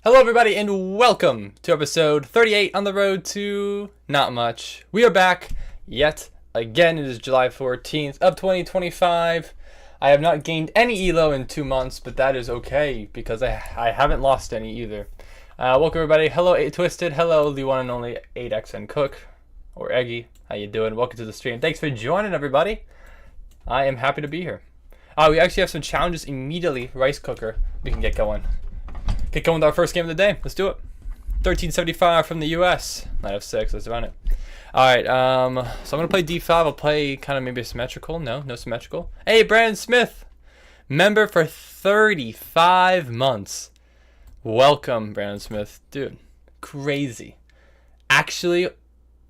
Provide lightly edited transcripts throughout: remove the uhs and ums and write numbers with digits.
Hello everybody and welcome to episode 38 on the road to not much. We are back yet again. It is July 14th of 2025. I have not gained any elo in 2 months, but that is okay because I haven't lost any either. Welcome everybody. Hello 8 Twisted. Hello the one and only 8XN Cook or Eggy. How you doing? Welcome to the stream. Thanks for joining everybody. I am happy to be here. We actually have some challenges immediately. Rice cooker. We can get going. Get going with our first game of the day. Let's do it. 1375 from the US. Knight f6. Let's run it. Alright, so I'm going to play d5. I'll play kind of maybe a symmetrical. No symmetrical. Hey, Brandon Smith. Member for 35 months. Welcome, Brandon Smith. Dude, crazy. Actually,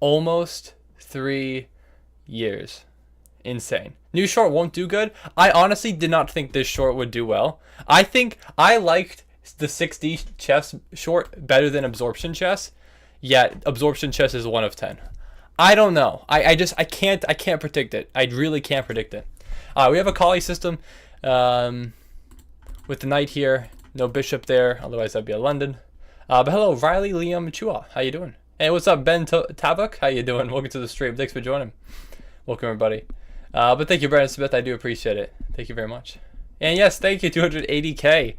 almost 3 years. Insane. New short won't do good. I honestly did not think this short would do well. I think I liked the 6D chess short better than absorption chess, yet absorption chess is 1 of 10. I don't know. I can't predict it. I really can't predict it. We have a collie system with the knight here, no bishop there, otherwise that'd be a London. But hello, Riley Liam Chua. How you doing? Hey, what's up, Ben Tavuk? How you doing? Welcome to the stream. Thanks for joining. Welcome everybody. But thank you, Brandon Smith. I do appreciate it. Thank you very much. And yes, thank you, 280K.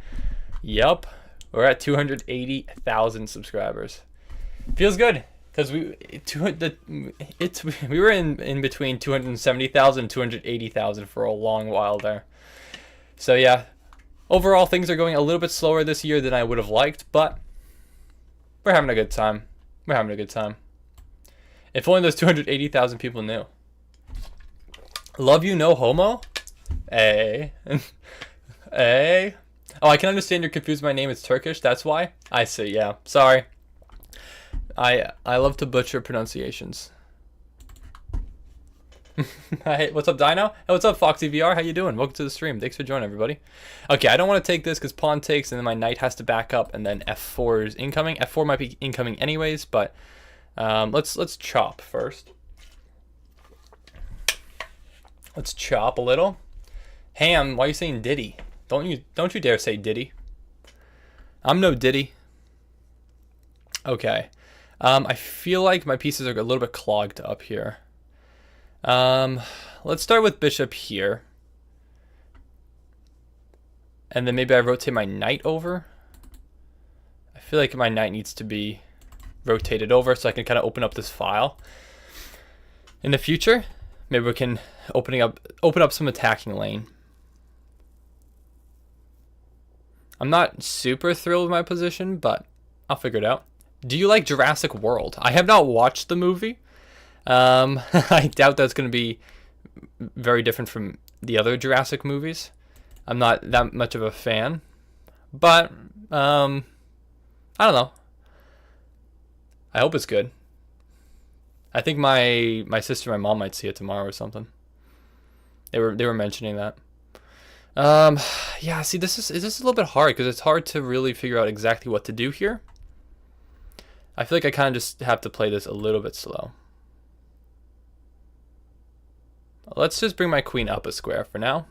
Yup, we're at 280,000 subscribers. Feels good because we were in between 270,000 and 280,000 for a long while there. So yeah, overall things are going a little bit slower this year than I would have liked, but we're having a good time. We're having a good time. If only those 280,000 people knew. Love you, no homo. Hey, hey. Oh, I can understand you're confused. My name is Turkish. That's why. I see. Yeah. Sorry. I love to butcher pronunciations. Hey, what's up, Dino? Hey, what's up, Foxy VR? How you doing? Welcome to the stream. Thanks for joining, everybody. Okay, I don't want to take this because pawn takes, and then my knight has to back up, and then f4 is incoming. F4 might be incoming anyways, but let's chop first. Let's chop a little. Ham, why are you saying Diddy? Don't you dare say Diddy. I'm no Diddy. Okay. I feel like my pieces are a little bit clogged up here. Let's start with bishop here. And then maybe I rotate my knight over. I feel like my knight needs to be rotated over so I can kind of open up this file. In the future, maybe we can open up some attacking lane. I'm not super thrilled with my position, but I'll figure it out. Do you like Jurassic World? I have not watched the movie. I doubt that's going to be very different from the other Jurassic movies. I'm not that much of a fan, but I don't know. I hope it's good. I think my sister and my mom might see it tomorrow or something. They were mentioning that. Yeah, see, this is a little bit hard because it's hard to really figure out exactly what to do here. I feel like I kind of just have to play this a little bit slow. Let's just bring my queen up a square for now.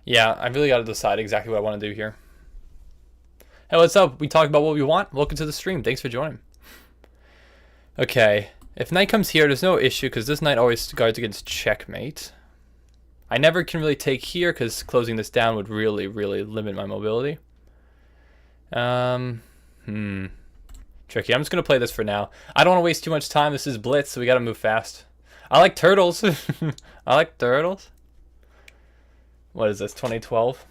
Yeah, I really got to decide exactly what I want to do here. Hey, what's up? We talked about what we want. Welcome to the stream. Thanks for joining. Okay. If knight comes here, there's no issue because this knight always guards against checkmate. I never can really take here because closing this down would really limit my mobility. Tricky. I'm just going to play this for now. I don't want to waste too much time. This is Blitz, so we got to move fast. I like turtles. I like turtles. What is this, 2012?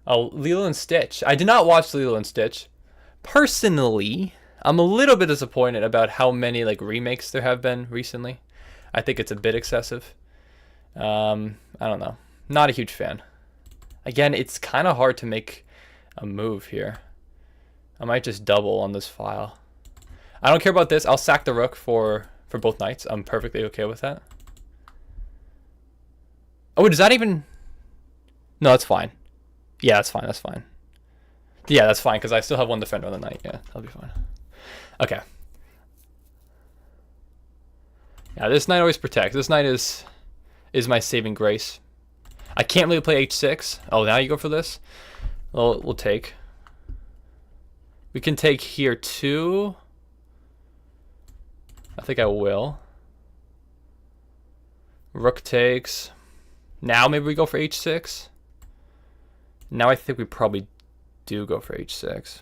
Oh, Lilo and Stitch. I did not watch Lilo and Stitch. Personally, I'm a little bit disappointed about how many remakes there have been recently. I think it's a bit excessive. I don't know. Not a huge fan. Again, it's kind of hard to make a move here. I might just double on this file. I don't care about this. I'll sack the rook for both knights. I'm perfectly okay with that. Oh, does that even... No, that's fine. Yeah, that's fine. That's fine. Yeah, that's fine because I still have one defender on the knight. Yeah, that'll be fine. Okay. Yeah, this knight always protects. This knight is is my saving grace. I can't really play h6. Oh, now you go for this? Well, we'll take. We can take here too. I think I will. Rook takes. Now maybe we go for h6. Now I think we probably do go for h6.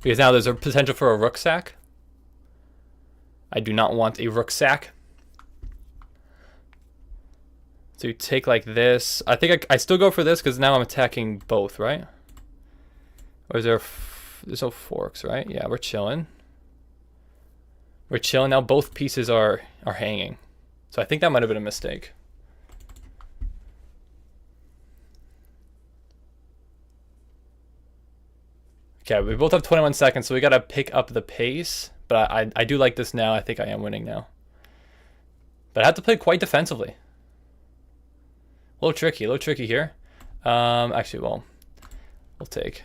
Because now there's a potential for a rook sack. I do not want a rook sack. So you take like this. I think I still go for this because now I'm attacking both, right? Or is there... There's no forks, right? Yeah, we're chilling. We're chilling. Now both pieces are hanging. So I think that might have been a mistake. Okay, we both have 21 seconds, so we got to pick up the pace. But I do like this now. I think I am winning now. But I have to play quite defensively. A little tricky here. Actually, well, we'll take.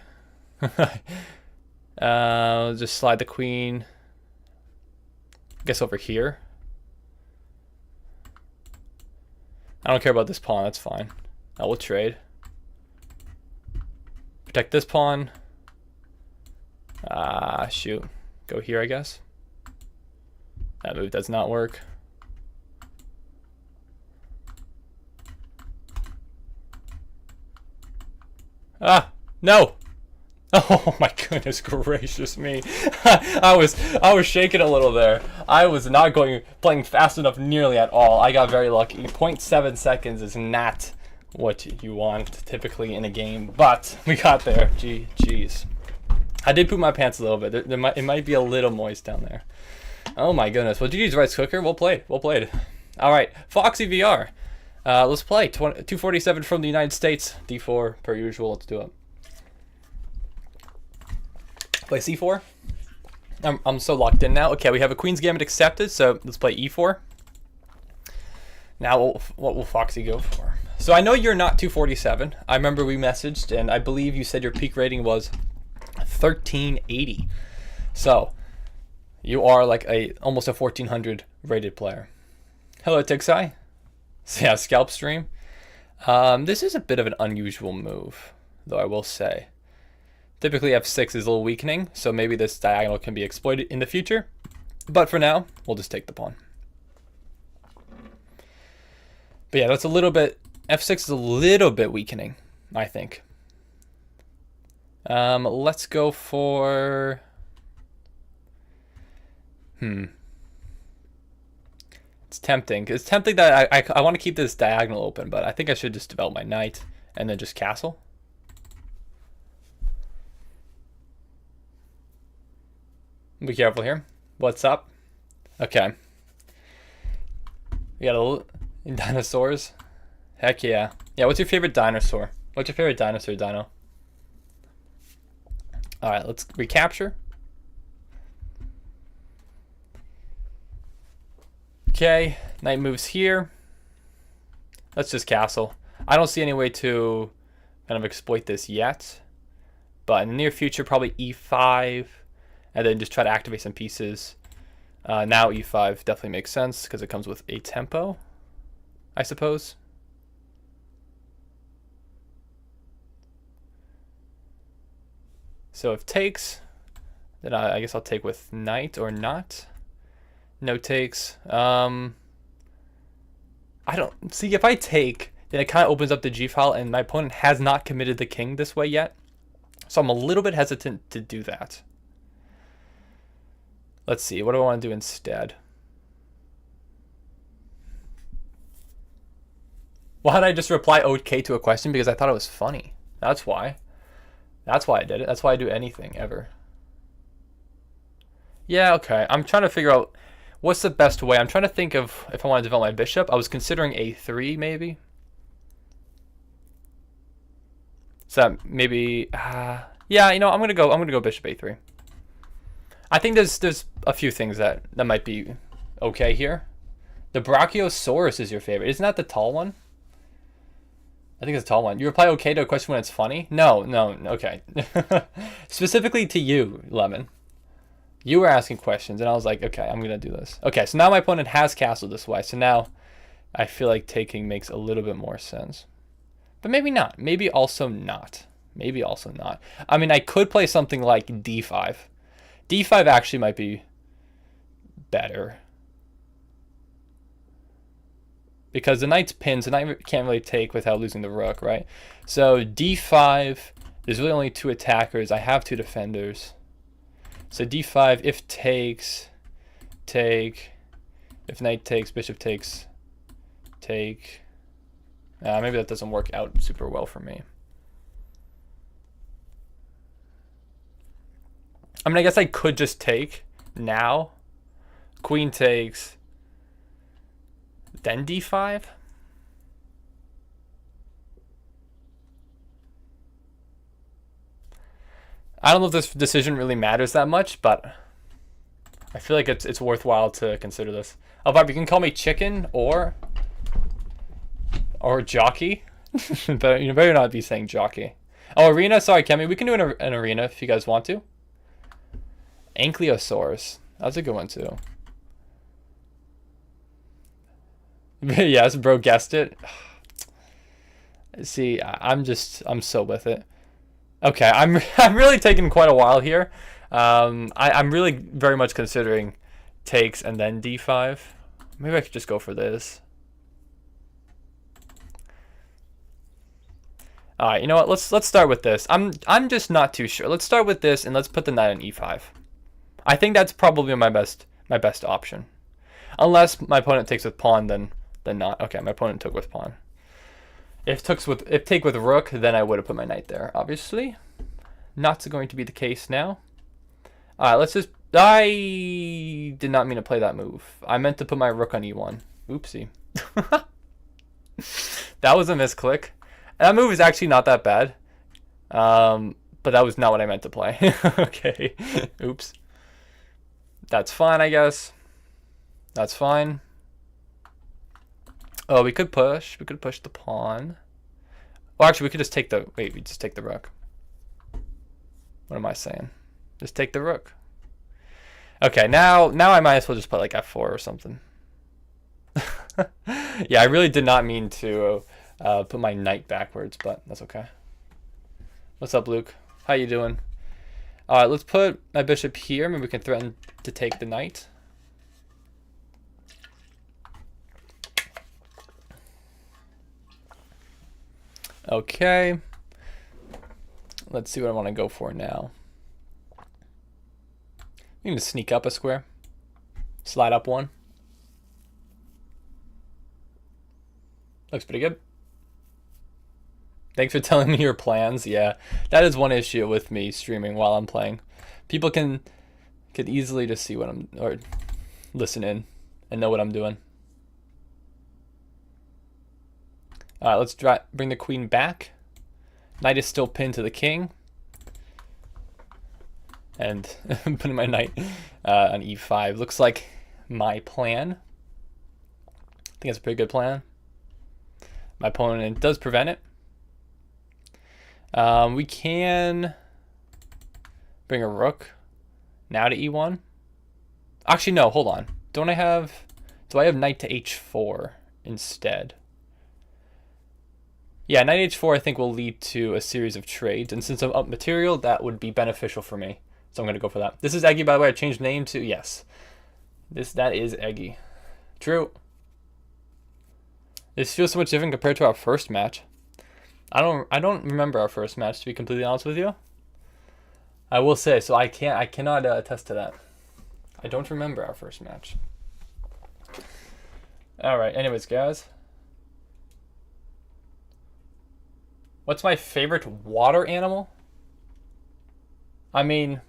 Just slide the queen. I guess over here. I don't care about this pawn, that's fine. I will trade. Protect this pawn. Shoot. Go here, I guess. That move does not work. Ah, no. Oh my goodness gracious me. I was shaking a little there. I was not playing fast enough nearly at all. I got very lucky. 0.7 seconds is not what you want typically in a game, but we got there. Jeez. I did poop my pants a little bit. It might be a little moist down there. Oh my goodness. Well, GG's rice cooker. Well played. Well played. All right, Foxy VR. Let's play 247 from the United States. D4 per usual. Let's do it. Play C4. I'm so locked in now. Okay, we have a Queen's Gambit accepted, so let's play E4. Now, what will Foxy go for? So I know you're not 247. I remember we messaged, and I believe you said your peak rating was 1380. So you are like almost a 1400 rated player. Hello, Tixai. So yeah, scalp stream. This is a bit of an unusual move, though I will say. Typically f6 is a little weakening, so maybe this diagonal can be exploited in the future. But for now, we'll just take the pawn. But yeah, that's a little bit... f6 is a little bit weakening, I think. Let's go for... It's tempting. It's tempting that I want to keep this diagonal open, but I think I should just develop my knight and then just castle. Be careful here. What's up? Okay. We got a little dinosaurs. Heck yeah. Yeah, what's your favorite dinosaur? What's your favorite dinosaur, Dino? Alright, let's recapture. Okay, knight moves here. Let's just castle. I don't see any way to kind of exploit this yet. But in the near future, probably e5. And then just try to activate some pieces. Now e5 definitely makes sense because it comes with a tempo, I suppose. So if takes, then I guess I'll take with knight or not. No takes. I don't see if I take, then it kind of opens up the G file, and my opponent has not committed the king this way yet. So I'm a little bit hesitant to do that. Let's see, what do I want to do instead? Why did I just reply okay to a question? Because I thought it was funny. That's why. That's why I did it. That's why I do anything ever. Yeah, okay. I'm trying to figure out what's the best way. I'm trying to think of if I want to develop my bishop. I was considering a3 maybe. So that maybe yeah, you know, I'm gonna go bishop a3. I think there's a few things that might be okay here. The Brachiosaurus is your favorite. Isn't that the tall one? I think it's a tall one. You reply okay to a question when it's funny? No, okay. Specifically to you, Lemon. You were asking questions, and I was like, okay, I'm going to do this. Okay, so now my opponent has castled this way. So now I feel like taking makes a little bit more sense. But maybe not. Maybe also not. Maybe also not. I mean, I could play something like d5. d5 actually might be better. Because the knight's pinned, so the knight can't really take without losing the rook, right? So d5, there's really only 2 attackers. I have 2 defenders. So d5, if takes, take. If knight takes, bishop takes, take. Maybe that doesn't work out super well for me. I mean, I guess I could just take now. Queen takes, then d5. I don't know if this decision really matters that much, but I feel like it's worthwhile to consider this. Oh, Bob, you can call me chicken or jockey, but you better not be saying jockey. Oh, arena. Sorry, Kemi. We can do an arena if you guys want to. Ankylosaurus. That's a good one too. Yes, bro guessed it. See, I'm so with it. Okay, I'm really taking quite a while here. I'm really very much considering takes and then d5. Maybe I could just go for this. All right, you know what? Let's start with this. I'm just not too sure. Let's start with this and let's put the knight on e5. I think that's probably my best option. Unless my opponent takes with pawn, then not. Okay, my opponent took with pawn. If take with rook, then I would have put my knight there. Obviously, not going to be the case now. All right, let's just. I did not mean to play that move. I meant to put my rook on e1. Oopsie. That was a misclick. That move is actually not that bad. But that was not what I meant to play. Okay. Oops. That's fine, I guess. That's fine. Oh, we could push. We could push the pawn. Well, actually, we could just take the... Wait, we just take the rook. What am I saying? Just take the rook. Okay, now I might as well just put like f4 or something. Yeah, I really did not mean to put my knight backwards, but that's okay. What's up, Luke? How you doing? All right, let's put my bishop here. Maybe we can threaten to take the knight. Okay. Let's see what I want to go for now. We need to sneak up a square. Slide up one. Looks pretty good. Thanks for telling me your plans. Yeah, that is one issue with me streaming while I'm playing. People can easily just see what I'm, or listen in and know what I'm doing. All right, let's bring the queen back. Knight is still pinned to the king. And putting my knight on e5 looks like my plan. I think it's a pretty good plan. My opponent does prevent it. We can bring a rook now to e1. Actually, no, hold on. Do I have knight to h4 instead? Yeah, knight h4 I think will lead to a series of trades, and since I'm up material, that would be beneficial for me. So I'm going to go for that. This is Eggy, by the way. I changed name to, yes. That is Eggy. True. This feels so much different compared to our first match. I don't remember our first match, to be completely honest with you. I will say, so I cannot attest to that. I don't remember our first match. All right, anyways, guys. What's my favorite water animal? I mean,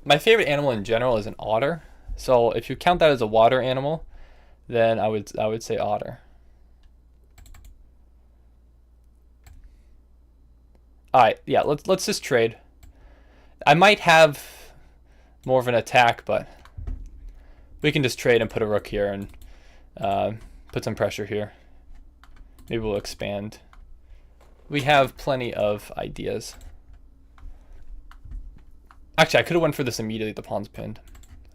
my favorite animal in general is an otter. So if you count that as a water animal, then I would say otter. All right, yeah, let's just trade. I might have more of an attack, but we can just trade and put a rook here and put some pressure here. Maybe we'll expand. We have plenty of ideas. Actually, I could have went for this immediately. The pawn's pinned.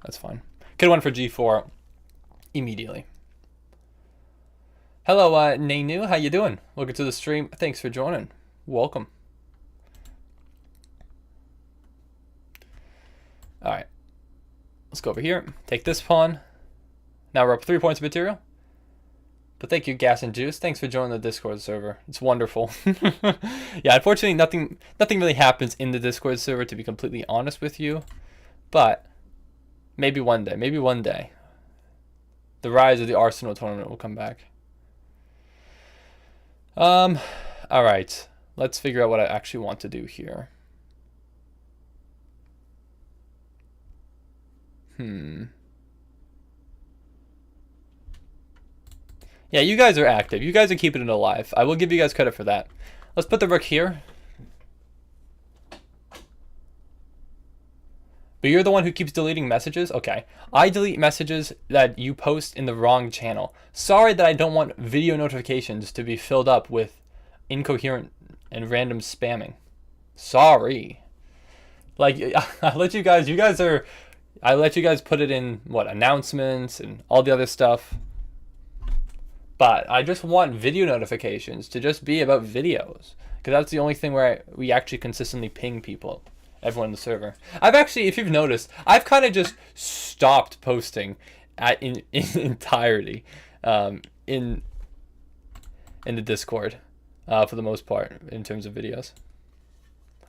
That's fine. Could have went for g4 immediately. Hello, Nanu. How you doing? Welcome to the stream. Thanks for joining. Welcome. All right. Let's go over here. Take this pawn. Now we're up 3 points of material. But thank you, Gas and Juice. Thanks for joining the Discord server. It's wonderful. Yeah, unfortunately, nothing really happens in the Discord server, to be completely honest with you. But maybe one day. Maybe one day. The Rise of the Arsenal tournament will come back. All right. Let's figure out what I actually want to do here. Yeah, you guys are active. You guys are keeping it alive. I will give you guys credit for that. Let's put the rook here. But you're the one who keeps deleting messages? Okay. I delete messages that you post in the wrong channel. Sorry that I don't want video notifications to be filled up with incoherent and random spamming. Sorry. Like, I let you guys put it in, what, announcements and all the other stuff. But I just want video notifications to just be about videos. Because that's the only thing where we actually consistently ping people. Everyone in the server. I've actually, if you've noticed, I've kind of just stopped posting in entirety in the Discord for the most part in terms of videos.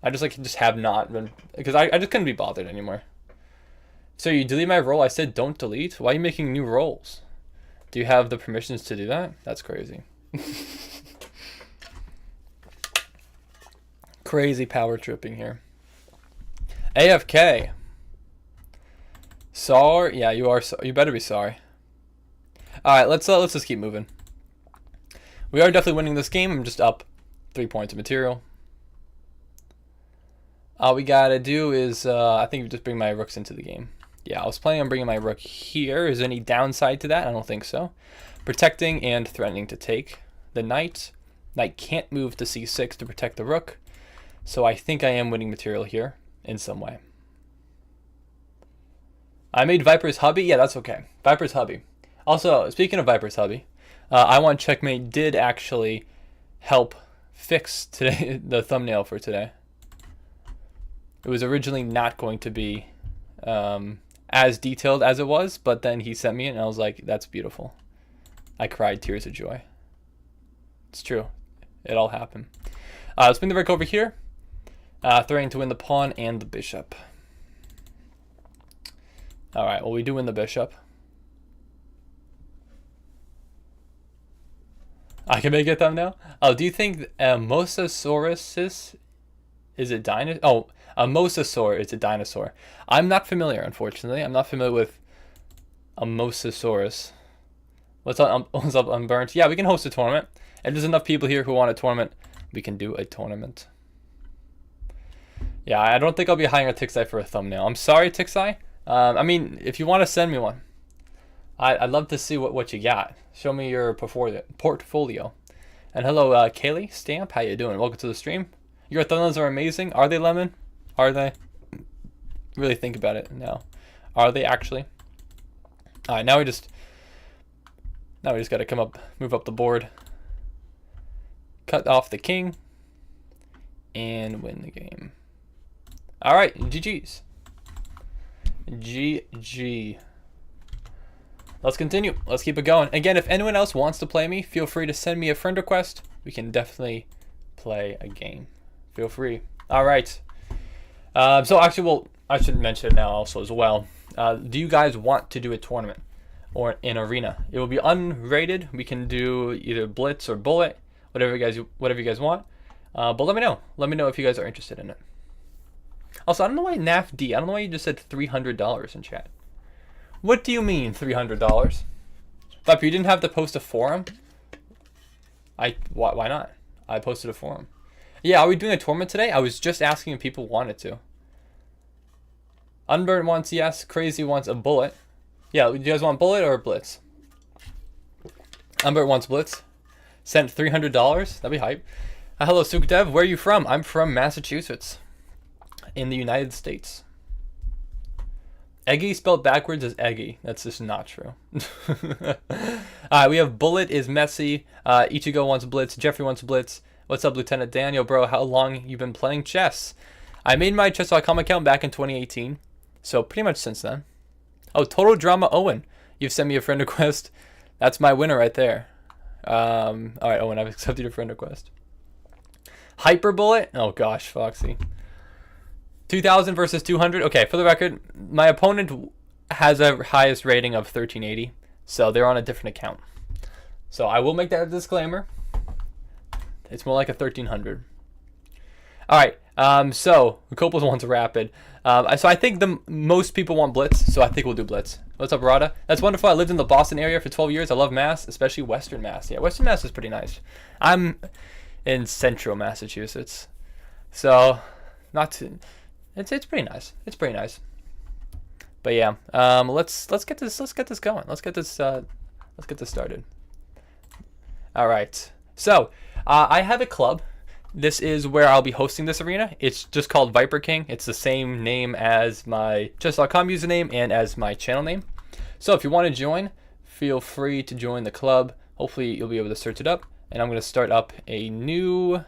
I just have not been, because I just couldn't be bothered anymore. So you delete my role? I said don't delete. Why are you making new roles? Do you have the permissions to do that? That's crazy. Crazy power tripping here. AFK. Sorry. Yeah, you are. You better be sorry. All right, let's just keep moving. We are definitely winning this game. I'm just up 3 points of material. All we gotta do is, I think, just bring my rooks into the game. Yeah, I was planning on bringing my rook here. Is there any downside to that? I don't think so. Protecting and threatening to take the knight. Knight can't move to c6 to protect the rook. So I think I am winning material here in some way. I made Viper's Hubby. Yeah, that's okay. Viper's Hubby. Also, speaking of Viper's Hubby, I Want Checkmate did actually help fix today the thumbnail for today. It was originally not going to be as detailed as it was, but then he sent me it and I was like, that's beautiful. I cried tears of joy. It's true. It all happened. Let's bring the rook over here. Threatening to win the pawn and the bishop. Alright, well, we do win the bishop. I can make it thumbnail? Oh, do you think Mosasaurus is a dinosaur? Oh, a mosasaur is a dinosaur. I'm not familiar, unfortunately. I'm not familiar with a mosasaurus. What's up, Unburnt? Yeah, we can host a tournament. If there's enough people here who want a tournament, we can do a tournament. Yeah, I don't think I'll be hiring a Tixai for a thumbnail. I'm sorry, Tixai. I mean, if you want to send me one, I'd love to see what you got. Show me your portfolio. And hello, Kaylee Stamp. How you doing? Welcome to the stream. Your thumbnails are amazing. Are they, Lemon? Are they? Really think about it now. Are they actually? All right, now we just got to move up the board, cut off the king, and win the game. All right, GG's. GG. Let's continue. Let's keep it going. Again, if anyone else wants to play me, feel free to send me a friend request. We can definitely play a game. Feel free. All right. So actually, well, I should mention it now also as well. Do you guys want to do a tournament or an arena? It will be unrated. We can do either Blitz or Bullet, whatever you guys want. But let me know. Let me know if you guys are interested in it. Also, I don't know why NAFD. I don't know why you just said $300 in chat. What do you mean $300? But you didn't have to post a forum. Why not? I posted a forum. Yeah, are we doing a tournament today? I was just asking if people wanted to. Unburnt wants yes. Crazy wants a bullet. Yeah, do you guys want bullet or blitz? Unburnt wants blitz. Sent $300. That'd be hype. Hello, Sukdev. Where are you from? I'm from Massachusetts, in the United States. Eggy spelled backwards is Eggy. That's just not true. We have Bullet is messy. Ichigo wants Blitz. Jeffrey wants Blitz. What's up, Lieutenant Daniel, bro? How long you been playing chess? I made my chess.com account back in 2018, so pretty much since then. Oh, Total Drama Owen. You've sent me a friend request. That's my winner right there. All right, Owen, I've accepted your friend request. Hyper Bullet. Oh gosh, Foxy. 2000 versus 200. Okay, for the record, my opponent has a highest rating of 1380, so they're on a different account. So I will make that a disclaimer. It's more like a 1300. All right. So Coppola wants rapid. So I think the most people want Blitz, so I think we'll do Blitz. What's up, Rada? That's wonderful. I lived in the Boston area for 12 years. I love Mass, especially Western Mass. Yeah, Western Mass is pretty nice. I'm in Central Massachusetts, so not too. It's pretty nice. It's pretty nice. But yeah, let's get this going. Let's get this started. All right. So I have a club. This is where I'll be hosting this arena. It's just called Viper King. It's the same name as my chess.com username and as my channel name. So if you want to join, feel free to join the club. Hopefully you'll be able to search it up. And I'm going to start up a new...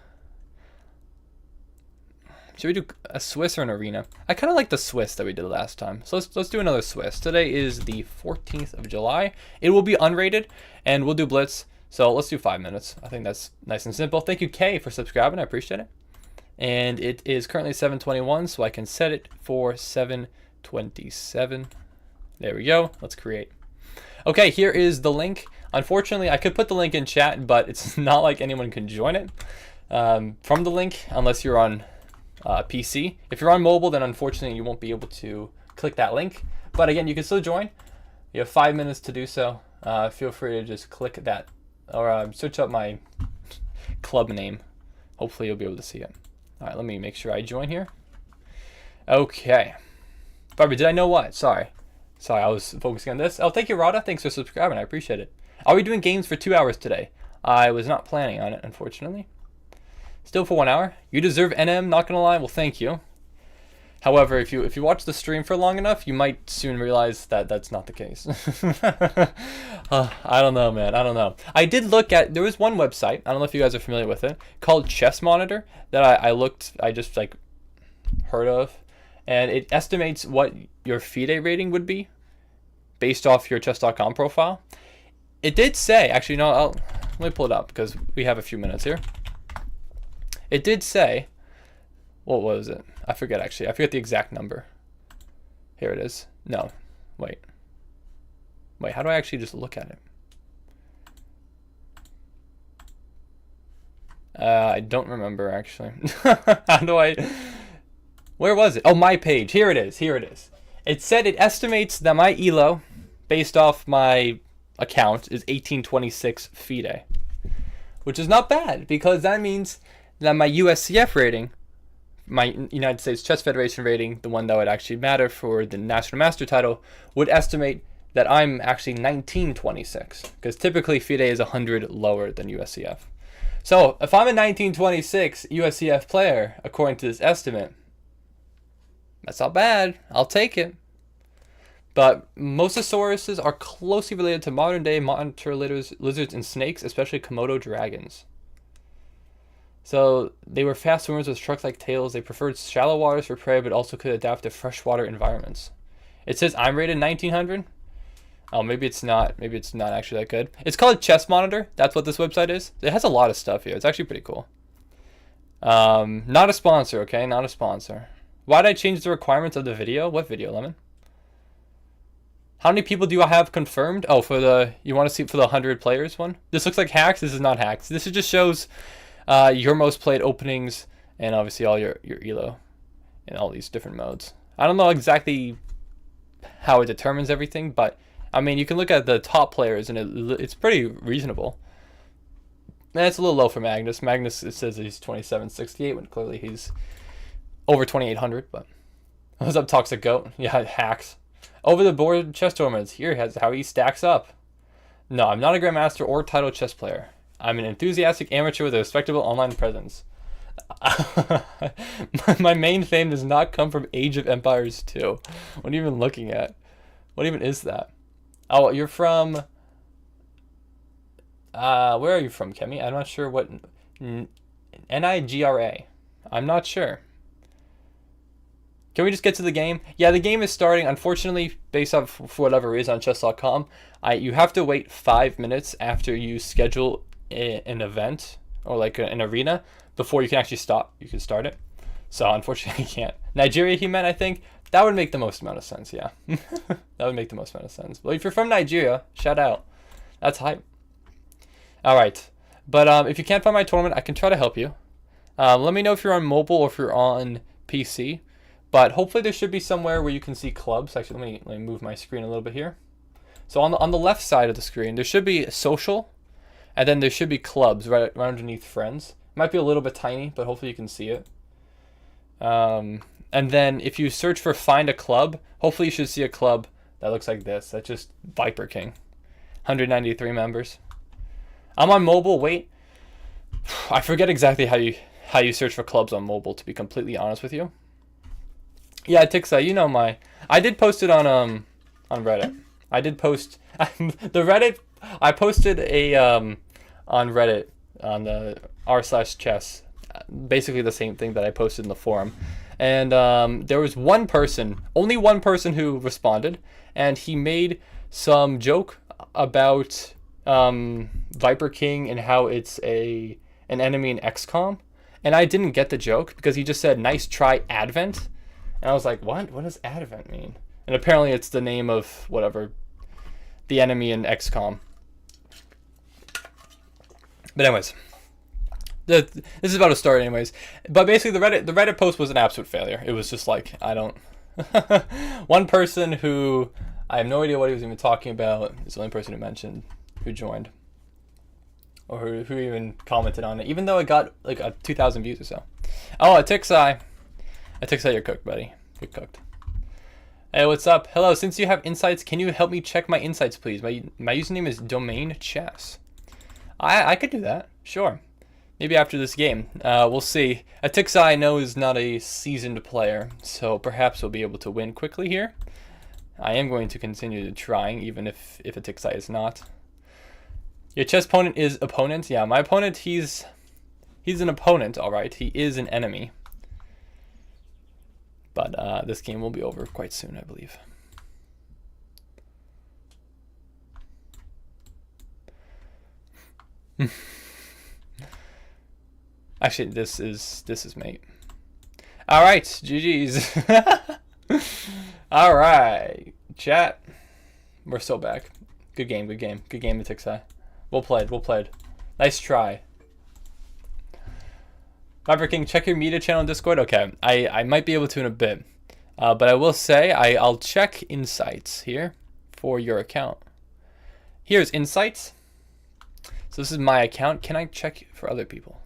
Should we do a Swiss or an arena? I kind of like the Swiss that we did last time. So let's do another Swiss. Today is the 14th of July. It will be unrated, and we'll do Blitz. So let's do 5 minutes. I think that's nice and simple. Thank you, Kay, for subscribing. I appreciate it. And it is currently 7:21, so I can set it for 7:27. There we go. Let's create. Okay, here is the link. Unfortunately, I could put the link in chat, but it's not like anyone can join it from the link unless you're on PC. If you're on mobile, then unfortunately you won't be able to click that link. But again, you can still join. You have 5 minutes to do so. Feel free to just click that or search up my club name. Hopefully you'll be able to see it. All right, let me make sure I join here. Okay. Barbie, did I know what? Sorry, I was focusing on this. Oh, thank you, Rada. Thanks for subscribing. I appreciate it. Are we doing games for 2 hours today? I was not planning on it, unfortunately. Still for 1 hour. You deserve NM, not gonna lie. Well, thank you. However, if you watch the stream for long enough, you might soon realize that that's not the case. I don't know, man. I don't know. I did look at, there was one website, I don't know if you guys are familiar with it, called Chess Monitor that I just like heard of, and it estimates what your FIDE rating would be based off your chess.com profile. It did say, actually, no, let me pull it up because we have a few minutes here. It did say, what was it? I forget, actually. I forget the exact number. Here it is. No, wait. Wait, how do I actually just look at it? I don't remember, actually. How do I... Where was it? Oh, my page. Here it is. Here it is. It said it estimates that my ELO, based off my account, is 1826 FIDE. Which is not bad, because that means that my USCF rating, my United States Chess Federation rating, the one that would actually matter for the National Master title, would estimate that I'm actually 1926, because typically FIDE is 100 lower than USCF. So if I'm a 1926 USCF player, according to this estimate, that's not bad. I'll take it. But Mosasauruses are closely related to modern day monitor lizards and snakes, especially Komodo dragons. So they were fast swimmers with truck-like tails. They preferred shallow waters for prey, but also could adapt to freshwater environments. It says I'm rated 1900. Oh, maybe it's not. Maybe it's not actually that good. It's called Chess Monitor. That's what this website is. It has a lot of stuff here. It's actually pretty cool. Not a sponsor, okay? Not a sponsor. Why did I change the requirements of the video? What video, Lemon? How many people do I have confirmed? Oh, for the, you want to see for the 100 players one? This looks like hacks. This is not hacks. This just shows your most played openings and obviously all your ELO in all these different modes. I don't know exactly how it determines everything, but I mean, you can look at the top players and it's pretty reasonable. And it's a little low for Magnus. Magnus, it says he's 2768 when clearly he's over 2800, but what's up, Toxic Goat? Yeah, hacks. Over the board chess tournaments. Here has how he stacks up. No, I'm not a grandmaster or title chess player. I'm an enthusiastic amateur with a respectable online presence. My main fame does not come from Age of Empires 2. What are you even looking at? What even is that? Oh, you're from... Where are you from, Kemi? I'm not sure what... Nigra. I'm not sure. Can we just get to the game? Yeah, the game is starting. Unfortunately, based on for whatever reason on chess.com, you have to wait 5 minutes after you schedule an event or like an arena before you can actually stop. You can start it. So unfortunately, you can't. Nigeria, he meant, I think. That would make the most amount of sense, yeah. That would make the most amount of sense. Well, if you're from Nigeria, shout out. That's hype. All right. But if you can't find my tournament, I can try to help you. Let me know if you're on mobile or if you're on PC. But hopefully there should be somewhere where you can see clubs. Actually, let me move my screen a little bit here. So on the left side of the screen, there should be social, and then there should be clubs right underneath friends. It might be a little bit tiny, but hopefully you can see it. And then if you search for find a club, hopefully you should see a club that looks like this. That's just Viper King. 193 members. I'm on mobile. Wait. I forget exactly how you search for clubs on mobile, to be completely honest with you. Yeah, Tixa, you know I did post it on Reddit. I did post the Reddit. I posted a on Reddit on the r/chess, basically the same thing that I posted in the forum, and there was only one person who responded, and he made some joke about Viper King and how it's an enemy in XCOM, and I didn't get the joke because he just said nice try Advent. And I was like, what? What does Advent mean? And apparently it's the name of whatever, the enemy in XCOM. But anyways, this is about to start anyways. But basically the Reddit post was an absolute failure. It was just like, I don't... One person who, I have no idea what he was even talking about, is the only person who joined. Or who even commented on it, even though it got like 2,000 views or so. Oh, Atixai. You're cooked, buddy. You're cooked. Hey, what's up? Hello, since you have insights, can you help me check my insights, please? My username is domain chess. I could do that. Sure. Maybe after this game. We'll see. Atixai, I know, is not a seasoned player, so perhaps we'll be able to win quickly here. I am going to continue trying, even if Atixai is not. Your chess opponent is opponent? Yeah, my opponent, he's an opponent, alright. He is an enemy. But this game will be over quite soon, I believe. Actually, this is mate. All right, GG's. All right, chat. We're so back. Good game, Atixai. Well played. Nice try. Viper King, check your media channel in Discord. Okay, I might be able to in a bit. But I will say, I'll check insights here for your account. Here's insights. So this is my account. Can I check for other people?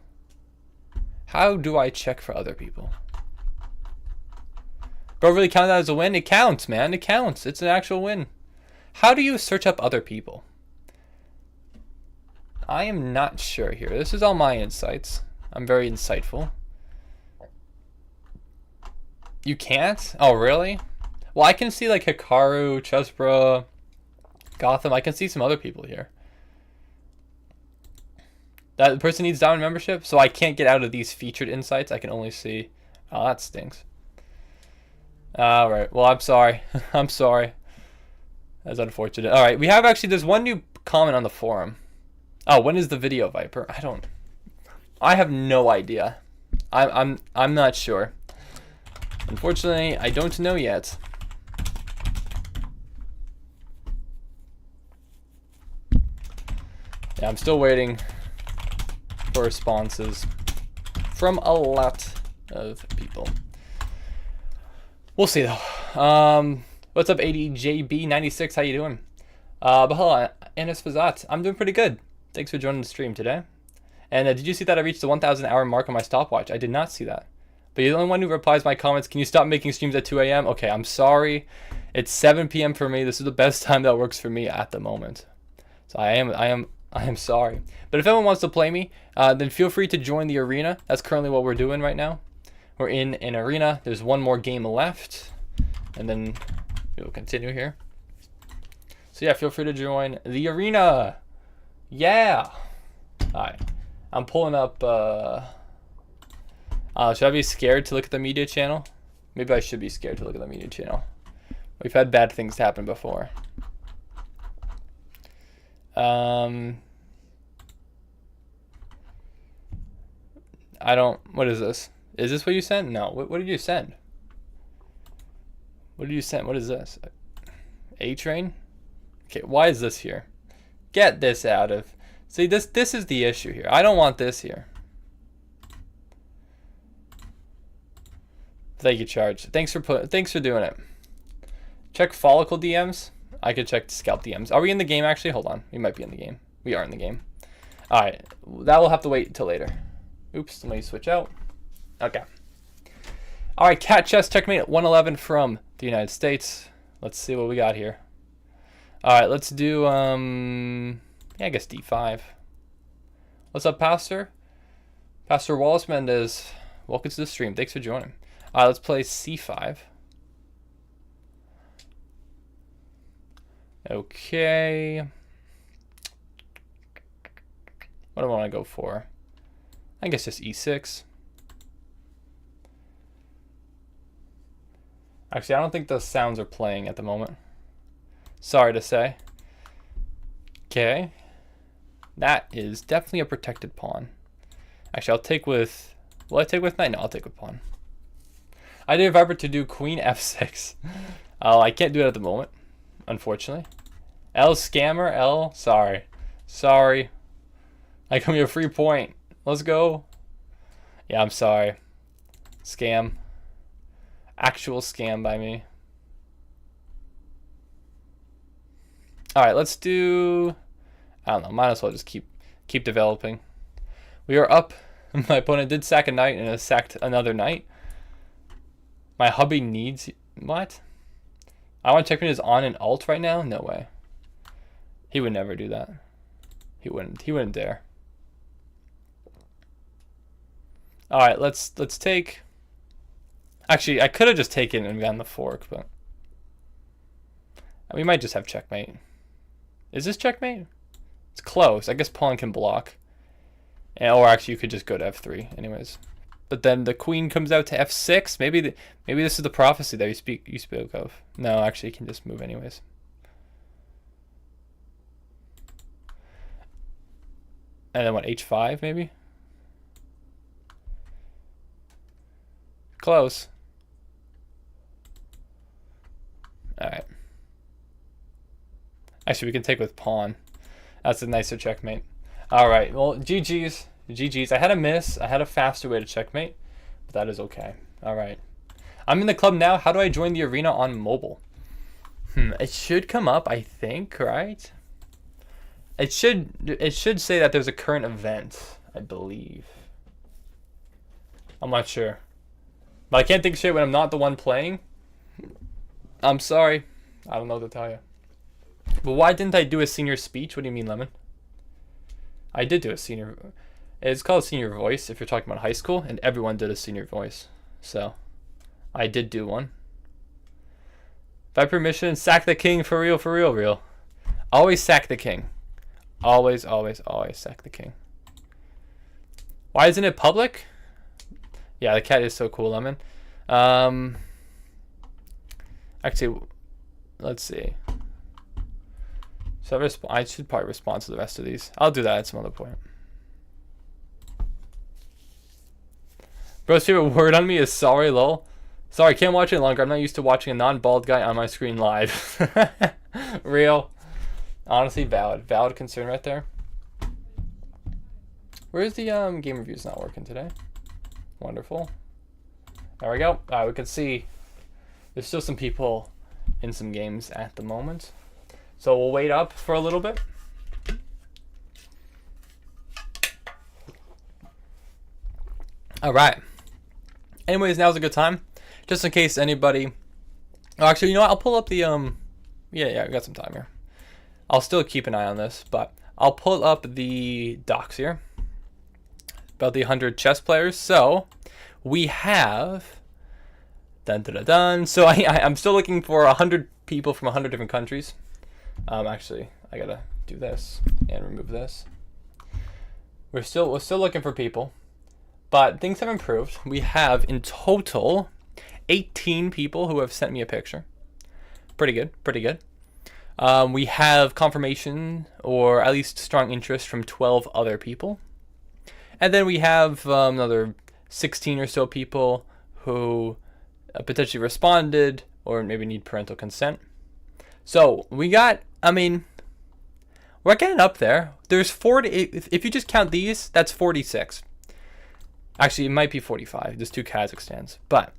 How do I check for other people? Bro, really count that as a win? It counts, man. It counts. It's an actual win. How do you search up other people? I am not sure here. This is all my insights. I'm very insightful. You can't? Oh, really? Well, I can see like Hikaru, Chesbro, Gotham. I can see some other people here. That person needs diamond membership, so I can't get out of these featured insights. I can only see... Oh, that stinks. Alright, well, I'm sorry. I'm sorry. That's unfortunate. Alright, we have actually... There's one new comment on the forum. Oh, when is the video, Viper? I have no idea. I'm not sure. Unfortunately, I don't know yet. Yeah, I'm still waiting for responses from a lot of people. We'll see though. What's up, ADJB96? How you doing? But hello, Anis Fazat. I'm doing pretty good. Thanks for joining the stream today. And did you see that I reached the 1,000 hour mark on my stopwatch? I did not see that. But you're the only one who replies my comments. Can you stop making streams at 2 a.m.? Okay, I'm sorry. It's 7 p.m. for me. This is the best time that works for me at the moment. So I am sorry. But if anyone wants to play me, then feel free to join the arena. That's currently what we're doing right now. We're in an arena. There's one more game left. And then we will continue here. So yeah, feel free to join the arena. Yeah. Alright. I'm pulling up, should I be scared to look at the media channel? Maybe I should be scared to look at the media channel. We've had bad things happen before. I don't, what is this? Is this what you sent? No, what did you send? What did you send? What is this? A-Train? Okay, why is this here? Get this out of, see, this is the issue here. I don't want this here. Thank you, Charge. Thanks for doing it. Check follicle DMs. I could check scalp DMs. Are we in the game actually? Hold on. We might be in the game. We are in the game. All right. That will have to wait until later. Oops. Let me switch out. Okay. All right. Cat chess checkmate at 111 from the United States. Let's see what we got here. All right. Let's do yeah, I guess D5. What's up, Pastor? Pastor Wallace Mendez. Welcome to the stream. Thanks for joining. All right. Let's play C5. Okay. What do I want to go for? I guess just E6. Actually, I don't think the sounds are playing at the moment. Sorry to say. Okay. That is definitely a protected pawn. Actually, I'll take with... Will I take with knight? No, I'll take with pawn. I did Viper to do queen F6. I can't do it at the moment, unfortunately. L scammer, L, sorry. Sorry. I come here a free point. Let's go. Yeah, I'm sorry. Scam. Actual scam by me. Alright, let's do, I don't know, might as well just keep developing. We are up. My opponent did sack a knight and has sacked another knight. My hubby needs, what? I want to check if it is on an alt right now? No way. He would never do that. He wouldn't dare. All right, let's take. Actually, I could have just taken and gotten the fork, but we might just have checkmate. Is this checkmate? It's close. I guess pawn can block. Or actually, you could just go to F3 anyways. But then the queen comes out to F6. Maybe this is the prophecy that you spoke of. No, actually, you can just move anyways. And then what, H5 maybe? Close. Alright. Actually, we can take with pawn. That's a nicer checkmate. Alright, well, GG's. GG's. I had a miss. I had a faster way to checkmate. But that is okay. Alright. I'm in the club now. How do I join the arena on mobile? It should come up, I think, right? It should say that there's a current event, I believe. I'm not sure. But I can't think straight when I'm not the one playing. I'm sorry. I don't know what to tell you. But why didn't I do a senior speech? What do you mean, Lemon? I did do a senior... It's called senior voice if you're talking about high school, and everyone did a senior voice. So, I did do one. By permission, sack the king for real, real. Always sack the king. Always, always, always sack the king. Why isn't it public? Yeah, the cat is so cool, Lemon. Actually, let's see. So I should probably respond to the rest of these. I'll do that at some other point. Bro's favorite word on me is sorry, lol. Sorry, can't watch it longer. I'm not used to watching a non-bald guy on my screen live. Real. Honestly, valid. Valid concern right there. Where's the game reviews not working today? Wonderful. There we go. We can see there's still some people in some games at the moment. So we'll wait up for a little bit. All right. Anyways, now's a good time. Just in case anybody... Oh, actually, you know what? I'll pull up the... Yeah, I got some time here. I'll still keep an eye on this, but I'll pull up the docs here. About the 100 chess players. So, we have... Dun, dun, dun, dun. So, I'm still looking for 100 people from 100 different countries. Actually, I gotta do this and remove this. We're still looking for people, but things have improved. We have in total 18 people who have sent me a picture. Pretty good, pretty good. We have confirmation, or at least strong interest, from 12 other people. And then we have another 16 or so people who potentially responded or maybe need parental consent. So we got, I mean, we're getting up there. There's 40, if you just count these, that's 46. Actually, it might be 45. There's 2 Kazakhstans, but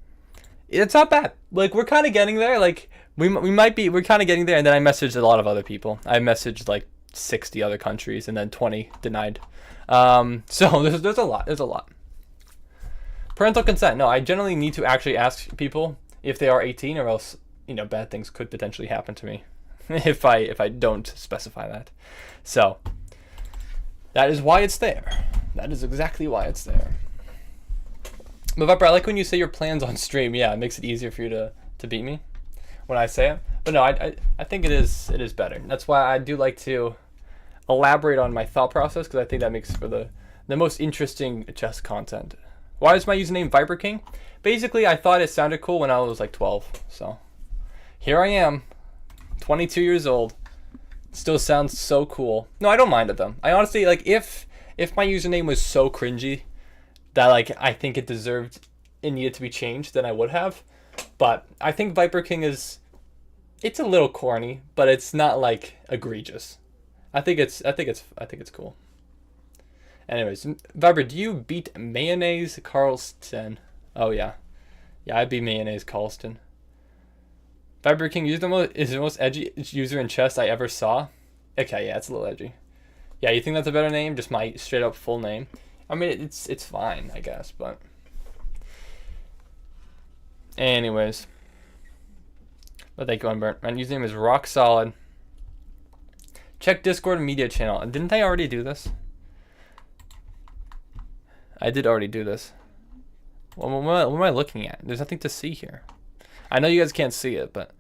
it's not bad. Like, we're kind of getting there. Like, we're kind of getting there. And then I messaged a lot of other people. I messaged like 60 other countries, and then 20 denied. So there's a lot. Parental consent. No, I generally need to actually ask people if they are 18, or else, you know, bad things could potentially happen to me if I don't specify that. So that is why it's there. That is exactly why it's there. But Viper, I like when you say your plans on stream. Yeah, it makes it easier for you to beat me when I say it. But no, I think it is better. That's why I do like to elaborate on my thought process, because I think that makes for the most interesting chess content. Why is my username Viper King? Basically, I thought it sounded cool when I was like 12. So here I am, 22 years old. Still sounds so cool. No, I don't mind it though. I honestly, like, if my username was so cringy that, like, I think it needed to be changed, then I would have. But I think Viper King it's a little corny, but it's not like egregious. I think it's cool. Anyways, Viper, do you beat Mayonnaise Carlston? Oh yeah, I beat Mayonnaise Carlston. Viper King is the most edgy user in chess I ever saw. Okay, yeah, it's a little edgy. Yeah, you think that's a better name? Just my straight up full name. I mean, it's fine, I guess, but anyways. But thank you, Unburnt. My username is Rock Solid. Check Discord and media channel. Didn't I already do this? I did already do this. What am I looking at? There's nothing to see here. I know you guys can't see it, but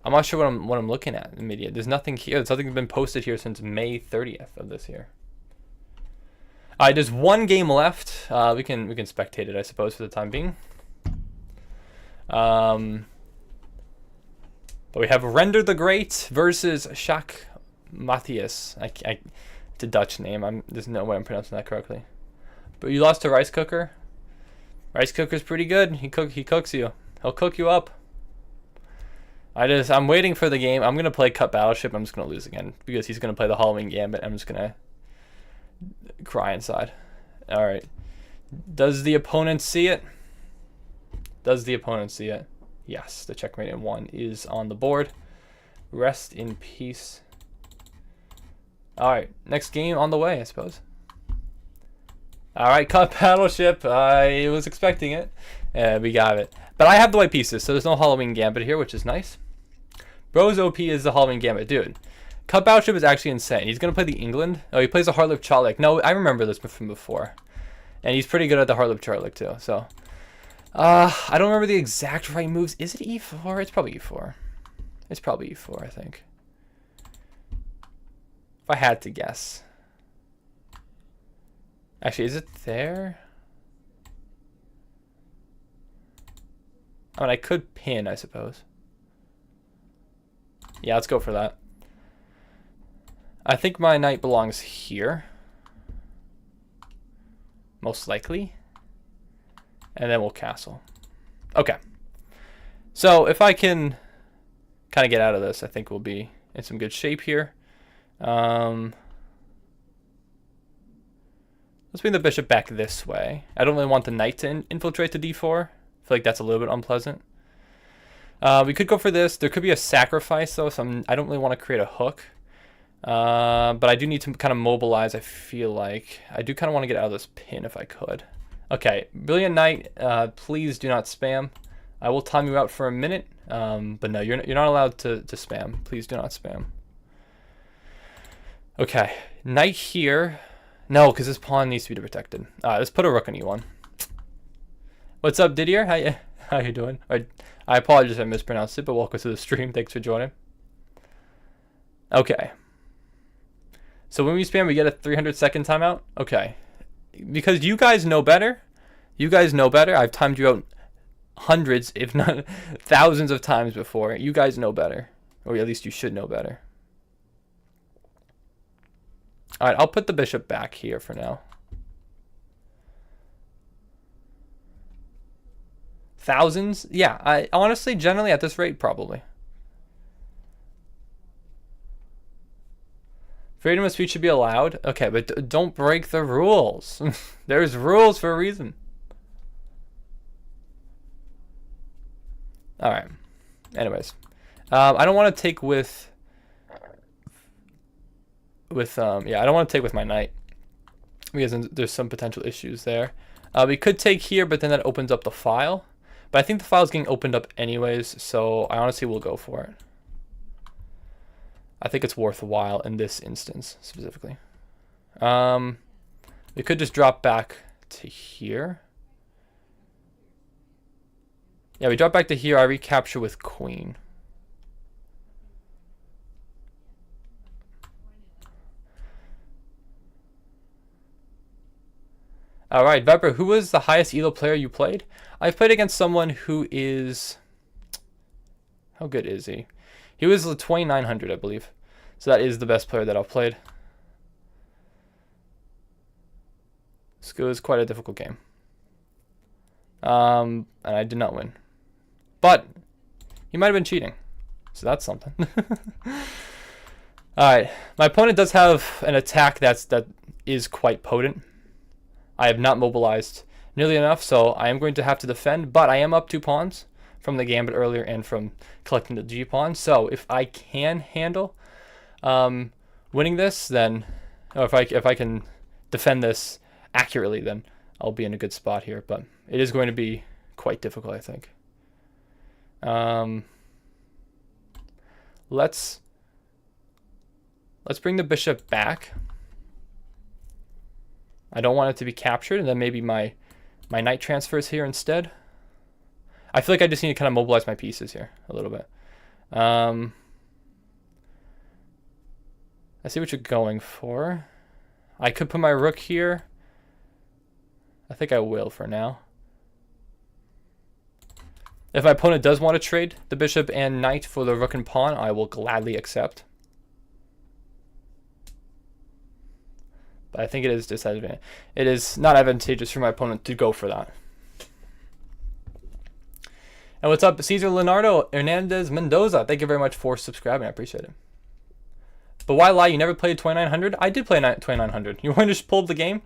I'm not sure what I'm looking at in media. There's nothing here. There's nothing been posted here since May 30th of this year. Alright, there's one game left. We can spectate it, I suppose, for the time being. But we have Render the Great versus Shak Matthias. It's a Dutch name. There's no way I'm pronouncing that correctly. But you lost to Rice Cooker. Rice Cooker's pretty good. He cooks you. He'll cook you up. I'm waiting for the game. I'm gonna play Cut Battleship. I'm just gonna lose again because he's gonna play the Halloween Gambit. I'm just gonna cry inside. All right. Does the opponent see it? Does the opponent see it? Yes. The checkmate in 1 is on the board. Rest in peace. All right. Next game on the way, I suppose. All right, Cut Battleship. I was expecting it. We got it. But I have the white pieces, so there's no Halloween Gambit here, which is nice. Bro's OP is the Halloween Gambit. Dude, Cut Battleship is actually insane. He's going to play the England. Oh, he plays the Harlip Charlick. No, I remember this from before. And he's pretty good at the Harlip Charlick, too. So, I don't remember the exact right moves. Is it E4? It's probably E4. It's probably E4, I think. If I had to guess. Actually, is it there? I mean, I could pin, I suppose. Yeah, let's go for that. I think my knight belongs here. Most likely. And then we'll castle. Okay. So, if I can kind of get out of this, I think we'll be in some good shape here. Let's bring the bishop back this way. I don't really want the knight to infiltrate the d4. I feel like that's a little bit unpleasant. We could go for this. There could be a sacrifice, though, so I don't really want to create a hook. But I do need to kind of mobilize, I feel like. I do kind of want to get out of this pin if I could. Okay, Brilliant Knight, please do not spam. I will time you out for a minute, but no, you're not allowed to spam. Please do not spam. Okay, knight here. No, because this pawn needs to be protected. Let's put a rook on e1. What's up, Didier? How you doing? I apologize if I mispronounced it, but welcome to the stream. Thanks for joining. Okay. So when we spam, we get a 300-second timeout? Okay. Because you guys know better. You guys know better. I've timed you out hundreds, if not thousands of times before. You guys know better. Or at least you should know better. Alright, I'll put the bishop back here for now. Thousands? Yeah, I honestly, generally at this rate, probably. Freedom of speech should be allowed. Okay, but don't break the rules. There's rules for a reason. Alright. Anyways. I don't want to take with... yeah, I don't want to take with my knight. Because there's some potential issues there. We could take here, but then that opens up the file. But I think the file's getting opened up anyways, so I honestly will go for it. I think it's worthwhile in this instance, specifically. We could just drop back to here. Yeah, we drop back to here. I recapture with queen. Alright, Viper, who was the highest ELO player you played? I've played against someone who is... How good is he? He was 2900, I believe. So that is the best player that I've played. This was quite a difficult game. And I did not win. But he might have been cheating. So that's something. Alright. My opponent does have an attack that is quite potent. I have not mobilized nearly enough, so I am going to have to defend. But I am up 2 pawns from the gambit earlier and from collecting the G pawn. So if I can handle winning this, then, or if I can defend this accurately, then I'll be in a good spot here. But it is going to be quite difficult, I think. Let's bring the bishop back. I don't want it to be captured, and then maybe my knight transfers here instead. I feel like I just need to kind of mobilize my pieces here a little bit. I see what you're going for. I could put my rook here. I think I will for now. If my opponent does want to trade the bishop and knight for the rook and pawn, I will gladly accept. But I think it is disadvantageous. It is not advantageous for my opponent to go for that. And what's up, Cesar Leonardo Hernandez Mendoza? Thank you very much for subscribing. I appreciate it. But why lie? You never played 2900? I did play 2900. You want to just pull the game?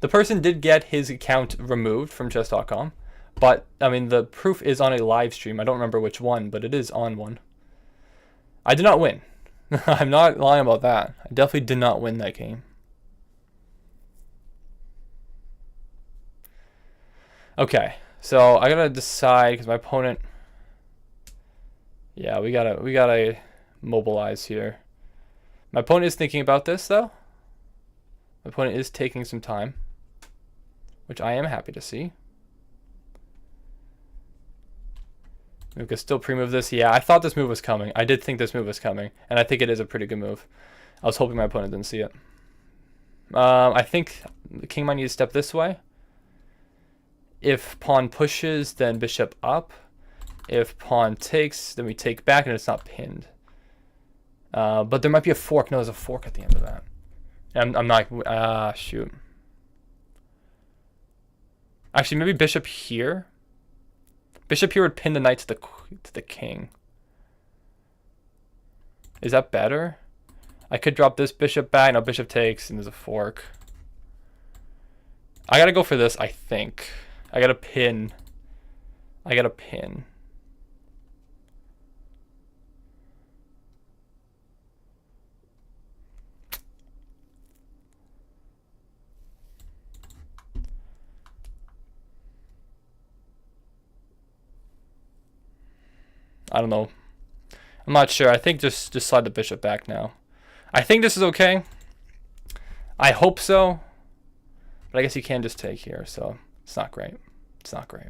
The person did get his account removed from chess.com. But, I mean, the proof is on a live stream. I don't remember which one, but it is on one. I did not win. I'm not lying about that. I definitely did not win that game. Okay, so I gotta decide because my opponent. Yeah, we gotta mobilize here. My opponent is thinking about this though. My opponent is taking some time, which I am happy to see. We can still pre-move this. Yeah, I thought this move was coming. I did think this move was coming, and I think it is a pretty good move. I was hoping my opponent didn't see it. I think the king might need to step this way. If pawn pushes, then bishop up. If pawn takes, then we take back, and it's not pinned. But there might be a fork. No, there's a fork at the end of that. I'm not. Shoot. Actually, maybe bishop here. Bishop here would pin the knight to the king. Is that better? I could drop this bishop back. No, bishop takes, and there's a fork. I gotta go for this, I think. I gotta pin. I gotta pin. I don't know. I'm not sure. I think just slide the bishop back now. I think this is okay. I hope so. But I guess you can just take here, so it's not great. It's not great.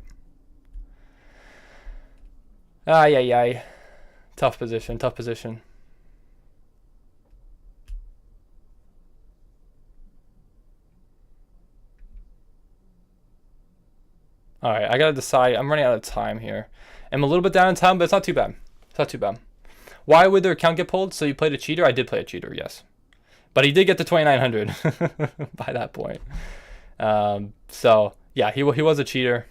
Ay, ay, ay. Tough position, tough position. All right, I gotta decide. I'm running out of time here. I'm a little bit down in time, but it's not too bad. It's not too bad. Why would their account get pulled? So you played a cheater? I did play a cheater, yes. But he did get to 2,900 by that point. So yeah, he was a cheater.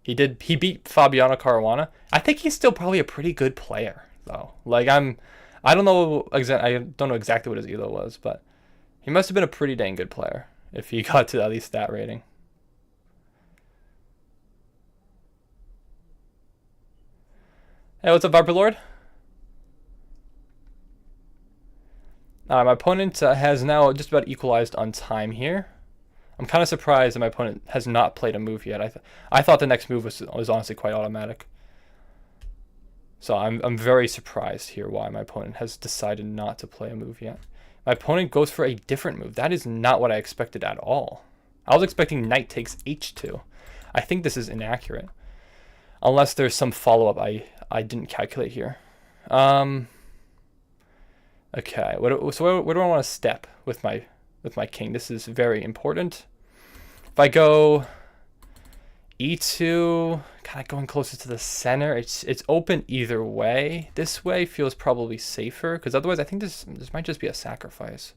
He beat Fabiano Caruana. I think he's still probably a pretty good player though. Like I don't know exactly what his elo was, but he must have been a pretty dang good player if he got to at least that rating. Hey, what's up, Viper Lord? My opponent has now just about equalized on time here. I'm kind of surprised that my opponent has not played a move yet. I thought the next move was honestly quite automatic. So I'm very surprised here why my opponent has decided not to play a move yet. My opponent goes for a different move. That is not what I expected at all. I was expecting knight takes h2. I think this is inaccurate. Unless there's some follow-up I didn't calculate here. Okay, where do I want to step with my king? This is very important. If I go e2, kind of going closer to the center, it's open either way. This way feels probably safer, because otherwise I think this might just be a sacrifice.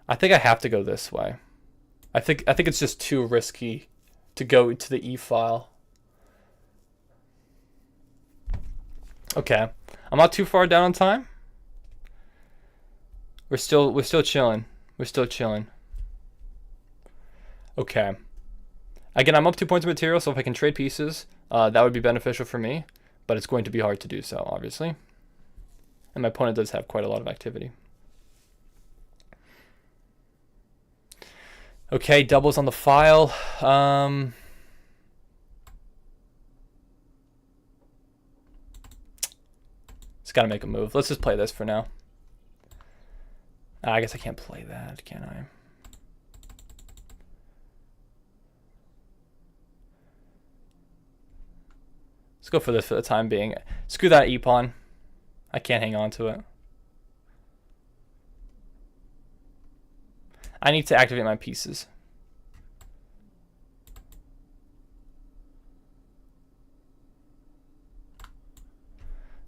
I think I have to go this way. I think it's just too risky to go to the e file. Okay, I'm not too far down on time. We're still chilling. We're still chilling. Okay. Again, I'm up 2 points of material, so if I can trade pieces, that would be beneficial for me. But it's going to be hard to do so, obviously. And my opponent does have quite a lot of activity. Okay, doubles on the file. Just gotta make a move. Let's just play this for now. I guess I can't play that, can I? Let's go for this for the time being. Screw that e-pawn. I can't hang on to it. I need to activate my pieces.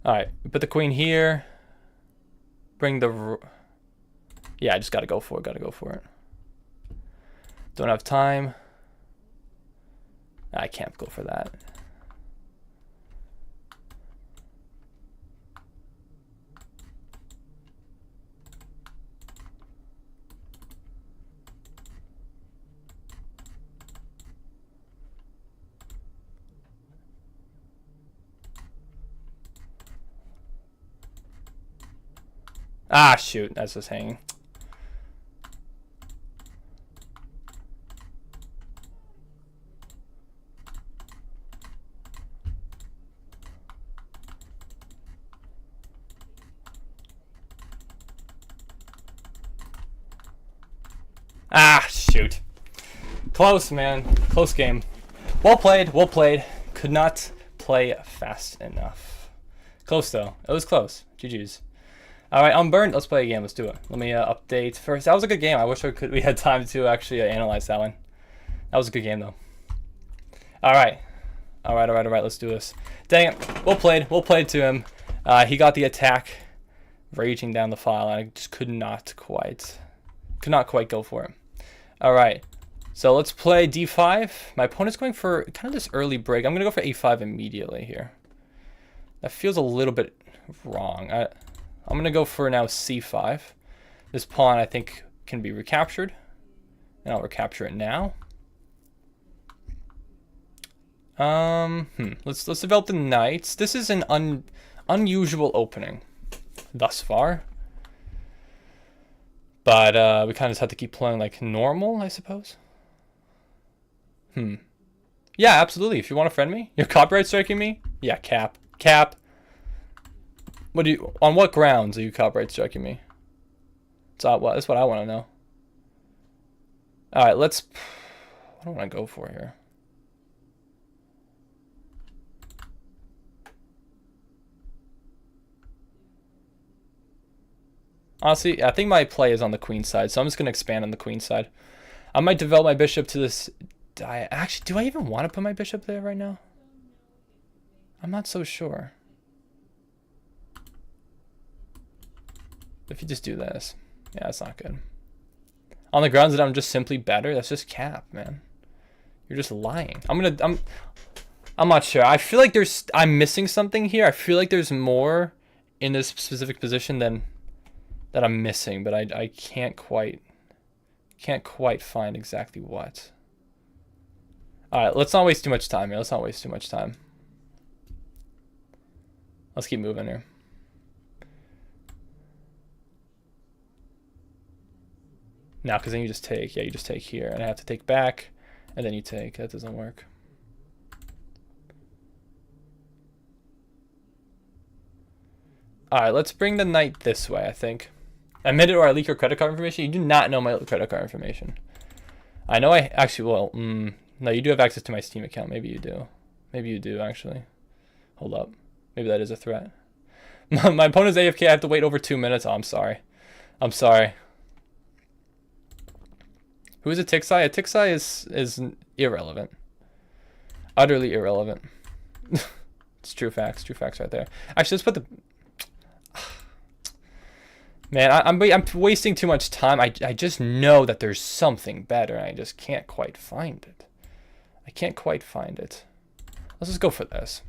Alright, put the queen here. Bring the... Yeah, I just gotta go for it, Don't have time. I can't go for that. Ah, shoot, that's just hanging. Ah, shoot. Close, man. Close game. Well played, well played. Could not play fast enough. Close, though. It was close. GG's. Alright, Unburned. Let's play a game. Let's do it. Let me update first. That was a good game. I wish we had time to actually analyze that one. That was a good game, though. Alright. Alright. Let's do this. Dang it. Well played to him. He got the attack raging down the file, and I just could not quite go for it. Alright. So let's play d5. My opponent's going for kind of this early break. I'm going to go for a5 immediately here. That feels a little bit wrong. I'm going to go for now c5. This pawn, I think, can be recaptured. And I'll recapture it now. Let's develop the knights. This is an unusual opening thus far. But we kind of just have to keep playing like normal, I suppose. Yeah, absolutely. If you want to friend me, you're copyright striking me? Yeah, cap. On what grounds are you copyright striking me? That's what I want to know. Alright, what do I want to go for here? Honestly, I think my play is on the queen side, so I'm just going to expand on the queen side. I might develop my bishop to this. Actually, do I even want to put my bishop there right now? I'm not so sure. If you just do this, yeah, that's not good. On the grounds that I'm just simply better, that's just cap, man. You're just lying. I'm not sure. I feel like I'm missing something here. I feel like there's more in this specific position than that I'm missing, but I can't quite find exactly what. All right, let's not waste too much time here. Let's not waste too much time. Let's keep moving here. Now, because then you just take, yeah, you just take here, and I have to take back, and then you take. That doesn't work. All right, let's bring the knight this way, I think. Admit it or I leak your credit card information. You do not know my credit card information. I know I actually, well, no, you do have access to my Steam account. Maybe you do. Maybe you do, actually. Hold up. Maybe that is a threat. My opponent's AFK. I have to wait over 2 minutes. Oh, I'm sorry. I'm sorry. Who is a Tixai? A Tixai is irrelevant. Utterly irrelevant. It's true facts. True facts right there. Actually, let's put the... Man, I'm wasting too much time. I just know that there's something better, and I just can't quite find it. I can't quite find it. Let's just go for this.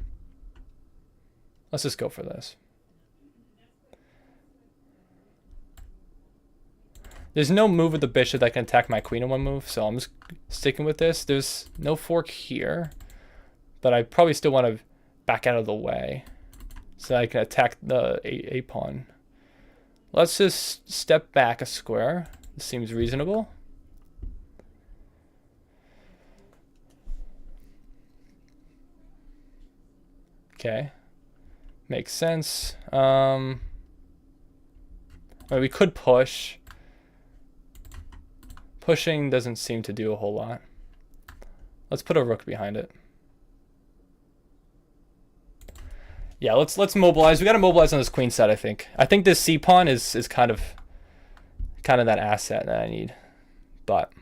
Let's just go for this. There's no move with the bishop that can attack my queen in one move, so I'm just sticking with this. There's no fork here, but I probably still want to back out of the way so I can attack the a pawn. Let's just step back a square. This seems reasonable. Okay. Makes sense. Well, we could push. Pushing doesn't seem to do a whole lot. Let's put a rook behind it. Yeah, let's mobilize. We got to mobilize on this queen side, I think. I think this c pawn is kind of that asset that I need. But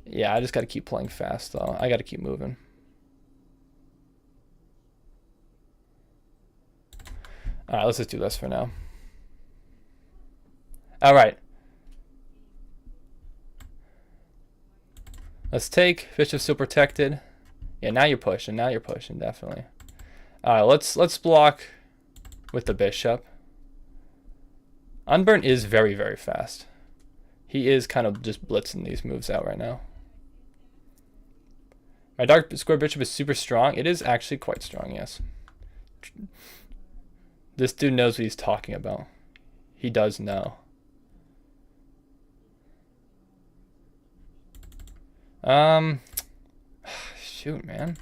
yeah, I just got to keep playing fast though. I got to keep moving. All right, let's just do this for now. All right. Let's take. Bishop's still protected. Yeah, now you're pushing. Now you're pushing, definitely. All right, let's block with the bishop. Unburnt is very, very fast. He is kind of just blitzing these moves out right now. My dark square bishop is super strong. It is actually quite strong, yes. This dude knows what he's talking about. He does know. Shoot, man.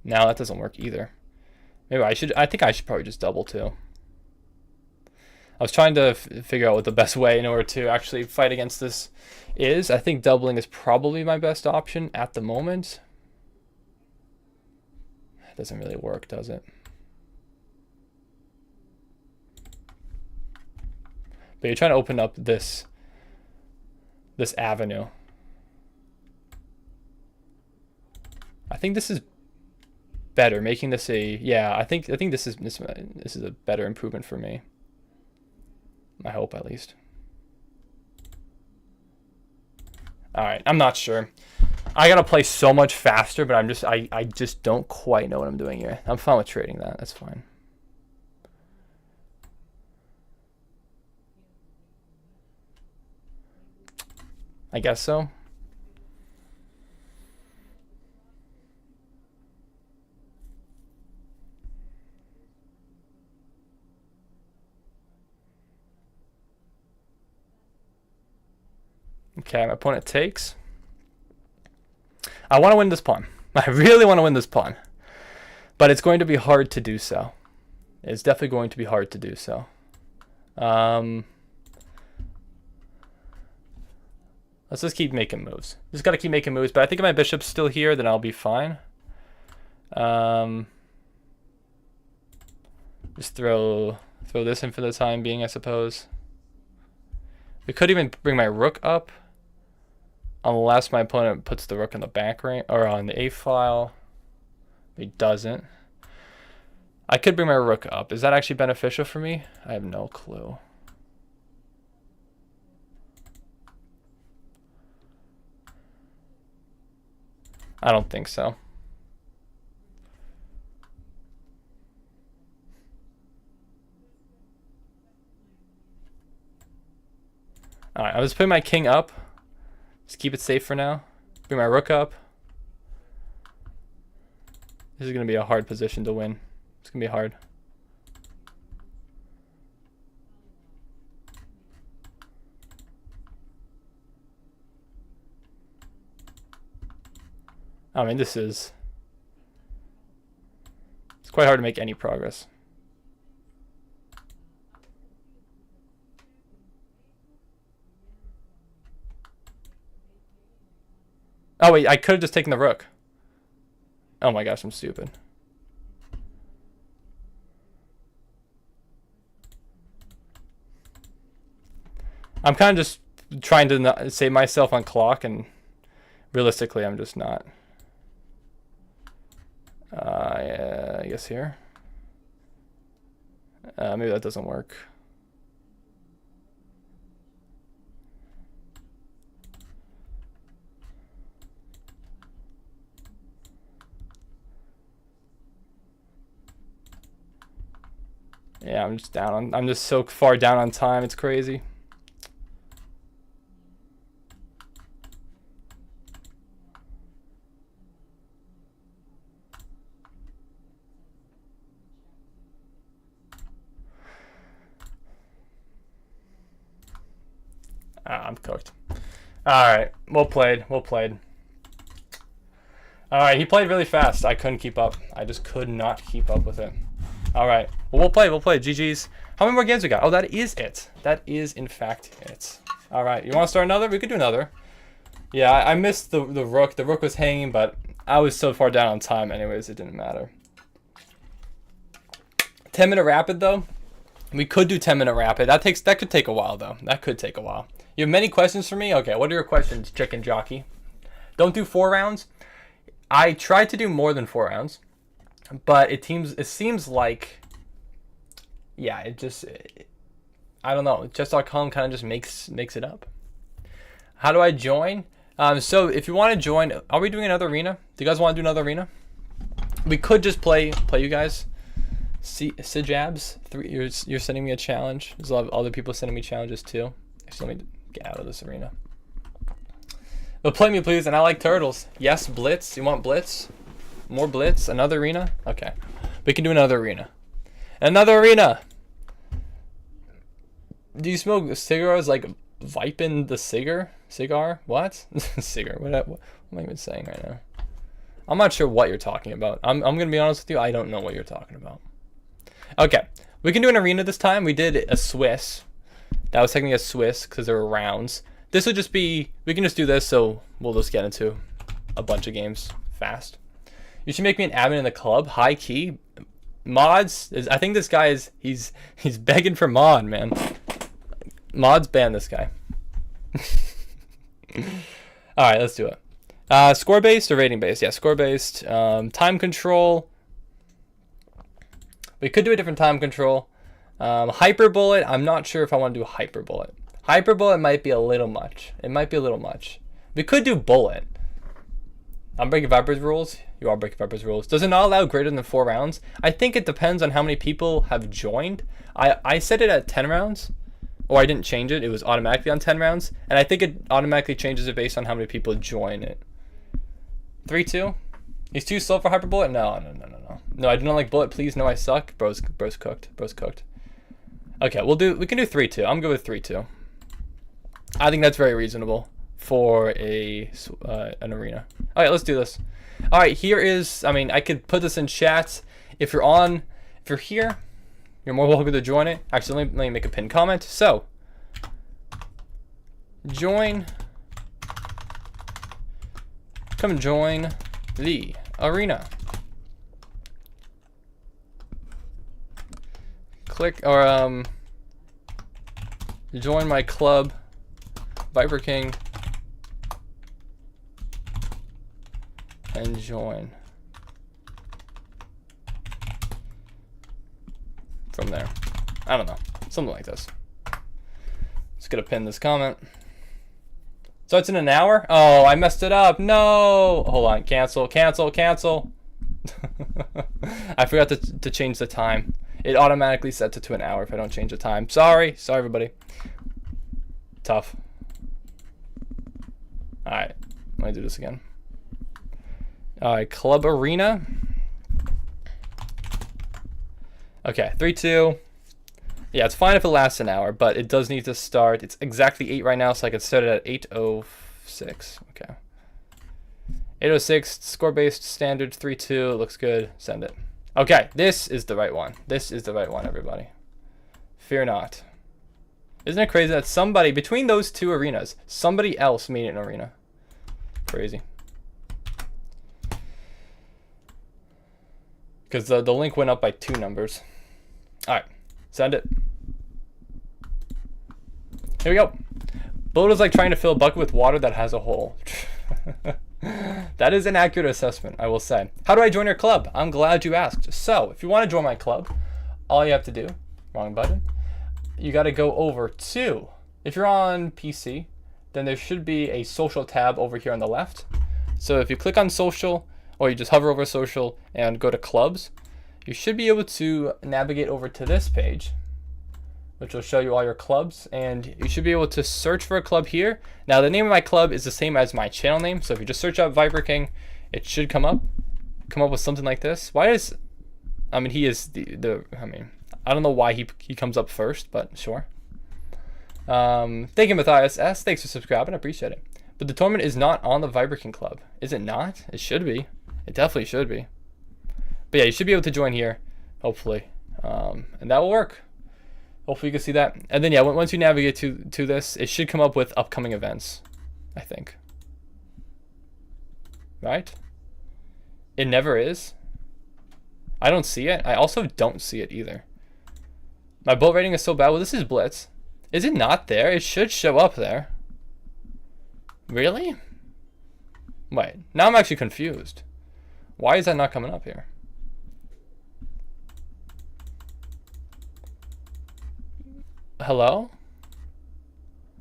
No, that doesn't work either. Maybe I think I should probably just double too. I was trying to figure out what the best way in order to actually fight against this is. I think doubling is probably my best option at the moment. It doesn't really work, does it? But you're trying to open up this avenue. I think this is better, making this a, yeah, I think this is a better improvement for me. I hope, at least. All right, I'm not sure. I gotta play so much faster, but I just don't quite know what I'm doing here. I'm fine with trading that. That's fine. I guess so. Okay, my opponent takes. I want to win this pawn. I really want to win this pawn. But it's going to be hard to do so. It's definitely going to be hard to do so. Let's just keep making moves. Just got to keep making moves. But I think if my bishop's still here, then I'll be fine. Just throw this in for the time being, I suppose. We could even bring my rook up, unless my opponent puts the rook in the back range or on the A file. He doesn't. I could bring my rook up. Is that actually beneficial for me? I have no clue. I don't think so. Alright, I was putting my king up. Just keep it safe for now. Bring my rook up. This is going to be a hard position to win. It's going to be hard. I mean, it's quite hard to make any progress. Oh wait, I could have just taken the rook. Oh my gosh, I'm stupid. I'm kind of just trying to not save myself on clock, and realistically, I'm just not. Yeah, I guess here. Maybe that doesn't work. Yeah, I'm just down on. I'm just so far down on time. It's crazy. I'm cooked. All right, well played. Well played. All right, he played really fast. I couldn't keep up. I just could not keep up with it. All right. Well, we'll play. We'll play. GG's. How many more games we got? Oh, that is it. That is, in fact, it. All right. You want to start another? We could do another. Yeah, I missed the rook. The rook was hanging, but I was so far down on time anyways, it didn't matter. 10-minute rapid, though. We could do 10-minute rapid. That could take a while, though. That could take a while. You have many questions for me? Okay, what are your questions, chicken jockey? Don't do 4 rounds. I tried to do more than 4 rounds. But it seems like, yeah, I don't know. Chess.com kind of just makes it up. How do I join? So if you want to join, are we doing another arena? Do you guys want to do another arena? We could just play you guys. Sijabs, you're sending me a challenge. There's a lot of other people sending me challenges too. Actually, let me get out of this arena. But play me, please. And I like turtles. Yes, Blitz. You want Blitz? More Blitz? Another arena? Okay. We can do another arena. Another arena! Do you smoke cigars like Vipin the Cigar? What? Cigar. What am I even saying right now? I'm not sure what you're talking about. I'm going to be honest with you. I don't know what you're talking about. Okay. We can do an arena this time. We did a Swiss. That was technically a Swiss because there were rounds. This would just be... We can just do this, so we'll just get into a bunch of games fast. You should make me an admin in the club. High key. Mods. I think this guy is... He's begging for mod, man. Mods ban this guy. Alright, let's do it. Score-based or rating-based? Yeah, score-based. Time control. We could do a different time control. Hyper bullet. I'm not sure if I want to do hyper bullet. Hyper bullet might be a little much. It might be a little much. We could do bullet. I'm breaking Viper's rules. You are breaking Viper's rules. Does it not allow greater than 4 rounds? I think it depends on how many people have joined. I set it at 10 rounds. Or I didn't change it. It was automatically on 10 rounds. And I think it automatically changes it based on how many people join it. 3-2? He's too slow for hyper bullet? No. No, I do not like bullet. Please, no, I suck. Bro's cooked. Bro's cooked. Okay, we can do 3-2. I'm good with 3-2. I think that's very reasonable for an arena. All right, let's do this. All right, here is, I could put this in chat. If you're here, you're more welcome to join it. Actually, let me make a pinned comment. So, come join the arena. click or join my club, Viper King, and join from there. I don't know, something like this. Just gonna pin this comment. So it's in an hour? Oh, I messed it up. No. Hold on. Cancel. Cancel. Cancel. I forgot to change the time. It automatically sets it to an hour if I don't change the time. Sorry. Sorry, everybody. Tough. All right. Let me do this again. All right. Club Arena. Okay. 3, 2. Yeah, it's fine if it lasts an hour, but it does need to start. It's exactly 8 right now, so I can start it at 8:06. Okay. 8:06, score-based, standard, 3-2. Looks good. Send it. Okay, this is the right one. This is the right one, everybody. Fear not. Isn't it crazy that somebody, between those two arenas, somebody else made an arena? Crazy. Because the link went up by 2 numbers. All right. Send it. Here we go. Bullet is like trying to fill a bucket with water that has a hole. That is an accurate assessment, I will say. How do I join your club? I'm glad you asked. So, if you want to join my club, all you have to do, wrong button, you got to go over to, if you're on PC, then there should be a social tab over here on the left. So if you click on social, or you just hover over social and go to clubs, you should be able to navigate over to this page, which will show you all your clubs, and you should be able to search for a club here. Now the name of my club is the same as my channel name, so if you just search up Viper King, it should come up with something like this. Why is, I mean, he is I mean, I don't know why he comes up first, but sure. Thank you, Matthias S. Thanks for subscribing, I appreciate it. But the tournament is not on the Viper King club. Is it not? It should be. It definitely should be. But yeah, you should be able to join here, hopefully, and that will work. Hopefully you can see that. And then yeah, once you navigate to this, it should come up with upcoming events, I think. Right? It never is. I don't see it. I also don't see it either. My boat rating is so bad. Well, this is Blitz. Is it not there? It should show up there. Really? Wait, now I'm actually confused. Why is that not coming up here? Hello?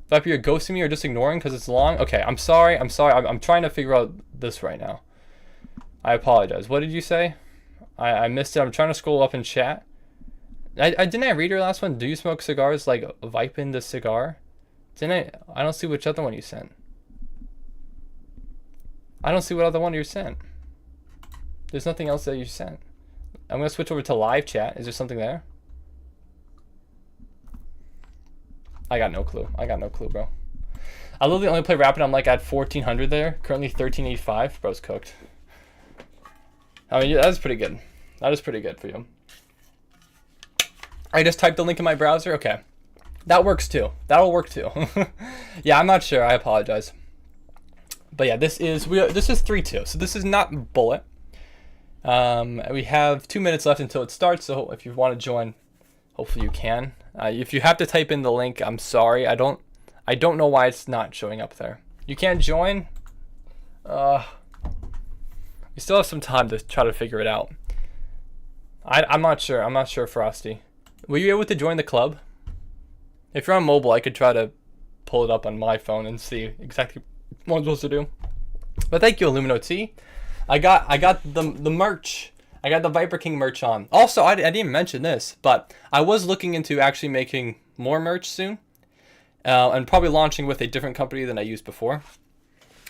Viper, you're ghosting me or just ignoring because it's long? Okay, I'm sorry. I'm trying to figure out this right now. I apologize. What did you say? I missed it. I'm trying to scroll up in chat. Didn't I read your last one? Do you smoke cigars like Vipin the cigar? I don't see which other one you sent. I don't see what other one you sent. There's nothing else that you sent. I'm gonna switch over to live chat. Is there something there? I got no clue. I got no clue, bro. I literally only play Rapid. I'm like at 1400 there. Currently 1385. Bro's cooked. I mean, that's pretty good. That is pretty good for you. I just typed the link in my browser. Okay, that works too. That'll work too. Yeah, I'm not sure. I apologize. But yeah, this is 3-2. So this is not Bullet. We have 2 minutes left until it starts. So if you want to join, hopefully you can. If you have to type in the link, I'm sorry. I don't know why it's not showing up there. You can't join. We still have some time to try to figure it out. I'm not sure. I'm not sure, Frosty. Were you able to join the club? If you're on mobile, I could try to pull it up on my phone and see exactly what I'm supposed to do. But thank you, Illumino T. I got the merch. I got the Viper King merch on. Also, I didn't mention this, but I was looking into actually making more merch soon, and probably launching with a different company than I used before.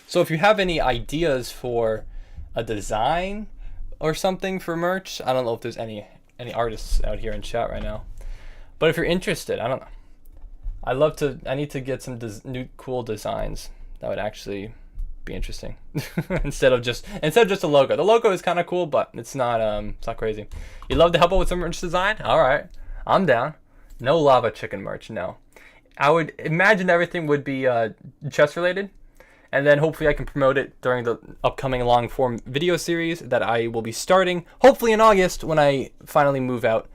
So if you have any ideas for a design or something for merch, I don't know if there's any artists out here in chat right now, but if you're interested, I don't know. I need to get some new cool designs that would actually be interesting instead of just a logo. The logo is kind of cool, but it's not crazy. You'd love to help out with some merch design? All right, I'm down. No lava chicken merch, no. I would imagine everything would be chess related, and then hopefully I can promote it during the upcoming long form video series that I will be starting hopefully in August when I finally move out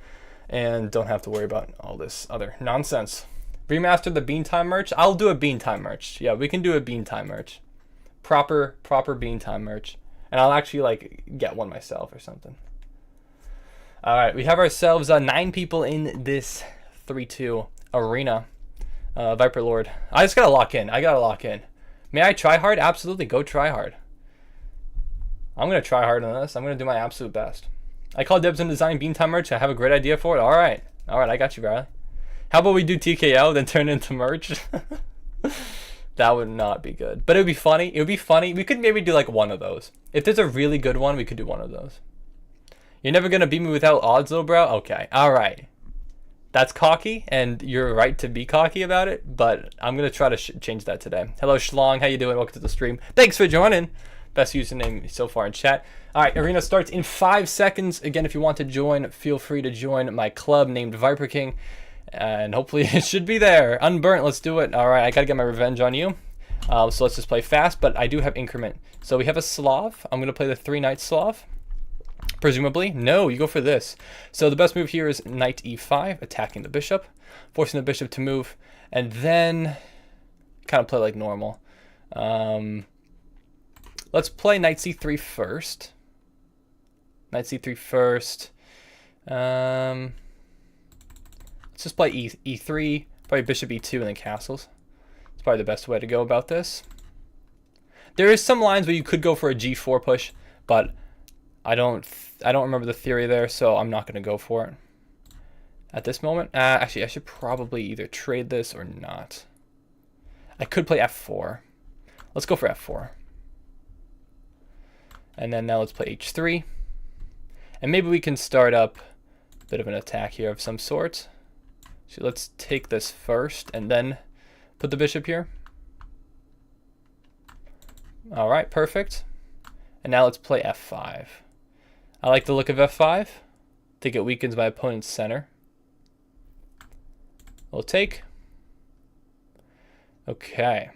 and don't have to worry about all this other nonsense. Remaster the Bean Time merch. I'll do a Bean Time merch. Yeah, we can do a Bean Time merch. Proper Bean Time merch. And I'll actually like get one myself or something. All right, we have ourselves 9 people in this 3-2 arena. Viper Lord. I just gotta lock in. I gotta lock in. May I try hard? Absolutely, go try hard. I'm gonna try hard on this. I'm gonna do my absolute best. I call dibs on design Bean Time merch. I have a great idea for it. All right, I got you, Riley. How about we do TKO then turn into merch? That would not be good, but it would be funny. It would be funny. We could maybe do like one of those. If there's a really good one, we could do one of those. You're never gonna beat me without odds, little bro. Okay, all right. That's cocky, and you're right to be cocky about it. But I'm gonna try to change that today. Hello, Schlong. How you doing? Welcome to the stream. Thanks for joining. Best username so far in chat. All right, arena starts in 5 seconds. Again, if you want to join, feel free to join my club named Viper King, and hopefully it should be there. Unburnt. Let's do it. All right, I gotta get my revenge on you. So let's just play fast. But I do have increment. So we have a Slav. I'm gonna play the 3 Knight Slav. Presumably. No, you go for this. So the best move here is Knight E5, attacking the bishop, forcing the bishop to move, and then kind of play like normal. Let's play Knight C3 first. Knight C3 first. Let's just play E3, probably bishop E2 and then castles. It's probably the best way to go about this. There is some lines where you could go for a G4 push, but I don't remember the theory there, so I'm not going to go for it at this moment. Actually, I should probably either trade this or not. I could play F4. Let's go for F4. And then now let's play H3. And maybe we can start up a bit of an attack here of some sort. So let's take this first and then put the bishop here. All right, perfect. And now let's play F5. I like the look of F5. I think it weakens my opponent's center. We'll take. Okay.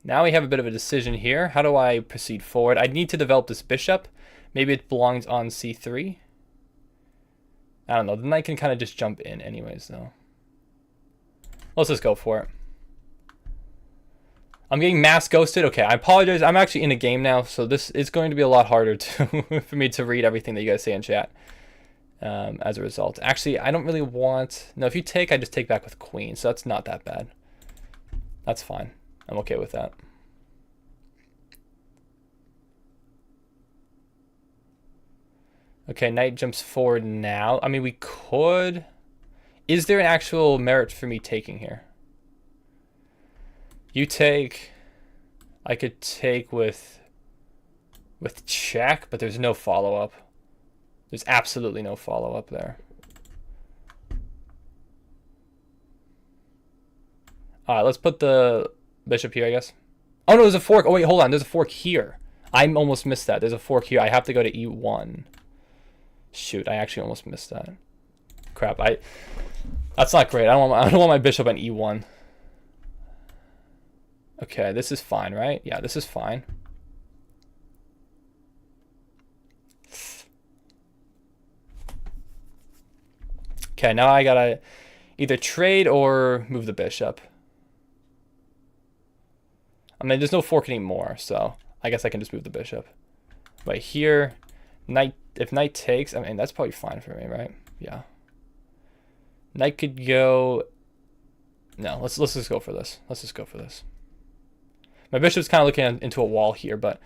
Now we have a bit of a decision here. How do I proceed forward? I need to develop this bishop. Maybe it belongs on C3. I don't know. The knight can kind of just jump in anyways, though. Let's just go for it. I'm getting mass ghosted. Okay, I apologize. I'm actually in a game now, so this is going to be a lot harder to for me to read everything that you guys say in chat as a result. Actually, I don't really want... No, if you take, I just take back with queen, so that's not that bad. That's fine. I'm okay with that. Okay, knight jumps forward now. I mean, we could... Is there an actual merit for me taking here? You take... I could take with check, but there's no follow-up. There's absolutely no follow-up there. Alright, let's put the bishop here, I guess. Oh, no, there's a fork. Oh, wait, hold on. There's a fork here. I almost missed that. There's a fork here. I have to go to E1. Shoot, I actually almost missed that. Crap, that's not great. I don't want my bishop on E1. Okay, this is fine, right? Yeah, this is fine. Okay, now I gotta either trade or move the bishop. I mean, there's no fork anymore, so I guess I can just move the bishop. But here, knight. If knight takes, I mean, that's probably fine for me, right? Yeah. Knight could go... No, let's just go for this. Let's just go for this. My bishop's kind of looking into a wall here, but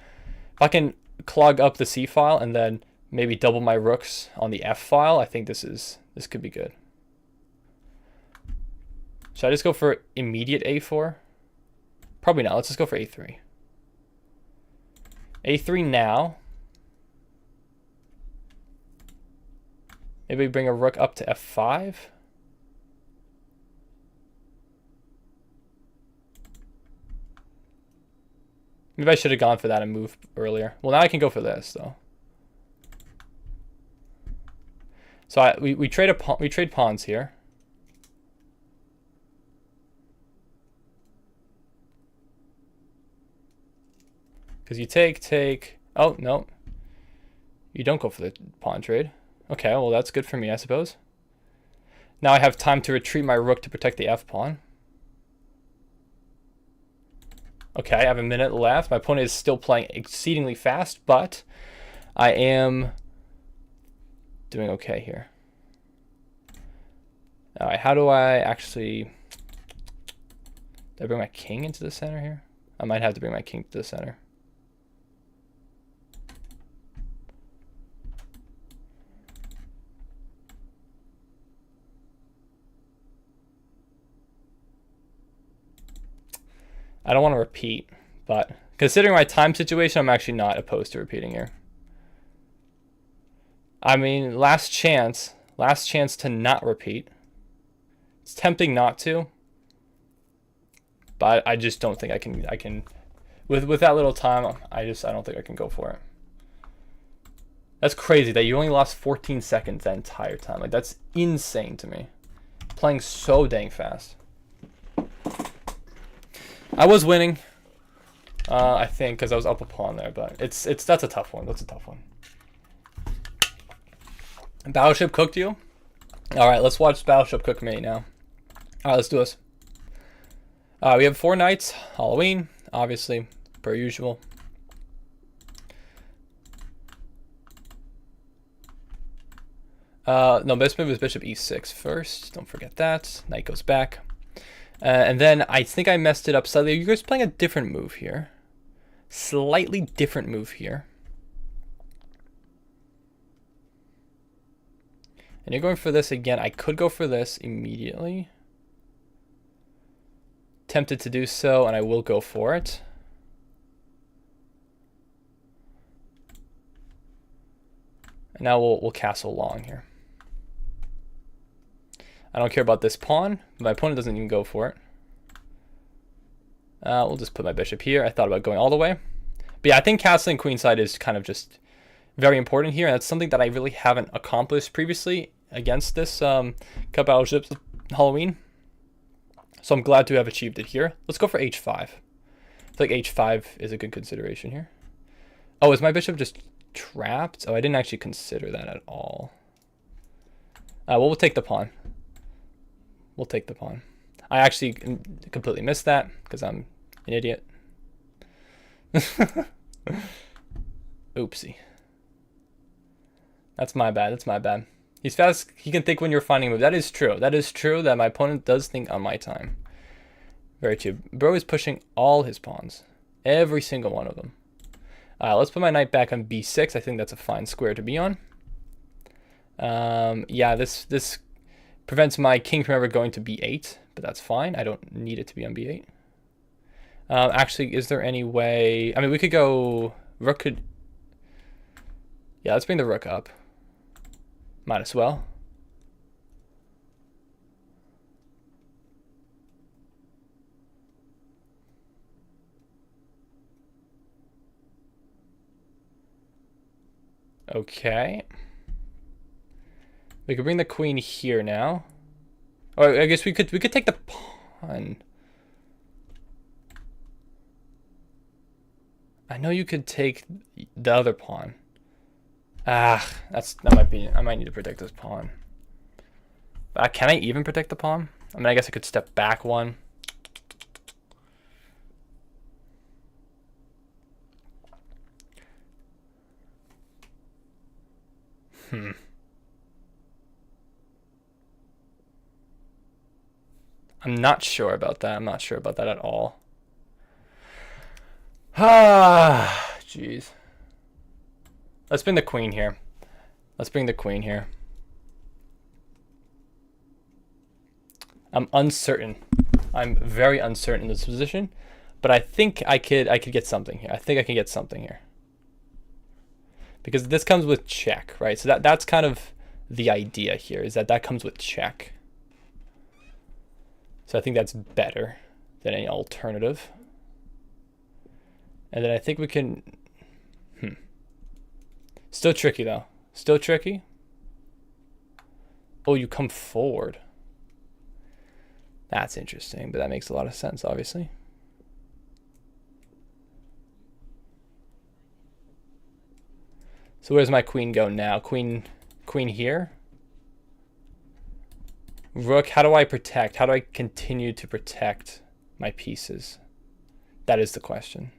if I can clog up the C file and then maybe double my rooks on the F file, I think this could be good. Should I just go for immediate A4? Probably not. Let's just go for A3. A3 now. Maybe bring a rook up to F5. Maybe I should have gone for that and moved earlier. Well, now I can go for this though. So we trade pawns here. Because you take. Oh no, you don't go for the pawn trade. Okay, well that's good for me, I suppose. Now I have time to retreat my rook to protect the f-pawn. Okay, I have a minute left. My opponent is still playing exceedingly fast, but I am doing okay here. All right, how do I actually... Do I bring my king into the center here? I might have to bring my king to the center. I don't want to repeat, but considering my time situation, I'm actually not opposed to repeating here. I mean, last chance to not repeat. It's tempting not to, but I just don't think I can with that little time, I don't think I can go for it. That's crazy that you only lost 14 seconds that entire time. Like, that's insane to me. Playing so dang fast. I was winning, I think, because I was up a pawn there, but that's a tough one. That's a tough one. Battleship cooked you? All right, let's watch Battleship cook me now. All right, let's do this. We have 4 knights, Halloween, obviously, per usual. No, best move is bishop e6 first. Don't forget that. Knight goes back. And then I think I messed it up slightly. You guys playing a different move here. Slightly different move here. And you're going for this again. I could go for this immediately. Tempted to do so, and I will go for it. And now we'll castle long here. I don't care about this pawn. My opponent doesn't even go for it. We'll just put my bishop here. I thought about going all the way. But yeah, I think castling queenside is kind of just very important here. And that's something that I really haven't accomplished previously against this Cup Battleships Halloween. So I'm glad to have achieved it here. Let's go for h5. I feel like h5 is a good consideration here. Oh, is my bishop just trapped? Oh, I didn't actually consider that at all. Well, we'll take the pawn. We'll take the pawn. I actually completely missed that because I'm an idiot. Oopsie. That's my bad. That's my bad. He's fast. He can think when you're finding a move. That is true. That is true that my opponent does think on my time. Very true. Bro is pushing all his pawns. Every single one of them. Let's put my knight back on b6. I think that's a fine square to be on. Yeah, this prevents my king from ever going to b8, but that's fine. I don't need it to be on b8. Actually, is there any way... I mean, we could go... Rook could... Yeah, let's bring the rook up. Might as well. Okay. We could bring the queen here now. Or I guess we could take the pawn. I know you could take the other pawn. I might need to protect this pawn. Can I even protect the pawn? I mean, I guess I could step back one. I'm not sure about that. I'm not sure about that at all. Ah, jeez. Let's bring the queen here. Let's bring the queen here. I'm uncertain. I'm very uncertain in this position, but I think I could get something here. I think I can get something here. Because this comes with check, right? So that's kind of the idea here, is that comes with check. So I think that's better than any alternative. And then I think we can... Still tricky, though. Still tricky. Oh, you come forward. That's interesting, but that makes a lot of sense, obviously. So where's my queen go now? Queen queen here. Rook, how do I protect? How do I continue to protect my pieces? That is the question.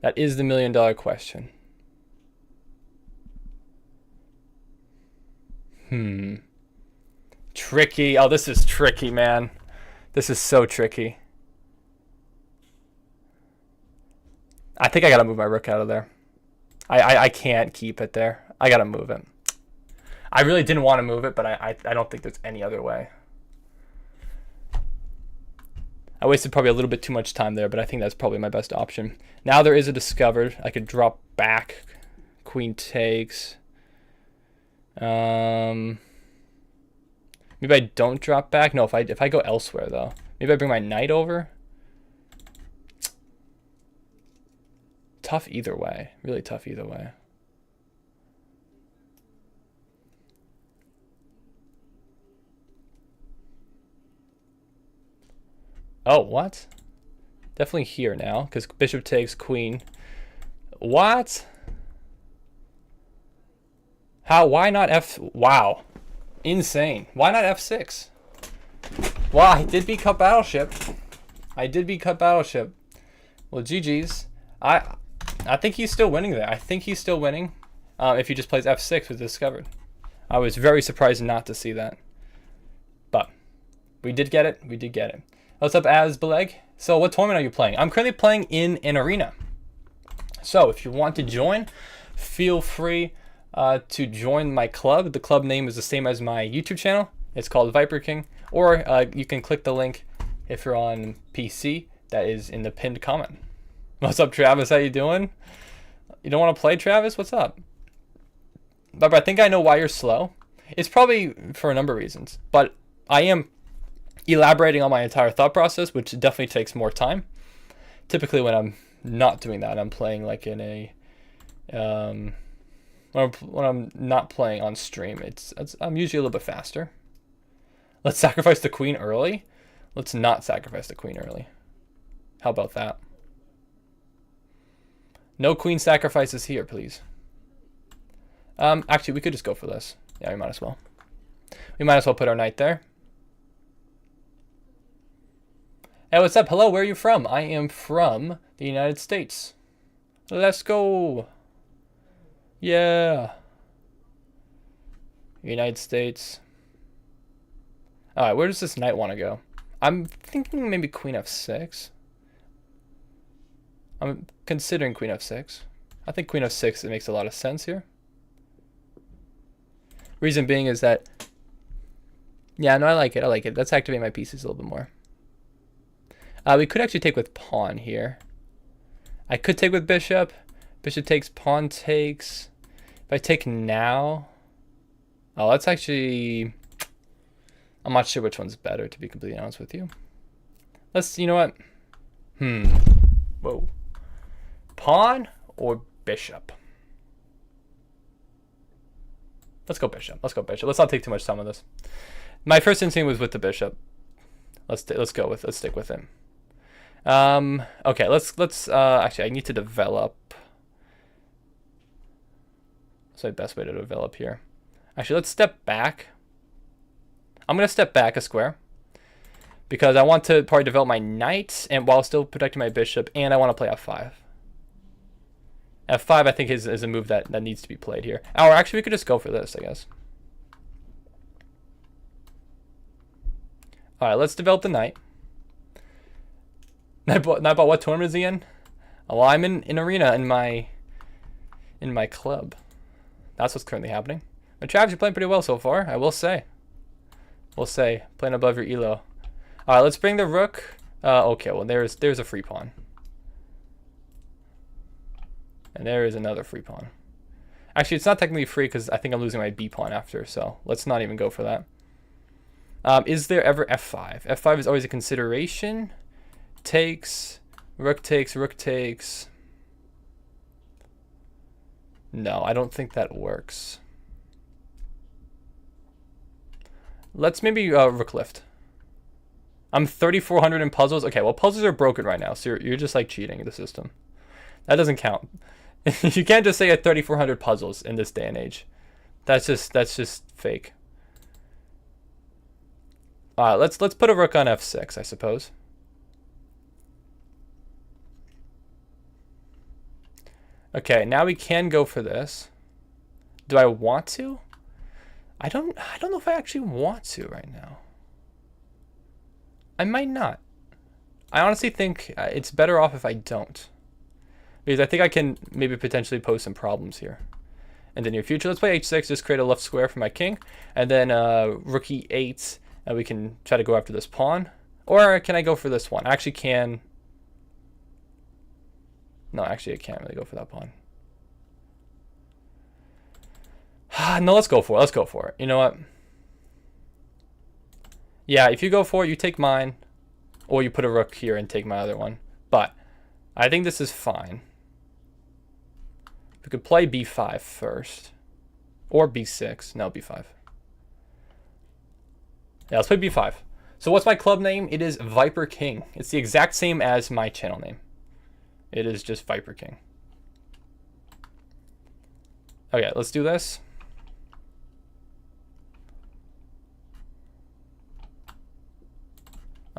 That is the million-dollar question. Tricky. Oh, this is tricky, man. This is so tricky. I think I gotta move my rook out of there. I can't keep it there. I gotta move it. I really didn't want to move it, but I don't think there's any other way. I wasted probably a little bit too much time there, but I think that's probably my best option. Now there is a discovered. I could drop back. Queen takes. Maybe I don't drop back. No, if I go elsewhere though. Maybe I bring my knight over. Tough either way. Really tough either way. Oh, what? Definitely here now, because bishop takes queen. What? How? Why not F? Wow. Insane. Why not F6? Wow, I did beat cut battleship. I did beat cut battleship. Well, GG's. I think he's still winning there. I think he's still winning if he just plays F6 with discovered. I was very surprised not to see that. But we did get it. We did get it. What's up, Asbeleg? So what tournament are you playing? I'm currently playing in an arena. So if you want to join, feel free to join my club. The club name is the same as my YouTube channel. It's called Viper King. Or you can click the link if you're on PC. That is in the pinned comment. What's up, Travis? How you doing? You don't want to play, Travis? What's up? But I think I know why you're slow. It's probably for a number of reasons. But I am elaborating on my entire thought process, which definitely takes more time. Typically when I'm not doing that, I'm playing like in a when I'm not playing on stream, I'm usually a little bit faster. Let's sacrifice the queen early. Let's not sacrifice the queen early. How about that? No queen sacrifices here, please. Actually, we could just go for this. Yeah, we might as well. We might as well put our knight there. Hey, what's up? Hello, where are you from? I am from the United States. Let's go. Yeah. United States. Alright, where does this knight want to go? I'm thinking maybe queen f6. I'm considering queen f6. I think queen f6, it makes a lot of sense here. Reason being is that, yeah, no, I like it. I like it. Let's activate my pieces a little bit more. We could actually take with pawn here. I could take with bishop. Bishop takes, pawn takes. If I take now, oh, that's actually, I'm not sure which one's better, to be completely honest with you. Let's, you know what? Whoa. Pawn or bishop? Let's go bishop. Let's go bishop. Let's not take too much time on this. My first instinct was with the bishop. Let's stick with him. Okay, let's actually I need to develop. That's the best way to develop here. Actually, let's step back. I'm gonna step back a square because I want to probably develop my knight and while still protecting my bishop, and I want to play f5. f5 I think is a move that needs to be played here. Or actually we could just go for this, I guess. Alright, let's develop the knight. Not about what tournament is he in? Oh, well, I'm in an arena in my club. That's what's currently happening. But Travis, you're playing pretty well so far, I will say. Playing above your elo. Alright, let's bring the rook. Okay, well there's a free pawn. And there is another free pawn. Actually, it's not technically free because I think I'm losing my b pawn after, so let's not even go for that. Is there ever f5? f5 is always a consideration. Takes, rook takes, rook takes. No, I don't think that works. Let's maybe rook lift. I'm 3,400 in puzzles. Okay, well, puzzles are broken right now, so you're just like cheating the system. That doesn't count. You can't just say at 3,400 puzzles in this day and age. That's just fake. Let's put a rook on f6, I suppose. Okay, now we can go for this. Do I want to? I don't know if I actually want to right now. I might not. I honestly think it's better off if I don't. Because I think I can maybe potentially pose some problems here in the near future. Let's play h6, just create a left square for my king. And then rook e8, and we can try to go after this pawn. Or can I go for this one? I actually can. No, actually I can't really go for that pawn. No, let's go for it. Let's go for it. You know what? Yeah, if you go for it, you take mine. Or you put a rook here and take my other one. But I think this is fine. We could play b5 first. Or b6. No, b5. Yeah, let's play b5. So what's my club name? It is Viper King. It's the exact same as my channel name. It is just Viper King. Okay, let's do this.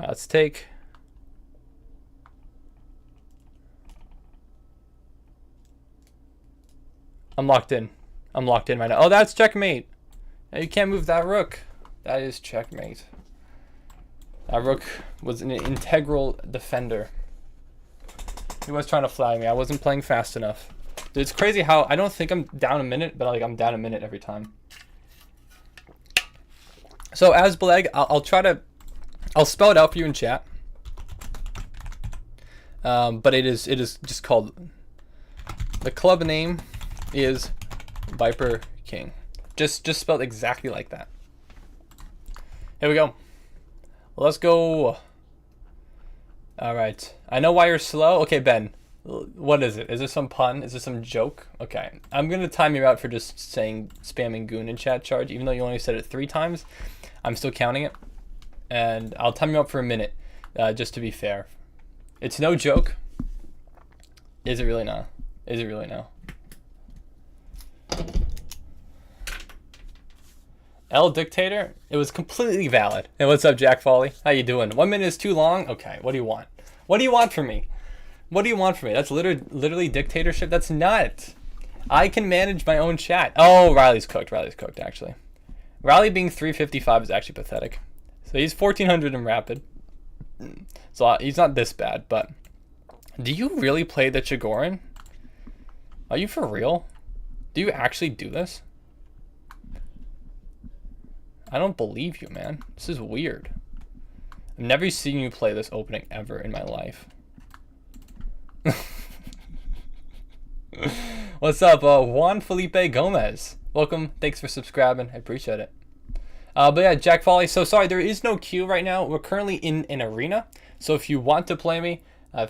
Let's take. I'm locked in. I'm locked in right now. Oh, that's checkmate. Now you can't move that rook. That is checkmate. That rook was an integral defender. He was trying to flag me. I wasn't playing fast enough. Dude, it's crazy how I don't think I'm down a minute, but like I'm down a minute every time. So as Bleg, I'll try to. I'll spell it out for you in chat. But it is just called. The club name is Viper King. Just spelled exactly like that. Here we go. Let's go. All right. I know why you're slow. Okay, Ben. What is it? Is there some pun? Is there some joke? Okay. I'm gonna time you out for just saying spamming goon in chat charge, even though you only said it 3 times. I'm still counting it. And I'll time you up for a minute, just to be fair. It's no joke. Is it really now? Is it really now? L Dictator? It was completely valid. Hey, what's up, Jack Folly? How you doing? 1 minute is too long? Okay, what do you want? What do you want from me? What do you want from me? That's literally dictatorship? That's not. I can manage my own chat. Oh, Riley's cooked. Riley's cooked, actually. Riley being 355 is actually pathetic. So he's 1400 in rapid. So he's not this bad, but do you really play the Chigorin? Are you for real? Do you actually do this? I don't believe you, man. This is weird. I've never seen you play this opening ever in my life. What's up, Juan Felipe Gomez? Welcome. Thanks for subscribing. I appreciate it. But yeah, Jack Folly. So sorry, there is no queue right now. We're currently in an arena. So if you want to play me,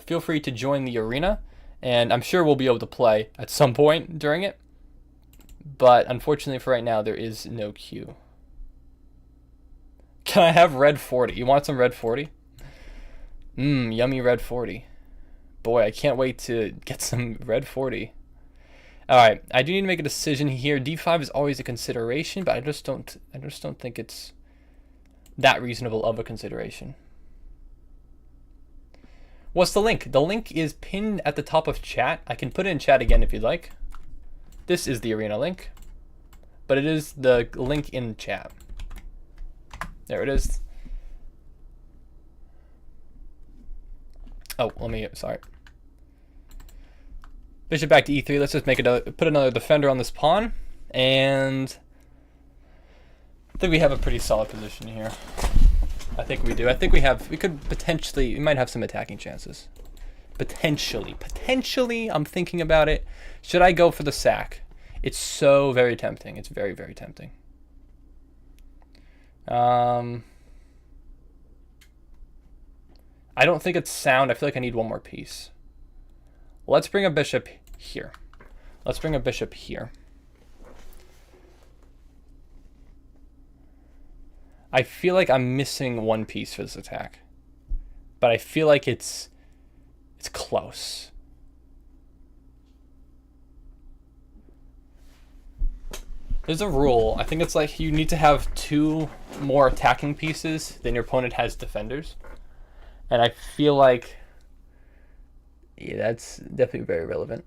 feel free to join the arena. And I'm sure we'll be able to play at some point during it. But unfortunately for right now, there is no queue. Can I have red 40? You want some red 40? Yummy red 40. Boy, I can't wait to get some red 40. Alright, I do need to make a decision here. D5 is always a consideration, but I just don't think it's that reasonable of a consideration. What's the link? The link is pinned at the top of chat. I can put it in chat again if you'd like. This is the arena link, but it is the link in chat. There it is. Oh, sorry. Bishop back to e3. Let's just put another defender on this pawn, and I think we have a pretty solid position here. I think we do. I think we might have some attacking chances. Potentially, I'm thinking about it. Should I go for the sack? It's so very tempting. It's very, very tempting. I don't think it's sound. I feel like I need one more piece. Let's bring a bishop here. Let's bring a bishop here. I feel like I'm missing one piece for this attack, but I feel like it's There's a rule. I think it's like you need to have 2 more attacking pieces than your opponent has defenders. And I feel like yeah, that's definitely very relevant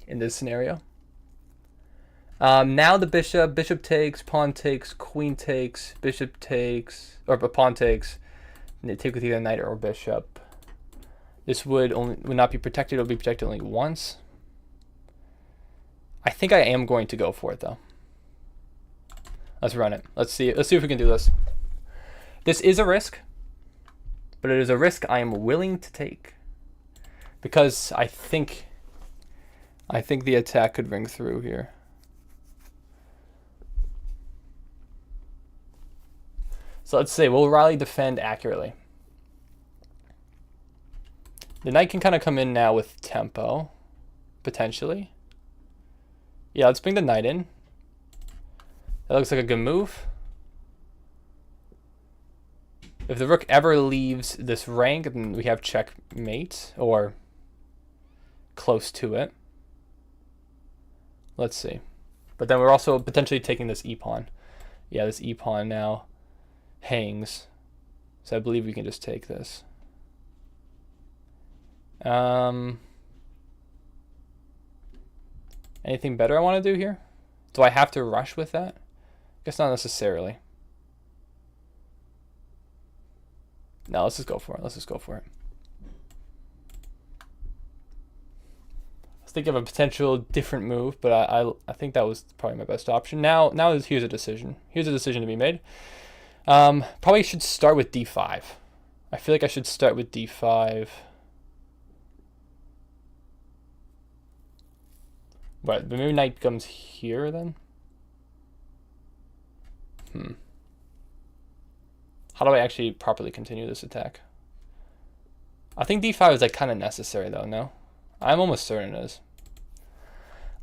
in this scenario. Now the bishop takes, pawn takes, queen takes, bishop takes, or pawn takes. And they take with either knight or bishop. This would not be protected. It'll be protected only once. I think I am going to go for it though. Let's run it. Let's see if we can do this. This is a risk, but it is a risk I am willing to take because I think the attack could ring through here. So let's see. Will Riley defend accurately? The knight can kind of come in now with tempo, potentially. Yeah, let's bring the knight in. That looks like a good move. If the rook ever leaves this rank, then we have checkmate, or close to it. Let's see. But then we're also potentially taking this e-pawn. Yeah, this e-pawn now hangs. So I believe we can just take this. Anything better I want to do here? Do I have to rush with that? Guess not necessarily. No, let's just go for it. Let's just go for it. Let's think of a potential different move, but I think that was probably my best option. Now here's a decision. Here's a decision to be made. Probably should start with d5. I feel like I should start with d5. But maybe knight comes here then? How do I actually properly continue this attack? I think d5 is like kind of necessary though, no? I'm almost certain it is.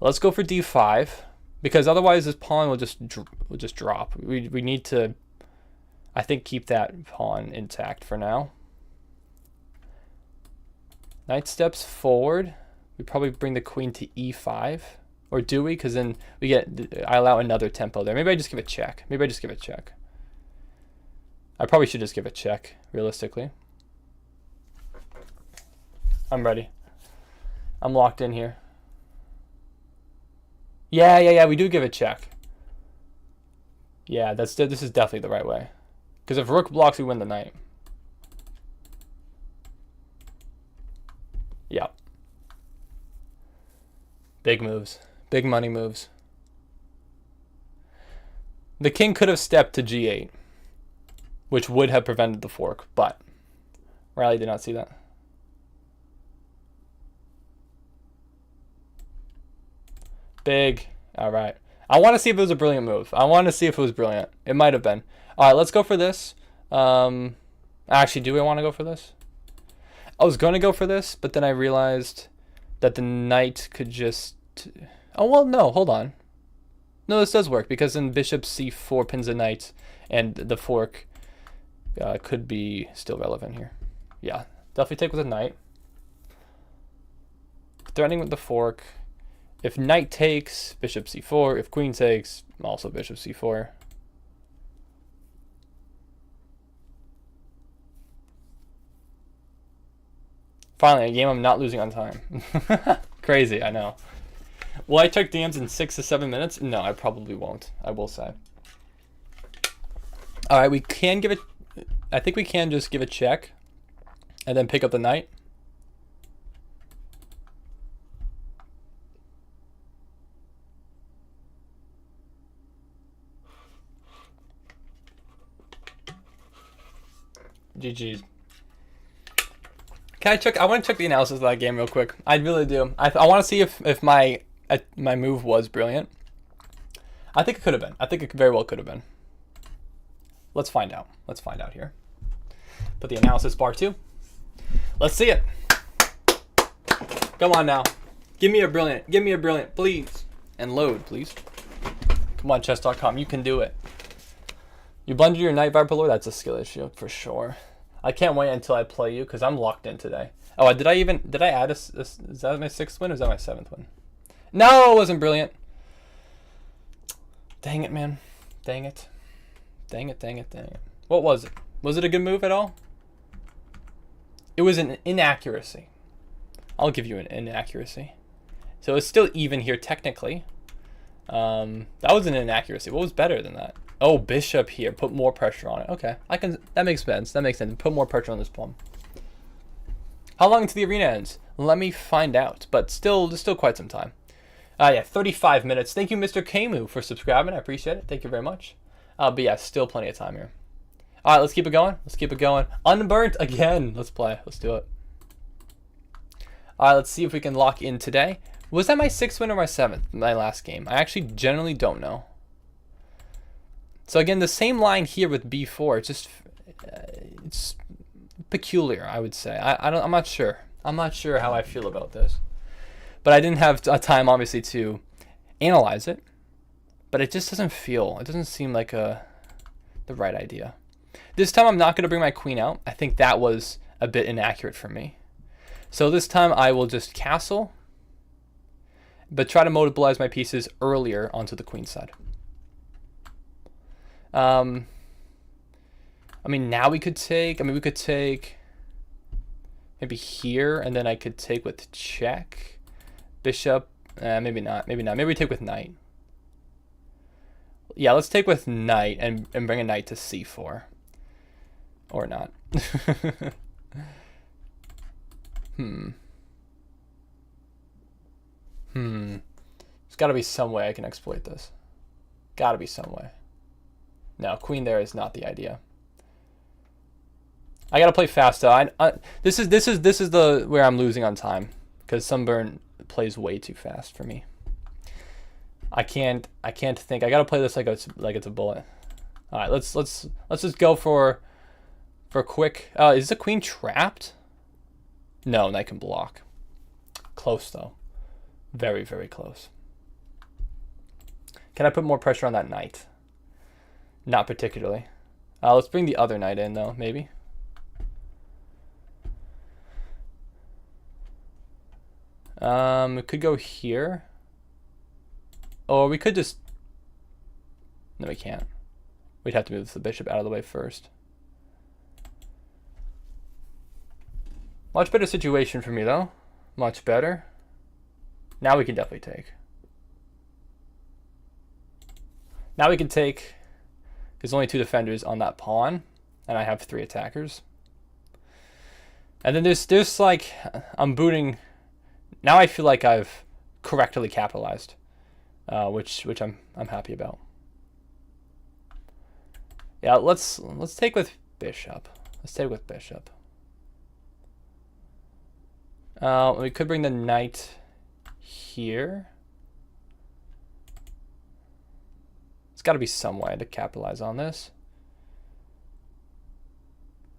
Let's go for d5 because otherwise this pawn will just drop. We need to, I think, keep that pawn intact for now. Knight steps forward. We probably bring the queen to e5, or do we? Because then I allow another tempo there. Maybe I just give a check. Maybe I just give a check. I probably should just give a check, realistically. I'm ready. I'm locked in here. Yeah, we do give a check. Yeah, this is definitely the right way. Because if rook blocks, we win the knight. Yeah. Big moves. Big money moves. The king could have stepped to g8, which would have prevented the fork, but Riley did not see that. Big. All right. I want to see if it was a brilliant move. I want to see if it was brilliant. It might have been. All right, let's go for this. Actually, do we want to go for this? I was going to go for this, but then I realized that the knight could just... Oh, well, no, hold on. No, this does work, because then bishop c4 pins the knight, and the fork could be still relevant here. Yeah, definitely take with the knight. Threatening with the fork. If knight takes, bishop c4. If queen takes, also bishop c4. Finally, a game I'm not losing on time. Crazy, I know. Will I check DMs in 6 to 7 minutes? No, I probably won't, I will say. All right, we can give it... I think we can just give a check and then pick up the knight. GG's. Can I check? I want to check the analysis of that game real quick. I really do. I want to see if my move was brilliant. I think it could have been. I think it very well could have been. Let's find out. Let's find out here. Put the analysis bar too. Let's see it. Come on now. Give me a brilliant. Give me a brilliant, please. And load, please. Come on, chess.com. You can do it. You blundered your knight, Viper Lord? That's a skill issue for sure. I can't wait until I play you because I'm locked in today. Oh, did I add is that my 6th win or is that my 7th win? No, it wasn't brilliant. Dang it, man. Dang it. Dang it, dang it, dang it. What was it? Was it a good move at all? It was an inaccuracy. I'll give you an inaccuracy. So it's still even here technically. That was an inaccuracy. What was better than that? Oh, bishop here. Put more pressure on it. Okay, that makes sense. That makes sense. Put more pressure on this pawn. How long until the arena ends? Let me find out. But there's still quite some time. Yeah, 35 minutes. Thank you, Mr. Kamu, for subscribing. I appreciate it. Thank you very much. But yeah, still plenty of time here. All right, let's keep it going. Let's keep it going. Unburnt again. Let's play. Let's do it. All right, let's see if we can lock in today. Was that my 6th win or my 7th? My last game. I actually generally don't know. So again, the same line here with b4. It's just it's peculiar, I would say. I'm not sure. I'm not sure how I feel about this. But I didn't have time, obviously, to analyze it. But it just doesn't feel. It doesn't seem like the right idea. This time, I'm not going to bring my queen out. I think that was a bit inaccurate for me. So this time, I will just castle, but try to mobilize my pieces earlier onto the queen side. I mean, now we could take. I mean, we could take maybe here, and then I could take with check, bishop. Maybe not. Maybe not. Maybe we take with knight. Yeah, let's take with knight and bring a knight to c4. Or not. There's got to be some way I can exploit this. Got to be some way. No, queen there is not the idea. I got to play fast though. This is the where I'm losing on time, because Sunburn plays way too fast for me. I can't think. I got to play this like it's a bullet. All right, let's just go for quick. Is the queen trapped? No, knight can block. Close though. Very, very close. Can I put more pressure on that knight? Not particularly. Let's bring the other knight in though, maybe. We could go here. Or we could just... No, we can't. We'd have to move the bishop out of the way first. Much better situation for me though. Much better. Now we can definitely take. Now we can take. There's only 2 defenders on that pawn, and I have 3 attackers. And then there's like, I'm booting. Now I feel like I've correctly capitalized, which I'm happy about. Yeah, let's take with bishop. Let's take with bishop. We could bring the knight here. It's got to be some way to capitalize on this.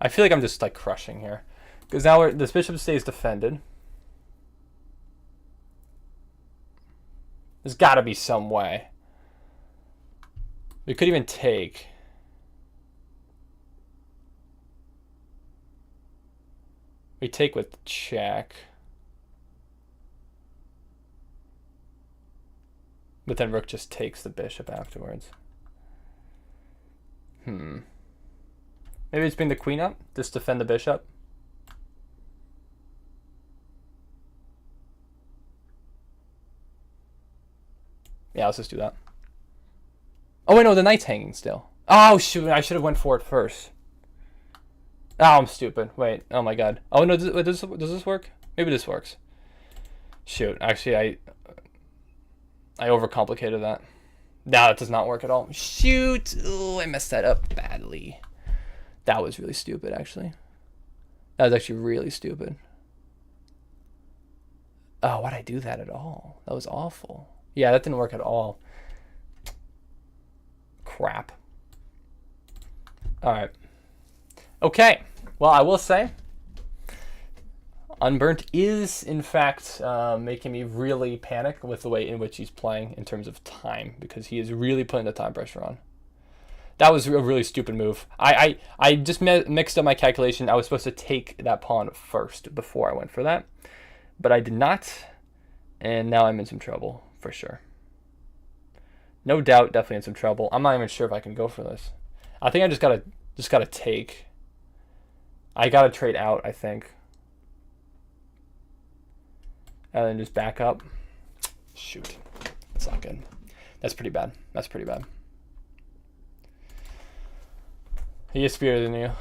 I feel like I'm just like crushing here, because now this bishop stays defended. There's got to be some way. We could even take. We take with check. But then rook just takes the bishop afterwards. Maybe it's bring the queen up, just defend the bishop. Yeah, let's just do that. Oh wait, no, the knight's hanging still. Oh shoot, I should have went for it first. Oh, I'm stupid. Wait, oh my god. Oh no, does this work? Maybe this works. Shoot, actually I overcomplicated that. No, that does not work at all. Shoot! Oh, I messed that up badly. That was really stupid, actually. That was actually really stupid. Oh, why'd I do that at all? That was awful. Yeah, that didn't work at all. Crap. All right. Okay. Well, I will say, Unburnt is, in fact, making me really panic with the way in which he's playing in terms of time, because he is really putting the time pressure on. That was a really stupid move. I just mixed up my calculation. I was supposed to take that pawn first before I went for that, but I did not, and now I'm in some trouble for sure. No doubt, definitely in some trouble. I'm not even sure if I can go for this. I think I just gotta take. I gotta trade out, I think. And then just back up. Shoot. That's not good. That's pretty bad. That's pretty bad. He is speedier than you.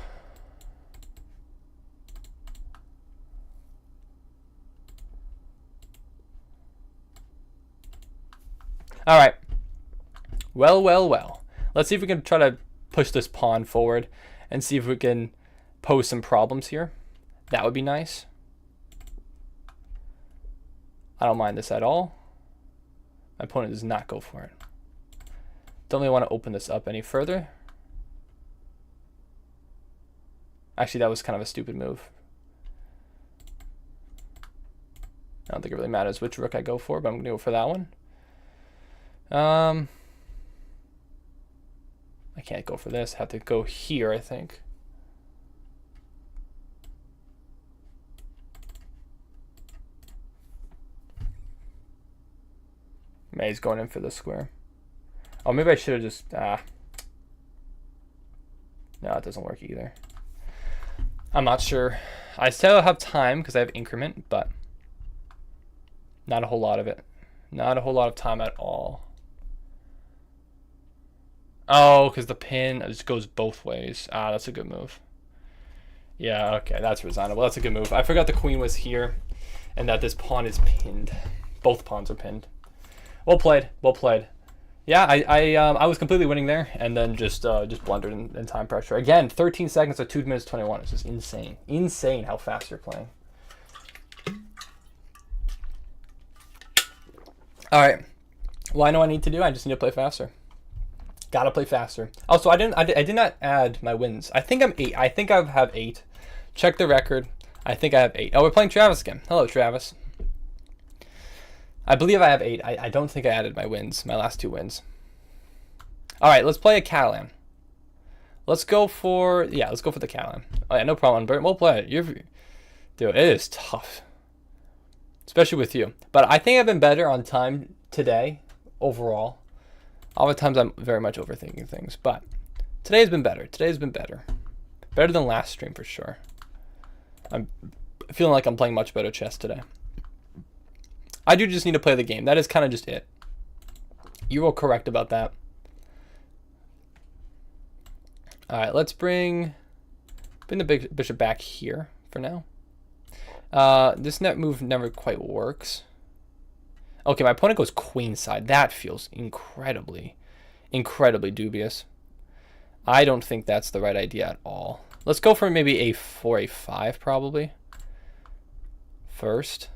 All right. Well, well, well. Let's see if we can try to push this pawn forward and see if we can pose some problems here. That would be nice. I don't mind this at all. My opponent does not go for it. Don't really want to open this up any further. Actually, that was kind of a stupid move. I don't think it really matters which rook I go for, but I'm going to go for that one. I can't go for this. I have to go here, I think. May's going in for the square. Oh, maybe I should have just... No, it doesn't work either. I'm not sure. I still have time because I have increment, but not a whole lot of it. Not a whole lot of time at all. Oh, because the pin just goes both ways. Ah, that's a good move. Yeah, okay, that's resignable. That's a good move. I forgot the queen was here and that this pawn is pinned. Both pawns are pinned. Well played. Well played. Yeah, I was completely winning there and then just blundered in time pressure. Again, 13 seconds at 2 minutes 21. It's just insane. Insane how fast you're playing. All right. Well, I know what I need to do. I just need to play faster. Gotta play faster. Also, I did not add my wins. I think I'm 8. I think I have 8. Check the record. I think I have 8. Oh, we're playing Travis again. Hello, Travis. I believe I have 8. I don't think I added my wins, my last 2 wins. All right, let's play a Catalan. Let's go for the Catalan. Oh yeah, no problem, Bert. We'll play it. Dude, it is tough, especially with you. But I think I've been better on time today overall. All the times I'm very much overthinking things, but today has been better. Today's been better. Better than last stream for sure. I'm feeling like I'm playing much better chess today. I do just need to play the game. That is kind of just it. You were correct about that. All right, let's bring the bishop back here for now. This net move never quite works. Okay, my opponent goes queenside. That feels incredibly dubious. I don't think that's the right idea at all. Let's go for maybe a4, a5 probably first.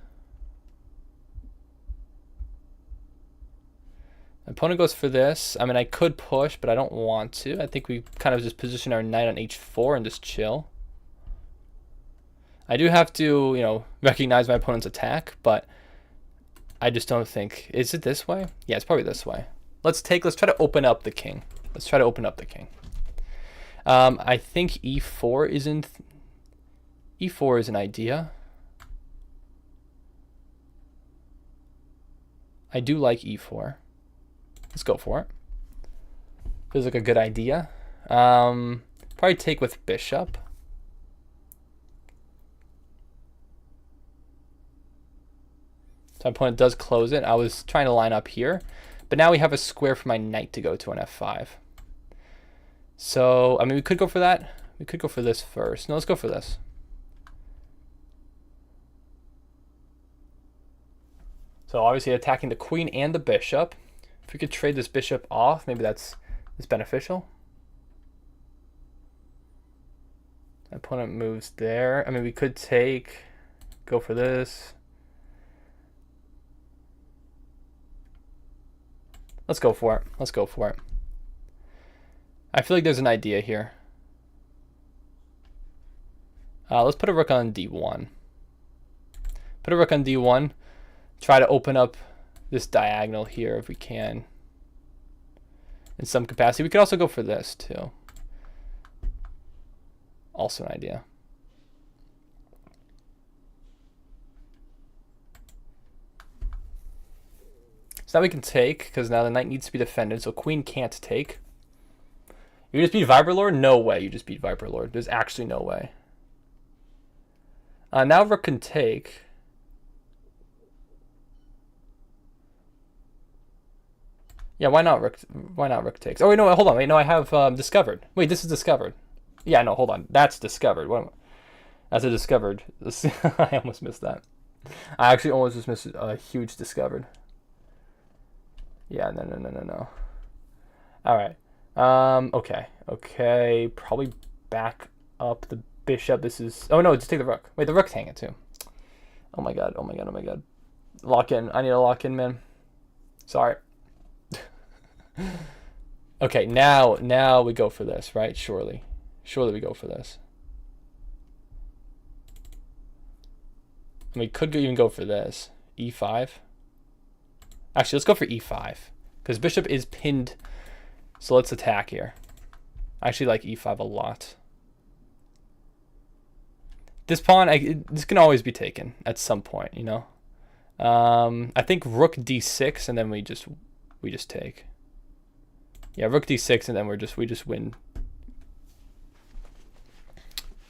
My opponent goes for this. I mean, I could push, but I don't want to. I think we kind of just position our knight on h4 and just chill. I do have to, you know, recognize my opponent's attack, but I just don't think... Is it this way? Yeah, it's probably this way. Let's try to open up the king. Let's try to open up the king. I think e4 is e4 is an idea. I do like e4. Let's go for it. Feels like a good idea. Probably take with bishop. So my opponent does close it. I was trying to line up here, but now we have a square for my knight to go to on f5. So, I mean, we could go for that. We could go for this first. No, let's go for this. So obviously attacking the queen and the bishop. If we could trade this bishop off, maybe that's beneficial. My opponent moves there. I mean, we could go for this. Let's go for it. Let's go for it. I feel like there's an idea here. Let's put a rook on d1. Put a rook on d1. Try to open up this diagonal here if we can. In some capacity. We could also go for this too. Also an idea. So now we can take, because now the knight needs to be defended, so queen can't take. You just beat Viper Lord? No way you just beat Viper Lord. There's actually no way. Now rook can take. Yeah, why not rook? Why not rook takes? Oh wait, no, hold on. Wait, no, I have discovered. Wait, this is discovered. Yeah, no, hold on. That's discovered. What? That's a discovered. I almost missed that. I actually almost just missed a huge discovered. Yeah, no. All right. Okay. Probably back up the bishop. This is. Oh no, just take the rook. Wait, the rook's hanging too. Oh my god. Lock in. I need to lock in, man. Sorry. Okay, now we go for this, right? Surely we go for this. And we could even go for this. E5. Actually, let's go for E5. Because bishop is pinned. So let's attack here. I actually like E5 a lot. This pawn, this can always be taken at some point, you know? I think rook D6 and then we just take. Yeah, rook D6 and then we just win.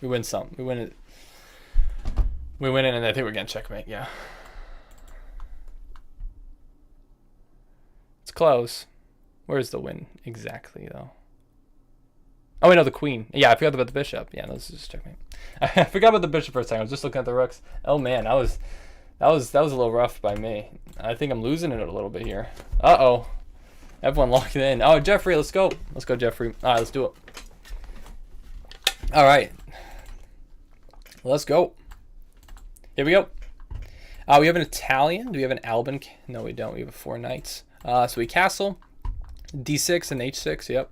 We win some. We win it. We win it, and I think we're getting checkmate. Yeah. It's close. Where's the win exactly, though? Oh, wait, no, the queen. Yeah, I forgot about the bishop. Yeah, no, this is just checkmate. I forgot about the bishop for a second. I was just looking at the rooks. Oh man, that was a little rough by me. I think I'm losing it a little bit here. Uh-oh. Everyone locked in. Oh, Jeffrey, let's go. Let's go, Jeffrey. All right, let's do it. All right. Let's go. Here we go. We have an Italian. Do we have an Alban? No, we don't. We have 4 knights. So we castle. D6 and H6. Yep.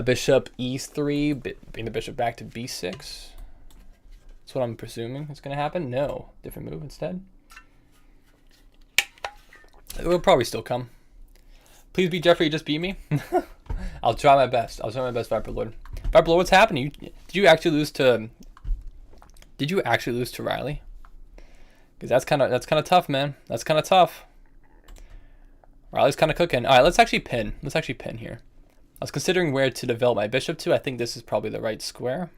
Bishop E3. Bring the bishop back to B6. That's what I'm presuming is going to happen. No. Different move instead. It will probably still come. Please be Jeffrey. Just beat me. I'll try my best. Viper Lord. Viper Lord, what's happening? Did you actually lose to Riley? Because that's kind of tough, man. That's kind of tough. Riley's kind of cooking. All right, let's actually pin. Let's actually pin here. I was considering where to develop my bishop to. I think this is probably the right square.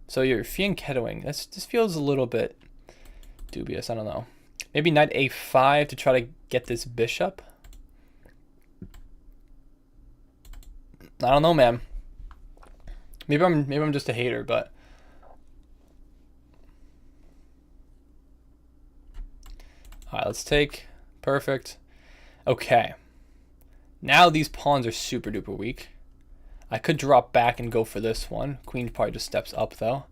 So you're fianchettoing. This feels a little bit dubious. I don't know. Maybe knight A5 to try to get this bishop. I don't know, man. Maybe I'm just a hater, but all right, let's take. Perfect. Okay. Now these pawns are super duper weak. I could drop back and go for this one. Queen probably just steps up though.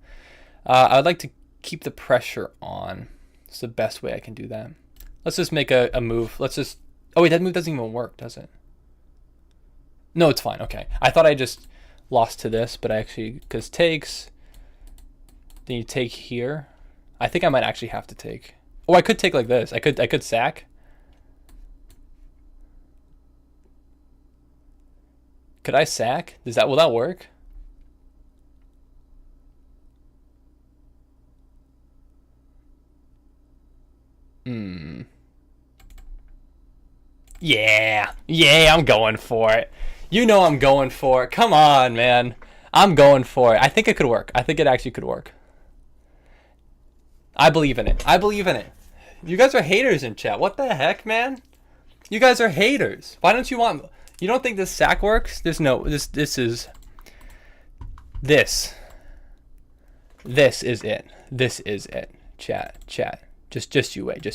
I would like to keep the pressure on. It's the best way I can do that. Let's just make a move. Let's just. Oh wait, that move doesn't even work, does it? No, it's fine. Okay. I thought I just lost to this, but I actually, because takes. Then you take here. I think I might actually have to take. Oh, I could take like this. I could sack. Could I sack? Will that work? Yeah, I'm going for it. You know I'm going for it. Come on, man. I'm going for it. I think it could work. I think it actually could work. I believe in it. You guys are haters in chat. What the heck, man? You guys are haters. Why don't you want... You don't think this sack works? This is it. This is it. Chat. Just you wait.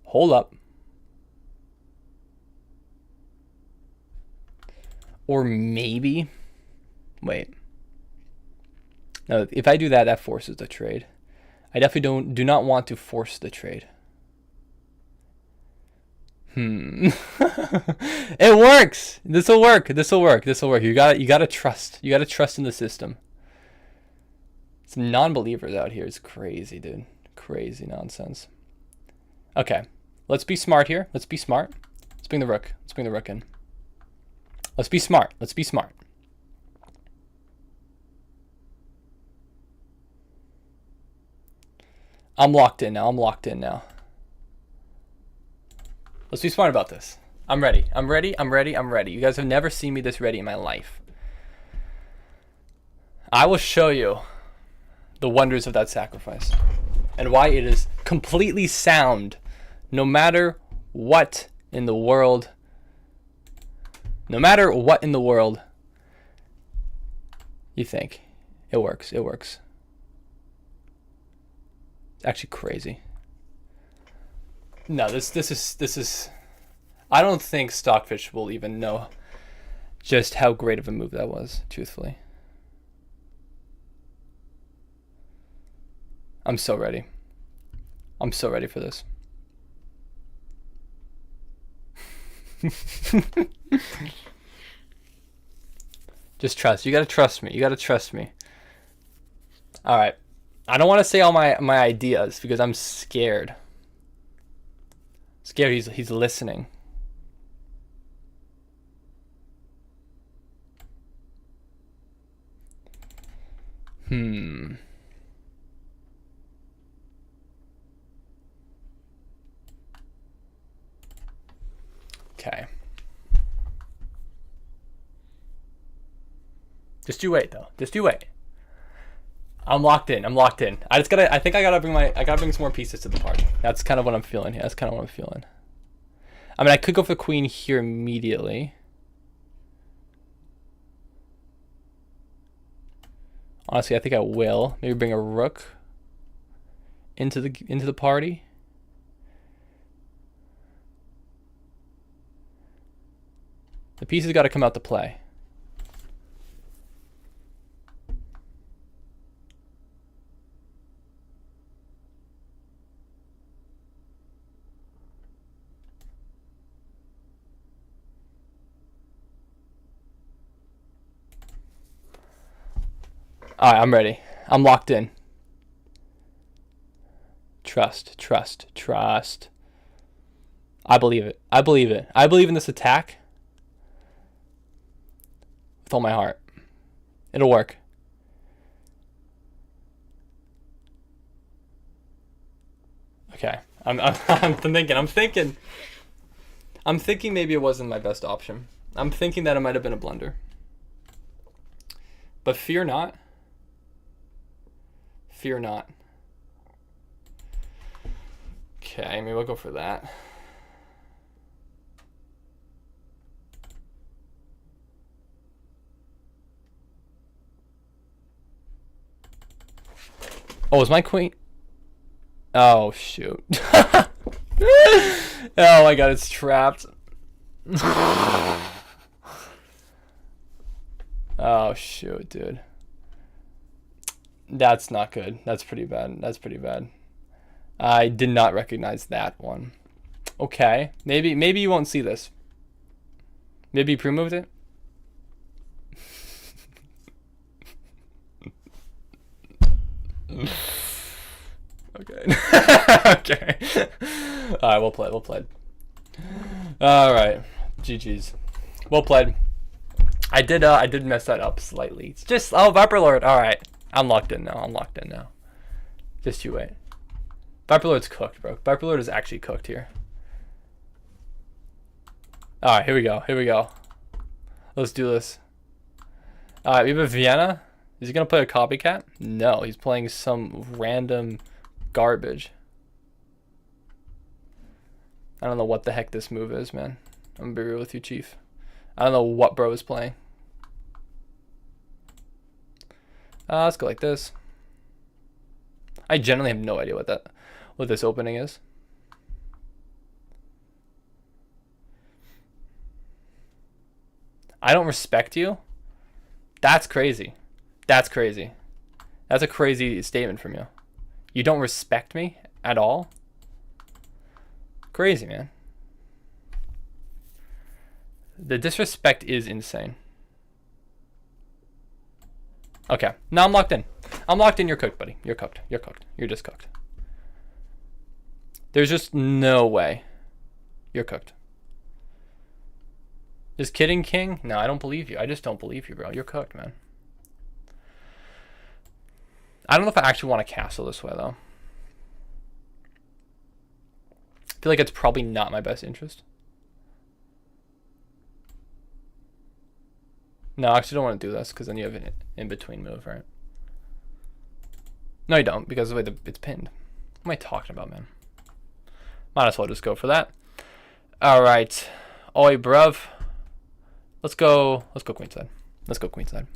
Hold up. Or maybe, wait. No, if I do that, that forces the trade. I definitely do not want to force the trade. It works. This will work. You gotta trust. You gotta trust in the system. Some non-believers out here is crazy, dude. Crazy nonsense. Okay, let's be smart here. Let's bring the rook. In. Let's be smart. I'm locked in now. Let's be smart about this. I'm ready. I'm ready. I'm ready. I'm ready. You guys have never seen me this ready in my life. I will show you the wonders of that sacrifice and why it is completely sound no matter what in the world. No matter what in the world you think. It works. It works. It's actually crazy. No, this is I don't think Stockfish will even know just how great of a move that was, truthfully. I'm so ready. I'm so ready for this. Just trust. You gotta trust me. You gotta trust me. Alright. I don't want to say all my ideas because I'm scared. Scared he's listening. Okay. Just you wait though. Just you wait. I'm locked in. I'm locked in. I think I gotta bring some more pieces to the party. That's kind of what I'm feeling here. That's kind of what I'm feeling. I mean, I could go for queen here immediately. Honestly, I think I will. Maybe bring a rook into the party. The pieces got to come out to play. All right, I'm ready. I'm locked in. Trust, trust, trust. I believe it. I believe it. I believe in this attack with all my heart. It'll work. Okay. I'm thinking maybe it wasn't my best option. I'm thinking that it might have been a blunder. But fear not. Fear not. Okay, maybe we'll go for that. Oh, is my queen? Oh, shoot. Oh my god, it's trapped. Oh, shoot, dude. That's not good. That's pretty bad. That's pretty bad. I did not recognize that one. Okay. Maybe you won't see this. Maybe you pre-moved it? Okay. Okay. Alright, well played. Well played. Alright. GG's. Well played. I did mess that up slightly. It's just Viper Lord. Alright. I'm locked in now. I'm locked in now. Just you wait. Viper Lord's cooked, bro. Viper Lord is actually cooked here. Alright, here we go. Here we go. Let's do this. Alright, we have a Vienna. Is he gonna play a copycat? No, he's playing some random garbage. I don't know what the heck this move is, man. I'm gonna be real with you, Chief. I don't know what bro is playing. Let's go like this. I generally have no idea what this opening is. I don't respect you? That's crazy. That's crazy. That's a crazy statement from you. You don't respect me at all? Crazy, man. The disrespect is insane. Okay. Now I'm locked in. I'm locked in. You're cooked, buddy. You're cooked. You're cooked. You're just cooked. There's just no way. You're cooked. Just kidding, King? No, I don't believe you. I just don't believe you, bro. You're cooked, man. I don't know if I actually want to castle this way, though. I feel like it's probably not my best interest. No, I actually don't want to do this because then you have an in-between move, right? No, you don't, because the way it's pinned. What am I talking about, man? Might as well just go for that. All right. Oi, bruv. Let's go queenside. Let's go queenside.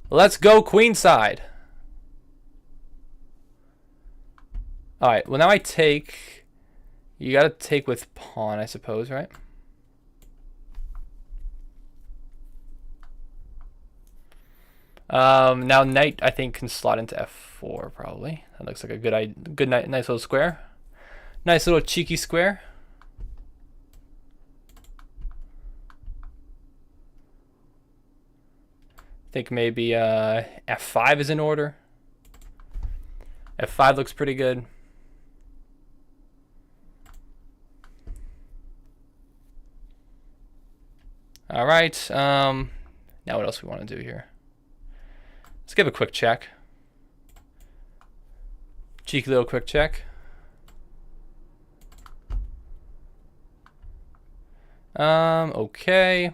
Let's go queenside. All right. Well, now I take. You got to take with pawn, I suppose, right? Now knight, I think, can slot into f4 probably. That looks like a good nice little square. Nice little cheeky square. I think maybe f5 is in order. f5 looks pretty good. All right. Now what else we want to do here? Let's give a quick check. Cheeky little quick check. Okay.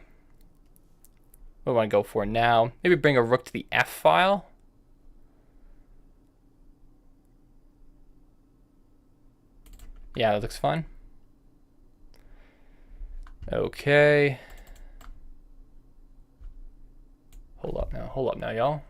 What do I want to go for now? Maybe bring a rook to the F file. Yeah, that looks fun. Okay. Hold up now, y'all.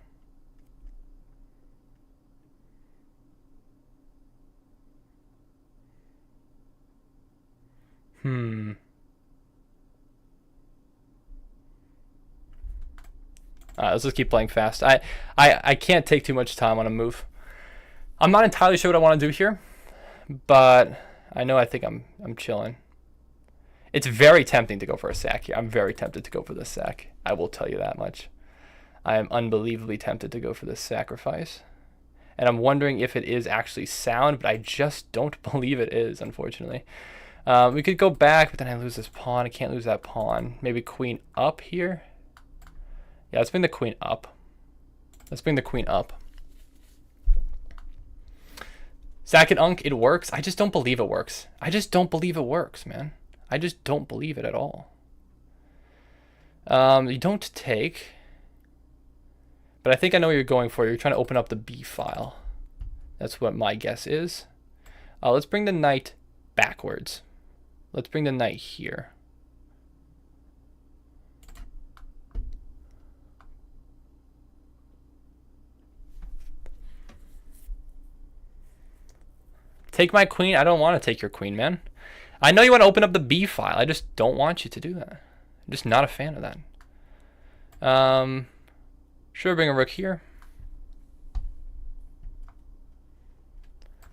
Let's just keep playing fast. I can't take too much time on a move. I'm not entirely sure what I want to do here, but I think I'm chilling. It's very tempting to go for a sack here. I'm very tempted to go for this sack. I will tell you that much. I am unbelievably tempted to go for this sacrifice. And I'm wondering if it is actually sound, but I just don't believe it is, unfortunately. We could go back, but then I lose this pawn. I can't lose that pawn. Maybe queen up here. Yeah, let's bring the queen up. Let's bring the queen up. Sack and Unk, it works. I just don't believe it works. I just don't believe it works, man. I just don't believe it at all. You don't take. But I think I know what you're going for. You're trying to open up the B file. That's what my guess is. Let's bring the knight backwards. Let's bring the knight here. Take my queen? I don't want to take your queen, man. I know you want to open up the B file. I just don't want you to do that. I'm just not a fan of that. Sure, bring a rook here.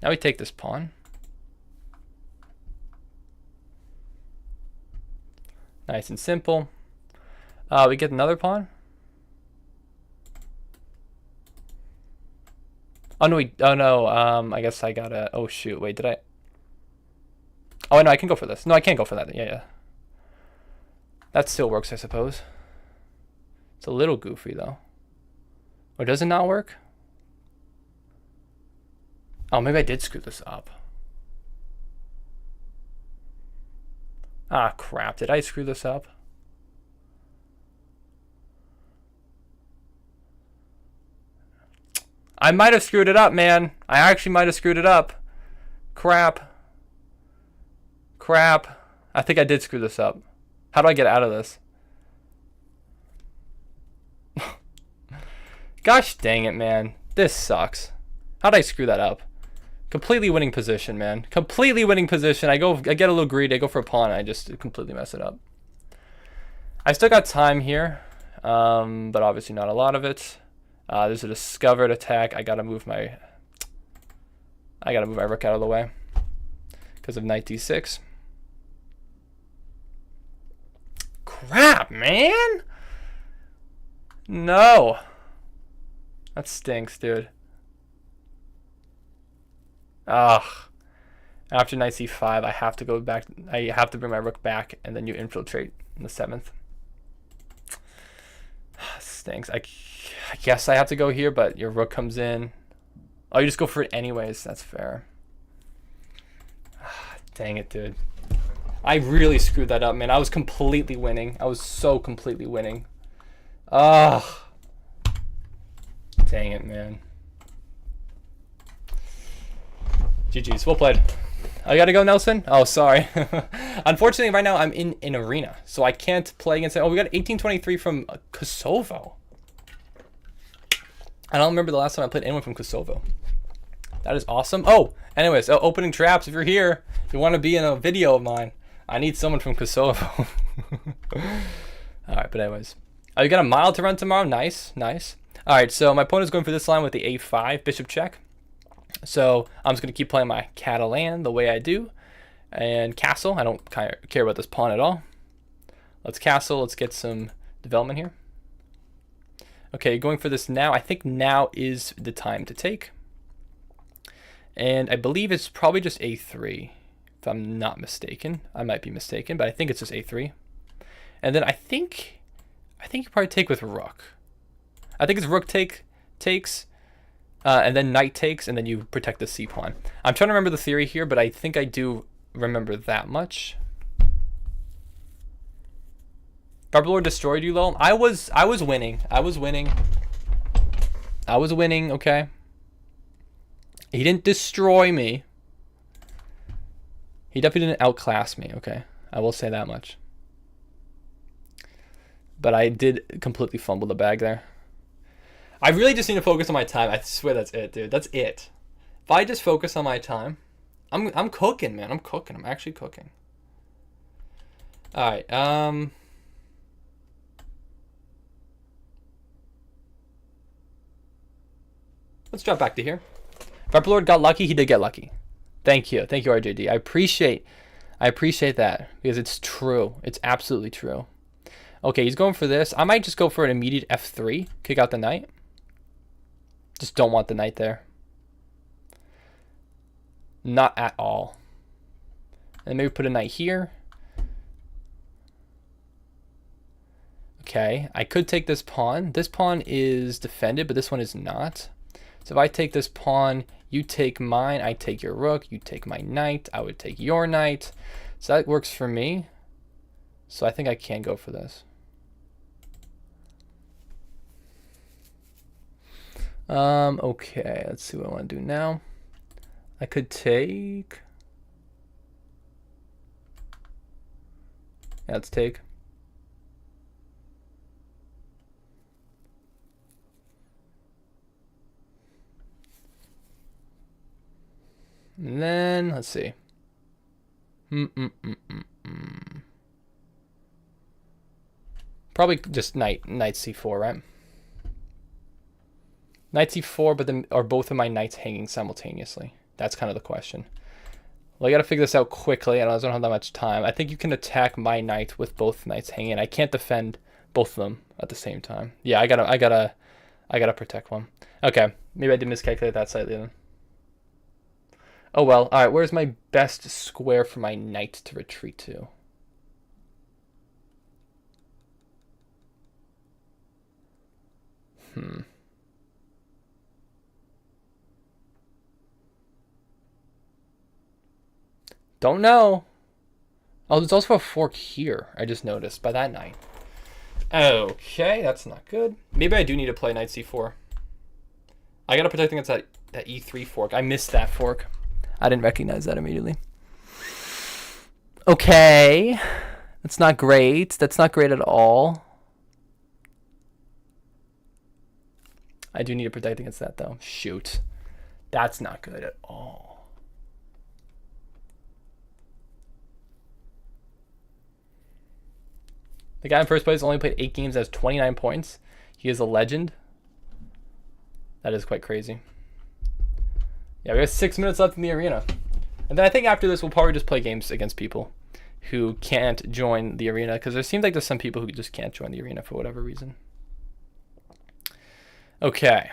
Now we take this pawn. Nice and simple. We get another pawn. Oh no, I guess I gotta, oh shoot, wait, did I? Oh no, I can go for this. No, I can't go for that, yeah. That still works, I suppose. It's a little goofy though. Or does it not work? Oh, maybe I did screw this up. Ah, crap, did I screw this up? I might have screwed it up, man. I actually might have screwed it up. Crap. I think I did screw this up. How do I get out of this? Gosh dang it, man. This sucks. How'd I screw that up? Completely winning position, man. Completely winning position. I get a little greedy. I go for a pawn. And I just completely mess it up. I still got time here, but obviously not a lot of it. There's a discovered attack. I gotta move my rook out of the way because of knight d6. Crap, man! No, that stinks, dude. Ugh. After knight c5, I have to go back. I have to bring my rook back, and then you infiltrate in the 7th. Stinks. I guess I have to go here, but your rook comes in. Oh, you just go for it anyways. That's fair. Dang it, dude. I really screwed that up, man. I was completely winning. I was so completely winning. Ugh. Dang it, man. GG's. Well played. I gotta go, Nelson? Oh, sorry. Unfortunately, right now I'm in an arena, so I can't play against it. Oh, we got 1823 from Kosovo. I don't remember the last time I played anyone from Kosovo. That is awesome. Oh, anyways, opening traps. If you're here, you want to be in a video of mine, I need someone from Kosovo. All right, but anyways. Oh, you got a mile to run tomorrow? Nice, nice. All right, so my opponent's going for this line with the a5, bishop check. So I'm just going to keep playing my Catalan the way I do. And castle. I don't care about this pawn at all. Let's castle. Let's get some development here. Okay, going for this now. I think now is the time to take. And I believe it's probably just a3, if I'm not mistaken. I might be mistaken, but I think it's just a3. And then I think you probably take with rook. I think it's rook takes, and then knight takes, and then you protect the c pawn. I'm trying to remember the theory here, but I think I do remember that much. Barbalord destroyed you, lol. I was winning. I was winning, okay? He didn't destroy me. He definitely didn't outclass me, okay? I will say that much. But I did completely fumble the bag there. I really just need to focus on my time. I swear that's it, dude. That's it. If I just focus on my time, I'm cooking, man. I'm cooking. I'm actually cooking. All right. Let's drop back to here. If our Lord got lucky, he did get lucky. Thank you, RJD. I appreciate that because it's true. It's absolutely true. Okay, he's going for this. I might just go for an immediate f3, kick out the knight. Just don't want the knight there. Not at all. And maybe put a knight here. Okay, I could take this pawn. This pawn is defended, but this one is not. So if I take this pawn, you take mine, I take your rook, you take my knight, I would take your knight. So that works for me. So I think I can go for this. Okay, let's see what I want to do now. I could take... Yeah, let's take. And then, let's see. Probably just knight c4, right? Knight c4, but then are both of my knights hanging simultaneously? That's kind of the question. Well, I got to figure this out quickly. I don't have that much time. I think you can attack my knight with both knights hanging. I can't defend both of them at the same time. Yeah, I gotta protect one. Okay, maybe I did miscalculate that slightly then. Oh well. All right, where's my best square for my knight to retreat to? Don't know. Oh, there's also a fork here. I just noticed by that knight. Okay, that's not good. Maybe I do need to play knight c4. I gotta protect against that e3 fork. I missed that fork. I didn't recognize that immediately. Okay. That's not great. That's not great at all. I do need to protect against that, though. Shoot. That's not good at all. The guy in first place only played 8 games, has 29 points. He is a legend. That is quite crazy. Yeah, we have 6 minutes left in the arena. And then I think after this, we'll probably just play games against people who can't join the arena, because there seems like there's some people who just can't join the arena for whatever reason. Okay.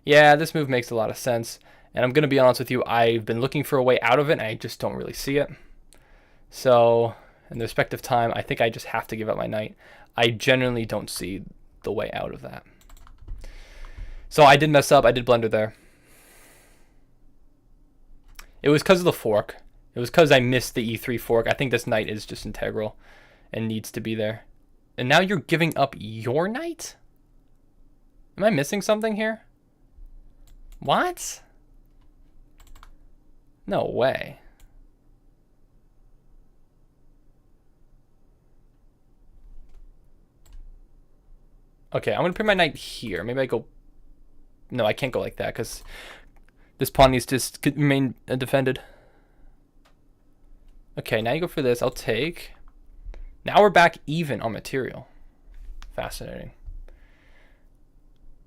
Yeah, this move makes a lot of sense. And I'm going to be honest with you, I've been looking for a way out of it, and I just don't really see it. So, in the respective time, I think I just have to give up my knight. I genuinely don't see the way out of that. So I did mess up. I did blunder there. It was because of the fork. It It was because I missed the e3 fork. I think this knight is just integral and needs to be there. And now you're giving up your knight? Am I missing something here? What? No way. Okay, I'm going to put my knight here. Maybe I go... No, I can't go like that because this pawn needs to remain defended. Okay, now you go for this. I'll take. Now we're back even on material. Fascinating.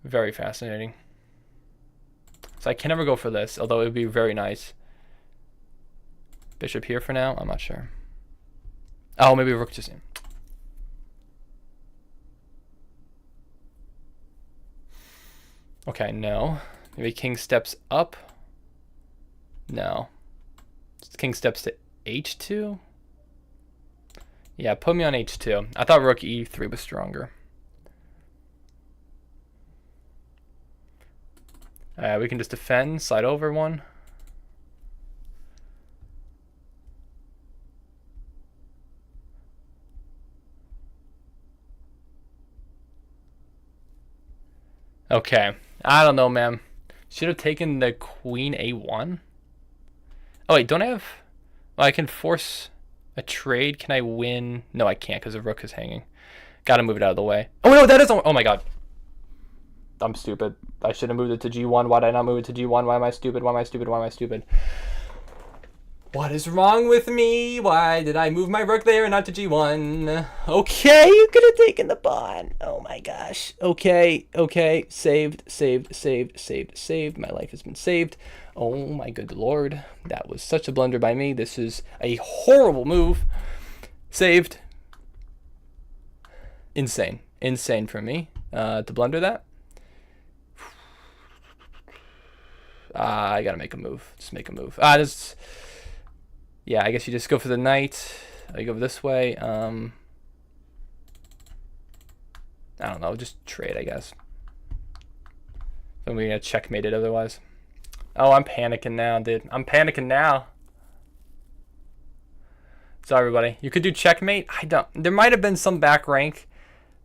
Very fascinating. So I can never go for this, although it would be very nice. Bishop here for now? I'm not sure. Oh, maybe rook just in. Okay, no. Maybe king steps up. No. King steps to h2. Yeah, put me on h2. I thought rook e3 was stronger. We can just defend, slide over one. Okay. I don't know, man. Should have taken the queen a1. Oh, wait, don't I have... Well, I can force a trade. Can I win? No, I can't because the rook is hanging. Gotta move it out of the way. Oh, no, that is... Oh, my God. I'm stupid. I should have moved it to g1. Why did I not move it to g1? Why am I stupid? Why am I stupid? Why am I stupid? What is wrong with me? Why did I move my rook there and not to g1? Okay, you could have taken the pawn. Oh my gosh. Okay, okay. Saved, saved, saved, saved, saved. My life has been saved. Oh my good lord. That was such a blunder by me. This is a horrible move. Saved. Insane. Insane for me to blunder that. I gotta make a move. Just make a move. Yeah, I guess you just go for the knight. You go this way. I don't know. Just trade, I guess. I'm gonna checkmate it otherwise. Oh, I'm panicking now, dude. I'm panicking now. Sorry, everybody. You could do checkmate. I don't. There might have been some back rank,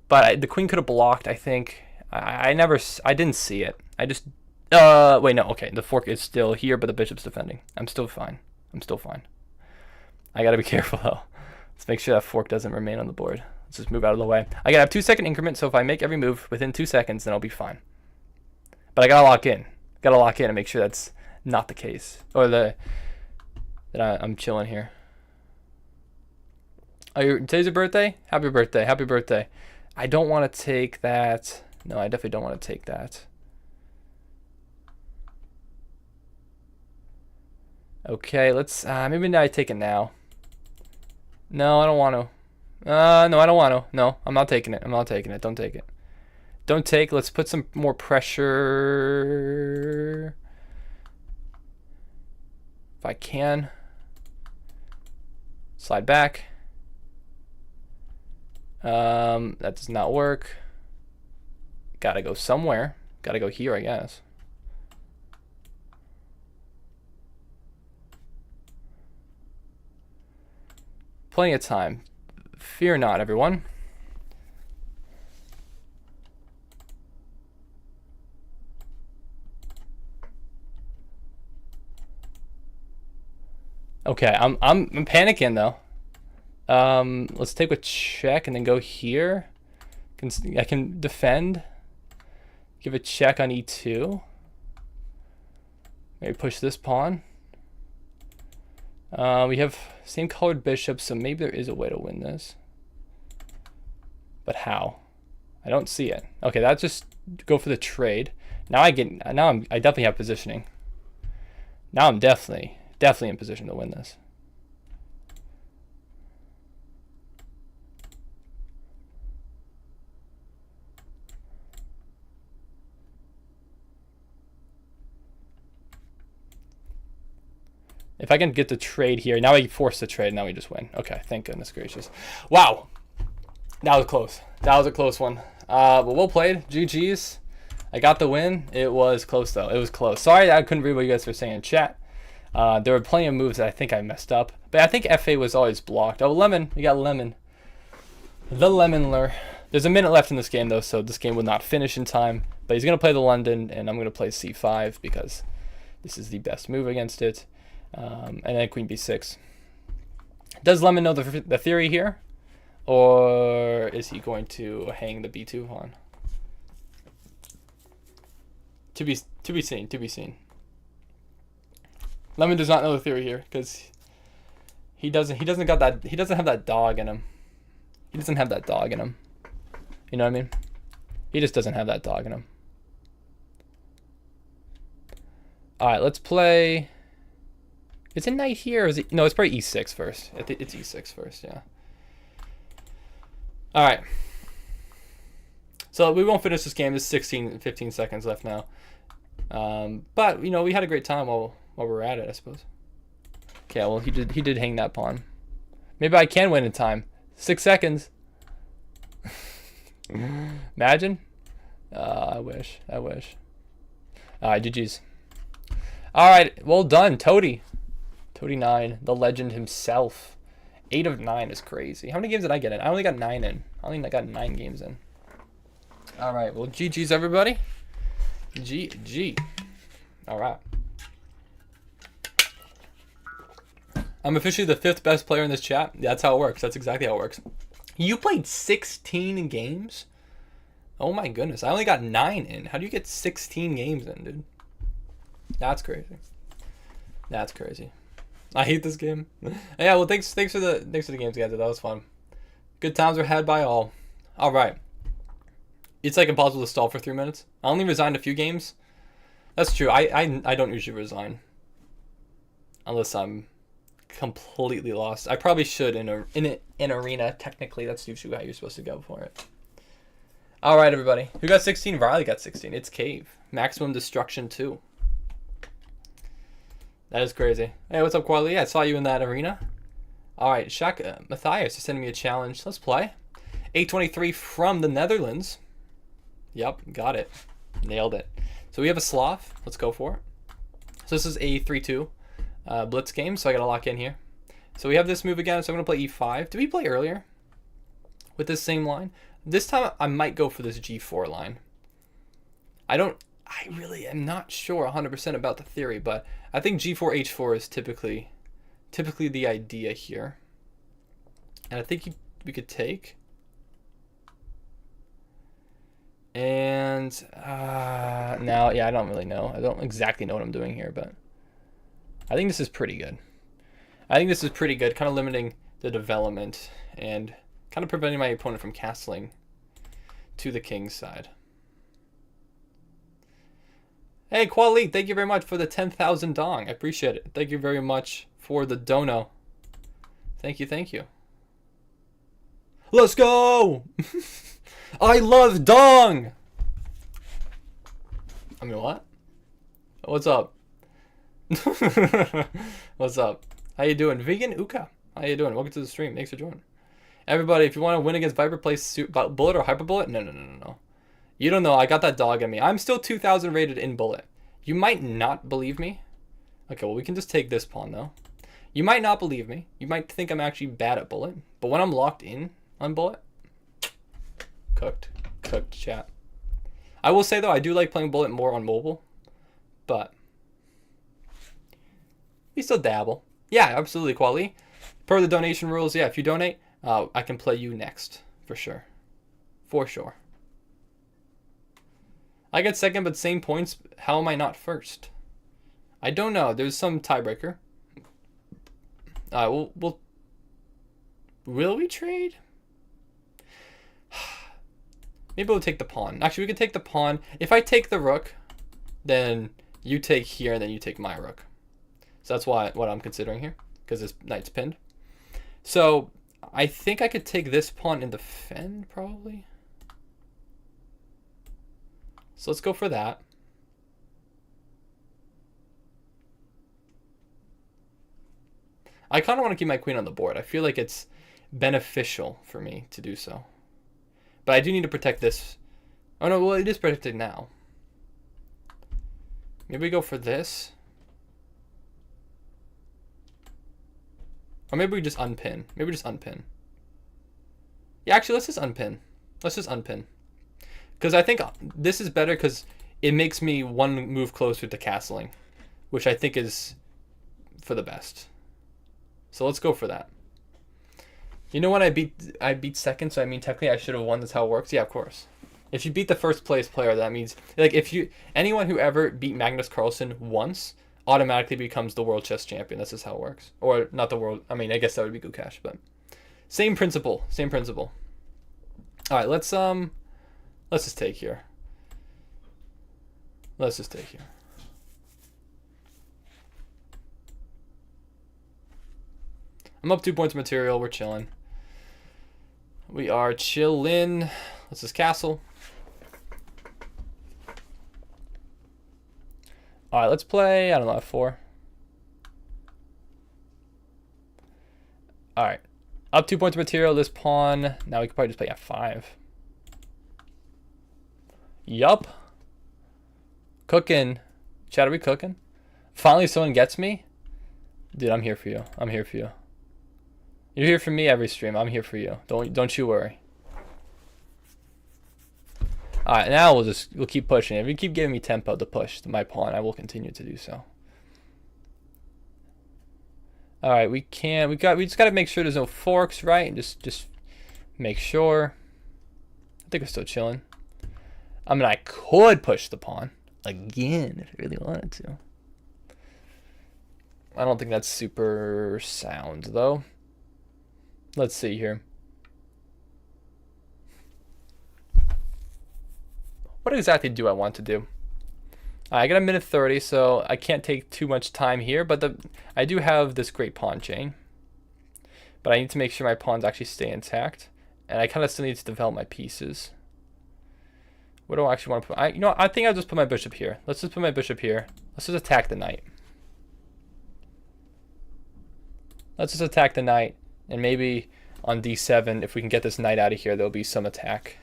but the queen could have blocked. I think. I didn't see it. I just. Wait, no. Okay, the fork is still here, but the bishop's defending. I'm still fine. I'm still fine. I gotta be careful though. Let's make sure that fork doesn't remain on the board. Let's just move out of the way. I gotta have 2-second increments, so if I make every move within 2 seconds, then I'll be fine. But I gotta lock in. Gotta lock in and make sure that's not the case, or that I'm chilling here. Oh, today's your birthday? Happy birthday! Happy birthday! I don't want to take that. No, I definitely don't want to take that. Okay, let's maybe I take it now. No, I don't want to. No, I don't want to. No, I'm not taking it. I'm not taking it. Don't take it. Don't take. Let's put some more pressure. If I can. Slide back. That does not work. Gotta go somewhere. Gotta go here, I guess. Plenty of time. Fear not, everyone. Okay, I'm panicking though. Let's take a check and then go here. I can defend. Give a check on e2. Maybe push this pawn. We have same colored bishops, so maybe there is a way to win this. But how? I don't see it. Okay, that's just go for the trade. Now I definitely have positioning. Now I'm definitely in position to win this. If I can get the trade here, now I force the trade, now we just win. Okay, thank goodness gracious. Wow, that was close. That was a close one. But well played, GG's. I got the win. It was close though, it was close. Sorry I couldn't read what you guys were saying in chat. There were plenty of moves that I think I messed up. But I think FA was always blocked. Oh, Lemon. We got Lemon. The Lemonler. There's a minute left in this game, though, so this game will not finish in time. But he's going to play the London, and I'm going to play c5 because this is the best move against it. And then queen b6. Does Lemon know the theory here? Or is he going to hang the b2 pawn? To be seen. To be seen. Lemon does not know the theory here because he doesn't have that dog in him. He doesn't have that dog in him. You know what I mean? He just doesn't have that dog in him. All right, let's play. Is it knight here? Or is it? No, it's probably e6 first. It's e6 first. Yeah. All right. So we won't finish this game. There's 15 seconds left now. But you know, we had a great time while we're at it, I suppose. Okay, well he did hang that pawn. Maybe I can win in time. 6 seconds. Imagine. I wish. All right, GG's. All right, well done, Toady. Toady 9, the legend himself. 8 of 9 is crazy. How many games did I get in? I only got 9 in. I only got 9 games in. All right, well, GG's, everybody. GG. All right. I'm officially the 5th best player in this chat. That's how it works. That's exactly how it works. You played 16 games? Oh my goodness. I only got 9 in. How do you get 16 games in, dude? That's crazy. That's crazy. I hate this game. Yeah, well, thanks for the games, guys. That was fun. Good times were had by all. All right. It's like impossible to stall for 3 minutes. I only resigned a few games. That's true. I don't usually resign unless I'm completely lost. I probably should in an arena. Technically, that's usually how you're supposed to go for it. All right, everybody. Who got 16? Riley got 16. It's Cave. Maximum Destruction 2. That is crazy. Hey, what's up, Quali? I saw you in that arena. All right, Matthias is sending me a challenge. Let's play. 823 from the Netherlands. Yep, got it. Nailed it. So we have a Slav. Let's go for it. So this is a 3-2 Blitz game, so I got to lock in here. So we have this move again, so I'm going to play e5. Did we play earlier with this same line? This time I might go for this g4 line. I really am not sure 100% about the theory, but I think g4 h4 is typically the idea here. And I think we could take. And now, yeah, I don't really know. I don't exactly know what I'm doing here, but I think this is pretty good. Kind of limiting the development and kind of preventing my opponent from castling to the king's side. Hey, Quali, thank you very much for the 10,000 dong. I appreciate it. Thank you very much for the dono. Thank you. Let's go! I love dong! I mean, what? What's up? What's up? How you doing? Vegan Uka. How you doing? Welcome to the stream. Thanks for joining. Everybody, if you want to win against Viper, play Bullet or Hyper Bullet. No. You don't know. I got that dog in me. I'm still 2,000 rated in Bullet. You might not believe me. Okay, well, we can just take this pawn, though. You might not believe me. You might think I'm actually bad at Bullet. But when I'm locked in on Bullet, cooked, chat. I will say, though, I do like playing Bullet more on mobile. But we still dabble. Yeah, absolutely, Quali. Per the donation rules, yeah, if you donate, I can play you next. For sure. I get second, but same points. How am I not first? I don't know. There's some tiebreaker. Will we trade? Maybe we'll take the pawn. Actually, we could take the pawn. If I take the rook, then you take here, and then you take my rook. So that's what I'm considering here, because this knight's pinned. So I think I could take this pawn and defend, probably. So let's go for that. I kind of want to keep my queen on the board. I feel like it's beneficial for me to do so. But I do need to protect this. Oh no, well, it is protected now. Maybe we go for this. Or maybe we just unpin. Maybe we just unpin. Yeah, actually, let's just unpin. Let's just unpin. Because I think this is better because it makes me one move closer to castling, which I think is for the best. So let's go for that. You know when I beat second, so I mean technically I should have won. That's how it works. Yeah, of course. If you beat the first place player, that means like if you anyone who ever beat Magnus Carlsen once automatically becomes the world chess champion. That's just how it works. Or not the world. I mean, I guess that would be Gukash, but same principle. Same principle. All right, let's just take here. Let's just take here. I'm up 2 points of material. We're chilling. We are chillin'. Let's just castle. All right, let's play, I don't know, F4. All right. Up 2 points of material, this pawn. Now we can probably just play F5. Yup. Cooking. Chat, are we cooking? Finally someone gets me? Dude, I'm here for you. I'm here for you. You're here for me every stream. I'm here for you. Don't you worry. All right, now we'll keep pushing. If you keep giving me tempo to push my pawn, I will continue to do so. All right, we just got to make sure there's no forks, right? Just make sure. I think we're still chilling. I mean, I could push the pawn again if I really wanted to. I don't think that's super sound though. Let's see here. What exactly do I want to do? I got a minute 30, so I can't take too much time here, but I do have this great pawn chain. But I need to make sure my pawns actually stay intact. And I kind of still need to develop my pieces. What do I actually want to put? I think I'll just put my bishop here. Let's just put my bishop here. Let's just attack the knight. Let's just attack the knight. And maybe on d7, if we can get this knight out of here, there'll be some attack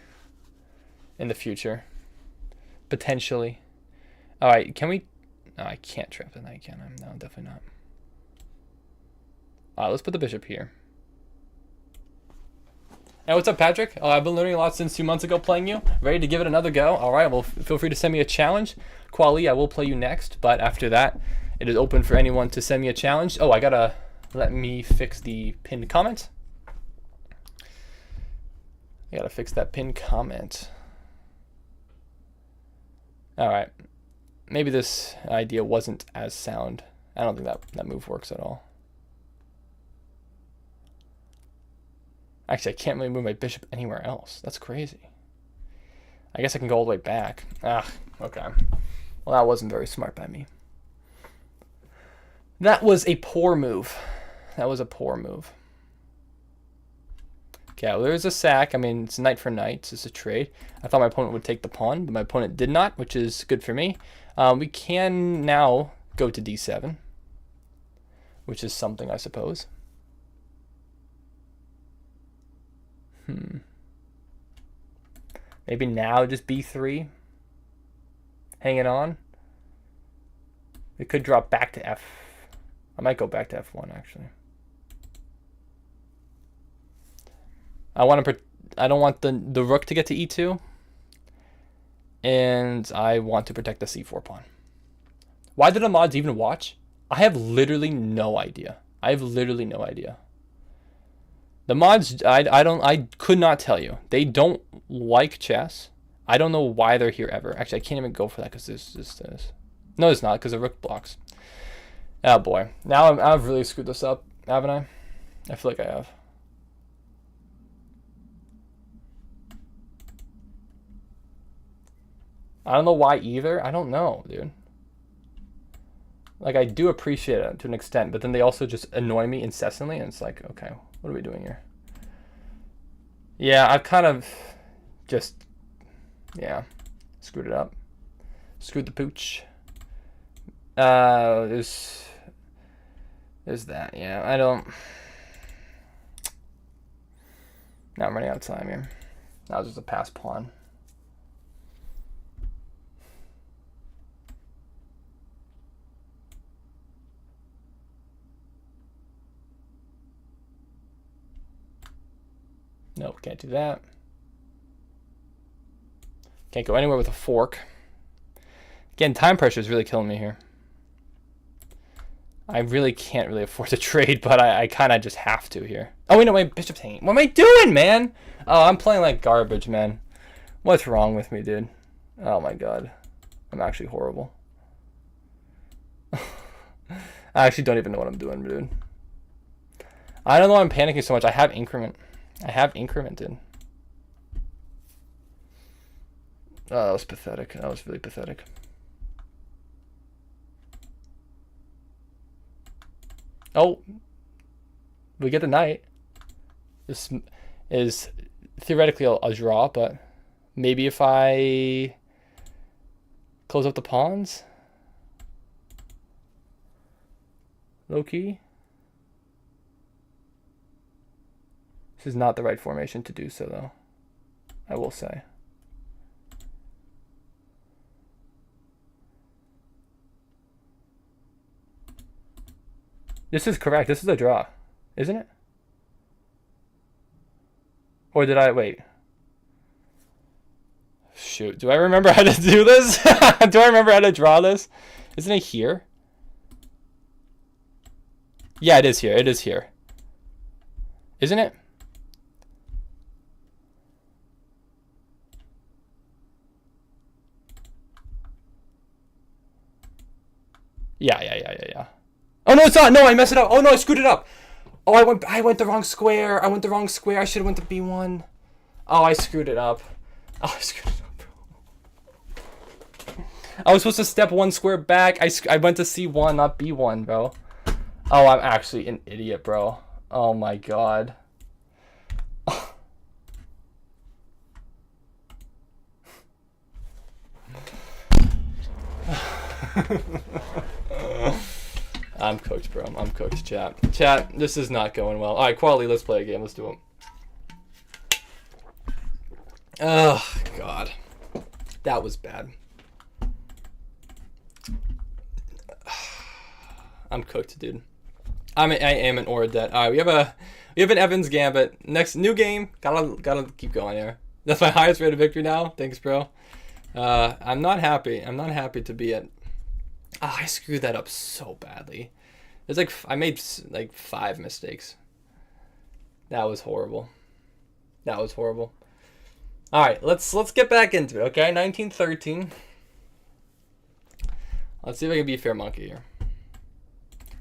in the future. Potentially. All right, can we? No, I can't trap the knight, can I? No, definitely not. All right, let's put the bishop here. Hey, what's up, Patrick? Oh, I've been learning a lot since 2 months ago playing you. Ready to give it another go? All right, well, feel free to send me a challenge. Quali, I will play you next, but after that, it is open for anyone to send me a challenge. Oh, I gotta let me fix the pinned comment. I gotta fix that pinned comment. All right. Maybe this idea wasn't as sound. I don't think that move works at all. Actually, I can't really move my bishop anywhere else. That's crazy. I guess I can go all the way back. Ah, okay. Well, that wasn't very smart by me. That was a poor move. That was a poor move. Okay, well, there's a sack. I mean, it's knight for knight. It's just a trade. I thought my opponent would take the pawn, but my opponent did not, which is good for me. We can now go to d7, which is something, I suppose. Maybe now just b3. Hanging on. We could drop back to f. I might go back to f1, actually. I don't want the rook to get to e2, and I want to protect the c4 pawn. Why did the mods even watch? I have literally no idea. I have literally no idea. The mods, I could not tell you. They don't like chess. I don't know why they're here ever. Actually, I can't even go for that because this. No, it's not because the rook blocks. Oh boy, now I've really screwed this up, haven't I? I feel like I have. I don't know why either. I don't know, dude. Like, I do appreciate it to an extent, but then they also just annoy me incessantly, and it's like, okay, what are we doing here? Yeah, I've kind of just, yeah, screwed it up. Screwed the pooch. There's that, yeah. I don't. Now I'm running out of time here. That was just a pass pawn. Nope, can't do that. Can't go anywhere with a fork. Again, time pressure is really killing me here. I really can't really afford to trade, but I kind of just have to here. Oh, wait, no, my bishop's hanging. What am I doing, man? Oh, I'm playing like garbage, man. What's wrong with me, dude? Oh, my God. I'm actually horrible. I actually don't even know what I'm doing, dude. I don't know why I'm panicking so much. I have increment. I have incremented. Oh, that was pathetic. That was really pathetic. Oh, we get the knight. This is theoretically a draw, but maybe if I close up the pawns, low key. This is not the right formation to do so, though, I will say. This is correct. This is a draw, isn't it? Or did I wait? Shoot, do I remember how to do this? Do I remember how to draw this? Isn't it here? Yeah, it is here. It is here. Isn't it? Yeah. Oh, no, it's not. No, I messed it up. Oh, no, I screwed it up. Oh, I went the wrong square. I went the wrong square. I should have went to B1. Oh, I screwed it up. Oh, I screwed it up, bro. I was supposed to step one square back. I went to C1, not B1, bro. Oh, I'm actually an idiot, bro. Oh, my God. I'm cooked, bro. I'm cooked, chat. Chat, this is not going well. All right, Quality, let's play a game. Let's do it. Oh, God. That was bad. I'm cooked, dude. I am an aura debt. All right, we have an Evans Gambit. Next new game. Gotta keep going here. That's my highest rate of victory now. Thanks, bro. I'm not happy. I'm not happy to be at. Oh, I screwed that up so badly. It's like I made like 5 mistakes. That was horrible. That was horrible. All right, let's get back into it. Okay, 1913. Let's see if I can be a fair monkey here.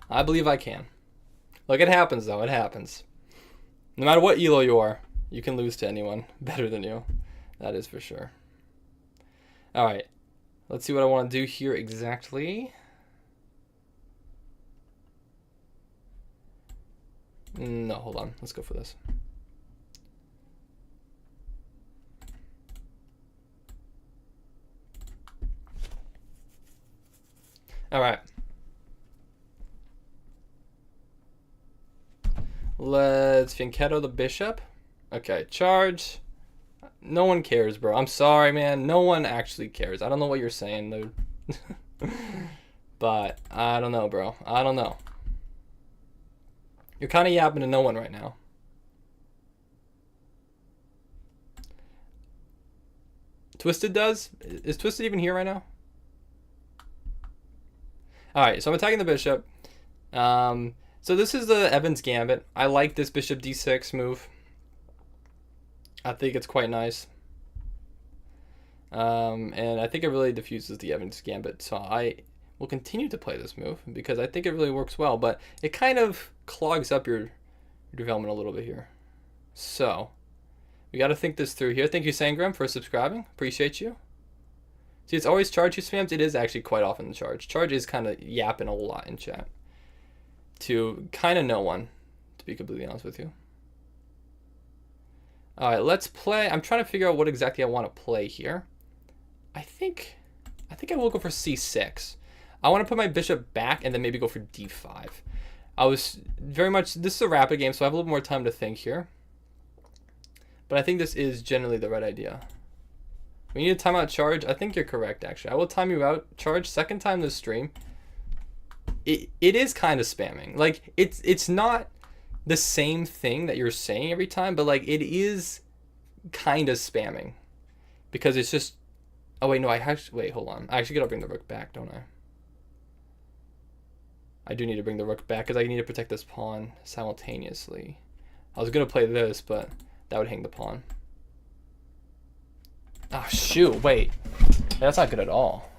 I believe I can. Look, it happens though. It happens. No matter what elo you are, you can lose to anyone better than you. That is for sure. All right. Let's see what I want to do here exactly. No, hold on. Let's go for this. All right. Let's Fianchetto the bishop. Okay, charge. No one cares, bro. I'm sorry, man. No one actually cares. I don't know what you're saying, dude. But I don't know, bro. I don't know. You're kind of yapping to no one right now. Twisted does? Is Twisted even here right now? Alright, so I'm attacking the bishop. So this is the Evans Gambit. I like this bishop d6 move. I think it's quite nice. And I think it really diffuses the Evans Gambit. So I will continue to play this move because I think it really works well. But it kind of clogs up your development a little bit here. So we got to think this through here. Thank you, Sangram, for subscribing. Appreciate you. See, it's always charge who spams. It is actually quite often the charge. Charge is kind of yapping a lot in chat. To kind of no one, to be completely honest with you. All right, let's play. I'm trying to figure out what exactly I want to play here. I think I will go for c6. I want to put my bishop back and then maybe go for d5. I was very much, this is a rapid game, so I have a little more time to think here. But I think this is generally the right idea. We need to time out charge. I think you're correct, actually. I will time you out. Charge second time this stream. It is kind of spamming. Like, it's not the same thing that you're saying every time, but like it is kind of spamming because it's just. Oh wait, no, I actually wait. Hold on. I actually gotta bring the rook back, don't I? I do need to bring the rook back because I need to protect this pawn simultaneously. I was gonna play this, but that would hang the pawn. Oh shoot! Wait, that's not good at all.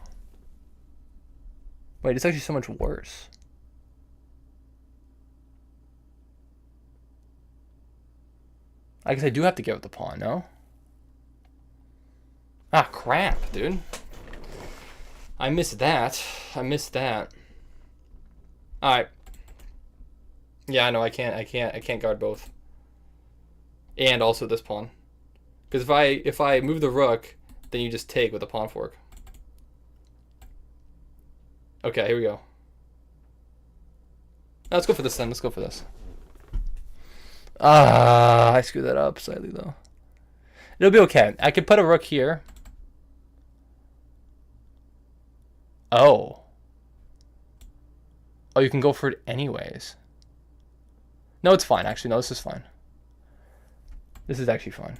Wait, it's actually so much worse. I guess I do have to give up the pawn, no? Ah, crap, dude. I missed that. I missed that. Alright. Yeah, I know, I can't guard both. And also this pawn. Because if I move the rook, then you just take with the pawn fork. Okay, here we go. Now, let's go for this then. Let's go for this. I screwed that up slightly though. It'll be okay. I could put a rook here. Oh. Oh, you can go for it anyways. No, it's fine. Actually, no, this is fine. This is actually fine.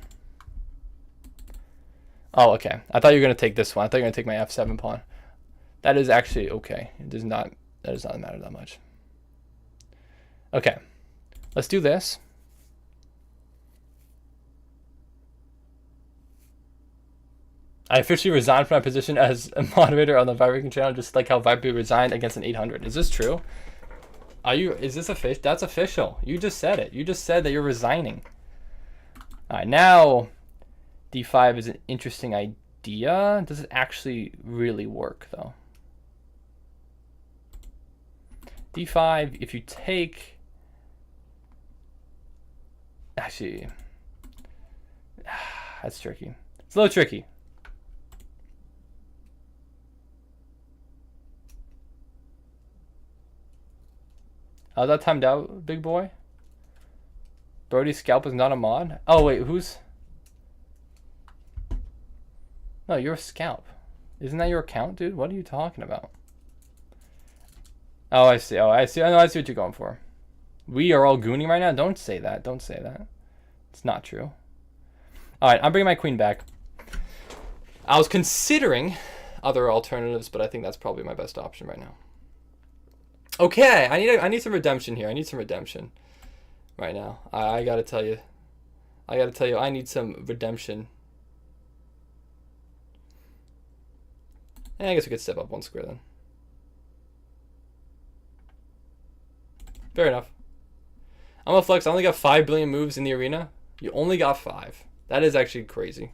Oh, okay. I thought you were going to take this one. I thought you were going to take my f7 pawn. That is actually okay. It does not, that does not matter that much. Okay. Let's do this. I officially resigned from my position as a moderator on the Vibrating channel, just like how Viper resigned against an 800. Is this true? Are you? Is this official? That's official. You just said it. You just said that you're resigning. All right, now d5 is an interesting idea. Does it actually really work though? d5. If you take, actually, that's tricky. It's a little tricky. How's that timed out, big boy? Brody's scalp is not a mod? Oh, wait, who's... No, you're a scalp. Isn't that your account, dude? What are you talking about? Oh, I see. Oh, I see. I know. I see what you're going for. We are all gooning right now? Don't say that. Don't say that. It's not true. All right, I'm bringing my queen back. I was considering other alternatives, but I think that's probably my best option right now. Okay, I need some redemption here. I need some redemption right now. I gotta tell you. I need some redemption. And I guess we could step up one square then. Fair enough. I'm gonna flex. I only got 5 billion moves in the arena. You only got 5. That is actually crazy.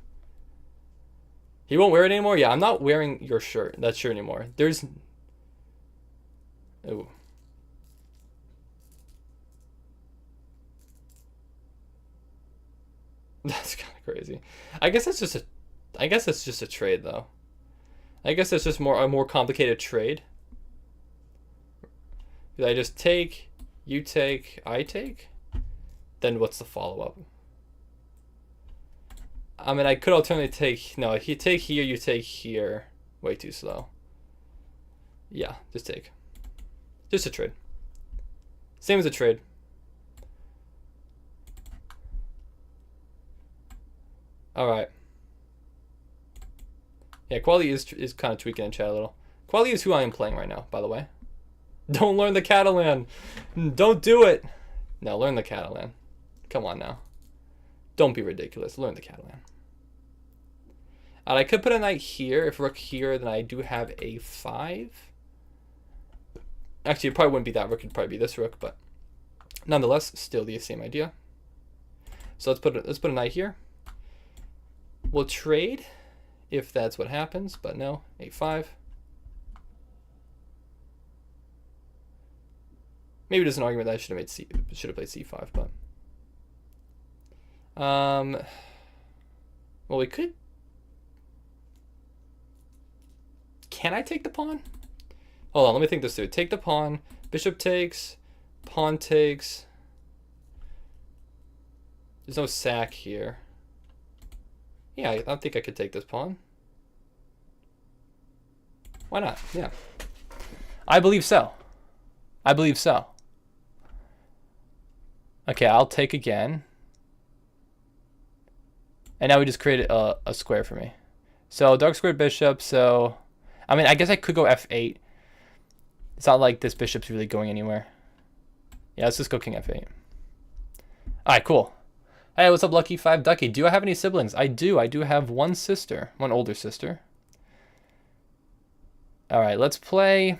He won't wear it anymore? Yeah, I'm not wearing your shirt. That shirt anymore. There's... Oh. That's kind of crazy. I guess it's just a trade though. I guess it's just a more complicated trade. I just take, you take, I take. Then what's the follow-up? I mean, I could alternately take... No, if you take here, you take here. Way too slow. Yeah, just take. Just a trade. Same as a trade. Alright. Yeah, quality is kind of tweaking in chat a little. Quality is who I am playing right now, by the way. Don't learn the Catalan. Don't do it. No, learn the Catalan. Come on now. Don't be ridiculous. Learn the Catalan. And I could put a knight here. If rook here, then I do have a5. Actually, it probably wouldn't be that rook. It'd probably be this rook, but nonetheless, still the same idea. So let's put a knight here. We'll trade if that's what happens, but no, a5. Maybe there's an argument that I should have played c5, but well, we could. Can I take the pawn? Hold on, let me think this through. Take the pawn. Bishop takes. Pawn takes. There's no sack here. Yeah, I think I could take this pawn. Why not? Yeah. I believe so. I believe so. Okay, I'll take again. And now we just created a square for me. So dark squared bishop, so... I mean, I guess I could go f8. It's not like this bishop's really going anywhere. Yeah, let's just go king f8. Alright, cool. Hey, what's up, Lucky 5 Ducky? Do I have any siblings? I do. I do have one sister. One older sister. Alright, let's play...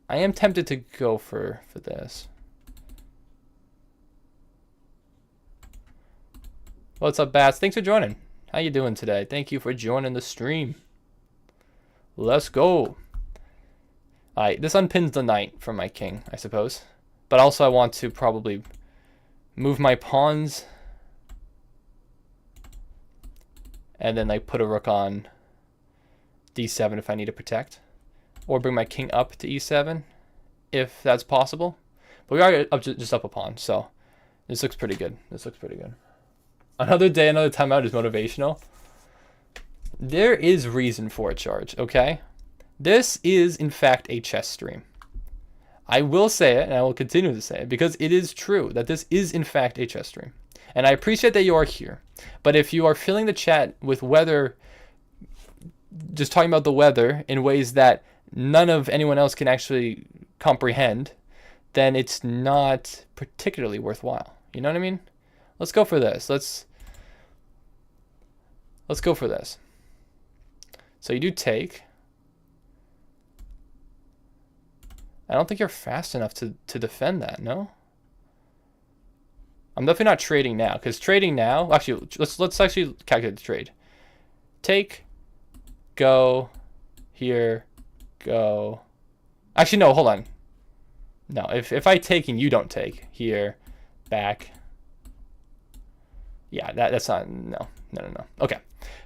I am tempted to go for this. What's up, Bats? Thanks for joining. How you doing today? Thank you for joining the stream. Let's go. Alright, this unpins the knight from my king, I suppose. But also I want to probably move my pawns. And then like put a rook on d7 if I need to protect. Or bring my king up to e7 if that's possible. But we are just up a pawn, so this looks pretty good. This looks pretty good. Another day, another timeout is motivational. There is reason for a charge, okay? This is, in fact, a chess stream. I will say it, and I will continue to say it, because it is true that this is, in fact, a chess stream. And I appreciate that you are here. But if you are filling the chat with weather, just talking about the weather in ways that none of anyone else can actually comprehend, then it's not particularly worthwhile. You know what I mean? Let's go for this. Let's go for this. So you do take. I don't think you're fast enough to defend that, no? I'm definitely not trading now, because trading now, actually, let's actually calculate the trade. Take, go, here, go. Actually, no, hold on. No, if I take and you don't take, here, back. Yeah, that's not, no. Okay,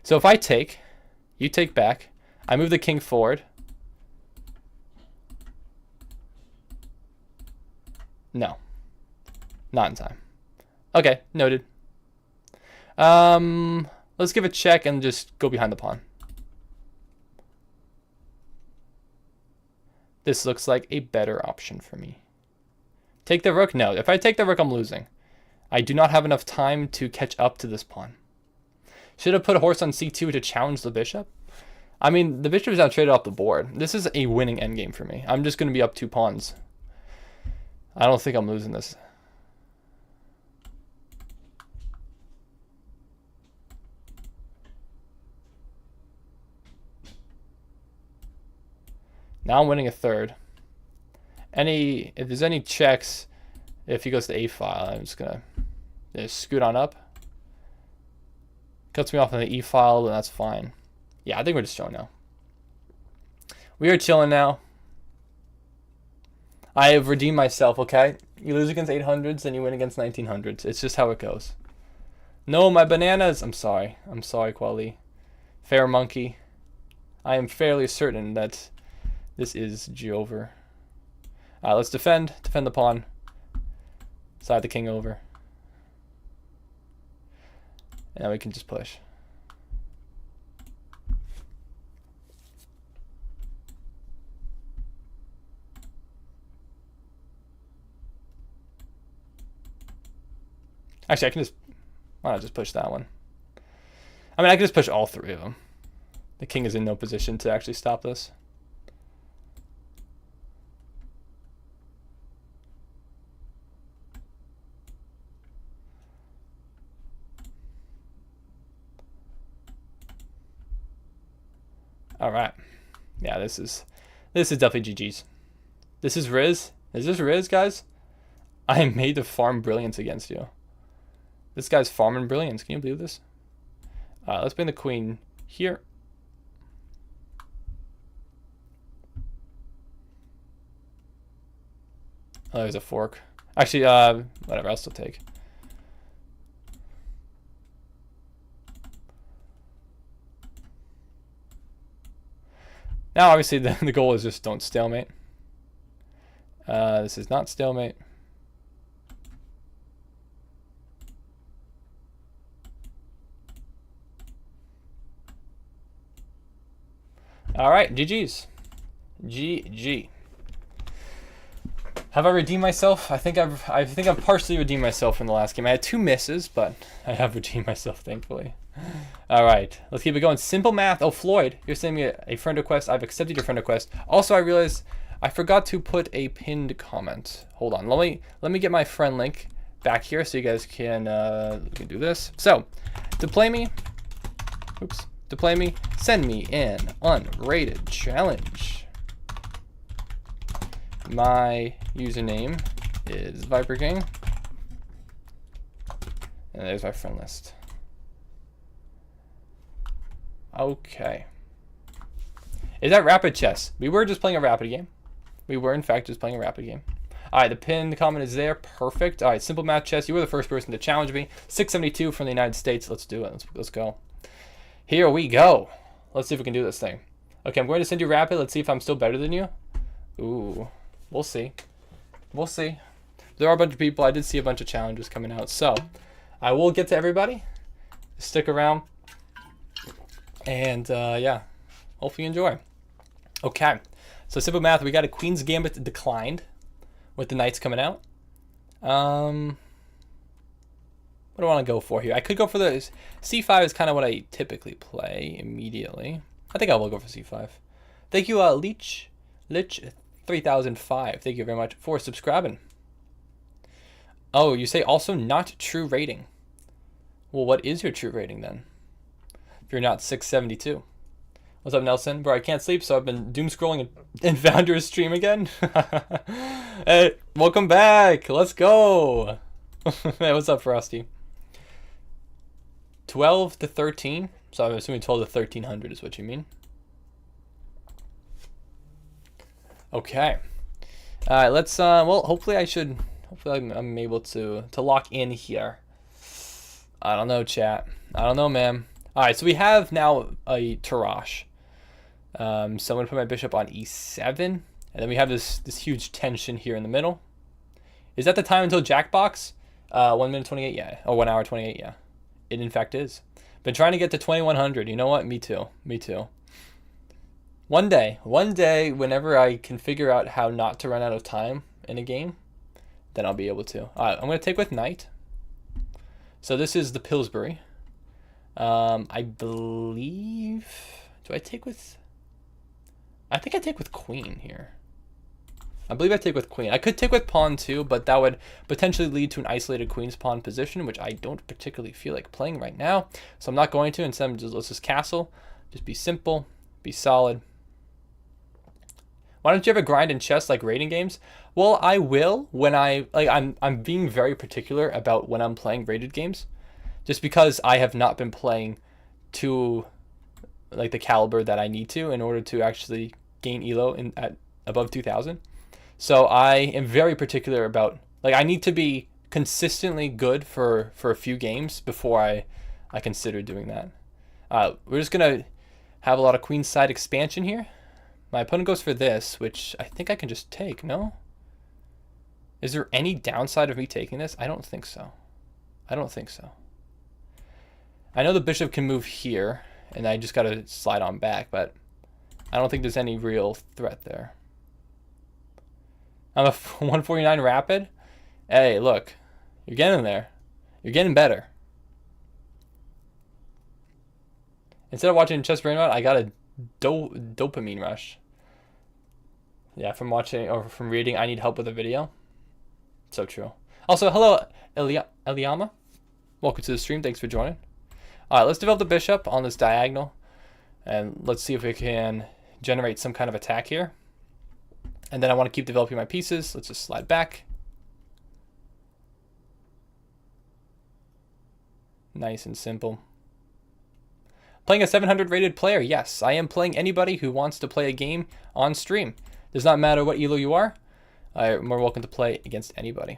so if I take, you take back, I move the king forward. No, not in time. Okay, noted. Let's give a check and just go behind the pawn. This looks like a better option for me. Take the rook? No, if I take the rook, I'm losing. I do not have enough time to catch up to this pawn. Should have put a horse on c2 to challenge the bishop. I mean, the bishop is now traded off the board. This is a winning endgame for me. I'm just going to be up 2 pawns. I don't think I'm losing this. Now I'm winning a third. If there's any checks, if he goes to a file, I'm just going to scoot on up. Cuts me off on the e file, then that's fine. Yeah, I think we're just chilling now. We are chilling now. I have redeemed myself, okay? You lose against 800s, then you win against 1900s. It's just how it goes. No, my bananas. I'm sorry. I'm sorry, Quali. Fair monkey. I am fairly certain that this is G-over. Let's defend. Defend the pawn. Slide the king over. And now we can just push. Actually, I can just... Why not just push that one? I mean, I can just push all 3 of them. The king is in no position to actually stop this. All right. Yeah, this is definitely GG's. This is Riz. Is this Riz, guys? I am made to farm brilliance against you. This guy's farming brilliance. Can you believe this? Let's bring the queen here. Oh, there's a fork. Actually, whatever. I'll still take. Now, obviously, the goal is just don't stalemate. This is not stalemate. All right, GG's. GG. Have I redeemed myself? I think I've partially redeemed myself in the last game. I had 2 misses, but I have redeemed myself, thankfully. All right, let's keep it going. Simple math. Oh, Floyd, you're sending me a friend request. I've accepted your friend request. Also, I realized I forgot to put a pinned comment. Hold on. Let me get my friend link back here so you guys can do this. So, to play me, send me an unrated challenge. My username is Viper King. And there's my friend list. Okay. Is that rapid chess? We were just playing a rapid game. We were, in fact, just playing a rapid game. All right, the pinned comment is there. Perfect. All right, simple math chess. You were the first person to challenge me. 672 from the United States. Let's do it. Let's go. Here we go. Let's see if we can do this thing. Okay, I'm going to send you rapid. Let's see if I'm still better than you. Ooh. We'll see. We'll see. There are a bunch of people. I did see a bunch of challenges coming out. So, I will get to everybody. Stick around. And, yeah. Hopefully you enjoy. Okay. So, simple math. We got a Queen's Gambit declined with the Knights coming out. What do I want to go for here? I could go for the C5 is kind of what I typically play immediately. I think I will go for C5. Thank you, Lich 3005. Thank you very much for subscribing. Oh, you say also not true rating. Well, what is your true rating then? If you're not 672. What's up, Nelson? Bro, I can't sleep, so I've been doom scrolling and found your stream again. Hey, welcome back. Let's go. Hey, what's up, Frosty? 12 to 13. So I'm assuming 12 to 1300 is what you mean. Okay. All right, let's well, hopefully I'm able to lock in here. I don't know, chat. I don't know, man. All right, so we have now a Tarash. So I'm gonna put my bishop on e7, and then we have this huge tension here in the middle. Is that the time until Jackbox? 1 minute 28, yeah. Oh, 1 hour 28, yeah. It in fact is. Been trying to get to 2100. You know what? Me too. Me too. One day, whenever I can figure out how not to run out of time in a game, then I'll be able to. All right, I'm going to take with Knight. So this is the Pillsbury. I believe... Do I take with... I think I take with Queen here. I believe I take with Queen. I could take with Pawn too, but that would potentially lead to an isolated Queen's Pawn position, which I don't particularly feel like playing right now. So I'm not going to. Instead, let's just castle. Just be simple. Be solid. Why don't you ever grind in chess like rating games? Well, I will when I'm being very particular about when I'm playing rated games, just because I have not been playing to like the caliber that I need to in order to actually gain elo at above 2000. So I am very particular about I need to be consistently good for a few games before I consider doing that. We're just gonna have a lot of queenside expansion here. My opponent goes for this, which I think I can just take, no? Is there any downside of me taking this? I don't think so. I don't think so. I know the bishop can move here, and I just got to slide on back, but I don't think there's any real threat there. I'm a 149 rapid. Hey, look. You're getting there. You're getting better. Instead of watching Chess Brain Rot, I got a dopamine rush. Yeah, from watching or from reading I Need Help with a Video. So true. Also, hello, Eliama. Welcome to the stream. Thanks for joining. All right, let's develop the bishop on this diagonal. And let's see if we can generate some kind of attack here. And then I want to keep developing my pieces. Let's just slide back. Nice and simple. Playing a 700 rated player. Yes, I am playing anybody who wants to play a game on stream. Does not matter what elo you are. I'm more welcome to play against anybody.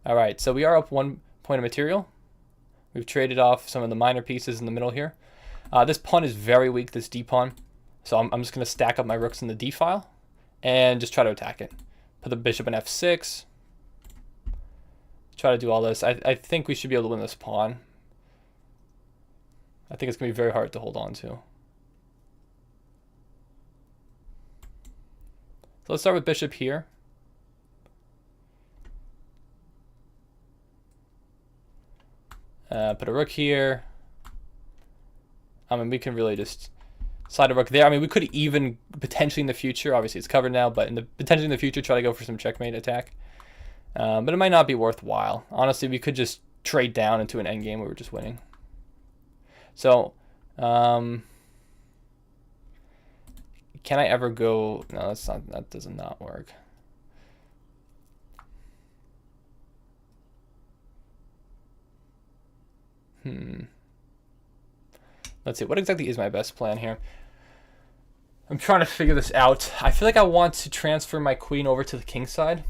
All right, so we are up 1 point of material. We've traded off some of the minor pieces in the middle here. This pawn is very weak, this d pawn. So I'm just going to stack up my rooks in the d file and just try to attack it. Put the bishop in f6. Try to do all this. I think we should be able to win this pawn. I think it's going to be very hard to hold on to. So let's start with bishop here. Put a rook here. I mean, we can really just slide a rook there. I mean, we could even potentially in the future, obviously it's covered now, but potentially in the future try to go for some checkmate attack. But it might not be worthwhile. Honestly, we could just trade down into an endgame where we're just winning. So, can I ever go? No, that's not. That does not work. Let's see. What exactly is my best plan here? I'm trying to figure this out. I feel like I want to transfer my queen over to the king side,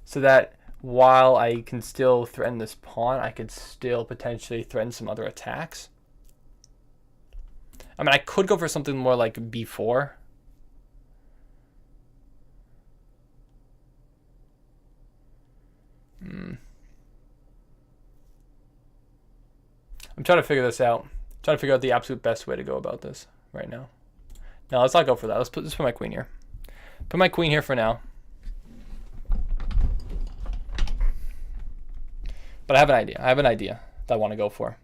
so that while I can still threaten this pawn, I could still potentially threaten some other attacks. I mean, I could go for something more like b4. I'm trying to figure this out. Trying to figure out the absolute best way to go about this right now. No, let's not go for that. Let's put my queen here. Put my queen here for now. But I have an idea. I have an idea that I want to go for.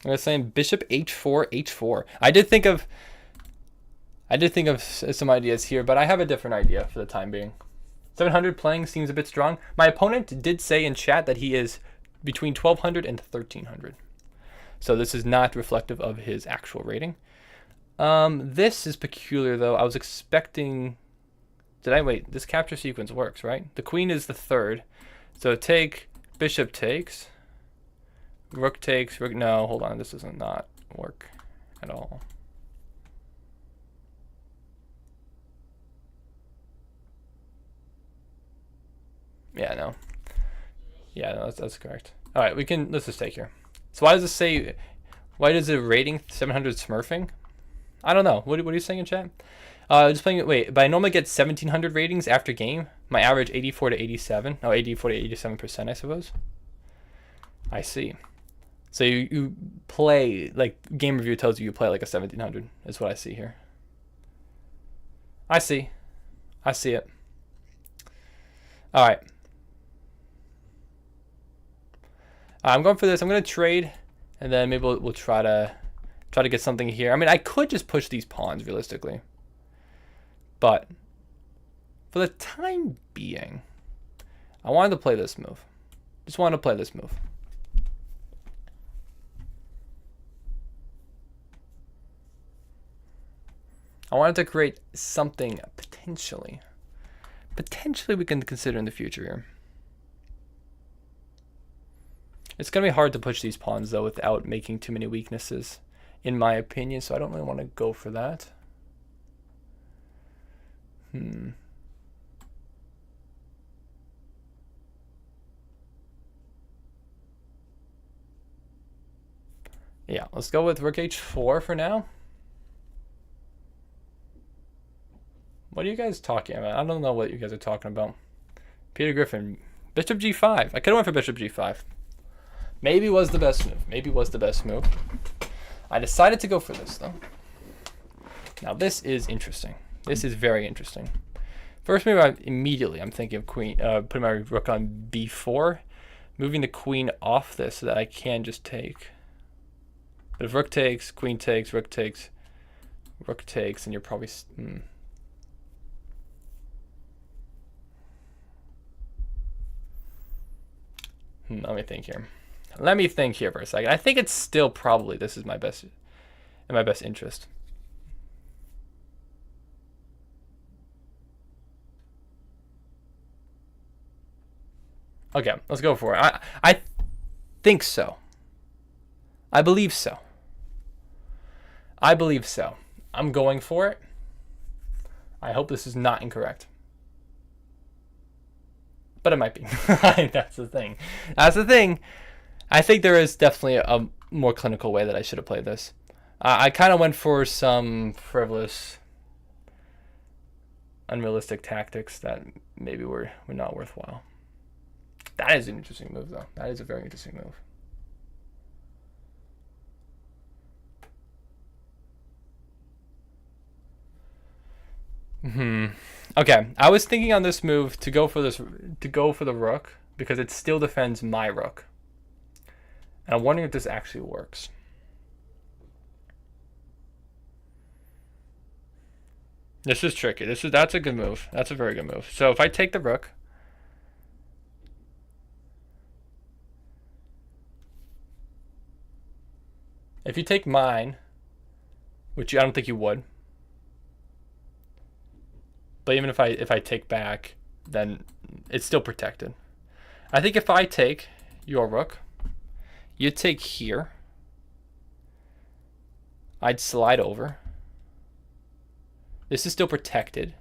I'm saying bishop h4, h4. I did think of some ideas here, but I have a different idea for the time being. 700 playing seems a bit strong. My opponent did say in chat that he is between 1200 and 1300. So this is not reflective of his actual rating. This is peculiar though. I was expecting, wait, this capture sequence works, right? The queen is the third. So take, bishop takes, rook takes, rook, no, hold on, this does not work at all. Yeah, no. Yeah, no, that's correct. All right, let's just take here. So why does it say, why does it rating 700 smurfing? I don't know. What are you saying in chat? Just playing it, wait, but I normally get 1700 ratings after game. My average 84 to 87. Oh, 84 to 87%, I suppose. I see. So you play, like game review tells you play like a 1700 is what I see here. I see. I see it. All right. I'm going for this. I'm going to trade, and then maybe we'll try to get something here. I mean, I could just push these pawns realistically, but for the time being, I wanted to play this move. Just wanted to play this move. I wanted to create something potentially we can consider in the future here. It's going to be hard to push these pawns, though, without making too many weaknesses, in my opinion, so I don't really want to go for that. Yeah, let's go with rook h4 for now. What are you guys talking about? I don't know what you guys are talking about. Peter Griffin, bishop g5. I could have went for bishop g5. Maybe was the best move. Maybe was the best move. I decided to go for this, though. Now, this is interesting. This is very interesting. First move, I'm thinking of putting my rook on b4, moving the queen off this so that I can just take. But if rook takes, queen takes, rook takes, and you're probably... Let me think here. Let me think here for a second. I think it's still probably this is in my best interest. Okay, let's go for it. I think so. I believe so. I believe so. I'm going for it. I hope this is not incorrect. But it might be. That's the thing. That's the thing. I think there is definitely a more clinical way that I should have played this. I kind of went for some frivolous, unrealistic tactics that maybe were not worthwhile. That is an interesting move, though. That is a very interesting move. Okay, I was thinking on this move to go for the rook because it still defends my rook. And I'm wondering if this actually works. This is tricky. That's a good move. That's a very good move. So if I take the rook, if you take mine, which I don't think you would, but even if I take back, then it's still protected. I think if I take your rook, you take here, I'd slide over. This is still protected.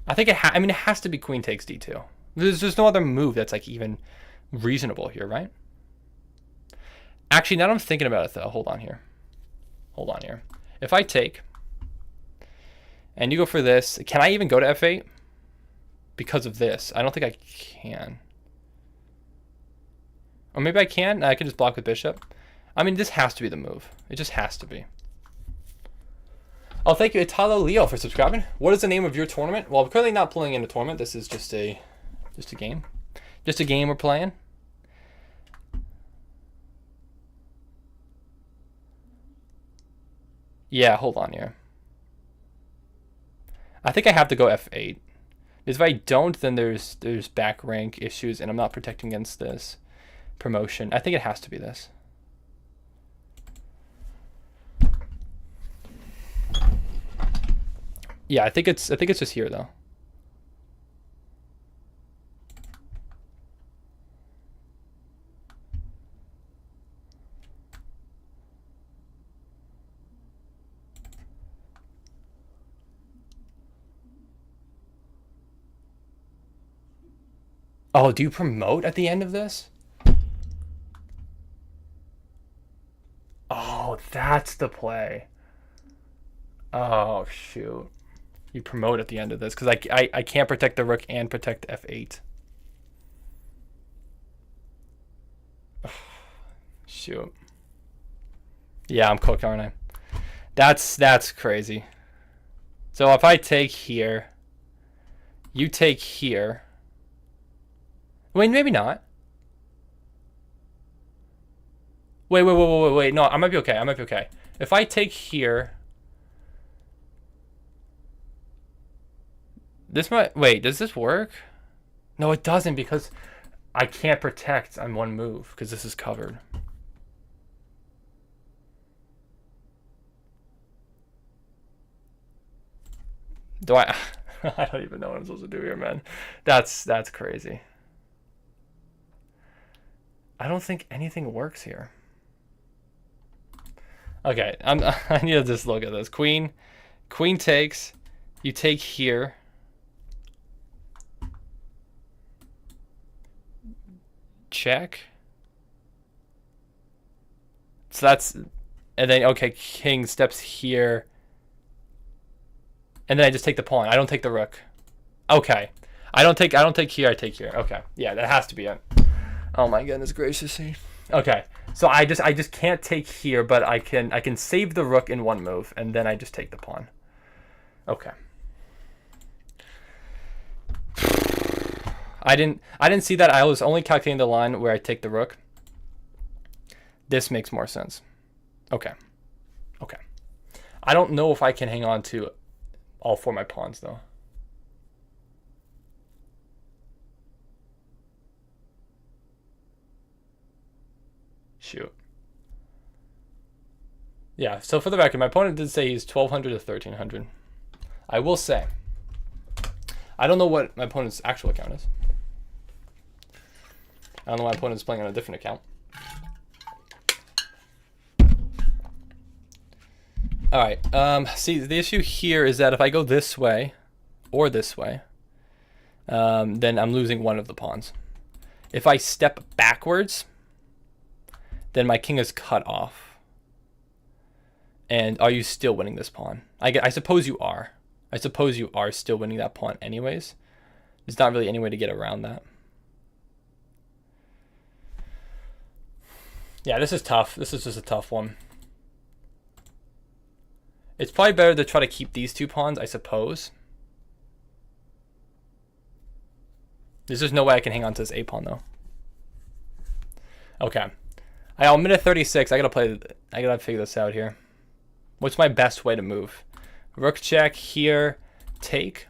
I think it has to be queen takes d2. There's no other move that's like even reasonable here, right? Actually, now that I'm thinking about it though, hold on here. If I take and you go for this, can I even go to f8? Because of this. I don't think I can. Or maybe I can. I can just block with bishop. I mean, this has to be the move. It just has to be. Oh, thank you, Italo Leo, for subscribing. What is the name of your tournament? Well, I'm currently not playing in a tournament. This is just a game. Just a game we're playing. Yeah, hold on here. I think I have to go f8. Because if I don't, then there's back rank issues, and I'm not protecting against this promotion. I think it has to be this. Yeah, I think it's just here though. Oh, do you promote at the end of this? Oh, that's the play. Oh, shoot. You promote at the end of this because I can't protect the rook and protect f8. Shoot. Yeah, I'm cooked, aren't I? That's crazy. So if I take here, you take here. Wait, maybe not. Wait. No, I might be okay. If I take here, this might... Wait, does this work? No, it doesn't because I can't protect on one move because this is covered. Do I... I don't even know what I'm supposed to do here, man. That's crazy. I don't think anything works here. Okay, I need to just look at this. Queen takes. You take here. Check. So that's, and then okay, king steps here. And then I just take the pawn. I don't take the rook. Okay. I don't take here, I take here. Okay. Yeah, that has to be it. Oh my goodness gracious. Okay. So I just can't take here, but I can save the rook in one move, and then I just take the pawn. Okay. I didn't see that. I was only calculating the line where I take the rook. This makes more sense. Okay. Okay. I don't know if I can hang on to all four of my pawns though. Shoot. Yeah, so for the record, my opponent did say he's 1200 to 1300. I will say, I don't know what my opponent's actual account is. I don't know why my opponent's playing on a different account. All right. See, the issue here is that if I go this way or this way, then I'm losing one of the pawns. If I step backwards, then my king is cut off. And are you still winning this pawn? I suppose you are. I suppose you are still winning that pawn anyways. There's not really any way to get around that. Yeah, this is tough. This is just a tough one. It's probably better to try to keep these two pawns, I suppose. There's just no way I can hang on to this a-pawn, though. Okay. I'm minute 36. I gotta figure this out here. What's my best way to move? Rook check here. Take.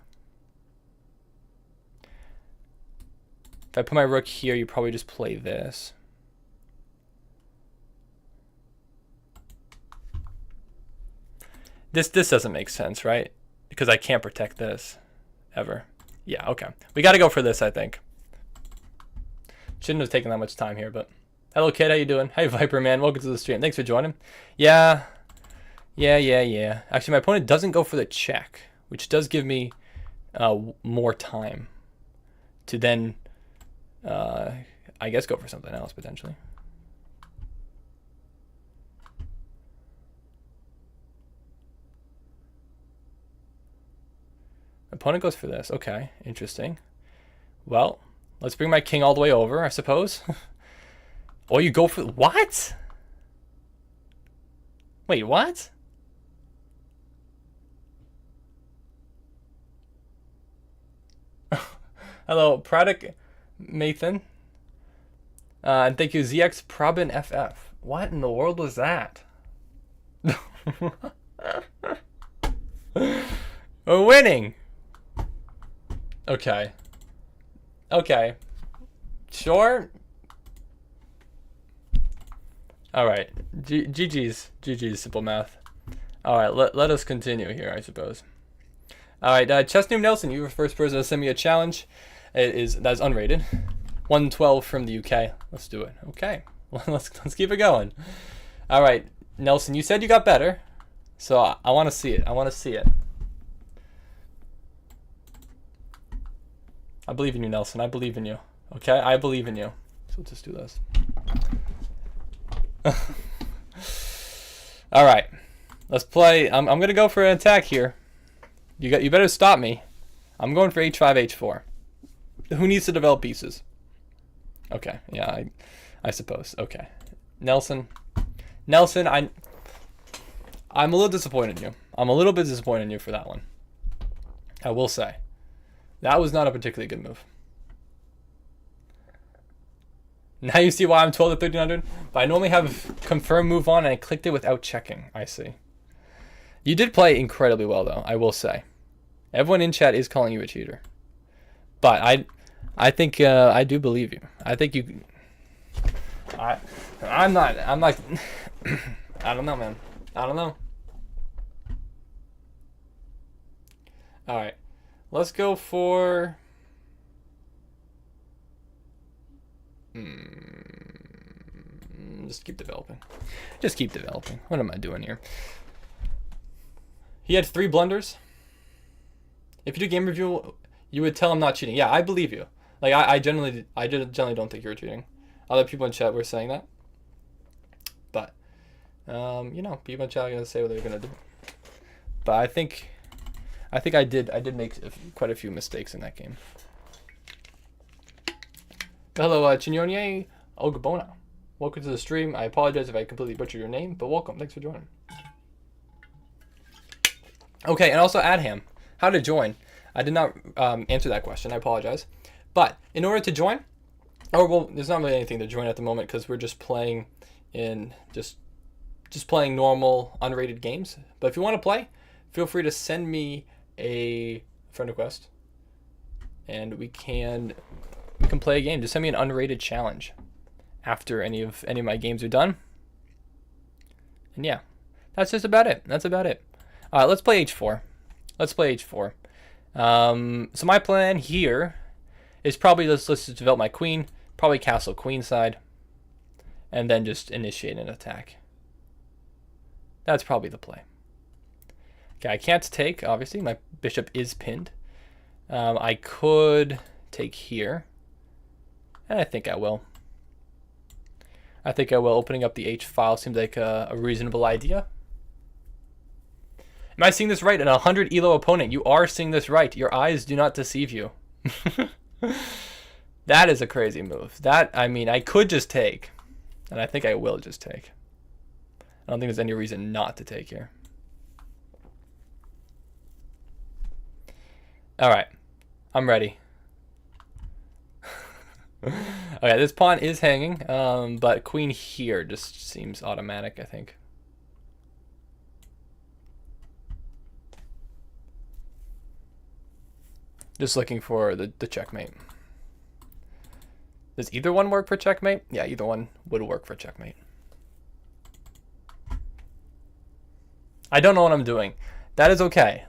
If I put my rook here, you probably just play this. This doesn't make sense, right? Because I can't protect this ever. Yeah, okay. We got to go for this, I think. Shouldn't have taken that much time here, but hello, kid. How you doing? Hi, Viper Man. Welcome to the stream. Thanks for joining. Yeah. Actually, my opponent doesn't go for the check, which does give me more time to then, I guess, go for something else potentially. Opponent goes for this. Okay, interesting. Well, let's bring my king all the way over, I suppose. Or you go for... What? Wait, what? Hello, Pradok Mathan. And thank you, ZX Probin FF. What in the world was that? We're winning. Okay. Okay. Sure. All right. GG's. GG's, simple math. All right, let us continue here, I suppose. All right, Chess Noob Nelson, you were the first person to send me a challenge. That is unrated. 112 from the UK. Let's do it. Okay. Let's keep it going. All right, Nelson, you said you got better. So I want to see it. I want to see it. I believe in you, Nelson. I believe in you. Okay? I believe in you. So let's just do this. All right. Let's play. I'm going to go for an attack here. You better stop me. I'm going for h5, h4. Who needs to develop pieces? Okay. Yeah, I suppose. Okay. Nelson, I'm a little disappointed in you. I'm a little bit disappointed in you for that one. I will say. That was not a particularly good move. Now you see why I'm 12 to 1300? But I normally have confirm move on and I clicked it without checking. I see. You did play incredibly well though, I will say. Everyone in chat is calling you a cheater. But I think I do believe you. I think you I'm not I don't know, man. I don't know. All right. Let's go for... Just keep developing. Just keep developing. What am I doing here? He had 3 blunders. If you do game review, you would tell him not cheating. Yeah, I believe you. Like, I generally don't think you were cheating. Other people in chat were saying that. But, you know, people in chat are going to say what they're going to do. But I think I did make quite a few mistakes in that game. Hello, Chignone Ogabona. Welcome to the stream. I apologize if I completely butchered your name, but welcome. Thanks for joining. Okay, and also Adham. How to join? I did not answer that question. I apologize. But in order to join, or well, there's not really anything to join at the moment because we're just playing in just playing normal unrated games. But if you want to play, feel free to send me a friend request, and we can play a game. Just send me an unrated challenge after any of my games are done. And yeah, that's just about it. That's about it. Let's play h4. Let's play h4. So my plan here is probably let's just develop my queen, probably castle queenside, and then just initiate an attack. That's probably the play. Okay, I can't take, obviously. My bishop is pinned. I could take here. And I think I will. Opening up the H file seems like a reasonable idea. Am I seeing this right? An 100 elo opponent. You are seeing this right. Your eyes do not deceive you. That is a crazy move. That, I mean, I could just take. And I think I will just take. I don't think there's any reason not to take here. All right. I'm ready. Okay, this pawn is hanging, but queen here just seems automatic, I think. Just looking for the checkmate. Does either one work for checkmate? Yeah, either one would work for checkmate. I don't know what I'm doing. That is okay.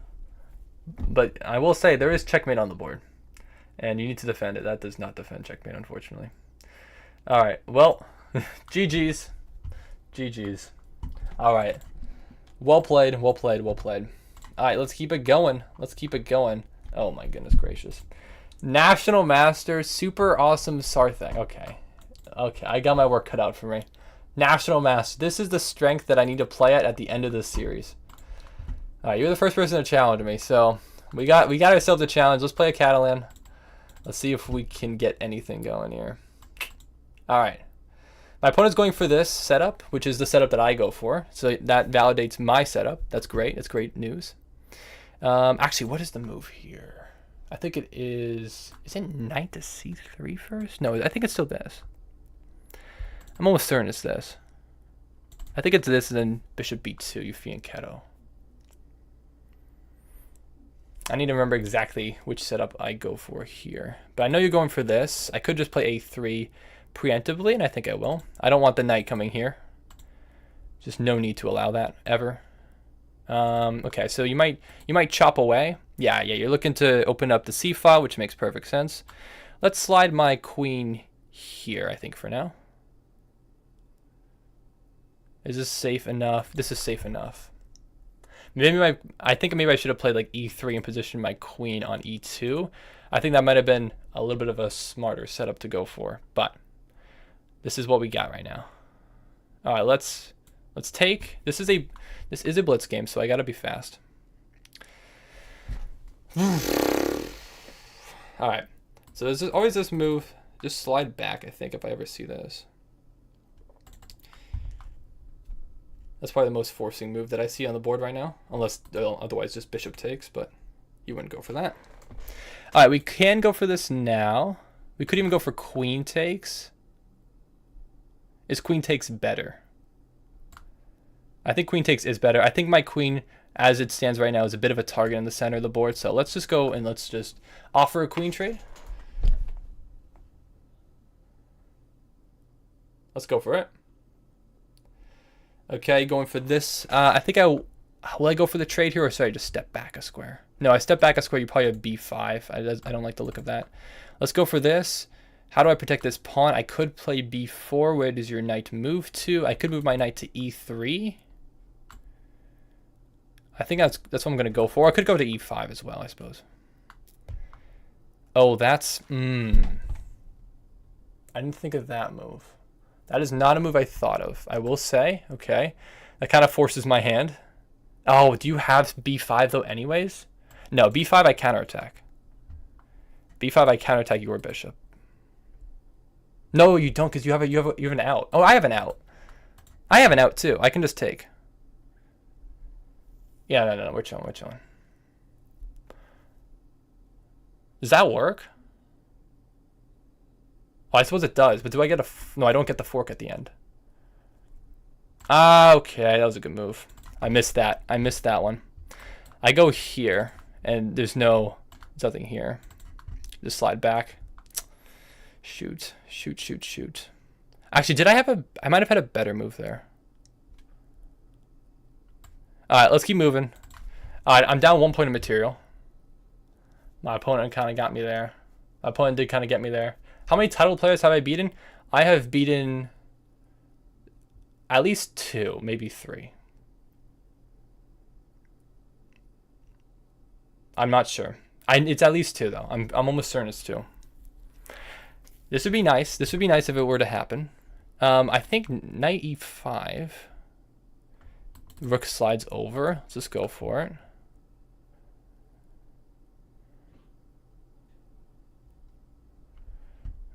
But I will say there is checkmate on the board. And you need to defend it. That does not defend checkmate, unfortunately. Alright, well, GG's. GG's. Alright. Well played, well played, well played. Alright, let's keep it going. Let's keep it going. Oh my goodness gracious. National Master, super awesome Sarthang. Okay. Okay, I got my work cut out for me. National Master. This is the strength that I need to play at the end of this series. Alright, you're the first person to challenge me, so we got ourselves a challenge. Let's play a Catalan. Let's see if we can get anything going here. Alright. My opponent's going for this setup, which is the setup that I go for. So that validates my setup. That's great. That's great news. Actually, what is the move here? I think it is it knight to c3 first? No, I think it's still this. I'm almost certain it's this. I think it's this and then bishop b2, you fianchetto. I need to remember exactly which setup I go for here. But I know you're going for this. I could just play a3 preemptively, and I think I will. I don't want the knight coming here. Just no need to allow that, ever. Okay, so you might chop away. Yeah, you're looking to open up the c file, which makes perfect sense. Let's slide my queen here, I think, for now. Is this safe enough? This is safe enough. I think maybe I should have played like e3 and positioned my queen on e2. I think that might have been a little bit of a smarter setup to go for, but this is what we got right now. All right, let's take. This is a blitz game, so I gotta be fast. All right, so there's always this move. Just slide back, I think, if I ever see this. That's probably the most forcing move that I see on the board right now, unless otherwise just bishop takes, but you wouldn't go for that. All right, we can go for this now. We could even go for queen takes. Is queen takes better? I think queen takes is better. I think my queen, as it stands right now, is a bit of a target in the center of the board, so let's just go and let's just offer a queen trade. Let's go for it. Okay, going for this. I think will I go for the trade here, or sorry, just step back a square? No, I step back a square, you probably have b5. I don't like the look of that. Let's go for this. How do I protect this pawn? I could play b4. Where does your knight move to? I could move my knight to e3. I think that's what I'm going to go for. I could go to e5 as well, I suppose. Oh, that's... I didn't think of that move. That is not a move I thought of, I will say. Okay. That kind of forces my hand. Oh, do you have b5 though anyways? No, b5 I counterattack. b5 I counterattack your bishop. No, you don't, because you have an out. Oh, I have an out. I have an out too. I can just take. Yeah, no. Which one? Does that work? Oh, I suppose it does, but do I get no, I don't get the fork at the end. Ah, okay, that was a good move. I missed that. I missed that one. I go here, and there's nothing here. Just slide back. Shoot. Actually, I might have had a better move there. Alright, let's keep moving. Alright, I'm down 1 point of material. My opponent kind of got me there. My opponent did kind of get me there. How many title players have I beaten? I have beaten at least 2, maybe 3. I'm not sure. It's at least 2 though. I'm almost certain it's 2. This would be nice. This would be nice if it were to happen. I think knight e5. Rook slides over. Let's just go for it.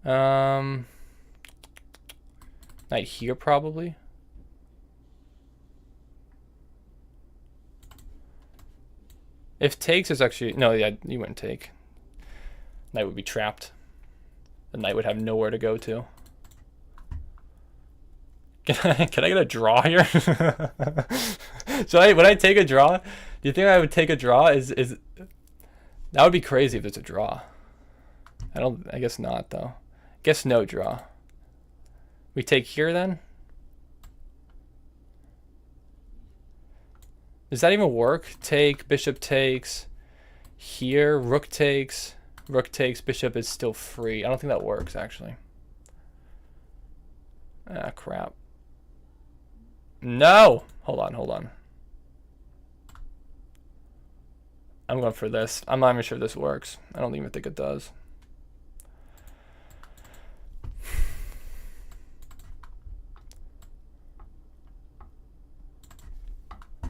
Knight here probably. If takes is actually no, yeah, you wouldn't take. Knight would be trapped. The knight would have nowhere to go to. Can I get a draw here? Would I take a draw? Do you think I would take a draw? That would be crazy if it's a draw. I guess not though. Guess no draw. We take here then? Does that even work? Take, bishop takes, here, rook takes, bishop is still free. I don't think that works actually. Ah, crap. No! Hold on. I'm going for this. I'm not even sure this works. I don't even think it does.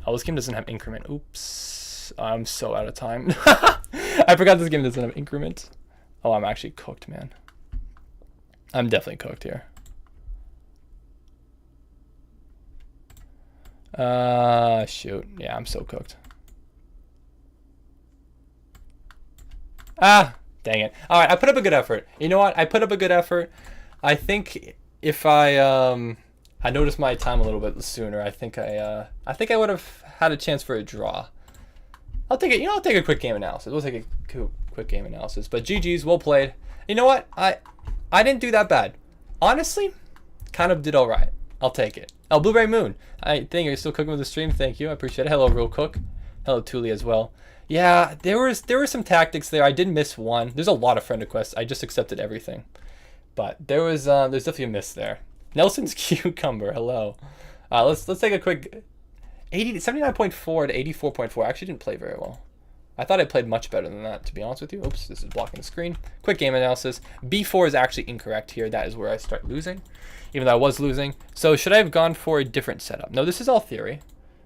Oh, this game doesn't have increment. Oops. I'm so out of time. I forgot this game doesn't have increment. Oh, I'm actually cooked, man. I'm definitely cooked here. Shoot. Yeah, I'm so cooked. Ah, dang it. All right, I put up a good effort. You know what? I put up a good effort. I think if I noticed my time a little bit sooner, I think I would have had a chance for a draw. I'll take it. You know, I'll take a quick game analysis. We'll take a quick game analysis. But GG's, well played. You know what? I didn't do that bad. Honestly, kind of did all right. I'll take it. Oh, Blueberry Moon. I think you're still cooking with the stream. Thank you. I appreciate it. Hello, Real Cook. Hello, Thule as well. Yeah, there were some tactics there. I did miss one. There's a lot of friend requests. I just accepted everything. But there's definitely a miss there. Nelson's Cucumber. Hello. Let's take a quick 79.4 to 84.4. I actually didn't play very well. I thought I played much better than that, to be honest with you. Oops, this is blocking the screen. Quick game analysis. B4 is actually incorrect here. That is where I start losing, even though I was losing. So should I have gone for a different setup? No, this is all theory.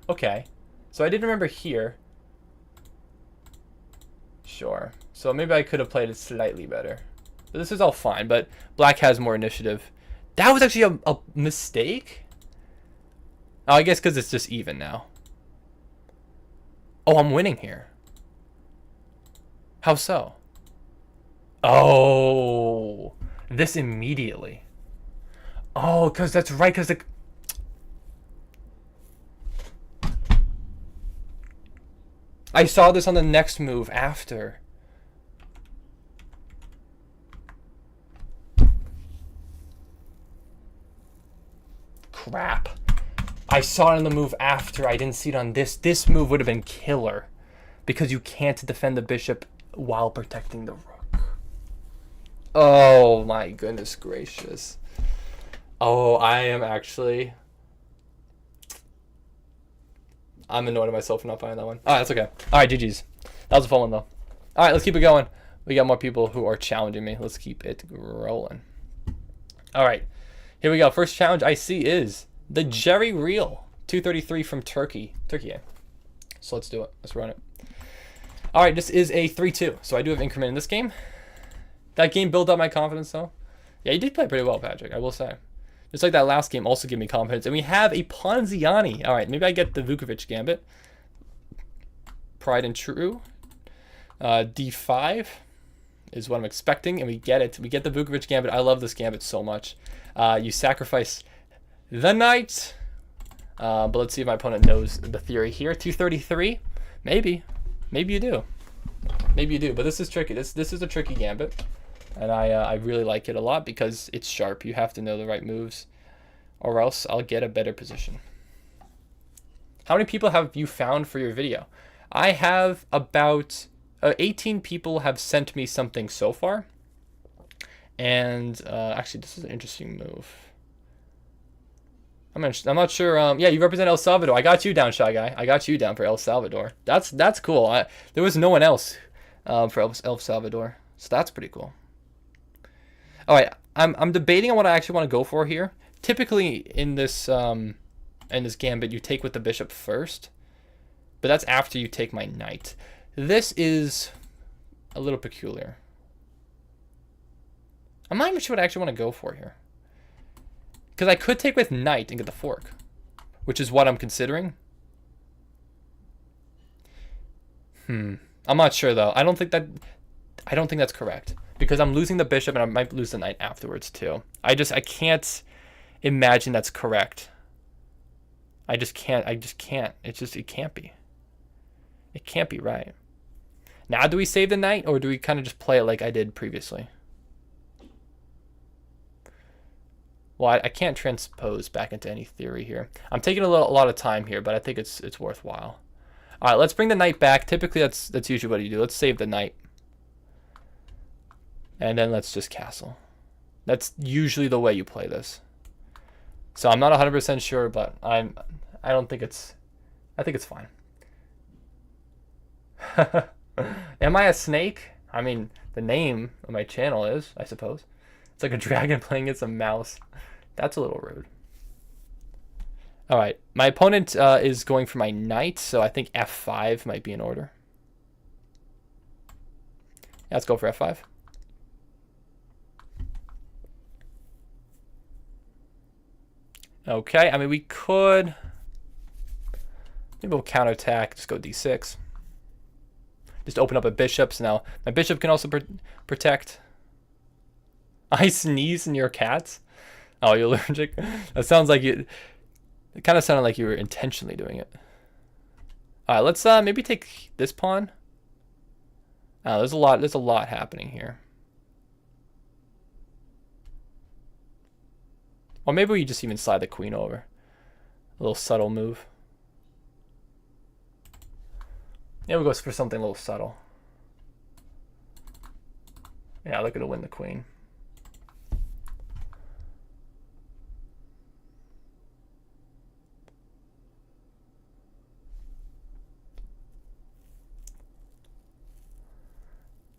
Okay. So I did remember here. Sure. So maybe I could have played it slightly better. But this is all fine, but black has more initiative. That was actually a mistake? Oh, I guess because it's just even now. Oh, I'm winning here. How so? Oh, this immediately. Oh, because that's right, because the... I saw this on the next move after. Crap. I saw it on the move after. I didn't see it on this. This move would have been killer because you can't defend the bishop while protecting the rook. Oh my goodness gracious. Oh, I am actually... I'm annoyed at myself for not finding that one. Alright, that's okay. Alright, GG's. That was a fun one, though. Alright, let's keep it going. We got more people who are challenging me. Let's keep it rolling. Alright, here we go. First challenge I see is the Jerry Reel. 233 from Turkey. Turkey, yeah. So let's do it. Let's run it. Alright, this is a 3-2. So I do have increment in this game. That game built up my confidence, though. Yeah, you did play pretty well, Patrick, I will say. Just like that last game also gave me confidence. And we have a Ponziani. All right, maybe I get the Vukovic Gambit. Pride and True. D5 is what I'm expecting, and we get it. We get the Vukovic Gambit. I love this Gambit so much. You sacrifice the knight. But let's see if my opponent knows the theory here. 233. Maybe. Maybe you do. Maybe you do. But this is tricky. This is a tricky Gambit. And I really like it a lot because it's sharp. You have to know the right moves or else I'll get a better position. How many people have you found for your video? I have about 18 people have sent me something so far. And actually, this is an interesting move. I'm not sure. Yeah, you represent El Salvador. I got you down, Shy Guy. I got you down for El Salvador. That's cool. There was no one else for El Salvador. So that's pretty cool. All right, I'm debating on what I actually want to go for here. Typically in this gambit, you take with the bishop first, but that's after you take my knight. This is a little peculiar. I'm not even sure what I actually want to go for here, because I could take with knight and get the fork, which is what I'm considering. I'm not sure though. I don't think that's correct. because I'm losing the bishop and I might lose the knight afterwards too. I can't imagine that's correct. I just can't. It can't be. It can't be right. Now do we save the knight, or do we kind of just play it like I did previously? Well, I can't transpose back into any theory here. I'm taking a lot of time here, but I think it's worthwhile. All right, let's bring the knight back. Typically, that's usually what you do. Let's save the knight, and then let's just castle. That's usually the way you play this. So I'm not 100% sure, but I don't think it's. I think it's fine. Am I a snake? I mean, the name of my channel is, I suppose. It's like a dragon playing against a mouse. That's a little rude. All right, my opponent is going for my knight, so I think f5 might be in order. Yeah, let's go for f5. Okay, I mean, we could... Maybe we'll counterattack, just go d6. Just open up a bishop, so now my bishop can also protect. I sneeze in your cats? Oh, you're allergic? That sounds like it kind of sounded like you were intentionally doing it. All right, let's maybe take this pawn. Oh, there's a lot happening here. Or maybe we just even slide the queen over. A little subtle move. Yeah, we'll go for something a little subtle. Yeah, look at to win the queen.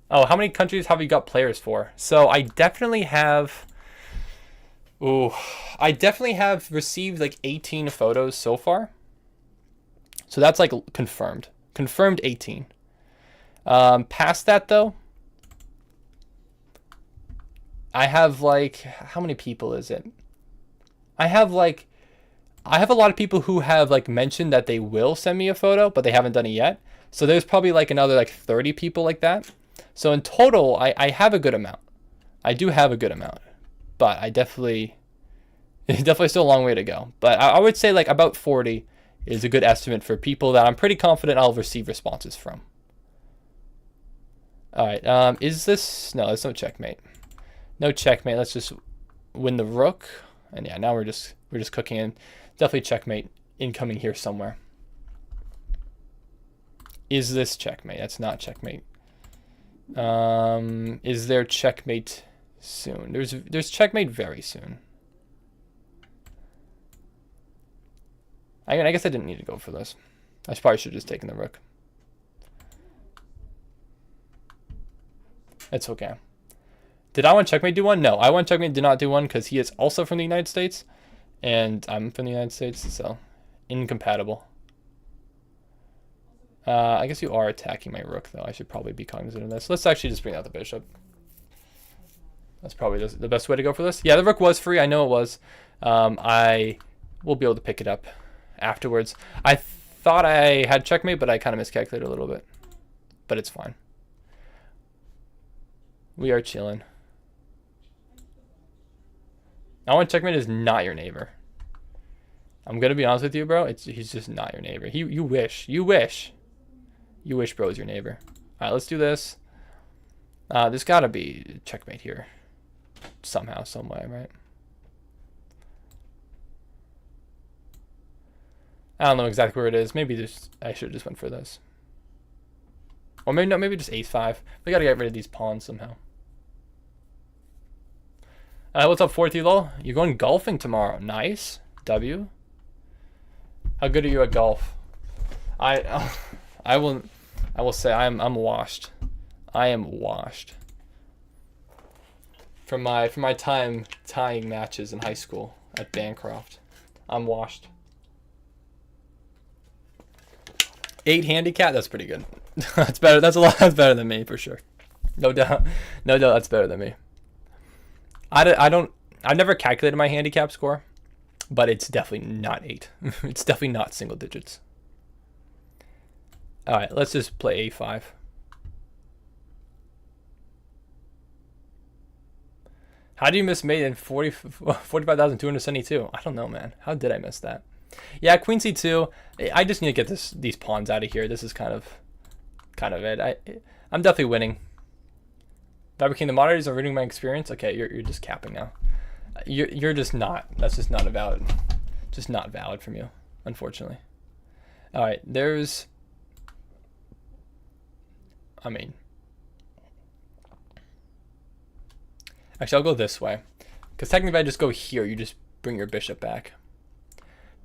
Oh, how many countries have you got players for? So I definitely have... Ooh, I definitely have received like 18 photos so far. So that's like confirmed. Confirmed 18. Past that though, I have like, how many people is it? I have a lot of people who have like mentioned that they will send me a photo, but they haven't done it yet. So there's probably like another like 30 people like that. So in total, I have a good amount. I do have a good amount, but it's definitely still a long way to go. But I would say like about 40 is a good estimate for people that I'm pretty confident I'll receive responses from. All right, is this... No, there's no checkmate. No checkmate. Let's just win the rook. And yeah, now we're just cooking in. Definitely checkmate incoming here somewhere. Is this checkmate? That's not checkmate. Is there checkmate soon? There's checkmate very soon. I guess I didn't need to go for this. I probably should have just taken the rook. It's okay. Did I want checkmate do one? No, I want checkmate did not do one because he is also from the United States, and I'm from the United States, so incompatible. I guess you are attacking my rook, though. I should probably be cognizant of this. Let's actually just bring out the bishop. That's probably the best way to go for this. Yeah, the rook was free. I know it was. I will be able to pick it up afterwards. I thought I had checkmate, but I kind of miscalculated a little bit. But it's fine. We are chilling. I want checkmate is not your neighbor. I'm gonna be honest with you, bro. He's just not your neighbor. You wish. You wish, bro, is your neighbor. All right, let's do this. There's gotta be checkmate here, somehow, some way, right? I don't know exactly where it is. Maybe I should have just went for this. Or maybe no, maybe just ace-5. We gotta get rid of these pawns somehow. What's up, 4T lol? You're going golfing tomorrow. Nice. W. How good are you at golf? I will say I'm washed. I am washed. From my time tying matches in high school at Bancroft. I'm washed. 8 handicap, that's pretty good. That's better. That's better than me for sure. No doubt. No doubt that's better than me. I've never calculated my handicap score, but it's definitely not 8. It's definitely not single digits. All right, let's just play a5. How do you miss mate in 45,272? I don't know, man. How did I miss that? Yeah, queen c2. I just need to get these pawns out of here. This is kind of it. I'm definitely winning. Fabricating the moderators are ruining my experience. Okay, you're just capping now. You're just not. That's just not valid. Just not valid from you, unfortunately. All right, there's. I mean. Actually, I'll go this way. Because technically if I just go here, you just bring your bishop back.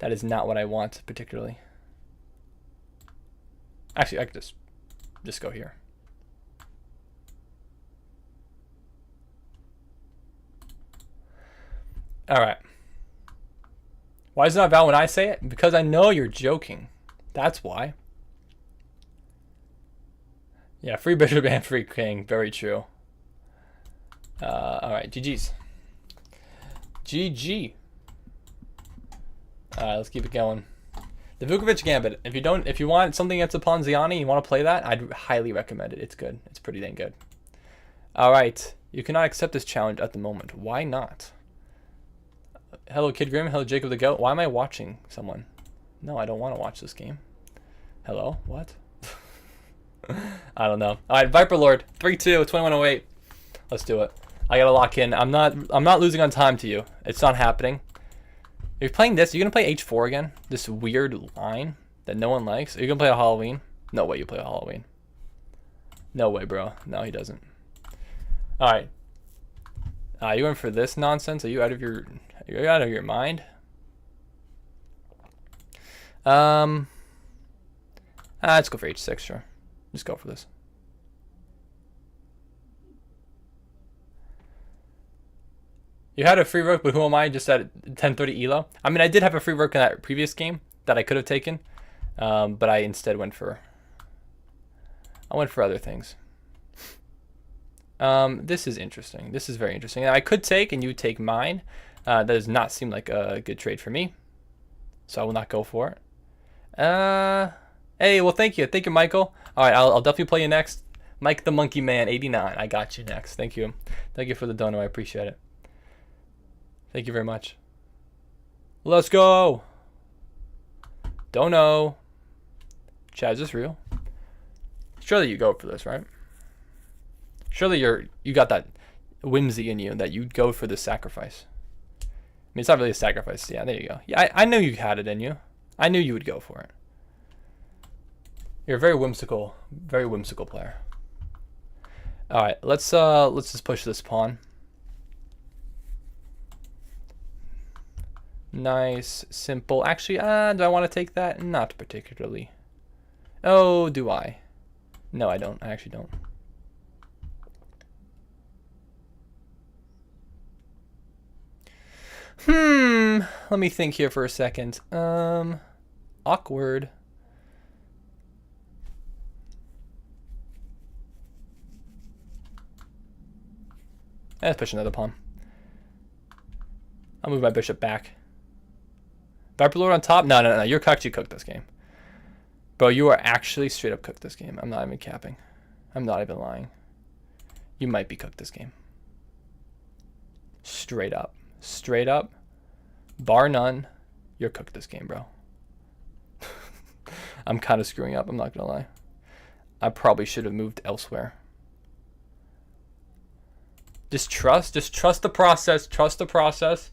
That is not what I want, particularly. Actually, I could just go here. Alright. Why is it not valid when I say it? Because I know you're joking. That's why. Yeah, free bishop and free king. Very true. All right, GG's. GG. Let's keep it going. The Vukovic Gambit. If you want something that's a Ponziani, you want to play that, I'd highly recommend it. It's good. It's pretty dang good. All right, you cannot accept this challenge at the moment. Why not? Hello, Kid Grim. Hello, Jacob the Goat. Why am I watching someone? No, I don't want to watch this game. Hello, what? I don't know. All right, Viper Lord. 3-2, 2108. Let's do it. I gotta lock in. I'm not losing on time to you. It's not happening. If you're playing this, you're gonna play H4 again? This weird line that no one likes? Are you gonna play a Halloween? No way you play a Halloween. No way, bro. No, he doesn't. Alright. You in for this nonsense? Are you out of your mind? Let's go for H6, sure. Just go for this. You had a free rook, but who am I? Just at 1030 elo. I mean, I did have a free rook in that previous game that I could have taken, but I instead went for other things. This is interesting. This is very interesting. I could take and you take mine. That does not seem like a good trade for me, so I will not go for it. Hey, well, thank you, Michael. All right, I'll definitely play you next. Mike the Monkey Man 89. I got you next. Thank you for the dono. I appreciate it. Thank you very much. Let's go. Dono. Chad, is this real? Surely you go for this, right? Surely you got that whimsy in you that you'd go for this sacrifice. I mean, it's not really a sacrifice. Yeah, there you go. Yeah, I knew you had it in you. I knew you would go for it. You're a very whimsical player. All right, let's just push this pawn. Nice, simple. Actually, do I want to take that? Not particularly. Oh, do I? No, I don't. I actually don't. Let me think here for a second. Awkward. Let's push another pawn. I'll move my bishop back. Viper Lord on top? No. You're cooked. You cooked this game. Bro, you are actually straight up cooked this game. I'm not even capping. I'm not even lying. You might be cooked this game. Straight up. Straight up. Bar none. You're cooked this game, bro. I'm kind of screwing up. I'm not going to lie. I probably should have moved elsewhere. Just trust the process. Trust the process.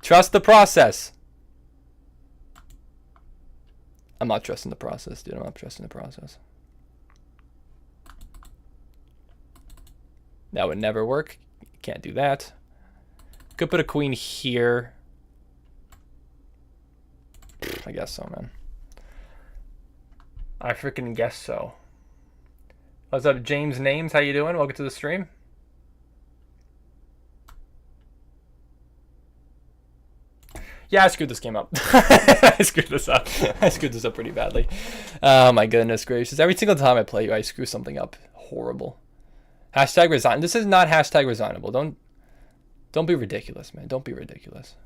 Trust the process. I'm not trusting the process, dude. I'm not trusting the process. That would never work. You can't do that. Could put a queen here. I guess so, man. I freaking guess so. What's up, James Names? How you doing? Welcome to the stream. Yeah, I screwed this game up. I screwed this up. I screwed this up pretty badly. Oh my goodness gracious. Every single time I play you, I screw something up. Horrible. Hashtag resign. This is not hashtag resignable. Don't be ridiculous, man. Don't be ridiculous.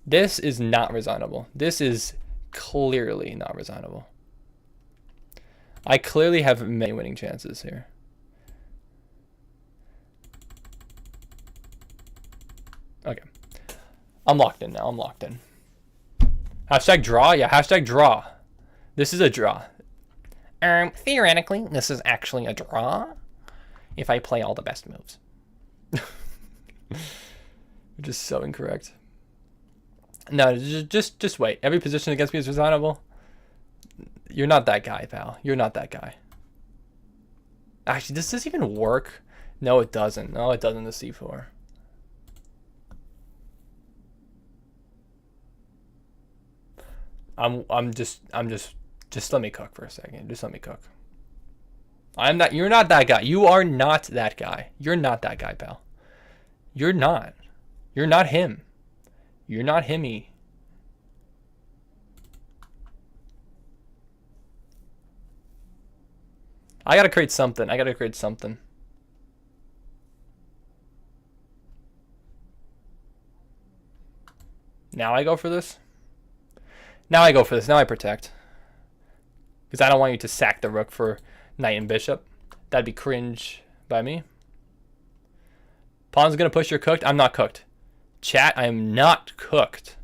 This is not resignable. This is clearly not resignable. I clearly have many winning chances here. Okay. I'm locked in now. I'm locked in. Hashtag draw? Yeah, hashtag draw. This is a draw. Theoretically, this is actually a draw if I play all the best moves. Which is so incorrect. No, just wait. Every position against me is resignable. You're not that guy, pal. You're not that guy. Actually, does this even work? No, it doesn't. No, it doesn't. The C4. Just let me cook for a second. Just let me cook. You're not that guy. You are not that guy. You're not that guy, pal. You're not. You're not him. You're not himmy. I gotta create something. I gotta create something. Now I go for this. Now I go for this. Now I protect. Because I don't want you to sack the rook for knight and bishop. That'd be cringe by me. Pawn's gonna push your cooked. I'm not cooked. Chat, I am not cooked.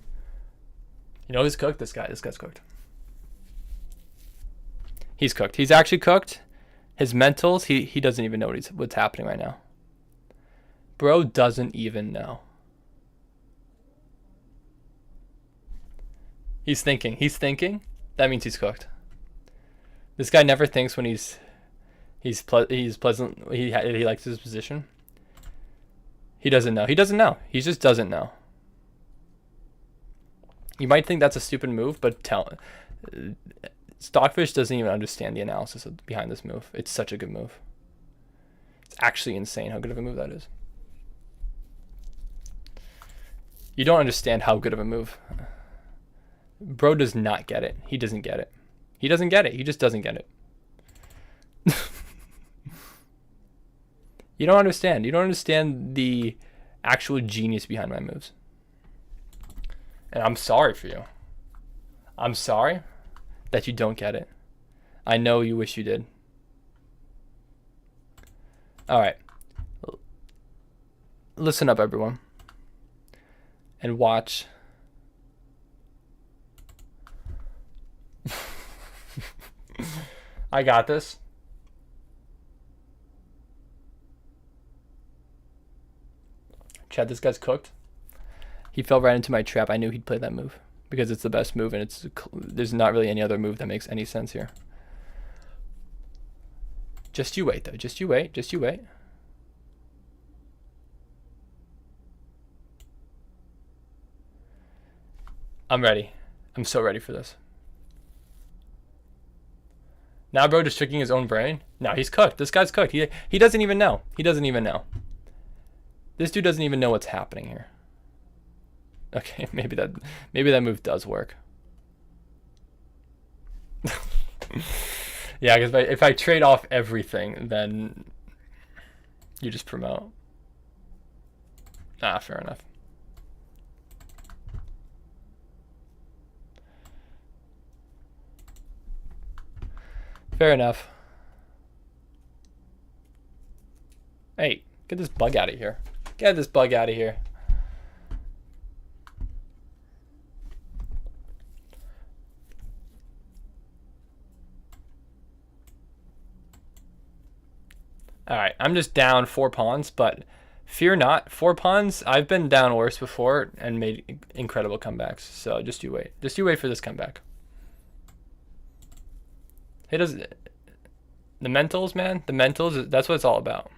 You know who's cooked? This guy. This guy's cooked. He's cooked. He's actually cooked. His mentals, he doesn't even know what's happening right now. Bro doesn't even know. He's thinking. He's thinking. That means he's cooked. This guy never thinks when he's pleasant. He likes his position. He doesn't know. He doesn't know. He just doesn't know. You might think that's a stupid move, but Stockfish doesn't even understand the analysis behind this move. It's such a good move. It's actually insane how good of a move that is. You don't understand how good of a move. Bro does not get it. He doesn't get it. He doesn't get it. He just doesn't get it. You don't understand. You don't understand the actual genius behind my moves. And I'm sorry for you. I'm sorry that you don't get it. I know you wish you did. All right. Listen up, everyone. And watch. I got this. Chad, this guy's cooked. He fell right into my trap. I knew he'd play that move because it's the best move, and there's not really any other move that makes any sense here. Just you wait, though. Just you wait. Just you wait. I'm ready. I'm so ready for this. Now bro just tricking his own brain. No, he's cooked. This guy's cooked. He doesn't even know. He doesn't even know. This dude doesn't even know what's happening here. Okay, maybe that move does work. Yeah, because if I trade off everything, then you just promote. Ah, fair enough. Fair enough. Hey, get this bug out of here. Get this bug out of here. All right, I'm just down 4 pawns, but fear not. 4 pawns, I've been down worse before and made incredible comebacks. So just you wait. Just you wait for this comeback. He does the mentals, man. The mentals, that's what it's all about.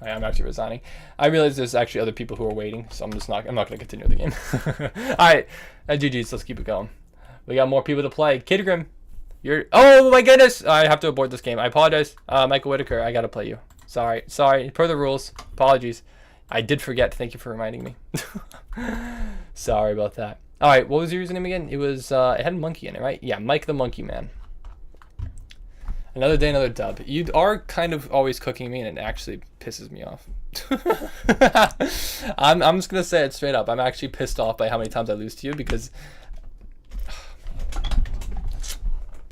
I'm actually resigning. I realize there's actually other people who are waiting, so I'm not going to continue the game. All right, GG's, let's keep it going. We got more people to play. Kidgrim, oh my goodness, I have to abort this game. I apologize. Michael Whitaker, I got to play you. Sorry, per the rules. Apologies. I did forget. Thank you for reminding me. Sorry about that. All right, what was your username again? It was, it had monkey in it, right? Yeah, Mike the Monkey Man. Another day, another dub. You are kind of always cooking me, and it actually pisses me off. I'm just going to say it straight up. I'm actually pissed off by how many times I lose to you because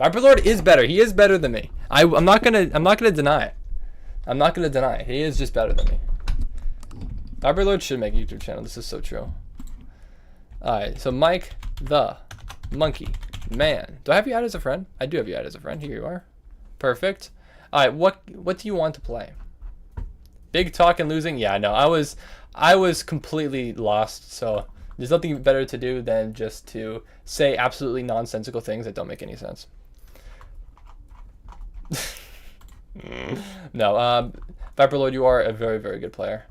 Viper Lord is better. He is better than me. I'm not gonna deny it. I'm not gonna deny it. He is just better than me. Viper Lord should make a YouTube channel. This is so true. Alright, so Mike the Monkey Man. Do I have you added as a friend? I do have you added as a friend. Here you are. Perfect. Alright, what do you want to play? Big talk and losing? Yeah, no. I was completely lost, so there's nothing better to do than just to say absolutely nonsensical things that don't make any sense. No, Viper Lord, you are a very, very good player.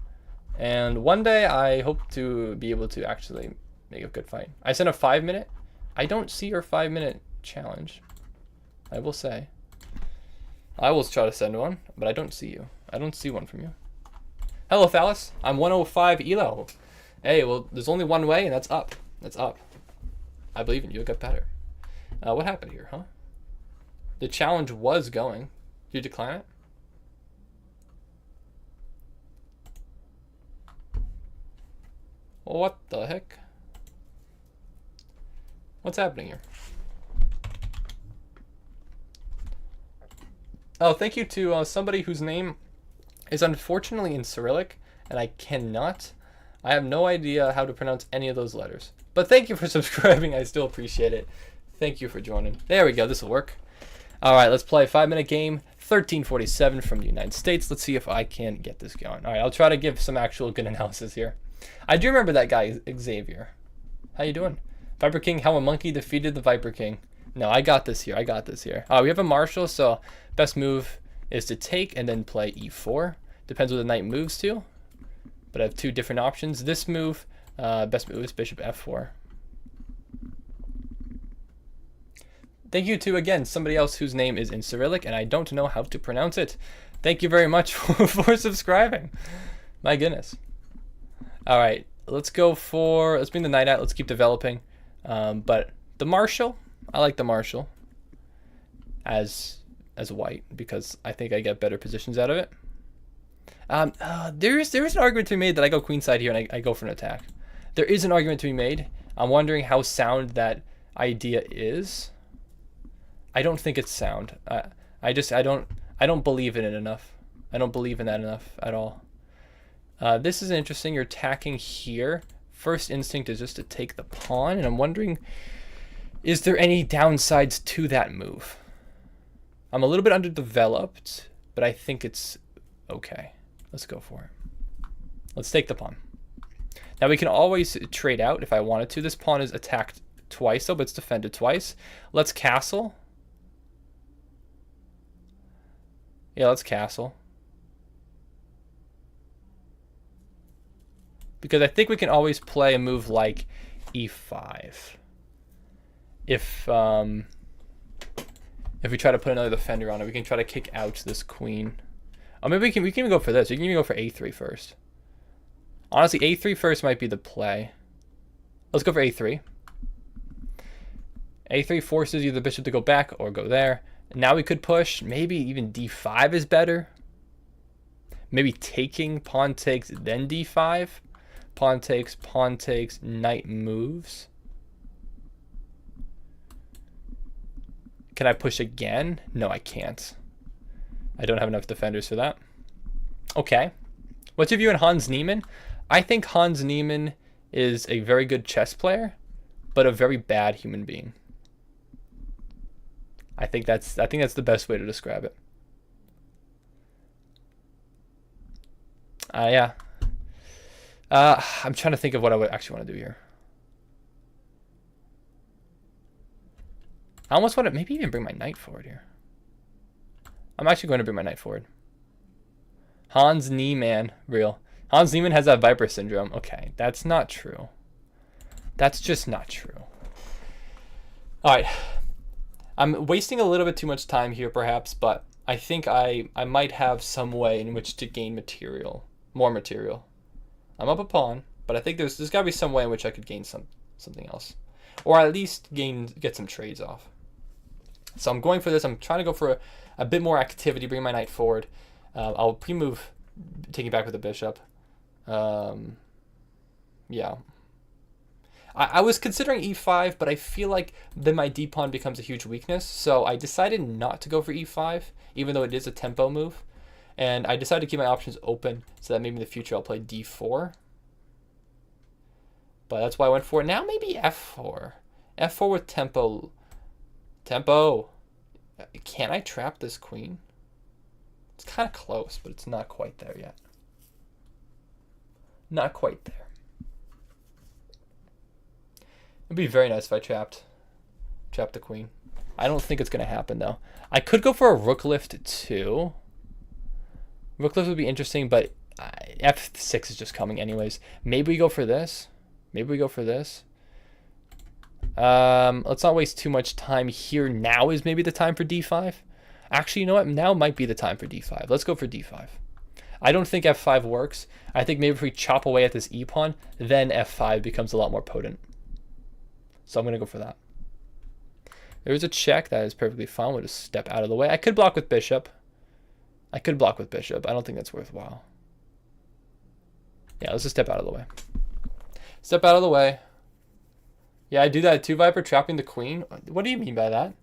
And one day I hope to be able to actually make a good fight. I sent a 5-minute. I don't see your 5-minute challenge. I will say. I will try to send one, but I don't see you. I don't see one from you. Hello, Phallus. I'm 105 elo. Hey, well, there's only one way, and that's up. That's up. I believe in you. It got better. What happened here, huh? The challenge was going. Did you decline it? What the heck? What's happening here? Oh, thank you to somebody whose name is unfortunately in Cyrillic, and I have no idea how to pronounce any of those letters. But thank you for subscribing. I still appreciate it. Thank you for joining. There we go. This will work. All right, let's play a 5-minute game. 1347 from the United States. Let's see if I can get this going. All right, I'll try to give some actual good analysis here. I do remember that guy, Xavier. How you doing? Viper King, how a monkey defeated the Viper King. No, I got this here. I got this here. We have a marshal, so best move is to take and then play e4. Depends what the knight moves to. But I have two different options. This move, best move is bishop f4. Thank you to, again, somebody else whose name is in Cyrillic, and I don't know how to pronounce it. Thank you very much for subscribing. My goodness. All right, let's bring the knight out. Let's keep developing. But the marshal, I like the marshal as white because I think I get better positions out of it. There is an argument to be made that I go queenside here and I go for an attack. There is an argument to be made. I'm wondering how sound that idea is. I don't think it's sound. I don't believe in it enough. I don't believe in that enough at all. This is interesting. You're attacking here. First instinct is just to take the pawn, and I'm wondering, is there any downsides to that move? I'm a little bit underdeveloped, but I think it's okay. Let's go for it. Let's take the pawn. Now we can always trade out if I wanted to. This pawn is attacked twice, though, but it's defended twice. Let's castle. Yeah, let's castle. Because I think we can always play a move like e5. If we try to put another defender on it, we can try to kick out this queen. Oh, maybe we can even go for this. We can even go for a3 first. Honestly, a3 first might be the play. Let's go for a3. a3 forces either the bishop to go back or go there. Now we could push. Maybe even d5 is better. Maybe taking, pawn takes, then d5. Pawn takes, knight moves. Can I push again? No, I can't. I don't have enough defenders for that. Okay. What's your view on Hans Niemann? I think Hans Niemann is a very good chess player, but a very bad human being. I think that's the best way to describe it. Yeah. I'm trying to think of what I would actually want to do here. I almost want to maybe even bring my knight forward here. I'm actually going to bring my knight forward. Hans Niemann, real. Hans Niemann has that Viper syndrome. Okay, that's not true. That's just not true. All right. I'm wasting a little bit too much time here, perhaps, but I think I might have some way in which to gain material, more material. I'm up a pawn, but I think there's got to be some way in which I could gain something else, or at least get some trades off. So I'm going for this. I'm trying to go for a bit more activity, bring my knight forward. I'll pre-move, taking back with the bishop. Yeah. I was considering e5, but I feel like then my d pawn becomes a huge weakness. So I decided not to go for e5, even though it is a tempo move. And I decided to keep my options open so that maybe in the future I'll play d4. But that's why I went for it. Now maybe f4. f4 with tempo. Tempo. Can I trap this queen? It's kind of close, but it's not quite there yet. Not quite there. It'd be very nice if I trapped the queen. I don't think it's going to happen, though. I could go for a rook lift, too. Rook lift would be interesting, but f6 is just coming anyways. Maybe we go for this. Maybe we go for this. Let's not waste too much time here. Now is maybe the time for d5. Actually, you know what? Now might be the time for d5. Let's go for d5. I don't think f5 works. I think maybe if we chop away at this e pawn, then f5 becomes a lot more potent. So I'm going to go for that. There's a check. That is perfectly fine. We'll just step out of the way. I could block with bishop. I don't think that's worthwhile. Yeah, let's just step out of the way. Step out of the way. Yeah, I do that too, Viper, trapping the queen. What do you mean by that?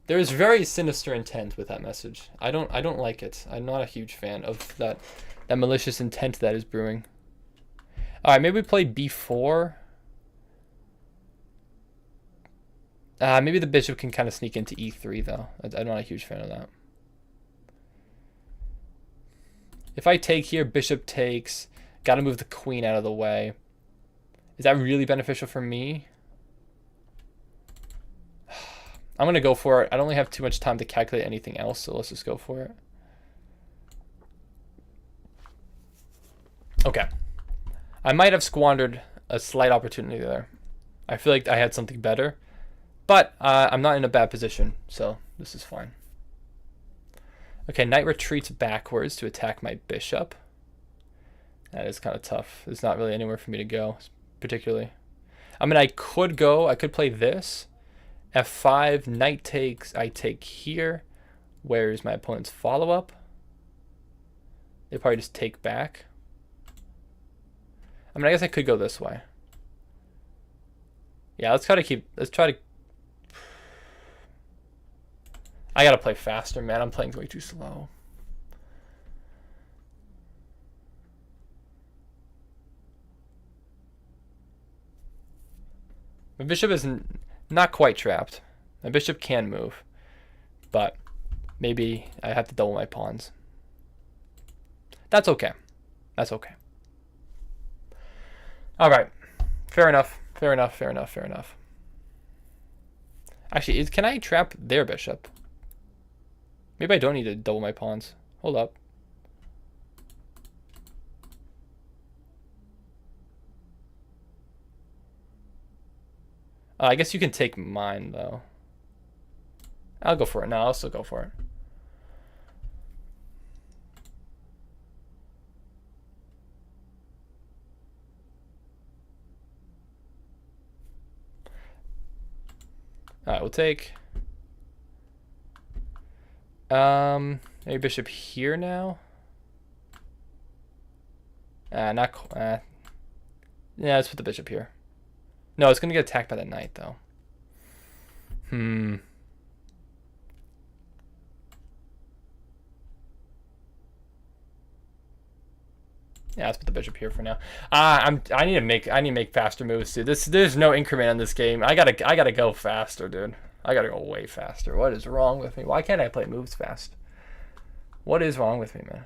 There is very sinister intent with that message. I don't like it. I'm not a huge fan of that malicious intent that is brewing. All right, maybe we play b4. Maybe the bishop can kind of sneak into e3, though. I'm not a huge fan of that. If I take here, bishop takes. Got to move the queen out of the way. Is that really beneficial for me? I'm going to go for it. I don't really have too much time to calculate anything else, so let's just go for it. Okay. I might have squandered a slight opportunity there. I feel like I had something better. But I'm not in a bad position, so this is fine. Okay, knight retreats backwards to attack my bishop. That is kind of tough. There's not really anywhere for me to go, particularly. I mean, I could play this. f5, knight takes, I take here. Where is my opponent's follow-up? They probably just take back. I mean, I guess I could go this way. Yeah, let's try to... I gotta play faster, man. I'm playing way too slow. My bishop is not quite trapped. My bishop can move, but maybe I have to double my pawns. That's okay. That's okay. All right. Fair enough. Fair enough. Fair enough. Fair enough. Actually, can I trap their bishop? Maybe I don't need to double my pawns. Hold up. I guess you can take mine, though. I'll go for it. No, I'll still go for it. All right, we'll take... maybe bishop here now. Yeah, let's put the bishop here. No, it's gonna get attacked by the knight though. Yeah, let's put the bishop here for now. I need to make faster moves, dude. There's no increment on this game. I gotta go faster, dude. I gotta go way faster. What is wrong with me? Why can't I play moves fast? What is wrong with me, man?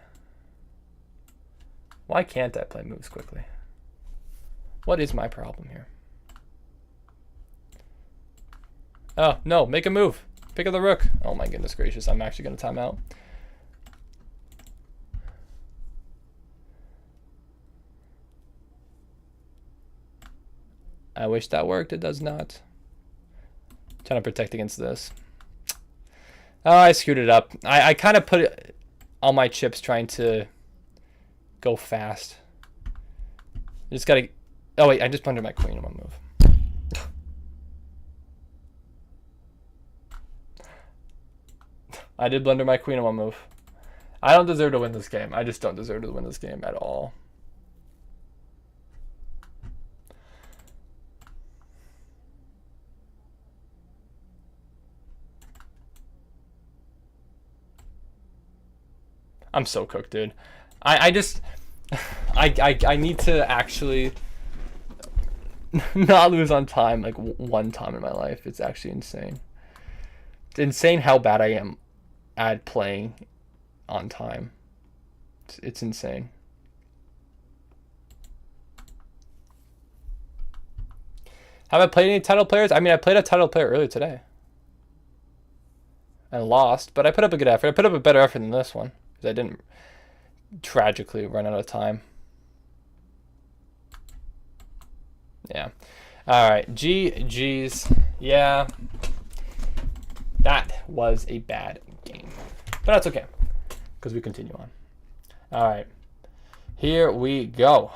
Why can't I play moves quickly? What is my problem here? Oh, no, make a move. Pick up the rook. Oh my goodness gracious, I'm actually gonna time out. I wish that worked, it does not. Trying to protect against this. Oh, I screwed it up. I kind of put it all my chips trying to go fast. I just gotta... Oh wait, I just blundered my queen in one move. I did blunder my queen in one move. I don't deserve to win this game. I just don't deserve to win this game at all. I'm so cooked, dude. I just I need to actually not lose on time like one time in my life. It's actually insane. It's insane how bad I am at playing on time. It's insane. Have I played any title players? I mean, I played a title player earlier today. And lost, but I put up a good effort. I put up a better effort than this one because I didn't tragically run out of time. Yeah. All right. GG's. Yeah. That was a bad game, but that's okay because we continue on. All right. Here we go.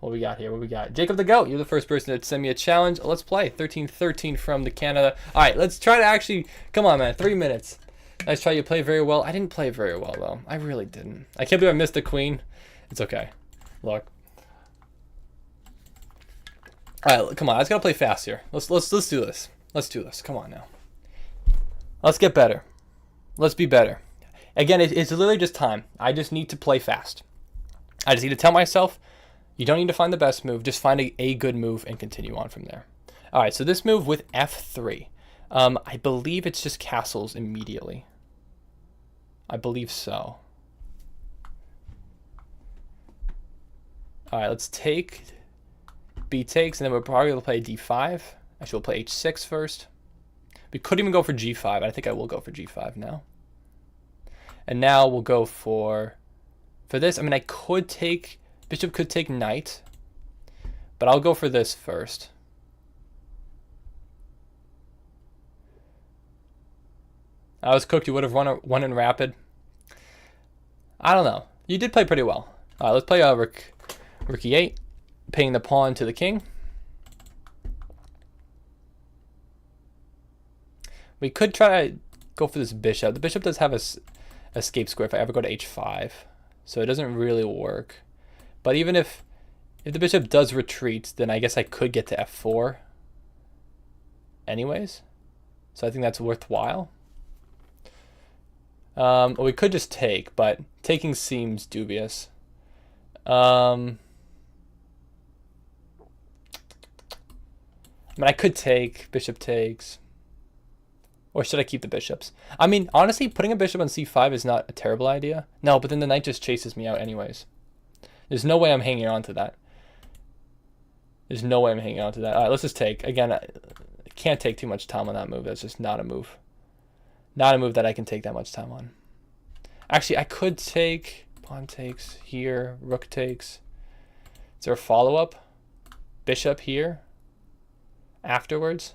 What we got here? What we got? Jacob the Goat, you're the first person to send me a challenge. Let's play. 13-13 from the Canada. All right, let's try to actually... Come on, man. 3 minutes. Let's try. You play very well. I didn't play very well, though. I really didn't. I can't believe I missed the queen. It's okay. Look. All right, come on. I just got to play fast here. Let's do this. Let's do this. Come on now. Let's get better. Let's be better. Again, it's literally just time. I just need to play fast. I just need to tell myself... You don't need to find the best move. Just find a good move and continue on from there. All right, so this move with F3. I believe it's just castles immediately. I believe so. All right, let's take B takes, and then we're probably going to play D5. Actually, we'll play H6 first. We could even go for G5. I think I will go for G5 now. And now we'll go for this. I mean, I could take... Bishop could take knight, but I'll go for this first. I was cooked. You would have won in rapid. I don't know. You did play pretty well. All right, let's play rook e8, paying the pawn to the king. We could try to go for this bishop. The bishop does have a escape square if I ever go to h5, so it doesn't really work. But even if the bishop does retreat, then I guess I could get to f4 anyways. So I think that's worthwhile. We could just take, but taking seems dubious. I mean, I could take, bishop takes. Or should I keep the bishops? I mean, honestly, putting a bishop on c5 is not a terrible idea. No, but then the knight just chases me out anyways. There's no way I'm hanging on to that. There's no way I'm hanging on to that. All right, let's just take. Again, I can't take too much time on that move. That's just not a move. Not a move that I can take that much time on. Actually, I could take pawn takes here, rook takes. Is there a follow-up? Bishop here afterwards.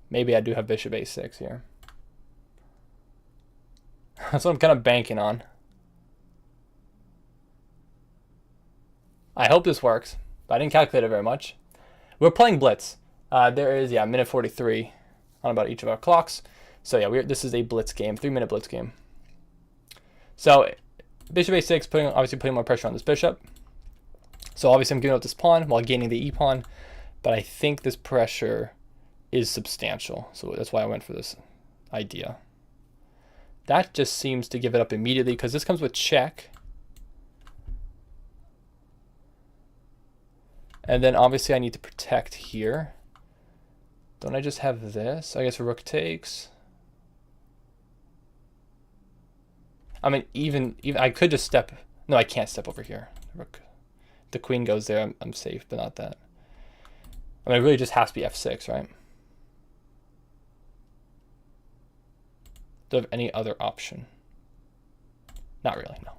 Maybe I do have bishop a6 here. That's what I'm kind of banking on. I hope this works, but I didn't calculate it very much. We're playing Blitz. There is, yeah, minute 43 on about each of our clocks. So yeah, this is a Blitz game, 3-minute Blitz game. So bishop a6, obviously putting more pressure on this bishop. So obviously I'm giving up this pawn while gaining the e-pawn, but I think this pressure is substantial, so that's why I went for this idea. That just seems to give it up immediately because this comes with check, and then obviously I need to protect here. Don't I just have this? I guess rook takes. I mean, even I could just step. No, I can't step over here. Rook, the queen goes there. I'm safe, but not that. I mean, it really just has to be f6, right? Do I have any other option? Not really, no.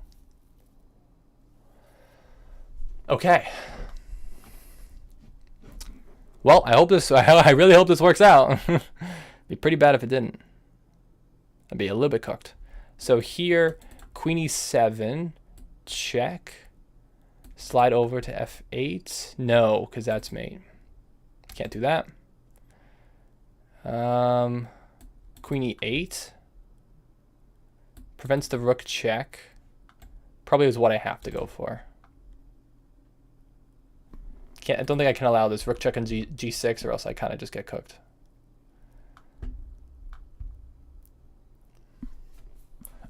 Okay. Well, I really hope this works out. It'd be pretty bad if it didn't. I'd be a little bit cooked. So here, queen e7, check. Slide over to f8. No, because that's mate. Can't do that. Queen e8. Prevents the rook check. Probably is what I have to go for. can't. I don't think I can allow this rook check on G6, or else I kind of just get cooked.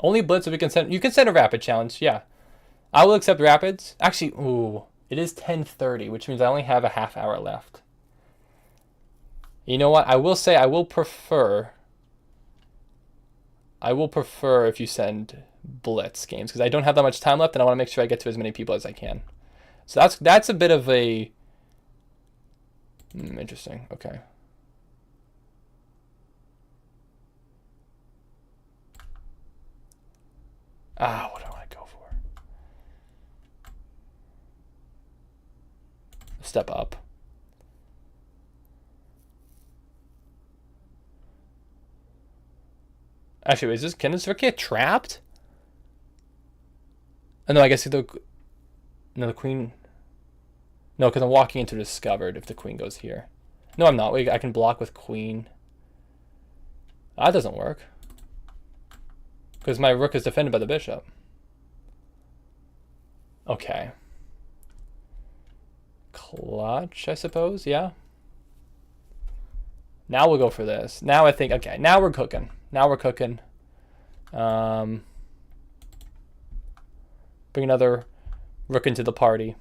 Only blitz if we can send. You can send a rapid challenge. Yeah, I will accept rapids. Actually, ooh, it is 10:30, which means I only have a half hour left. You know what? I will say I will prefer. If you send blitz games, because I don't have that much time left, and I want to make sure I get to as many people as I can. So that's a bit of a interesting. Okay. What do I want to go for? Step up. Actually, can this rook get trapped? Oh, no, I guess the queen. No, because I'm walking into discovered if the queen goes here. No, I'm not. I can block with queen. That doesn't work. Because my rook is defended by the bishop. Okay. Clutch, I suppose, yeah. Now we'll go for this. Now I think, okay, now we're cooking. Now we're cooking. Bring another rook into the party.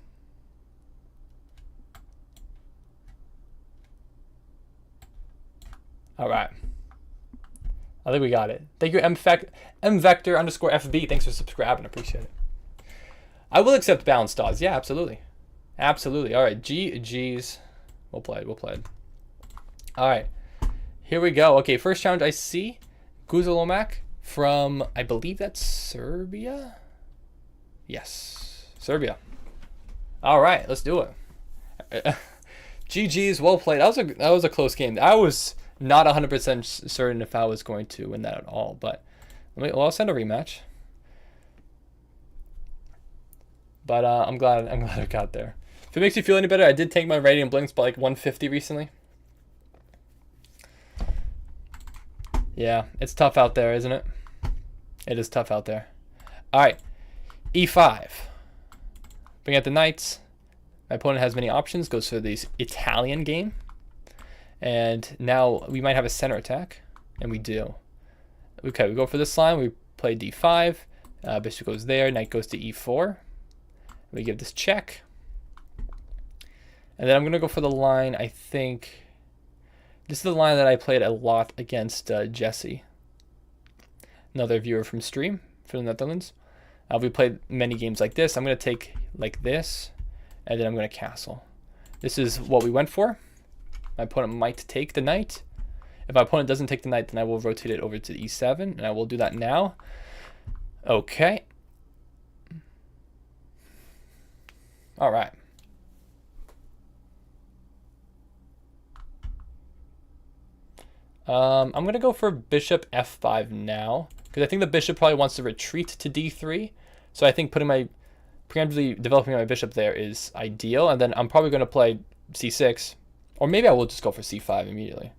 All right. I think we got it. Thank you, mvector_FB. Thanks for subscribing. Appreciate it. I will accept balanced odds. Yeah, absolutely. Absolutely. All right. G's. Well played. Well played. All right. Here we go. Okay, first challenge I see. Guzolomak from, I believe that's Serbia? Yes. Serbia. All right. Let's do it. GG's. Well played. That was a close game. I was not 100% certain if I was going to win that at all, but I'll send a rematch. But I'm glad I got there. If it makes you feel any better, I did take my radiant blinks by like 150 recently. Yeah, it's tough out there, isn't it? It is tough out there. All right, E5. Bring out the knights. My opponent has many options. Goes for this Italian game. And now we might have a center attack, and we do. Okay, we go for this line. We play D5. Bishop goes there. Knight goes to E4. We give this check. And then I'm going to go for the line, I think. This is the line that I played a lot against Jesse, another viewer from stream from the Netherlands. We played many games like this. I'm going to take like this, and then I'm going to castle. This is what we went for. My opponent might take the knight. If my opponent doesn't take the knight, then I will rotate it over to E7, and I will do that now. Okay. All right. I'm going to go for bishop F5 now, because I think the bishop probably wants to retreat to D3. So I think preemptively developing my bishop there is ideal. And then I'm probably going to play C6. Or maybe I will just go for C5 immediately.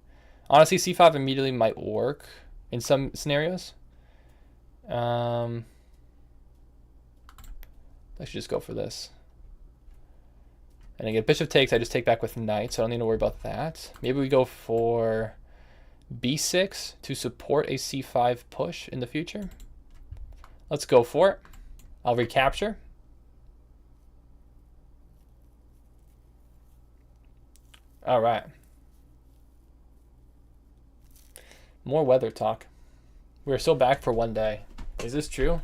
Honestly, C5 immediately might work in some scenarios. I should just go for this. And again, bishop takes, I just take back with knight, so I don't need to worry about that. Maybe we go for B6 to support a C5 push in the future. Let's go for it. I'll recapture. All right. More weather talk. We're still back for one day. Is this true?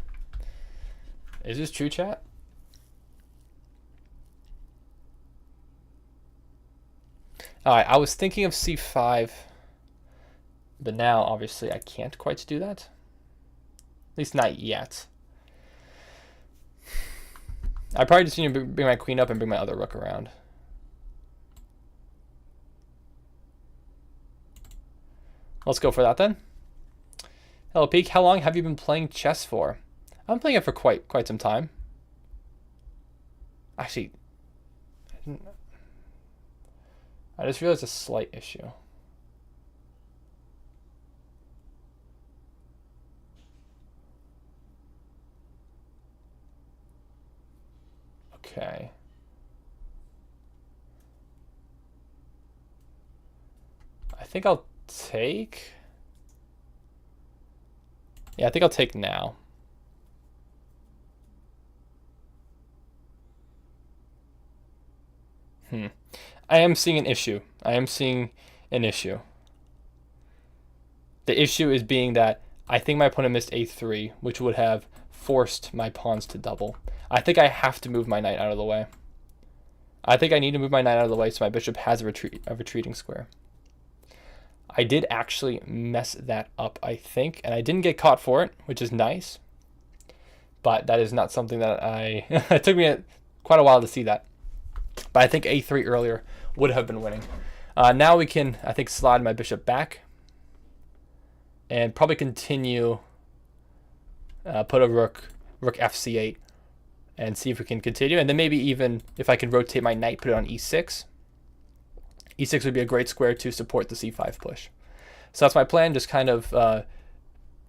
Is this true, chat? All right, I was thinking of C5, but now obviously I can't quite do that. At least not yet. I probably just need to bring my queen up and bring my other rook around. Let's go for that then. Hello, Peak. How long have you been playing chess for? I'm playing it for quite some time. Actually, I just realized a slight issue. Okay. think I'll take. Yeah, I think I'll take now. I am seeing an issue. The issue is being that I think my opponent missed a3, which would have forced my pawns to double. I think I have to move my knight out of the way. I think I need to move my knight out of the way so my bishop has a retreating square. I did actually mess that up, I think, and I didn't get caught for it, which is nice. But that is not something that it took me quite a while to see that. But I think a3 earlier would have been winning. Now we can, I think, slide my bishop back. And probably continue, put a rook fc8. And see if we can continue. And then maybe even if I can rotate my knight, put it on e6. E6 would be a great square to support the c5 push. So that's my plan, just kind of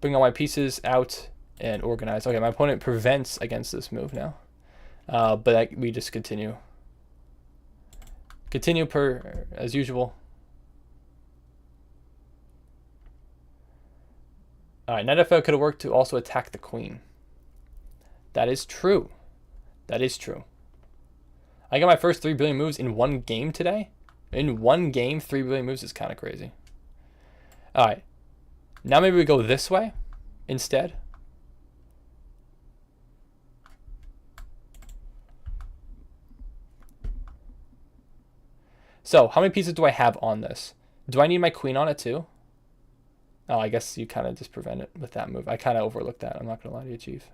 bring all my pieces out and organize. Okay, my opponent prevents against this move now. But we just continue. Continue as usual. Alright, knight f5 could have worked to also attack the queen. That is true. That is true. I got my first 3 billion moves in one game today. In one game, 3 billion moves is kind of crazy. Alright. Now maybe we go this way instead. So, how many pieces do I have on this? Do I need my queen on it too? Oh, I guess you kind of just prevent it with that move. I kind of overlooked that. I'm not going to lie to you, Chief.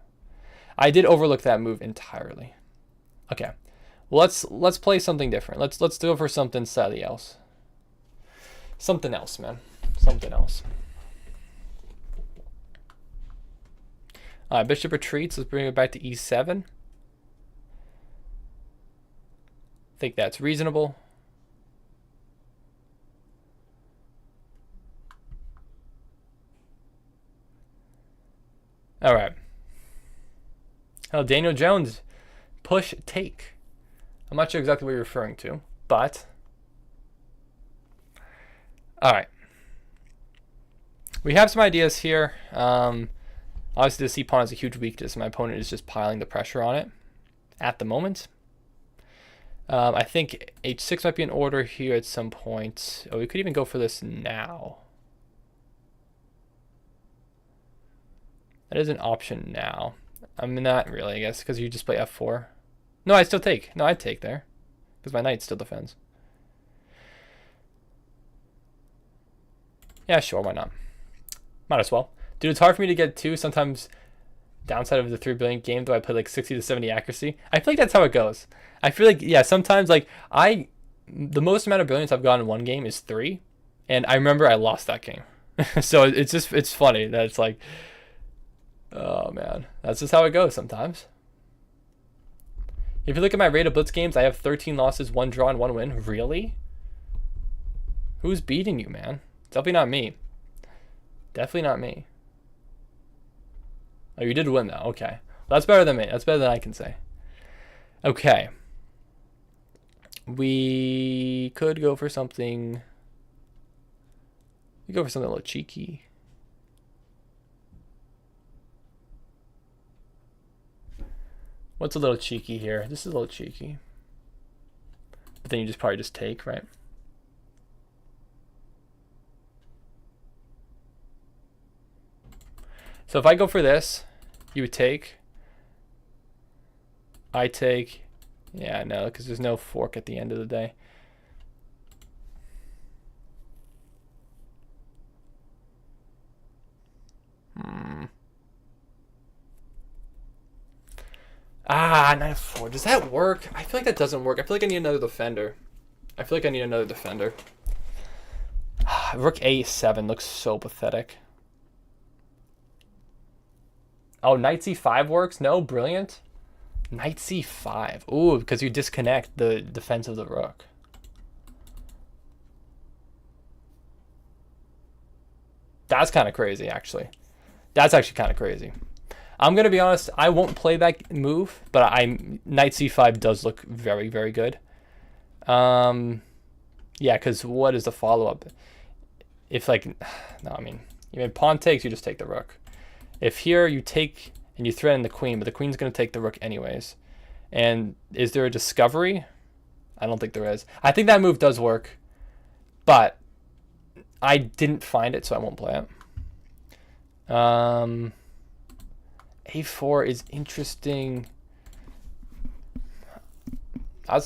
I did overlook that move entirely. Okay. Well, let's play something different. Let's go for something slightly else. Something else, man. Something else. All right, bishop retreats. Let's bring it back to e7. I think that's reasonable. All right. Oh, Daniel Jones, push take. I'm not sure exactly what you're referring to, but all right. We have some ideas here. Obviously, the c pawn is a huge weakness. My opponent is just piling the pressure on it at the moment. I think h6 might be in order here at some point. Oh, we could even go for this now. That is an option now. I mean, not really, I guess, because you just play f4. No, I still take. No, I'd take there. Because my knight still defends. Yeah, sure, why not? Might as well. Dude, it's hard for me to get two. Sometimes, downside of the 3 billion game, though, I play like 60 to 70 accuracy. I feel like that's how it goes. I feel like, yeah, sometimes, like, the most amount of brilliance I've gotten in one game is 3. And I remember I lost that game. So it's funny that it's like, oh man, that's just how it goes sometimes. If you look at my rate of Blitz games, I have 13 losses, 1 draw, and 1 win. Really? Who's beating you, man? Definitely not me. Definitely not me. Oh, you did win though. Okay. Well, that's better than me. That's better than I can say. Okay. We could go for something. We go for something a little cheeky. What's a little cheeky here? This is a little cheeky. But then you probably just take, right? So if I go for this, you would take. I take. Yeah, no, because there's no fork at the end of the day. Ah, knight f4. Does that work? I feel like that doesn't work. I feel like I need another defender. Rook a7 looks so pathetic. Oh, knight c5 works? No, brilliant. Knight c5. Ooh, because you disconnect the defense of the rook. That's kind of crazy, actually. That's actually kind of crazy. I'm going to be honest, I won't play that move, but knight c5 does look very, very good. Yeah, because what is the follow-up? if like, no, I mean, pawn takes, you just take the rook. If here you take and you threaten the queen, but the queen's going to take the rook anyways. And is there a discovery? I don't think there is. I think that move does work, but I didn't find it, so I won't play it. A4 is interesting. I'm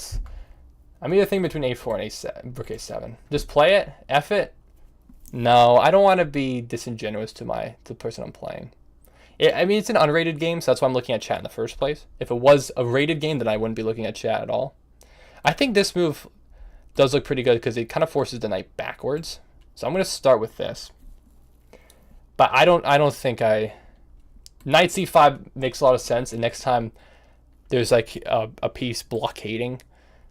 either thinking between A4 and A7, rook A7. Just play it, F it. No, I don't want to be disingenuous to the person I'm playing. I mean, it's an unrated game, so that's why I'm looking at chat in the first place. If it was a rated game, then I wouldn't be looking at chat at all. I think this move does look pretty good because it kind of forces the knight backwards. So I'm going to start with this. But I don't think knight c5 makes a lot of sense, and next time there's like a piece blockading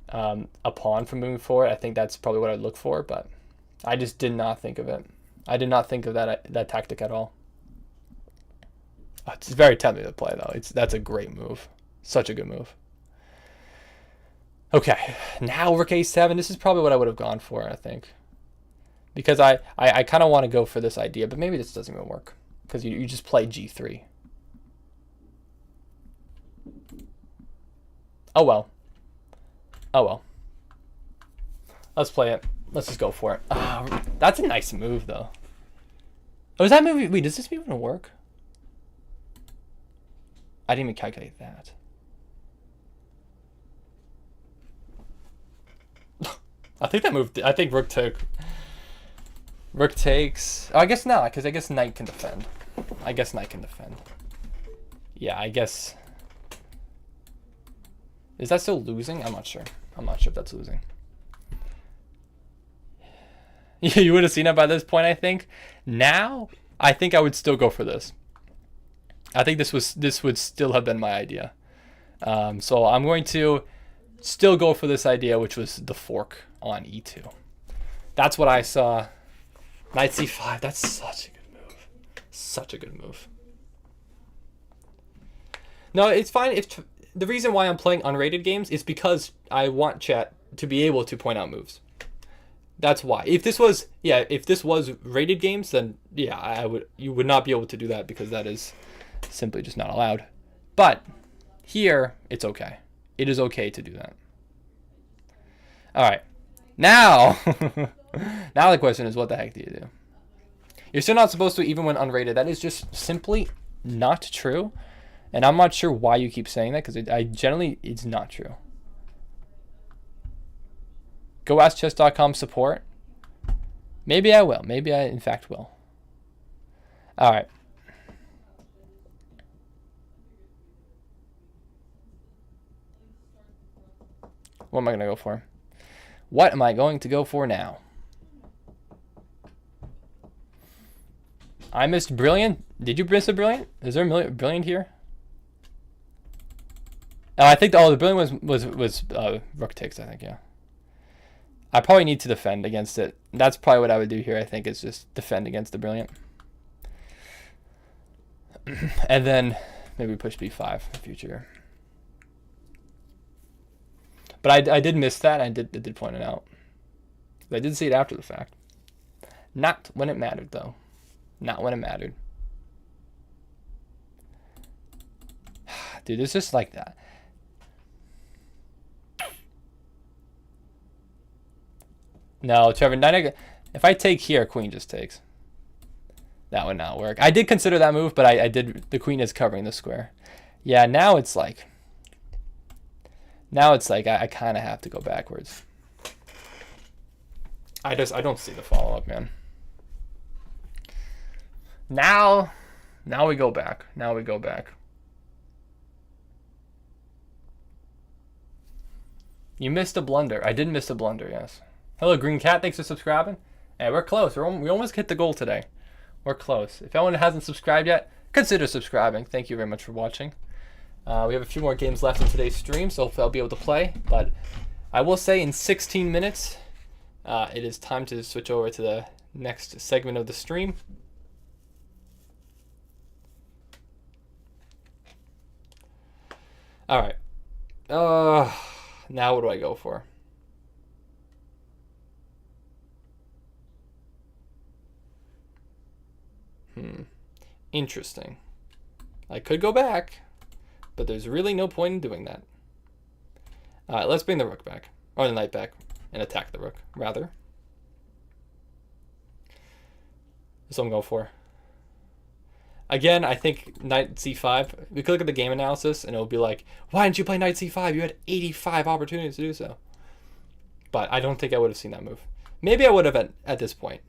a pawn from moving forward, I think that's probably what I'd look for, but I just did not think of it. I did not think of that tactic at all. It's very tempting to play, though. That's a great move. Such a good move. Okay, now rook a7. This is probably what I would have gone for, I think. Because I kind of want to go for this idea, but maybe this doesn't even work. Because you just play g3. Oh, well. Oh, well. Let's play it. Let's just go for it. Oh, that's a nice move, though. Oh, is that move? Wait, does this move even work? I didn't even calculate that. I think that move. I think rook took. Rook takes. Oh, I guess not, because I guess knight can defend. I guess knight can defend. Yeah, I guess. Is that still losing? I'm not sure. I'm not sure if that's losing. You would have seen it by this point, I think. Now, I think I would still go for this. I think this would still have been my idea. So I'm going to still go for this idea, which was the fork on e2. That's what I saw. Knight c5. That's such a good move. Such a good move. No, it's fine. If the reason why I'm playing unrated games is because I want chat to be able to point out moves. That's why. If this was rated games, then yeah, you would not be able to do that because that is simply just not allowed. But here, it's okay. It is okay to do that. All right. Now, now the question is, what the heck do you do? You're still not supposed to, even when unrated. That is just simply not true. And I'm not sure why you keep saying that, because it's not true. Go ask chess.com support. Maybe I will. Maybe I, in fact, will. All right. What am I going to go for? What am I going to go for now? I missed brilliant. Did you miss a brilliant? Is there a brilliant here? Oh, I think the brilliant was rook takes, I think, yeah. I probably need to defend against it. That's probably what I would do here, I think, is just defend against the brilliant. And then maybe push b5 in the future. But I did miss that. I did point it out. I did see it after the fact. Not when it mattered, though. Not when it mattered. Dude, it's just like that. No, Trevor, if I take here, queen just takes. That would not work. I did consider that move, but the queen is covering the square. Yeah, now it's like I kind of have to go backwards. I don't see the follow-up, man. Now we go back. Now we go back. You missed a blunder. I did miss a blunder, yes. Hello, Green Cat. Thanks for subscribing. Hey, we're close. We almost hit the goal today. We're close. If anyone hasn't subscribed yet, consider subscribing. Thank you very much for watching. We have a few more games left in today's stream, so hopefully I'll be able to play. But I will say in 16 minutes, it is time to switch over to the next segment of the stream. All right. Now what do I go for? Interesting. I could go back, but there's really no point in doing that. All right, let's bring the rook back, or the knight back, and attack the rook, rather. That's what I'm going for. Again, I think knight c5, we could look at the game analysis, and it'll be like, why didn't you play knight c5? You had 85 opportunities to do so. But I don't think I would have seen that move. Maybe I would have at this point,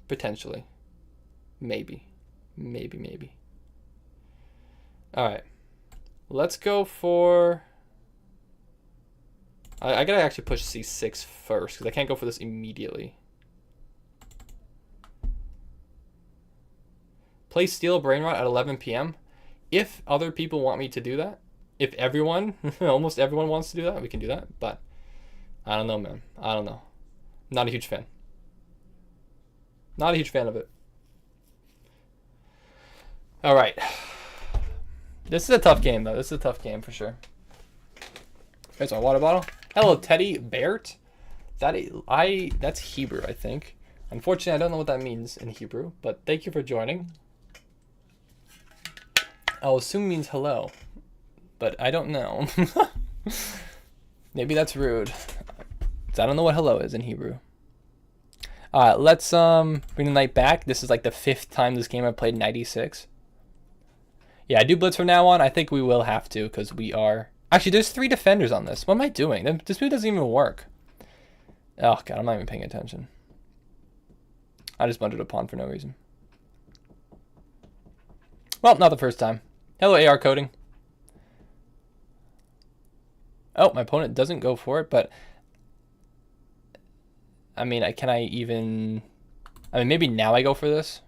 potentially. Maybe. All right, let's go for. I gotta actually push c6 first because I can't go for this immediately. Play Steel Brain Rot at 11 p.m. If other people want me to do that, if everyone, almost everyone wants to do that, we can do that. But I don't know, man. I don't know. Not a huge fan. Not a huge fan of it. All right. This is a tough game, though. This is a tough game for sure. There's my water bottle. Hello, Teddy Baert. That's Hebrew, I think. Unfortunately, I don't know what that means in Hebrew, but thank you for joining. I'll assume it means hello, but I don't know. Maybe that's rude. I don't know what hello is in Hebrew. Let's bring the knight back. This is like the 5th time this game I've played knight e6. Yeah, I do blitz from now on. I think we will have to because we are... Actually, there's 3 defenders on this. What am I doing? This move doesn't even work. Oh, God, I'm not even paying attention. I just bunted a pawn for no reason. Well, not the first time. Hello, AR coding. Oh, my opponent doesn't go for it, but... I mean, maybe now I go for this?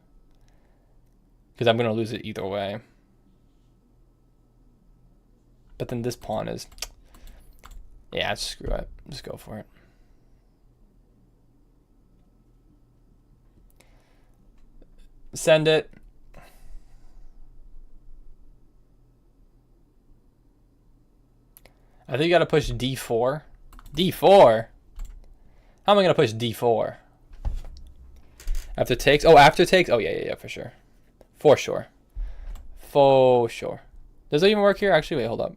Because I'm going to lose it either way. But then this pawn is... Yeah, screw it. Just go for it. Send it. I think you got to push d4. d4? How am I going to push d4? After takes? Oh, after takes? Oh, yeah, for sure. For sure. For sure. Does that even work here? Actually, wait, hold up.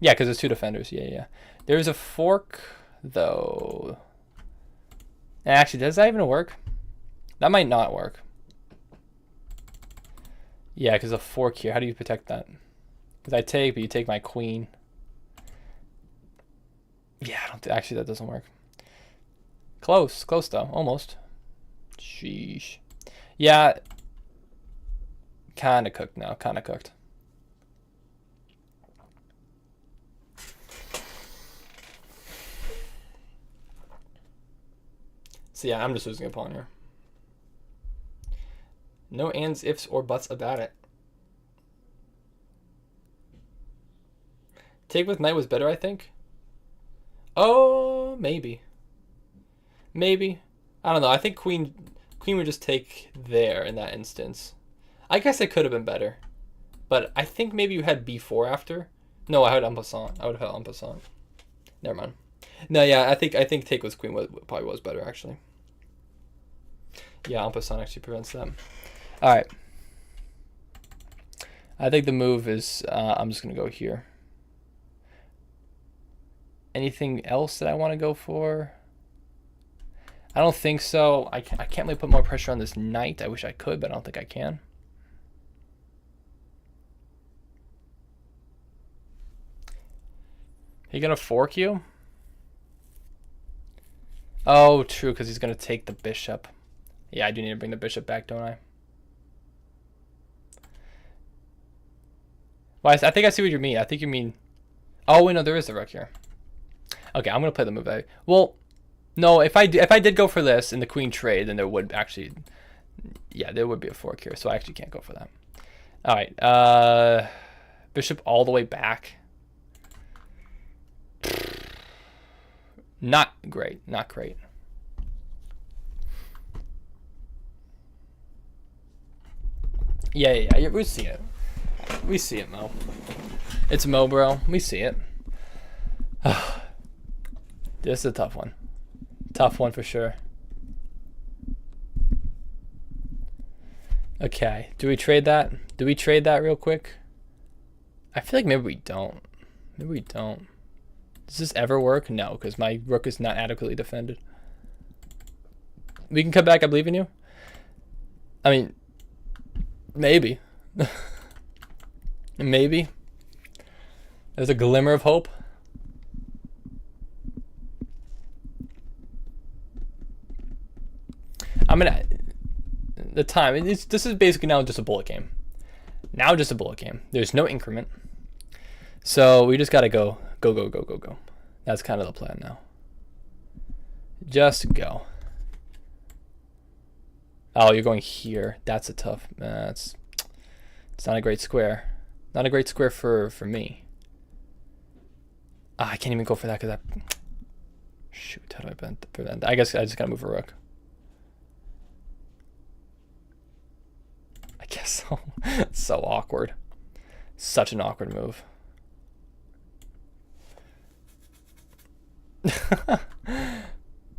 Yeah, because there's 2 defenders. Yeah. There's a fork, though. Actually, does that even work? That might not work. Yeah, because a fork here. How do you protect that? Because I take, but you take my queen. Yeah, actually, that doesn't work. Close though, almost. Sheesh. Yeah, kind of cooked now, kind of cooked. So yeah, I'm just losing a pawn here. No ands, ifs, or buts about it. Take with knight was better, I think. Oh, maybe. Maybe. I don't know. I think queen would just take there in that instance. I guess it could have been better. But I think maybe you had b4 after. No, I had en passant. I would have had en passant. Never mind. No, yeah, I think take with queen probably was better, actually. Yeah, en passant actually prevents them. All right. I think the move is, I'm just going to go here. Anything else that I want to go for? I don't think so. I can't really put more pressure on this knight. I wish I could, but I don't think I can. He gonna fork you? Oh, true, because he's gonna take the bishop. Yeah, I do need to bring the bishop back, don't I? Well, I think I see what you mean. I think you mean... Oh, wait, no, there is a rook here. Okay, I'm gonna play the move. Well... No, if I did go for this in the queen trade, then there would actually, yeah, there would be a fork here, so I actually can't go for that. All right, bishop all the way back. Not great, not great. Yeah, we see it. We see it, Mo. It's Mo, bro. We see it. This is a tough one. Tough one for sure. Okay, do we trade that? Do we trade that real quick? I feel like maybe we don't. Maybe we don't. Does this ever work? No, because my rook is not adequately defended. We can come back, I believe in you. I mean, maybe. Maybe. There's a glimmer of hope. I'm gonna... The time, this is basically now just a bullet game. Now just a bullet game. There's no increment. So we just gotta go. Go, go, go, go, go. That's kind of the plan now. Just go. Oh, you're going here. That's a tough... it's not a great square. Not a great square for me. I can't even go for that because that... Shoot, how do I prevent that? I guess I just gotta move a rook. I guess so. It's so awkward. Such an awkward move.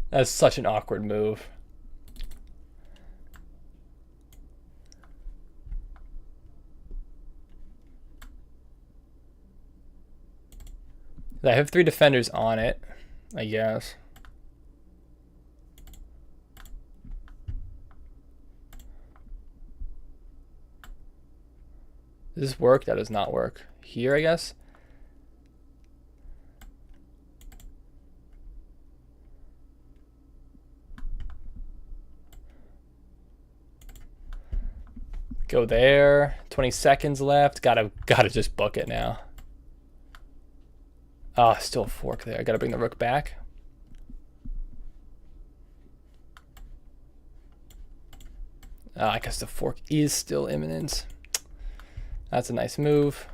That's such an awkward move. I have 3 defenders on it, I guess. Does this work? That does not work. Here, I guess. Go there. 20 seconds left. Gotta just book it now. Oh, still a fork there. I gotta bring the rook back. I guess the fork is still imminent. That's a nice move.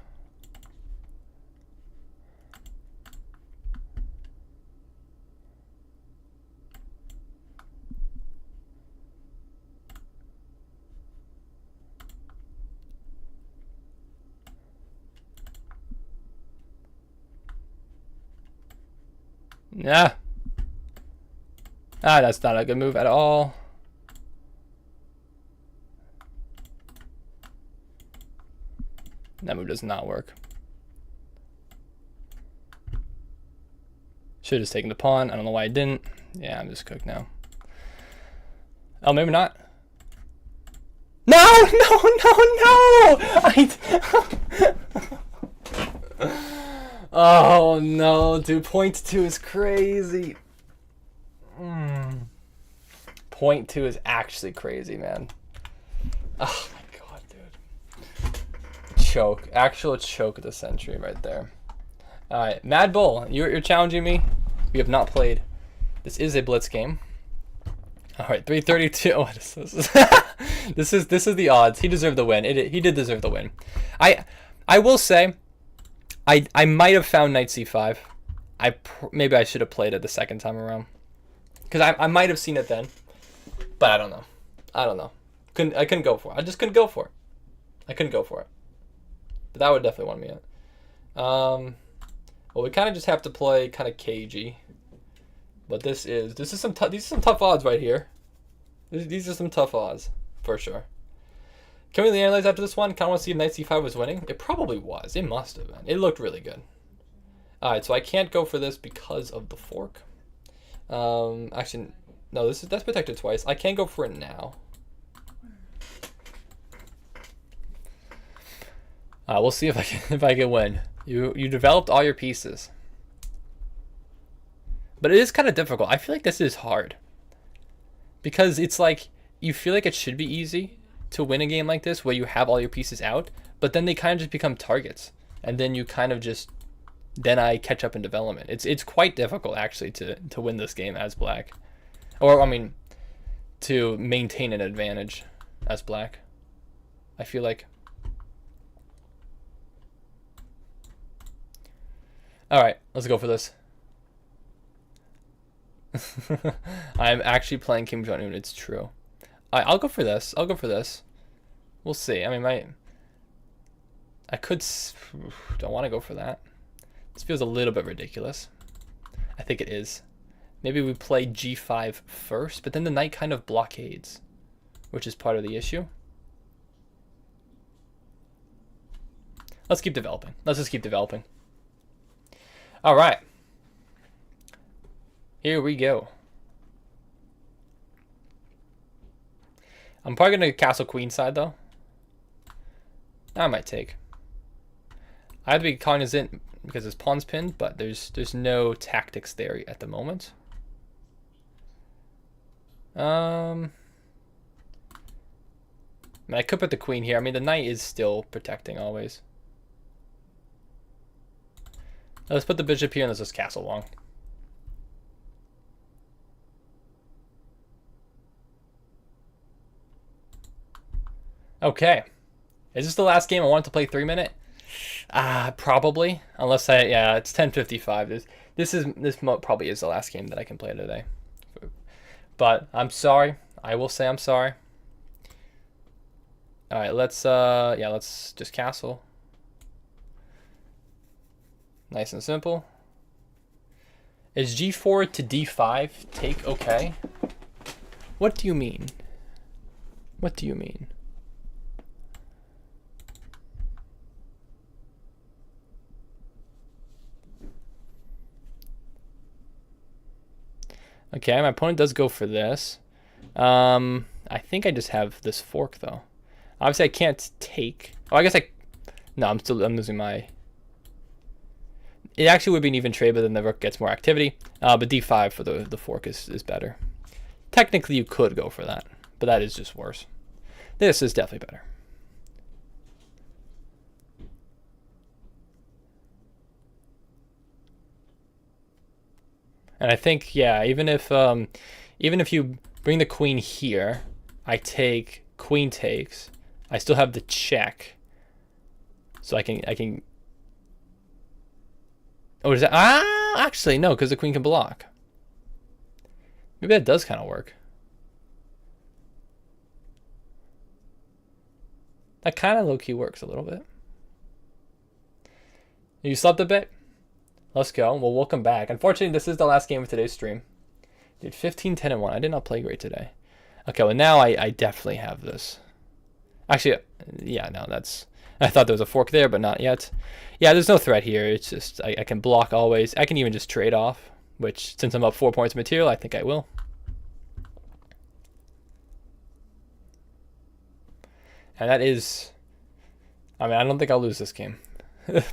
Nah. That's not a good move at all. That move does not work. Should have just taken the pawn. I don't know why I didn't. Yeah, I'm just cooked now. Oh, maybe not. No, no, no, no! Oh no, dude, 0.2 is crazy. 0.2 is actually crazy, man. Oh my god, dude. Choke. Actual choke of the century right there. Alright, Mad Bull, you're challenging me. We have not played. This is a Blitz game. Alright, 332. What is this? This is the odds. He deserved the win. He did deserve the win. I will say, I might have found knight c5. Maybe I should have played it the second time around, because I might have seen it then, but I don't know. I couldn't go for it. I just couldn't go for it. I couldn't go for it. But that would definitely want me in. Well, we kind of just have to play kind of cagey. But these are some tough odds right here. These are some tough odds for sure. Can we analyze after this one? Kind of want to see if knight c5 was winning. It probably was. It must have been. It looked really good. All right, so I can't go for this because of the fork. Actually, no. That's protected twice. I can't go for it now. We'll see if I can win. You developed all your pieces, but it is kind of difficult. I feel like this is hard because it's like you feel like it should be easy to win a game like this where you have all your pieces out, but then they kind of just become targets, and then you kind of just I catch up in development. It's quite difficult actually to win this game as black, or I mean, to maintain an advantage as black. I feel like. All right, let's go for this. I'm actually playing Kim Jong-un. It's true. I'll go for this. I'll go for this. We'll see. I mean, I could... Don't want to go for that. This feels a little bit ridiculous. I think it is. Maybe we play g5 first, but then the knight kind of blockades, which is part of the issue. Let's keep developing. Let's just keep developing. All right. Here we go. I'm probably going to castle queenside, though. That might take. I have to be cognizant because his pawn's pinned, but there's no tactics there at the moment. I mean, I could put the queen here. I mean, the knight is still protecting always. Let's put the bishop here and let's just castle long. Okay. Is this the last game I wanted to play 3-minute? Probably. Unless yeah, it's 10:55. This probably is the last game that I can play today. But I'm sorry. I will say I'm sorry. All right, let's just castle. Nice and simple. Is G4 to D5 take okay? What do you mean? What do you mean? Okay, my opponent does go for this. I think I just have this fork though. Obviously I can't take. Oh, I guess no, I'm losing my. It actually would be an even trade, but then the rook gets more activity. But D5 for the fork is better. Technically you could go for that, but that is just worse. This is definitely better. And I think, yeah, even if you bring the queen here, I take, queen takes, I still have the check. So I can. Oh, is that? Actually, no, because the queen can block. Maybe that does kind of work. That kind of low-key works a little bit. You slept a bit? Let's go. Well, welcome back. Unfortunately, this is the last game of today's stream. Dude, 15, 10, and 1. I did not play great today. Okay, well, now I definitely have this. Actually, yeah, no, that's... I thought there was a fork there, but not yet. Yeah, there's no threat here. It's just, I can block always. I can even just trade off, which, since I'm up 4 points of material, I think I will. And that is... I mean, I don't think I'll lose this game.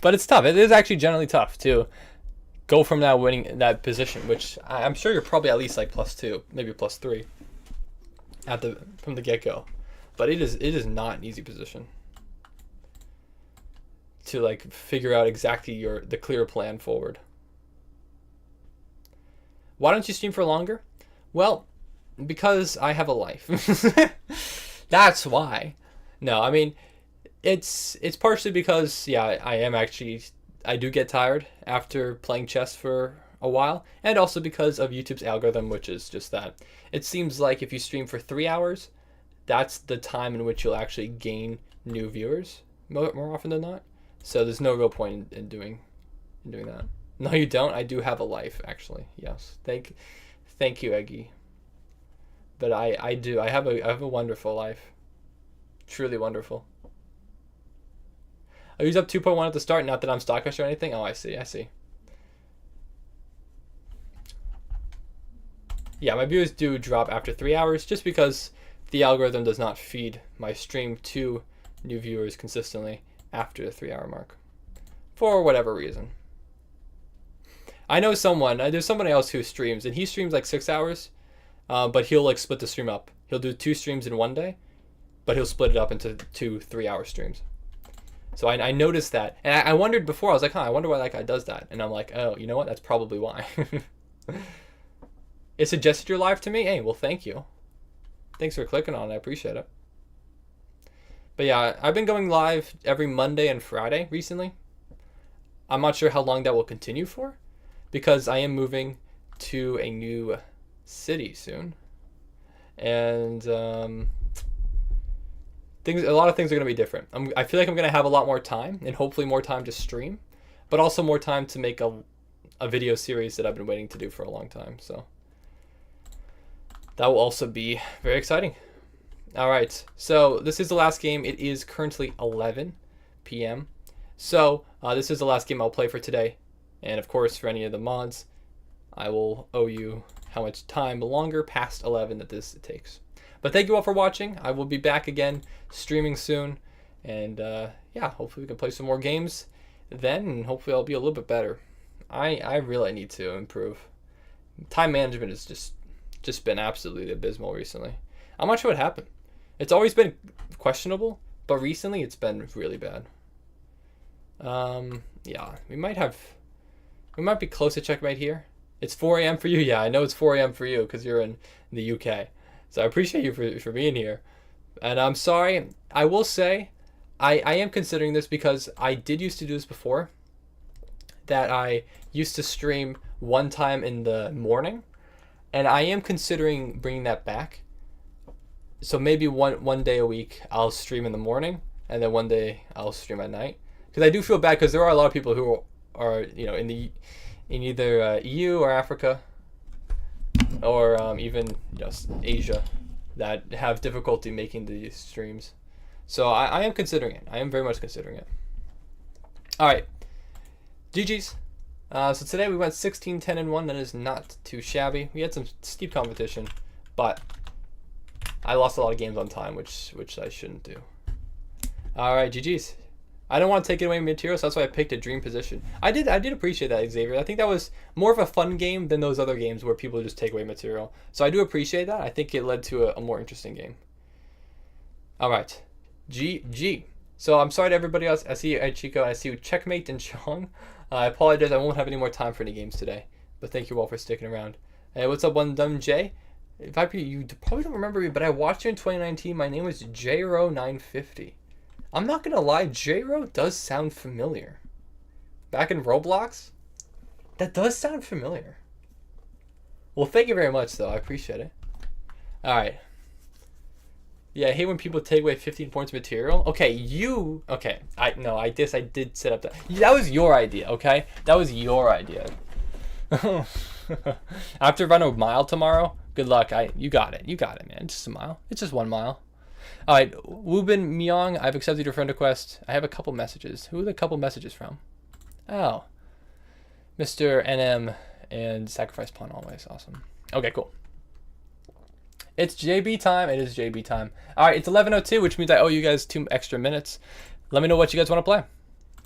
But it's tough. It is actually generally tough to go from that winning that position, which I'm sure you're probably at least like +2, maybe +3 from the get-go. But it is not an easy position to like figure out exactly the clear plan forward. Why don't you stream for longer? Well, because I have a life. That's why. No, I mean, it's partially because, yeah, I do get tired after playing chess for a while, and also because of YouTube's algorithm, which is just that it seems like if you stream for 3 hours, that's the time in which you'll actually gain new viewers more often than not. So there's no real point in doing that. No, you don't. I do have a life, actually. Yes. Thank you, Eggy. But I do. I have a wonderful life. Truly wonderful. I used up 2.1 at the start, not that I'm stockish or anything. Oh, I see. Yeah, my views do drop after 3 hours just because the algorithm does not feed my stream to new viewers consistently after the 3 hour mark. For whatever reason. I know there's someone else who streams, and he streams like 6 hours, but he'll like split the stream up. He'll do 2 streams in one day, but he'll split it up into 2 3-hour streams. So I noticed that, and I wondered before, I was like, I wonder why that guy does that. And I'm like, oh, you know what? That's probably why. It suggested your live to me? Hey, well, thank you. Thanks for clicking on it. I appreciate it. But yeah, I've been going live every Monday and Friday recently. I'm not sure how long that will continue for, because I am moving to a new city soon. And a lot of things are going to be different. I feel like I'm going to have a lot more time, and hopefully more time to stream, but also more time to make a video series that I've been waiting to do for a long time. So that will also be very exciting. All right, so this is the last game. It is currently 11 p.m. So this is the last game I'll play for today. And of course, for any of the mods, I will owe you how much time longer past 11 that this takes. But thank you all for watching. I will be back again streaming soon. And yeah, hopefully we can play some more games then, and hopefully I'll be a little bit better. I really need to improve. Time management has just been absolutely abysmal recently. I'm not sure what happened. It's always been questionable, but recently it's been really bad. Yeah, we might be close to checkmate here. It's 4 a.m. for you. Yeah, I know it's 4 a.m. for you because you're in the UK. So I appreciate you for being here. And I'm sorry. I will say, I am considering this because I did used to do this before. That I used to stream one time in the morning. And I am considering bringing that back. So maybe one day a week I'll stream in the morning. And then one day I'll stream at night. Because I do feel bad because there are a lot of people who are in either EU or Africa or even Asia that have difficulty making these streams. So I am considering it. I am very much considering it. All right, GG's. So today we went 16, 10, and 1. That is not too shabby. We had some steep competition, but I lost a lot of games on time, which I shouldn't do. All right, GG's. I don't want to take away material, so that's why I picked a dream position. I did appreciate that, Xavier. I think that was more of a fun game than those other games where people just take away material. So I do appreciate that. I think it led to a more interesting game. All right, GG. So I'm sorry to everybody else. I see you, Chico. I see you, Checkmate and Chong. I apologize. I won't have any more time for any games today. But thank you all for sticking around. Hey, what's up, One Dumb J? You probably don't remember me, but I watched you in 2019. My name was JRO950. I'm not gonna lie, J-Ro does sound familiar. Back in Roblox? That does sound familiar. Well, thank you very much, though. I appreciate it. Alright. Yeah, I hate when people take away 15 points of material. Okay, okay. I did set up that. That was your idea, okay? That was your idea. I have to run a mile tomorrow. Good luck. You got it. You got it, man. Just a mile. It's just 1 mile. All right, Wubin Myong, I've accepted your friend request. I have a couple messages. Who are the couple messages from? Oh, Mr. NM and Sacrifice Pawn always. Awesome. Okay, cool. It's JB time. It is JB time. All right, it's 11:02, which means I owe you guys 2 extra minutes. Let me know what you guys want to play.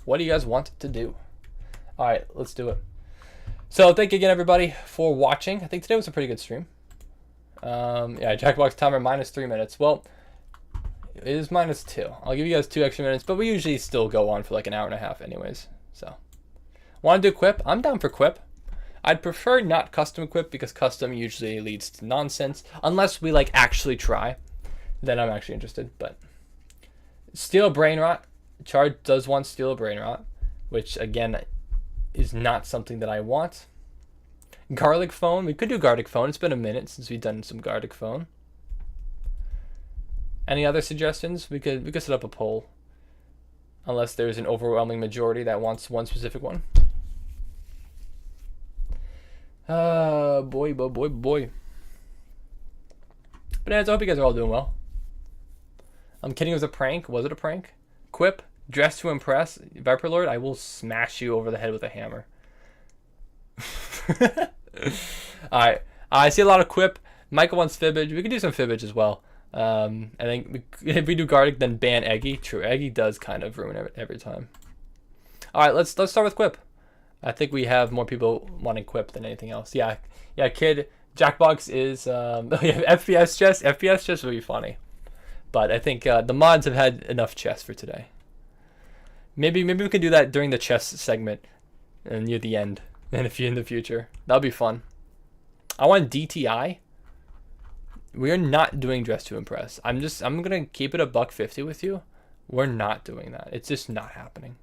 What do you guys want to do? All right, let's do it. So thank you again, everybody, for watching. I think today was a pretty good stream. Yeah, Jackbox timer -3 minutes. Well, it is -2. I'll give you guys 2 extra minutes, but we usually still go on for like an hour and a half anyways. So, want to do quip? I'm down for quip. I'd prefer not custom quip because custom usually leads to nonsense. Unless we like actually try, then I'm actually interested. But steal a brain rot. Charge does want steal a brain rot, which again is not something that I want. Garlic phone. We could do garlic phone. It's been a minute since we've done some garlic phone. Any other suggestions? We could set up a poll. Unless there's an overwhelming majority that wants one specific one. Boy. But anyways, I hope you guys are all doing well. I'm kidding, it was a prank. Was it a prank? Quip, dress to impress. Viper Lord, I will smash you over the head with a hammer. Alright. I see a lot of quip. Michael wants fibbage. We could do some fibbage as well. I think if we do garlic, then ban Eggy. True, Eggy does kind of ruin it every time. All right, let's start with quip. I think we have more people wanting quip than anything else. Yeah, kid. Jackbox is FPS chess. FPS chess would be funny, but I think the mods have had enough chess for today. Maybe we can do that during the chess segment and near the end, and if you're in the future, that'll be fun. I want DTI. We are not doing dress to impress. I'm gonna keep it a $150 with you. We're not doing that. It's just not happening.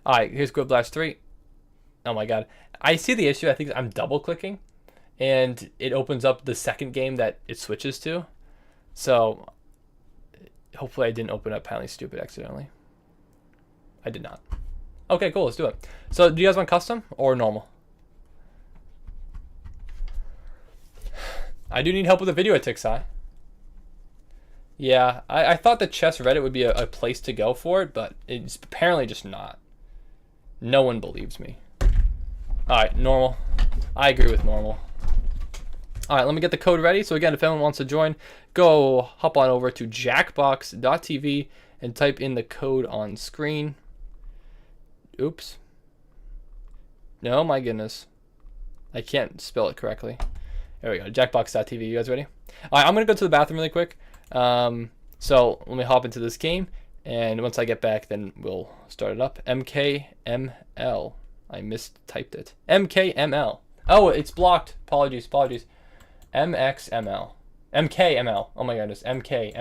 All right, here's Grip Blast 3. Oh my god, I see the issue. I think I'm double clicking, and it opens up the second game that it switches to. So hopefully I didn't open up Penalty Stupid accidentally. I did not. Okay, cool. Let's do it. So do you guys want custom or normal? I do need help with the video at Tixai. Yeah, I thought the chess Reddit would be a place to go for it, but it's apparently just not. No one believes me. Alright, normal. I agree with normal. Alright, let me get the code ready. So again, if anyone wants to join, go hop on over to jackbox.tv and type in the code on screen. Oops. No, my goodness. I can't spell it correctly. There we go, jackbox.tv. You guys ready? Alright, I'm going to go to the bathroom really quick. So let me hop into this game, and once I get back, then we'll start it up. MKML. I mistyped it. MKML. Oh, it's blocked. Apologies. MXML. MKML. Oh my goodness. MK.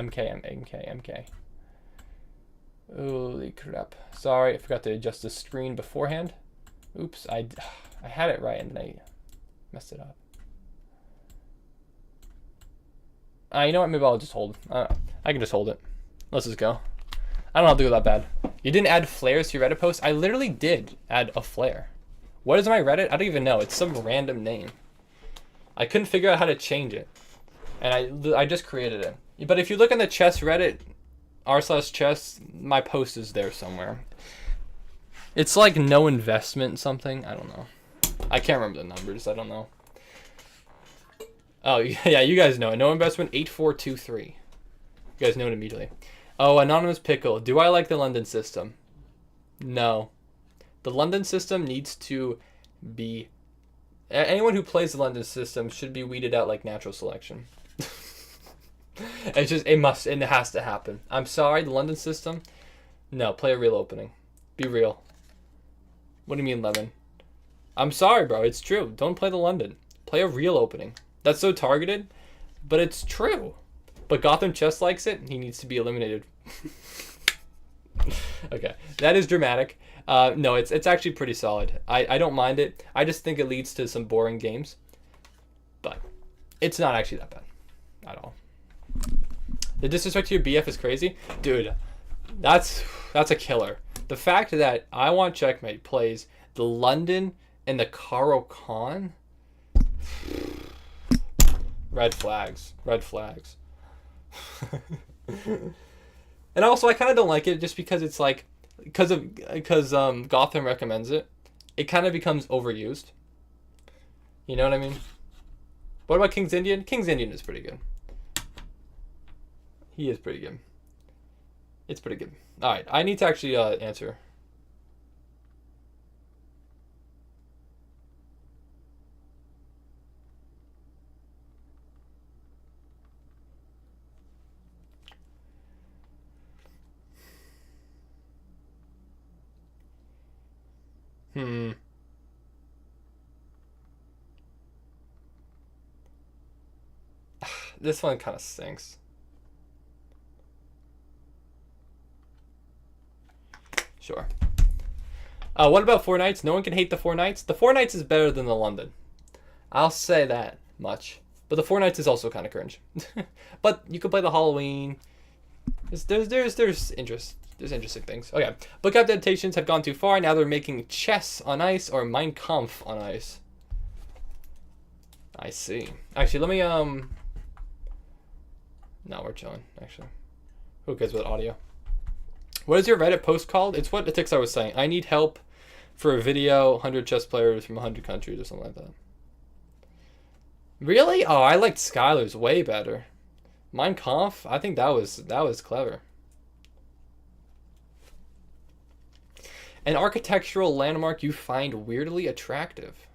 Holy crap. Sorry, I forgot to adjust the screen beforehand. Oops, I had it right and then I messed it up. You know what? Maybe I'll just hold. I can just hold it. Let's just go. I don't have to go that bad. You didn't add flares to your Reddit post? I literally did add a flare. What is my Reddit? I don't even know. It's some random name. I couldn't figure out how to change it. And I just created it. But if you look on the chess Reddit, r/chess, my post is there somewhere. It's like no investment something. I don't know. I can't remember the numbers. I don't know. Oh, yeah, you guys know it. No investment, 8423. You guys know it immediately. Oh, Anonymous Pickle. Do I like the London system? No. The London system needs to be... Anyone who plays the London system should be weeded out like natural selection. It's just, it has to happen. I'm sorry, the London system? No, play a real opening. Be real. What do you mean, Lemon? I'm sorry, bro. It's true. Don't play the London. Play a real opening. That's so targeted, but it's true. But Gotham Chess likes it. He needs to be eliminated. Okay, that is dramatic. No, it's actually pretty solid. I don't mind it. I just think it leads to some boring games. But it's not actually that bad at all. The disrespect to your BF is crazy. Dude, that's a killer. The fact that I Want Checkmate plays the London and the Caro Khan... Red flags. And also, I kind of don't like it just because it's like, because Gotham recommends it. It kind of becomes overused. You know what I mean? What about King's Indian? King's Indian is pretty good. He is pretty good. It's pretty good. All right, I need to actually answer. This one kind of stinks. Sure. What about Four Knights? No one can hate the Four Knights. The Four Knights is better than the London. I'll say that much. But the Four Knights is also kind of cringe. But you can play the Halloween. There's interest. There's interesting things. Okay. Book adaptations have gone too far. Now they're making chess on ice or Mein Kampf on ice. I see. Actually, let me No, we're chilling, actually. Who cares about audio? What is your Reddit post called? It's what the Tixar was saying. I need help for a video, 100 chess players from 100 countries or something like that. Really? Oh, I liked Skylar's way better. Mein Kampf? I think that was clever. An architectural landmark you find weirdly attractive.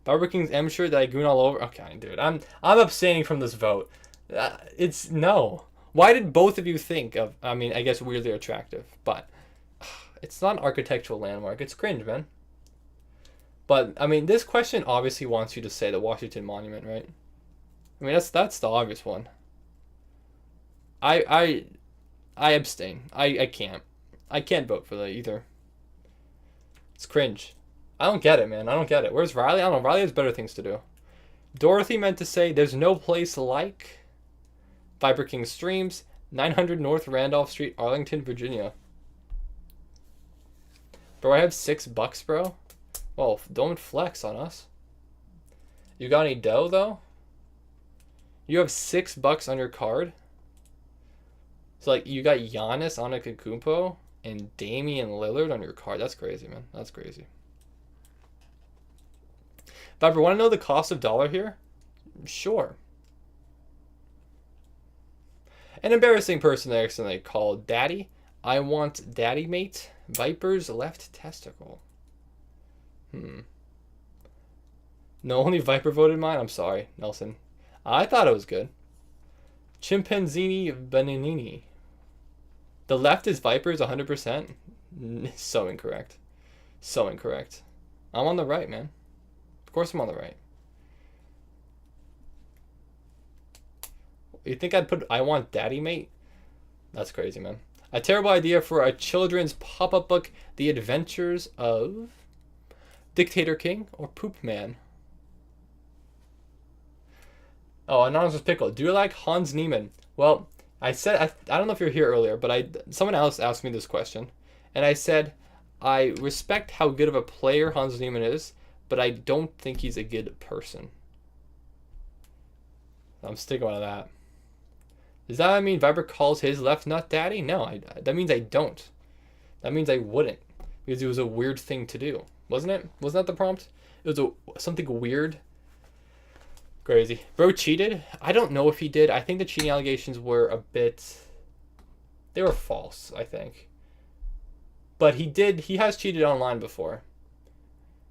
Barber King's M shirt that I goon all over. Okay, dude, I'm abstaining from this vote. It's no. Why did both of you think of? I mean, I guess weirdly attractive, but it's not an architectural landmark. It's cringe, man. But I mean, this question obviously wants you to say the Washington Monument, right? I mean, that's the obvious one. I abstain. I can't vote for that either. It's cringe. I don't get it, man. I don't get it. Where's Riley? I don't know. Riley has better things to do. Dorothy meant to say, there's no place like Viper King Streams, 900 North Randolph Street, Arlington, Virginia. Bro, I have $6, bro. Well, don't flex on us. You got any dough, though? You have $6 on your card. So like you got Giannis Antetokounmpo and Damian Lillard on your card. That's crazy, man. That's crazy. Viper, want to know the cost of dollar here? Sure. An embarrassing person they accidentally called Daddy. I want Daddy Mate. Viper's left testicle. No, only Viper voted mine? I'm sorry, Nelson. I thought it was good. Chimpanzini Benanini. The left is Viper's 100%? So incorrect. So incorrect. I'm on the right, man. Of course I'm on the right. You think I'd put I want Daddy Mate? That's crazy, man. A terrible idea for a children's pop-up book, The Adventures of Dictator King or Poop Man. Oh, Anonymous Pickle. Do you like Hans Niemann? Well, I said, I don't know if you're here earlier, but someone else asked me this question. And I said, I respect how good of a player Hans Niemann is, but I don't think he's a good person. I'm sticking with that. Does that mean Viper calls his left nut daddy? No, that means I don't. That means I wouldn't. Because it was a weird thing to do. Wasn't it? Wasn't that the prompt? It was something weird. Crazy. Bro cheated? I don't know if he did. I think the cheating allegations were a bit... They were false, I think. But he has cheated online before.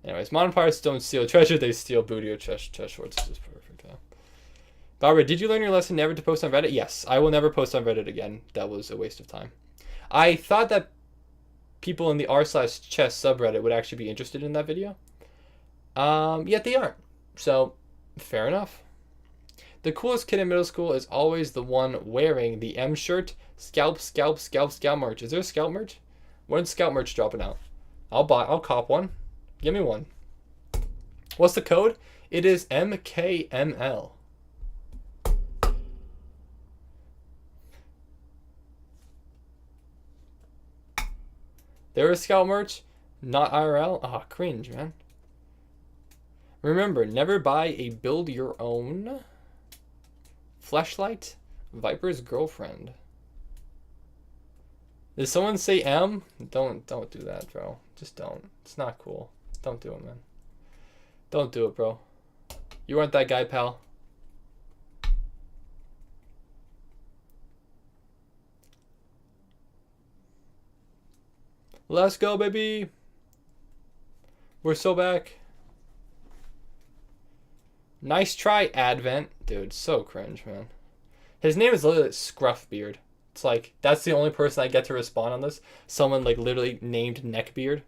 Anyways, modern pirates don't steal treasure, they steal booty or chest shorts. This is perfect, huh? Barbara, did you learn your lesson never to post on Reddit? Yes, I will never post on Reddit again. That was a waste of time. I thought that people in the r/chess subreddit would actually be interested in that video. Yet they aren't. So, fair enough. The coolest kid in middle school is always the one wearing the M shirt. Scalp merch. Is there a scalp merch? When's scalp merch dropping out? I'll cop one. Give me one. What's the code? It is MKML. There is scalp merch, not IRL. Ah, cringe, man. Remember, never buy a build your own fleshlight. Viper's girlfriend. Did someone say M? Don't do that, bro. Just don't. It's not cool. Don't do it, man. Don't do it, bro. You aren't that guy, pal. Let's go, baby. We're so back. Nice try, Advent. Dude, so cringe, man. His name is literally Scruffbeard. It's like, that's the only person I get to respond on this. Someone, like, literally named Neckbeard.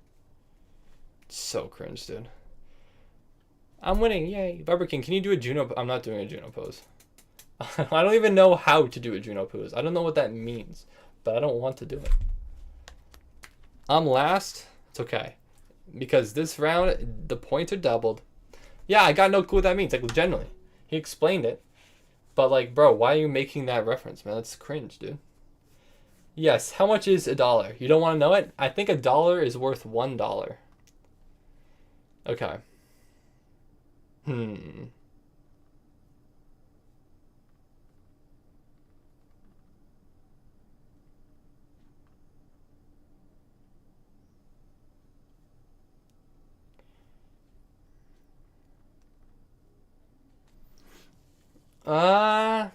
So cringe, dude. I'm winning, yay. Viper King, can you do a Juno? I'm not doing a Juno pose. I don't even know how to do a Juno pose. I don't know what that means, but I don't want to do it. I'm last. It's okay. Because this round, the points are doubled. Yeah, I got no clue what that means. Like, generally. He explained it. But, like, bro, why are you making that reference, man? That's cringe, dude. Yes, how much is $1? You don't want to know it? I think $1 is worth $1. Okay. Uh...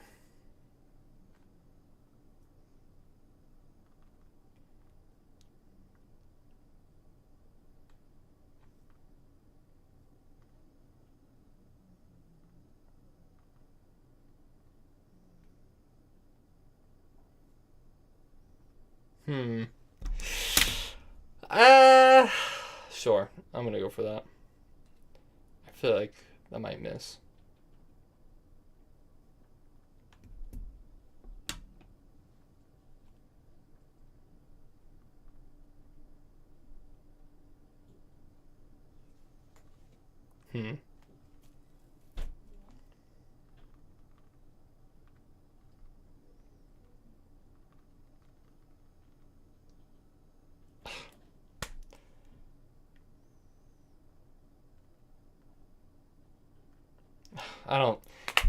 Sure. I'm gonna go for that. I feel like I might miss.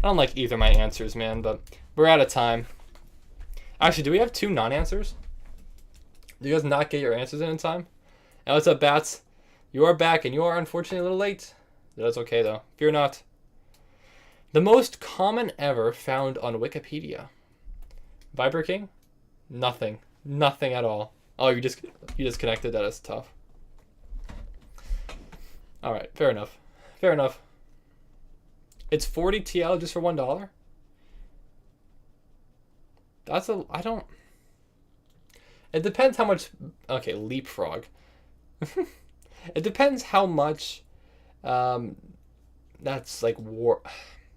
I don't like either of my answers, man, but we're out of time. Actually, do we have 2 non-answers? Do you guys not get your answers in time? And what's up, Bats? You are back, and you are unfortunately a little late. That's okay, though. Fear not. The most common ever found on Wikipedia. Viper King? Nothing. Nothing at all. Oh, you disconnected? That is tough. Alright, fair enough. Fair enough. It's 40 TL just for $1? That's a... I don't... It depends how much... Okay, leapfrog. It depends how much... that's like war...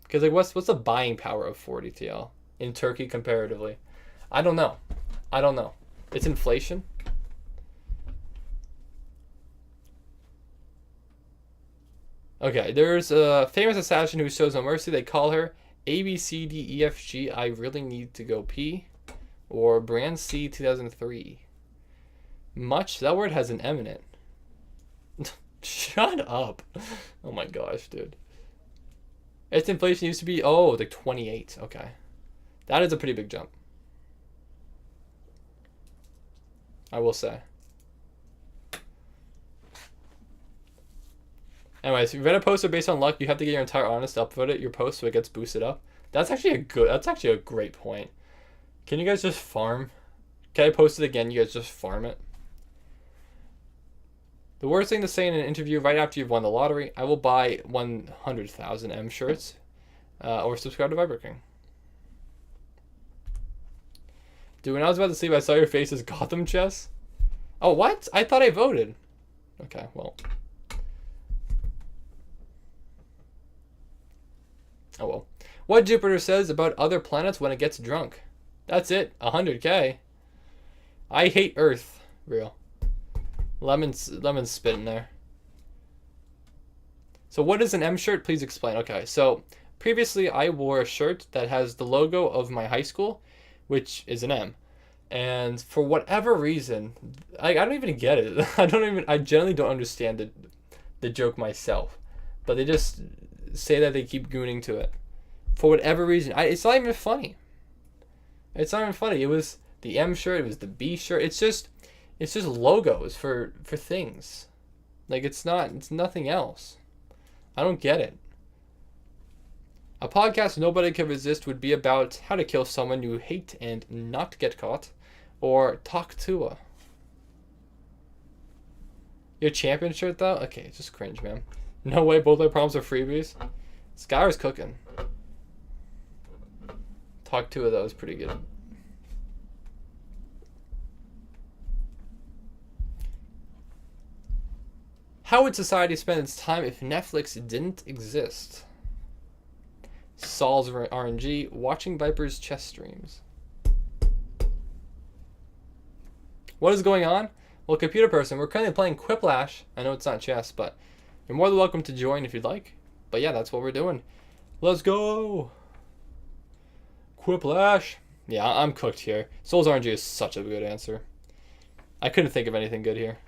Because like what's the buying power of 40 TL in Turkey comparatively? I don't know. I don't know. It's inflation. Okay, there's a famous assassin who shows no mercy. They call her ABCDEFG. I really need to go pee. Or Brand C 2003. Much? That word has an M in it. Shut up. Oh my gosh, dude. Its inflation used to be, oh, like 28. Okay. That is a pretty big jump. I will say. Anyways, if you read a poster based on luck, you have to get your entire honest to upvote it, your post, so it gets boosted up. That's actually a great point. Can you guys just farm? Can I post it again? You guys just farm it. The worst thing to say in an interview right after you've won the lottery: I will buy 100,000 M shirts, or subscribe to Viper King. Dude, when I was about to sleep, I saw your face as Gotham chess. Oh, what? I thought I voted. Okay, well. Oh well. What Jupiter says about other planets when it gets drunk. That's it. 100K. I hate Earth. Real. Lemon's spitting there. So what is an M shirt? Please explain. Okay, so previously I wore a shirt that has the logo of my high school, which is an M. And for whatever reason, I don't even get it. I generally don't understand the joke myself. But they just say that they keep gooning to it. For whatever reason. It's not even funny. It's not even funny. It was the M shirt, it was the B shirt. It's just logos for things. Like it's nothing else. I don't get it. A podcast nobody can resist would be about how to kill someone you hate and not get caught, or talk to a. Your champion shirt though? Okay, just cringe, man. No way, both our problems are freebies. Skylar's cooking. Talk to a though is pretty good. How would society spend its time if Netflix didn't exist? Saul's RNG, watching Viper's chess streams. What is going on? Well, computer person, we're currently playing Quiplash. I know it's not chess, but you're more than welcome to join if you'd like. But yeah, that's what we're doing. Let's go! Quiplash. Yeah, I'm cooked here. Soul's RNG is such a good answer. I couldn't think of anything good here.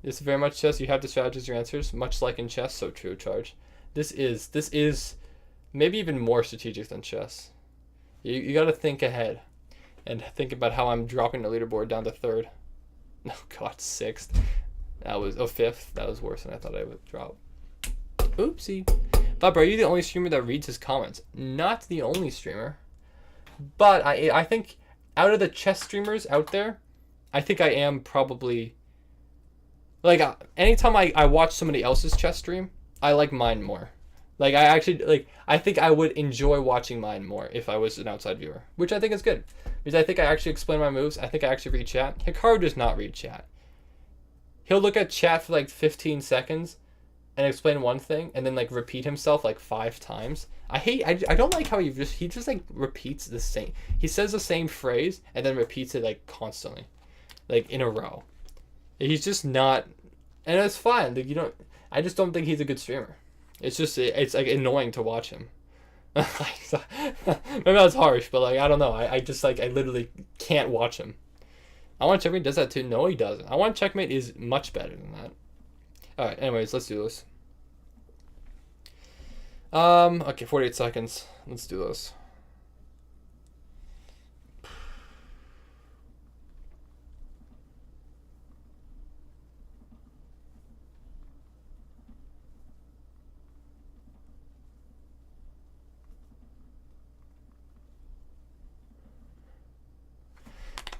This is very much chess. You have to strategize your answers, much like in chess. So true, Charge. This is maybe even more strategic than chess. You got to think ahead and think about how I'm dropping the leaderboard down to 3rd. Oh God, 6th. That was 5th. That was worse than I thought I would drop. Oopsie. Bob, are you the only streamer that reads his comments? Not the only streamer, but I think out of the chess streamers out there, I think I am probably. Like, anytime I watch somebody else's chess stream, I like mine more. Like, I think I would enjoy watching mine more if I was an outside viewer, which I think is good. Because I think I actually explain my moves. I think I actually read chat. Hikaru does not read chat. He'll look at chat for like 15 seconds and explain one thing and then like repeat himself like 5 times. I don't like how he just like repeats the same. He says the same phrase and then repeats it like constantly, like in a row. He's just not, and it's fine. Like, I just don't think he's a good streamer. It's like annoying to watch him. Maybe that's harsh, but like I don't know. I literally can't watch him. I Want Checkmate does that too. No, he doesn't. I Want Checkmate is much better than that. Alright, anyways, let's do this. Okay, 48 seconds. Let's do this.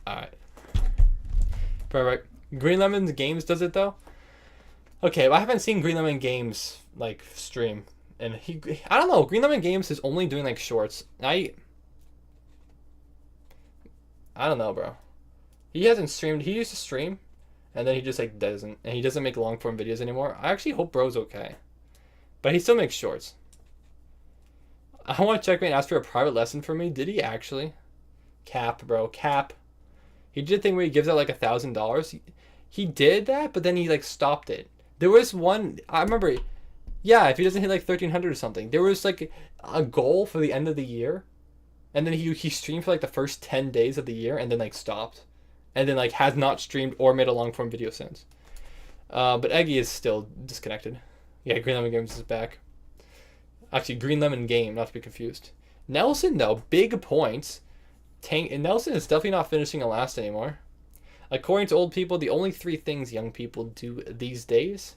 Alright. Perfect. Green Lemon Games does it though? Okay, well, I haven't seen Green Lemon Games like stream. And I don't know, Green Lemon Games is only doing like shorts. I don't know, bro. He hasn't streamed. He used to stream, and then he just like doesn't, and he doesn't make long form videos anymore. I actually hope bro's okay, but he still makes shorts. I want to check and ask for a private lesson for me. Did he actually? Cap, bro, cap. He did a thing where he gives out like $1,000. He did that, but then he like stopped it. There was one I remember. Yeah, if he doesn't hit like 1,300 or something, there was like a goal for the end of the year, and then he streamed for like the first 10 days of the year, and then like stopped, and then like has not streamed or made a long form video since. But Eggy is still disconnected. Yeah, Green Lemon Games is back. Actually, Green Lemon Game, not to be confused. Nelson though, big points. And Nelson is definitely not finishing last anymore. According to old people, the only 3 things young people do these days: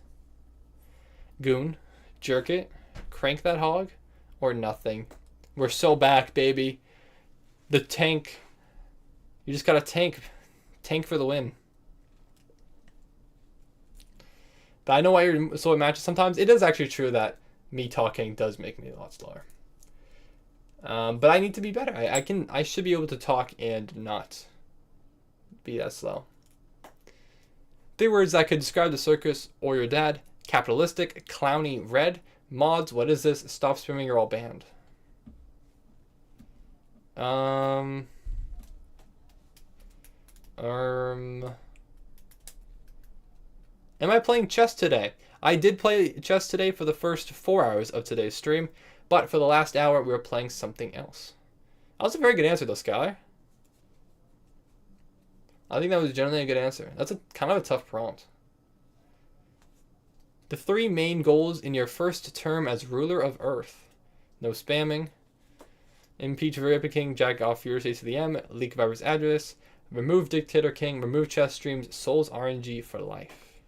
goon, jerk it, crank that hog, or nothing. We're so back, baby. The tank. You just gotta tank for the win. But I know why you're slow at matches sometimes. It is actually true that me talking does make me a lot slower. But I need to be better. I should be able to talk and not be that slow. 3 words that could describe the circus or your dad: capitalistic, clowny, red. Mods, what is this? Stop spamming, you're all banned. Am I playing chess today? I did play chess today for the first 4 hours of today's stream, but for the last hour we were playing something else. That was a very good answer though, Skylar. I think that was generally a good answer. That's a kind of a tough prompt. The 3 main goals in your first term as ruler of Earth: no spamming, impeach Virginia King, jack off your to the M, leak virus address, remove Dictator King, remove chess streams, Souls RNG for life.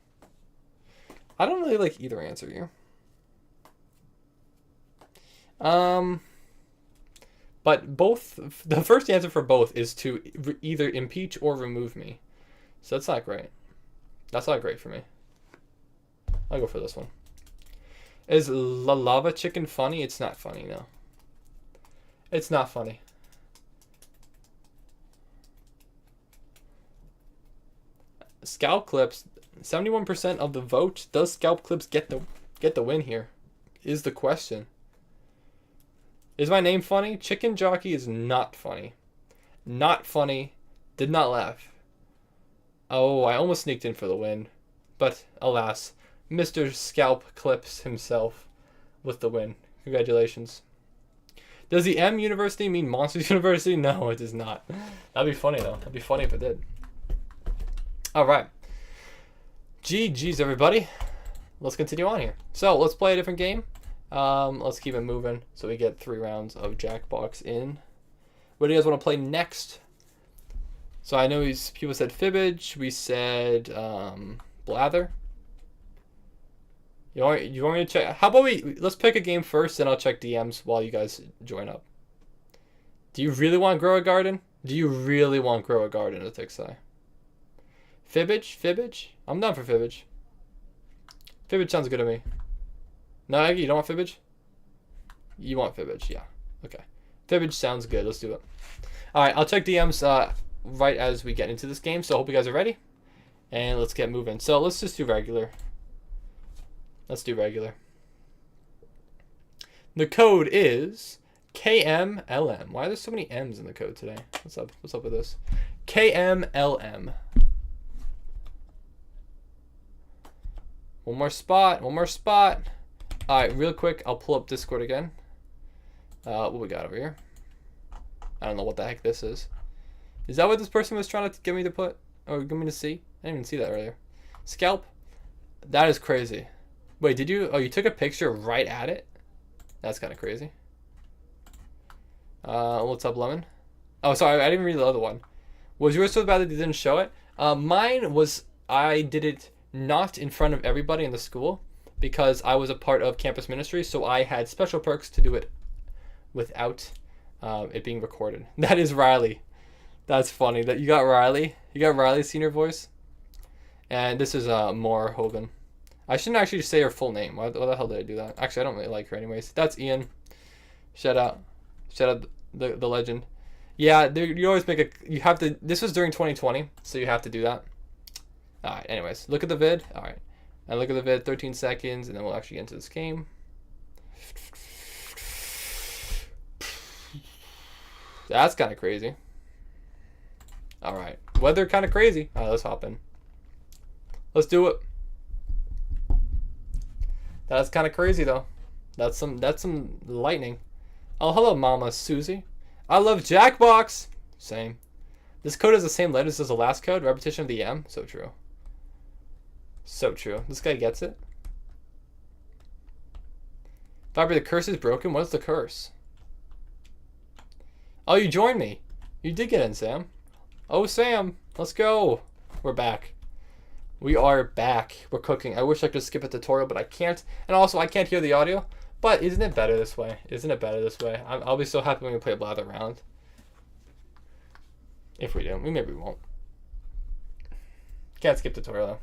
I don't really like either answer here. But both, the first answer for both is to either impeach or remove me. So that's not great. That's not great for me. I'll go for this one. Is La Lava Chicken funny? It's not funny, no. It's not funny. Scalp clips, 71% of the vote. Does scalp clips get the win here? Is the question. Is my name funny? Chicken Jockey is not funny. Not funny. Did not laugh. Oh, I almost sneaked in for the win. But alas, Mr. Scalp Clips himself with the win. Congratulations. Does the M University mean Monsters University? No, it does not. That'd be funny though. That'd be funny if it did. Alright. GG's everybody. Let's continue on here. So let's play a different game. Let's keep it moving so we get 3 rounds of Jackbox in. What do you guys want to play next? So I know people said Fibbage. We said Blather. You want me to check? How about let's pick a game first, and I'll check DMs while you guys join up. Do you really want Grow a Garden? Do you really want Grow a Garden at Tixai? Fibbage? I'm down for Fibbage. Fibbage sounds good to me. No, Aggie, you don't want Fibbage? You want Fibbage, yeah. Okay. Fibbage sounds good. Let's do it. Alright, I'll check DMs right as we get into this game, so I hope you guys are ready. And let's get moving. So let's just do regular. Let's do regular. The code is KMLM. Why are there so many M's in the code today? What's up? What's up with this? KMLM. One more spot. One more spot. All right, real quick, I'll pull up Discord again. What we got over here? I don't know what the heck this is. Is that what this person was trying to get me to put or get me to see? I didn't even see that earlier. Scalp. That is crazy. Wait, did you? Oh, you took a picture right at it? That's kind of crazy. What's up, Lemon? Oh, sorry, I didn't read the other one. Was yours so bad that they didn't show it? Mine was, I did it not in front of everybody in the school because I was a part of campus ministry, so I had special perks to do it without it being recorded. That is Riley. That's funny. That you got Riley. You got Riley's senior voice. And this is Maura Hogan. I shouldn't actually say her full name. Why the hell did I do that? Actually, I don't really like her anyways. That's Ian. Shout out. Shout out the legend. Yeah, you always make a... You have to... This was during 2020, so you have to do that. Alright, anyways. Look at the vid. Alright. And look at the vid, 13 seconds, and then we'll actually get into this game. That's kind of crazy. Alright. Weather kind of crazy. Alright, let's hop in. Let's do it. That's kind of crazy, though. That's some lightning. Oh, hello, Mama Susie. I love Jackbox. Same. This code has the same letters as the last code. Repetition of the M. So true. So true. This guy gets it. Viber, the curse is broken. What's the curse? Oh, you joined me. You did get in, Sam. Oh, Sam. Let's go. We're back. We are back. We're cooking. I wish I could skip a tutorial, but I can't. And also, I can't hear the audio. But isn't it better this way? Isn't it better this way? I'll be so happy when we play a blather round. If we do. Maybe we won't. Can't skip tutorial, though.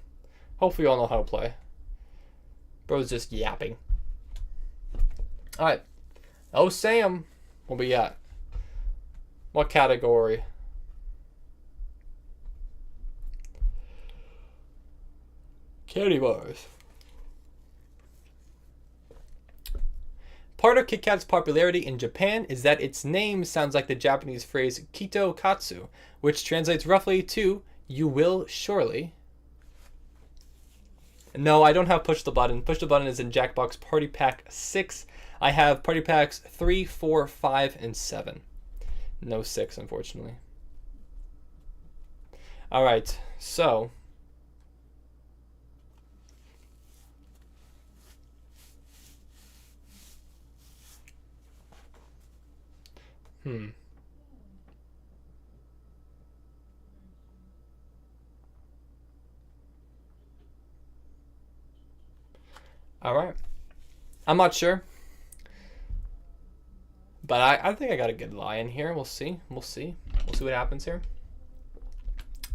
Hopefully you all know how to play. Bro's just yapping. Alright. Oh, Sam. What we got? What category? Candy bars. Part of Kit Kat's popularity in Japan is that its name sounds like the Japanese phrase Kito Katsu, which translates roughly to "you will surely." No, I don't have Push the Button. Push the Button is in Jackbox Party Pack 6. I have Party Packs 3, 4, 5, and 7. No 6, unfortunately. Alright, so... Alright. I'm not sure. But I think I got a good lie in here. We'll see. We'll see. We'll see what happens here.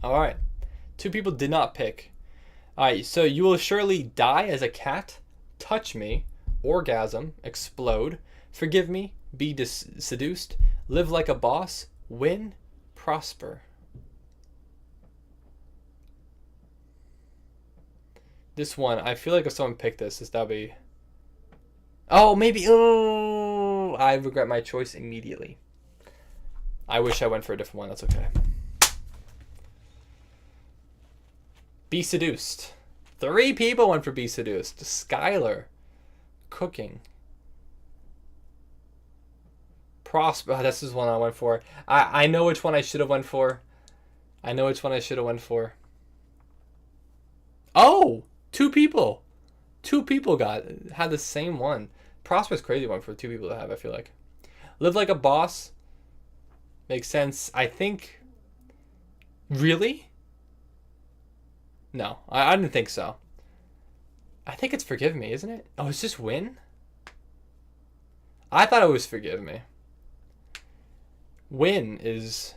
Alright. 2 people did not pick. Alright, so you will surely die as a cat, touch me, orgasm, explode, forgive me, be seduced, live like a boss, win, prosper. This one, I feel like if someone picked this that'll be... Oh, maybe... Oh, I regret my choice immediately. I wish I went for a different one. That's okay. Be seduced. 3 people went for be seduced. Skylar. Cooking. Prosper. Oh, this is one I went for. I know which one I should have went for. I know which one I should have went for. Oh! 2 people. 2 people had the same one. Prosper's crazy one for 2 people to have, I feel like. Live like a boss. Makes sense. I think... Really? No, I didn't think so. I think it's forgive me, isn't it? Oh, it's just win? I thought it was forgive me. Win is...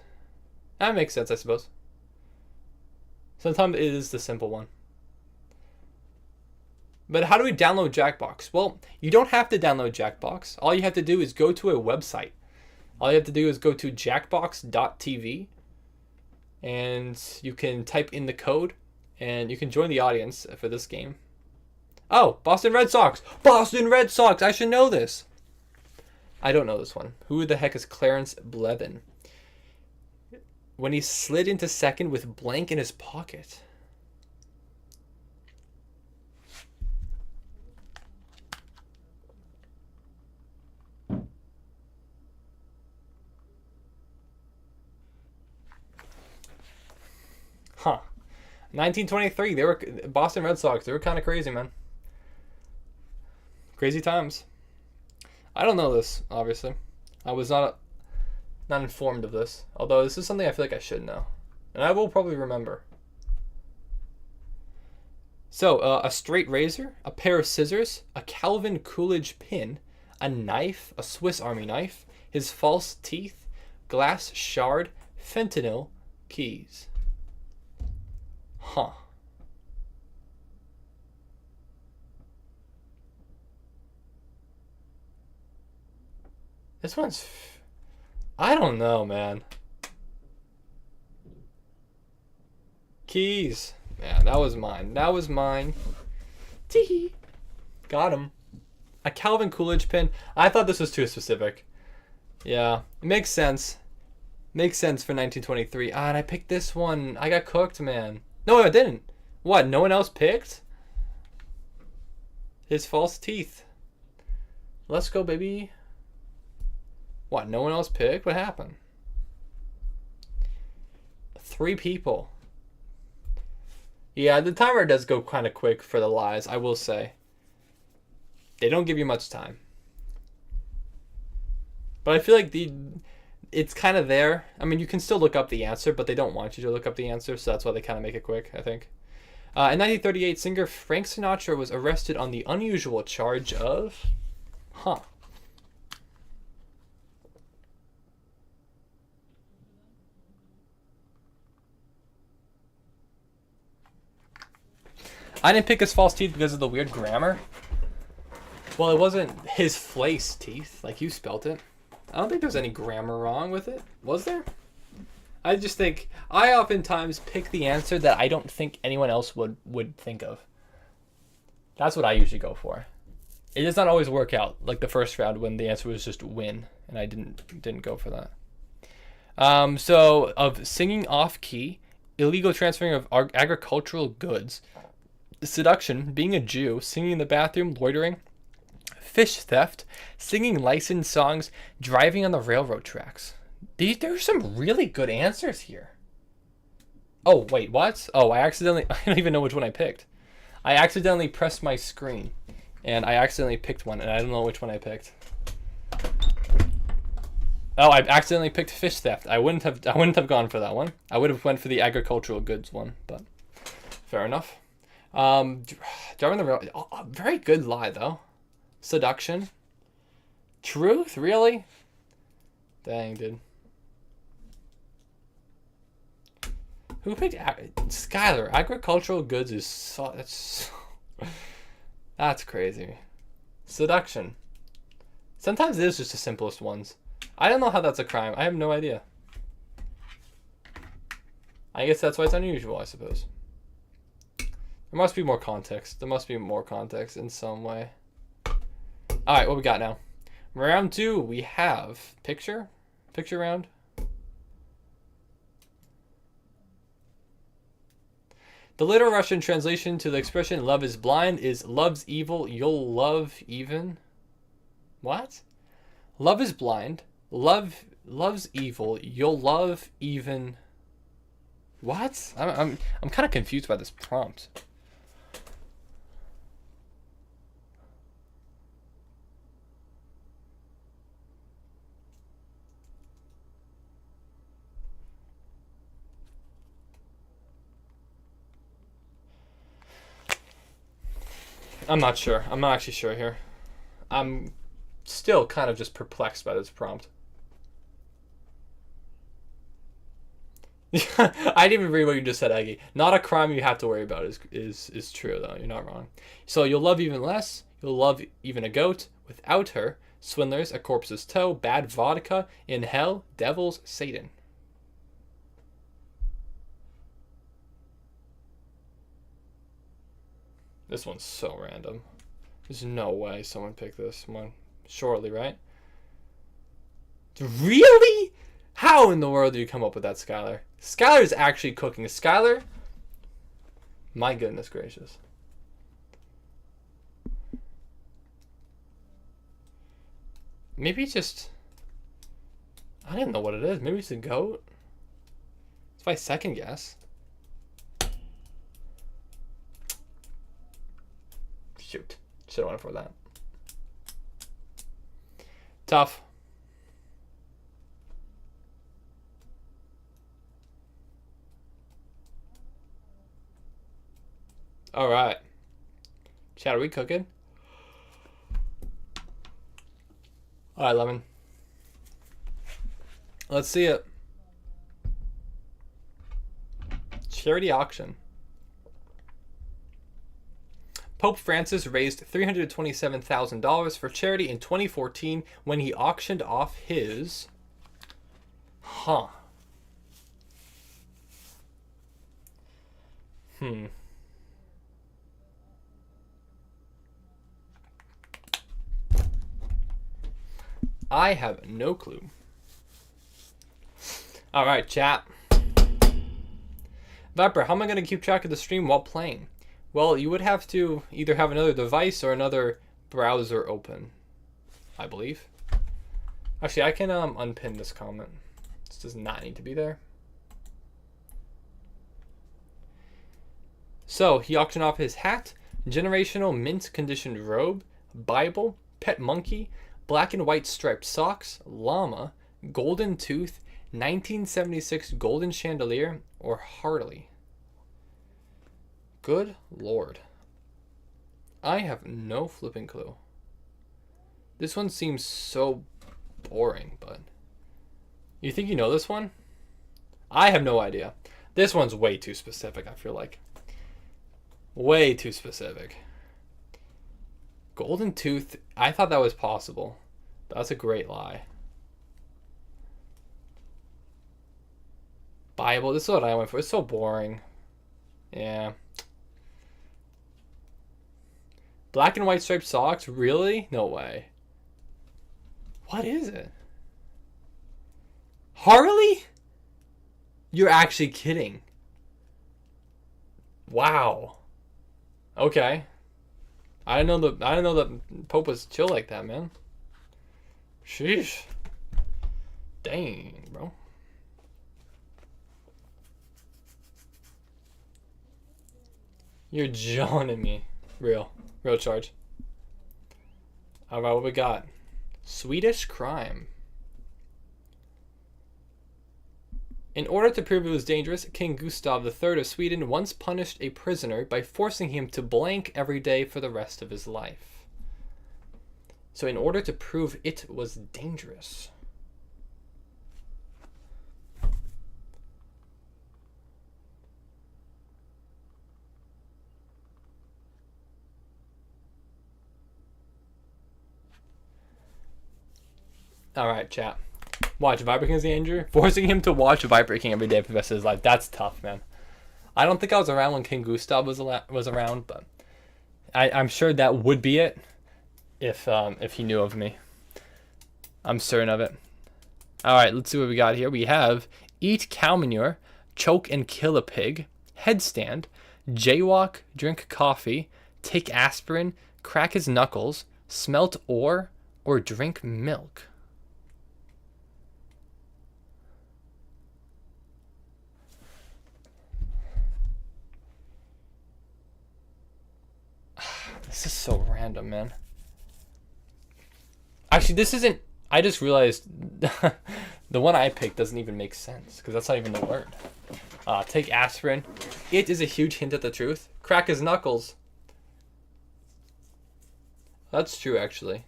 That makes sense, I suppose. Sometimes it is the simple one. But how do we download Jackbox? Well, you don't have to download Jackbox. All you have to do is go to a website. All you have to do is go to jackbox.tv and you can type in the code and you can join the audience for this game. Oh, Boston Red Sox! Boston Red Sox! I should know this. I don't know this one. Who the heck is Clarence Blevin? When he slid into second with blank in his pocket. Huh. 1923, they were Boston Red Sox. They were kind of crazy, man. Crazy times. I don't know this, obviously. I was not informed of this. Although this is something I feel like I should know. And I will probably remember. So, a straight razor, a pair of scissors, a Calvin Coolidge pin, a knife, a Swiss Army knife, his false teeth, glass shard, fentanyl, keys. Huh. This one's... I don't know, man. Keys. Yeah, that was mine. That was mine. Tee. Got him. A Calvin Coolidge pin. I thought this was too specific. Yeah, it makes sense. Makes sense for 1923. Ah, and I picked this one. I got cooked, man. No, I didn't. What? No one else picked? His false teeth. Let's go, baby. What? No one else picked? What happened? 3 people. Yeah, the timer does go kind of quick for the lies, I will say. They don't give you much time. But I feel like it's kind of there. I mean, you can still look up the answer, but they don't want you to look up the answer, so that's why they kind of make it quick, I think. In 1938, singer Frank Sinatra was arrested on the unusual charge of... Huh. I didn't pick his false teeth because of the weird grammar. Well, it wasn't his flace teeth, like you spelt it. I don't think there's any grammar wrong with it. Was there? I just think... I oftentimes pick the answer that I don't think anyone else would think of. That's what I usually go for. It does not always work out, like the first round when the answer was just win, and I didn't go for that. So, of singing off-key, illegal transferring of agricultural goods, seduction, being a Jew, singing in the bathroom, loitering, fish theft, singing licensed songs, driving on the railroad tracks. There's some really good answers here. Oh, wait, what? Oh, I don't even know which one I picked. I accidentally pressed my screen, and I accidentally picked one, and I don't know which one I picked. Oh, I accidentally picked fish theft. I wouldn't have gone for that one. I would have went for the agricultural goods one, but fair enough. Driving the rail. Oh, very good lie though. Seduction. Truth, really? Dang, dude. Who picked Skylar? Agricultural goods is so that's crazy. Seduction. Sometimes it is just the simplest ones. I don't know how that's a crime. I have no idea. I guess that's why it's unusual, I suppose. There must be more context. There must be more context in some way. Alright, what we got now? Round 2, we have picture round. The literal Russian translation to the expression love is blind is love's evil, you'll love even. What? Love is blind. Love's evil, you'll love even. What? I'm kind of confused by this prompt. I'm not sure. I'm not actually sure here. I'm still kind of just perplexed by this prompt. I didn't even read what you just said, Aggie. Not a crime you have to worry about is true, though. You're not wrong. So you'll love even less. You'll love even a goat. Without her. Swindlers. A corpse's toe. Bad vodka. In hell. Devils. Satan. This one's so random. There's no way someone picked this one. Surely, right? Really? How in the world do you come up with that, Skylar? Skylar is actually cooking. Skylar? My goodness gracious. Maybe it's just... I don't know what it is. Maybe it's a goat? It's my second guess. Should have went for that. Tough. All right. Chat, are we cooking? All right, Lemon. Let's see it. Charity auction. Pope Francis raised $327,000 for charity in 2014 when he auctioned off his... I have no clue. All right, chat. Viper, how am I going to keep track of the stream while playing? Well, you would have to either have another device or another browser open, I believe. Actually, I can unpin this comment. This does not need to be there. So, he auctioned off his hat, generational mint conditioned robe, Bible, pet monkey, black and white striped socks, llama, golden tooth, 1976 golden chandelier, or Harley. Good Lord. I have no flipping clue. This one seems so boring, but... You think you know this one? I have no idea. This one's way too specific, I feel like. Way too specific. Golden tooth, I thought that was possible. That's a great lie. Bible, this is what I went for. It's so boring. Yeah. Black and white striped socks? Really? No way. What is it? Harley? You're actually kidding. Wow. Okay. I didn't know that Pope was chill like that, man. Sheesh. Dang, bro. You're joning me. Real charge. Alright, what we got? Swedish crime. In order to prove it was dangerous, King Gustav III of Sweden once punished a prisoner by forcing him to blank every day for the rest of his life. So in order to prove it was dangerous. Alright, chat. Watch Viper King's danger. Forcing him to watch Viper King every day for the rest of his life. That's tough, man. I don't think I was around when King Gustav was around, but I'm sure that would be it if he knew of me. I'm certain of it. Alright, let's see what we got here. We have eat cow manure, choke and kill a pig, headstand, jaywalk, drink coffee, take aspirin, crack his knuckles, smelt ore, or drink milk. This is so random, man. Actually, this isn't... I just realized the one I picked doesn't even make sense, because that's not even the word. Take aspirin. It is a huge hint at the truth. Crack his knuckles. That's true, actually.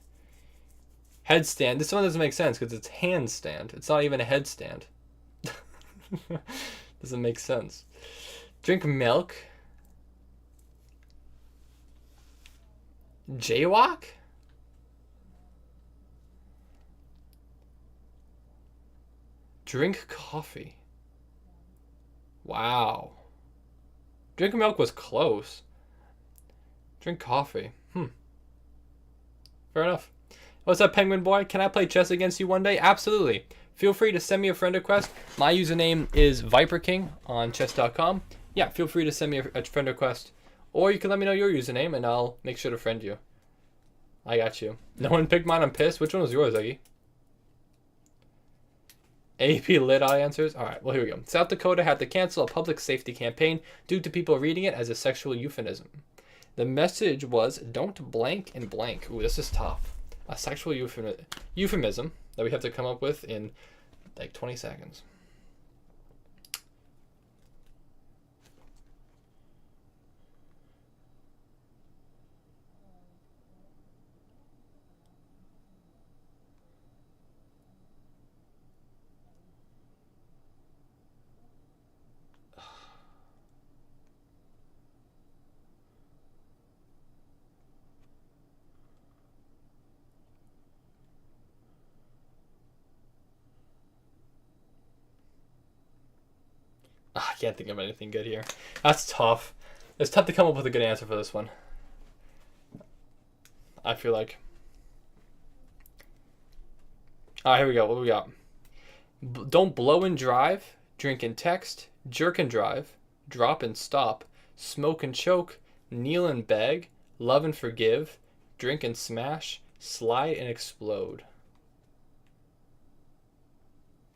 Headstand. This one doesn't make sense, because it's handstand. It's not even a headstand. Doesn't make sense. Drink milk. Jaywalk? Drink coffee. Wow. Drink milk was close. Drink coffee. Fair enough. What's up, Penguin Boy? Can I play chess against you one day? Absolutely. Feel free to send me a friend request. My username is Viper King on chess.com. Yeah, feel free to send me a friend request. Or you can let me know your username, and I'll make sure to friend you. I got you. No one picked mine. I'm pissed. Which one was yours, Eggy? AP lit all answers? Alright, well, here we go. South Dakota had to cancel a public safety campaign due to people reading it as a sexual euphemism. The message was, don't blank and blank. Ooh, this is tough. A sexual euphemism that we have to come up with in like 20 seconds. I can't think of anything good here. That's tough. It's tough to come up with a good answer for this one. I feel like. Alright, here we go. What do we got? Don't blow and drive, drink and text, jerk and drive, drop and stop, smoke and choke, kneel and beg, love and forgive, drink and smash, slide and explode.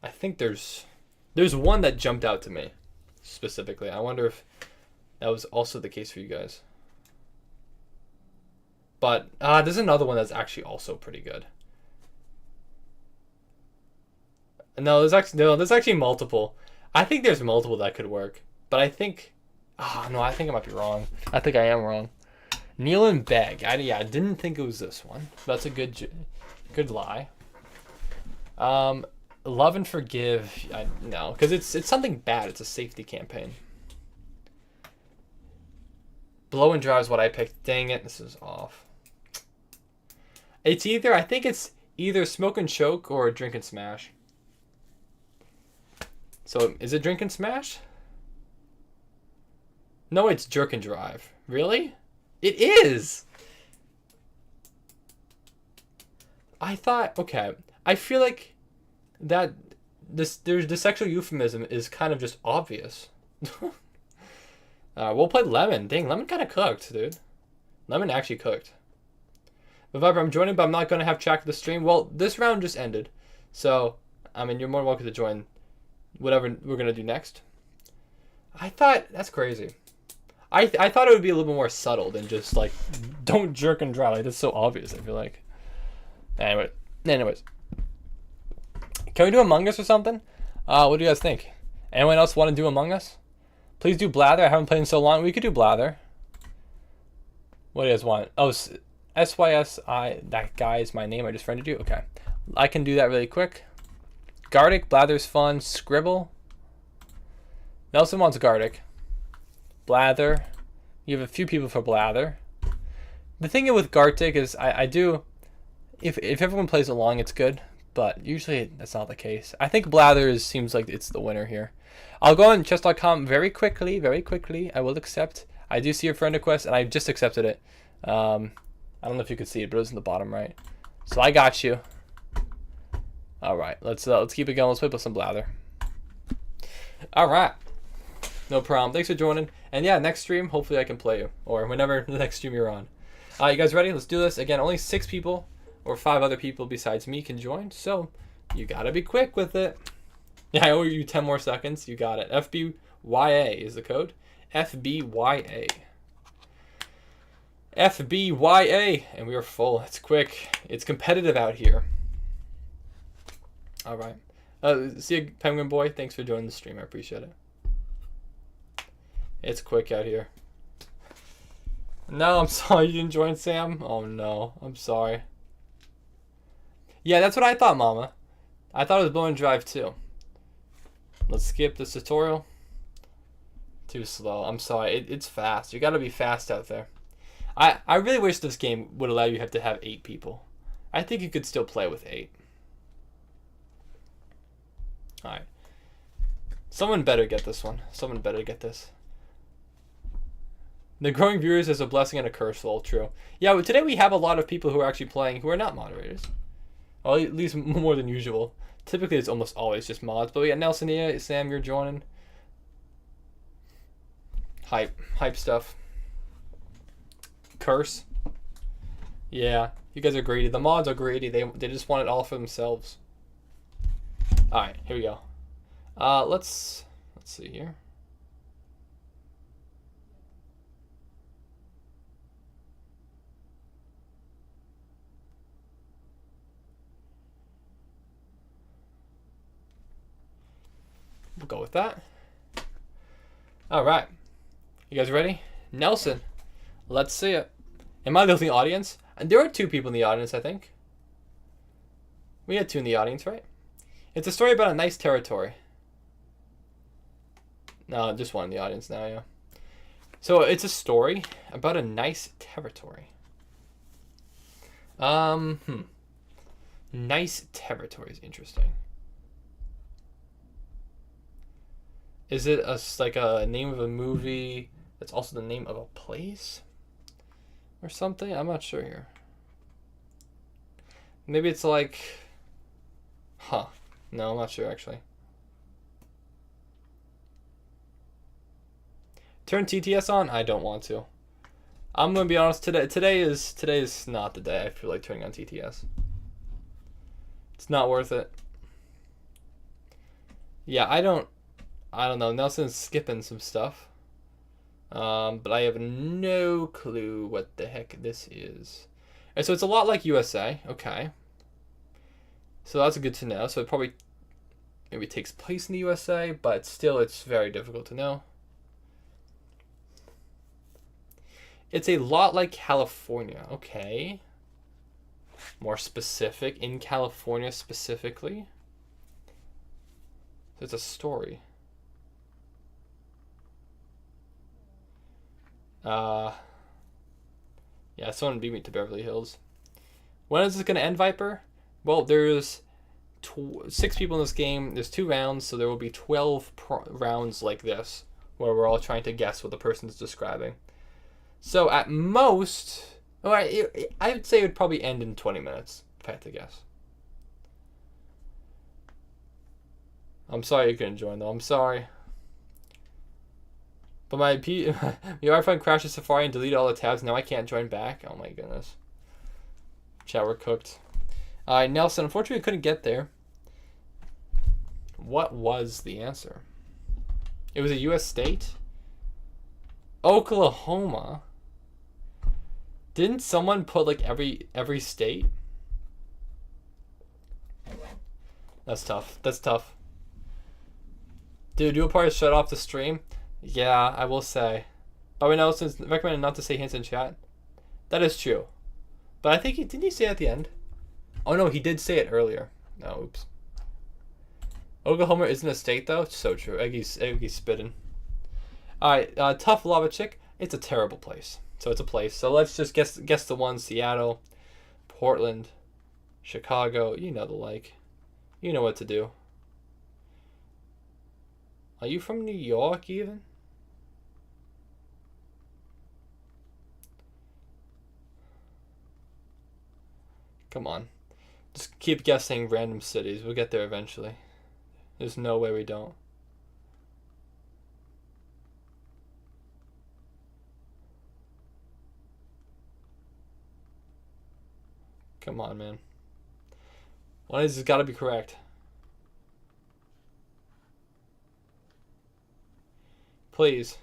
I think there's one that jumped out to me specifically. I wonder if that was also the case for you guys. But there's another one that's actually also pretty good. No, there's actually multiple. I think there's multiple that could work. But I think no, I think I might be wrong. I think I am wrong. Kneel and beg. I didn't think it was this one. That's a good lie. Love and forgive. No, because it's something bad. It's a safety campaign. Blow and drive is what I picked. Dang it, this is off. I think it's either smoke and choke or drink and smash. So is it drink and smash? No, it's jerk and drive. Really? It is. I thought, okay. I feel like that the sexual euphemism is kind of just obvious. We'll play lemon. Dang, lemon kind of cooked, dude. Lemon actually cooked. But Viper, I'm joining, but I'm not going to have track of the stream. Well, this round just ended. So, I mean, you're more than welcome to join whatever we're going to do next. I thought, that's crazy. I thought it would be a little bit more subtle than just, like, don't jerk and drive. Like, that's so obvious, I feel like. Anyways. Can we do Among Us or something? What do you guys think? Anyone else want to do Among Us? Please do Blather. I haven't played in so long. We could do Blather. What do you guys want? Oh, SYSI. That guy is my name. I just friended you. Okay. I can do that really quick. Gardic. Blather's fun. Scribble. Nelson wants Gardic. Blather. You have a few people for Blather. The thing with Gartic is I do... If everyone plays along, it's good. But usually that's not the case. I think Blather seems like it's the winner here. I'll go on chess.com very quickly. I will accept. I do see your friend request, and I just accepted it. I don't know if you could see it, but it was in the bottom right. So I got you. All right, let's keep it going. Let's play some Blather. All right, no problem. Thanks for joining. And yeah, next stream, hopefully I can play you, or whenever the next stream you're on. You guys ready? Let's do this again. Only 6 people. Or 5 other people besides me can join, so you gotta be quick with it. Yeah, I owe you 10 more seconds. You got it. FBYA is the code. FBYA. FBYA, and we are full. It's quick. It's competitive out here. All right. See you, Penguin Boy. Thanks for joining the stream. I appreciate it. It's quick out here. No, I'm sorry you didn't join, Sam. Oh no, I'm sorry. Yeah, that's what I thought, Mama. I thought it was blow and drive too. Let's skip this tutorial. Too slow. I'm sorry. It's fast. You gotta be fast out there. I really wish this game would allow you to have 8 people. I think you could still play with 8. Alright. Someone better get this one. Someone better get this. The growing viewers is a blessing and a curse, all true. Yeah, but today we have a lot of people who are actually playing who are not moderators. Well, at least more than usual. Typically, it's almost always just mods. But we got Nelson here. Sam, you're joining. Hype stuff. Curse. Yeah, you guys are greedy. The mods are greedy. They just want it all for themselves. All right, here we go. Let's see here. We'll go with that. All right. You guys ready? Nelson, let's see it. Am I the only audience? And there are 2 people in the audience, I think. We had 2 in the audience, right? It's a story about a nice territory. No, just 1 in the audience now, yeah. So it's a story about a nice territory. Nice territory is interesting. Is it like a name of a movie that's also the name of a place? Or something? I'm not sure here. Maybe it's like... Huh. No, I'm not sure actually. Turn TTS on? I don't want to. I'm gonna be honest, today is not the day I feel like turning on TTS. It's not worth it. Yeah, I don't know. Nelson's skipping some stuff. But I have no clue what the heck this is. And so it's a lot like USA. Okay. So that's good to know. So it probably maybe takes place in the USA, but still it's very difficult to know. It's a lot like California. Okay. More specific. In California specifically. So it's a story. Yeah, someone beat me to Beverly Hills. When is this going to end, Viper? Well, there's 6 people in this game. There's 2 rounds, so there will be 12 rounds like this, where we're all trying to guess what the person's describing. So at most, I would say it would probably end in 20 minutes, if I had to guess. I'm sorry you couldn't join, though. I'm sorry. But your iPhone crashed Safari and deleted all the tabs. Now I can't join back. Oh my goodness. Chat, we're cooked. Alright, Nelson, unfortunately I couldn't get there. What was the answer? It was a U.S. state? Oklahoma? Didn't someone put like every state? That's tough. That's tough. Dude, do a part shut off the stream? Yeah, I will say. But we know since recommended not to say hints in chat. That is true. But I think didn't he say it at the end? Oh no, he did say it earlier. No, oops. Oklahoma isn't a state though. So true. Eggy's spitting. Alright, Tough Lava Chick. It's a terrible place. So it's a place. So let's just guess the one. Seattle, Portland, Chicago. You know the like. You know what to do. Are you from New York even? Come on. Just keep guessing random cities. We'll get there eventually. There's no way we don't. Come on, man. One of these has got to be correct. Please.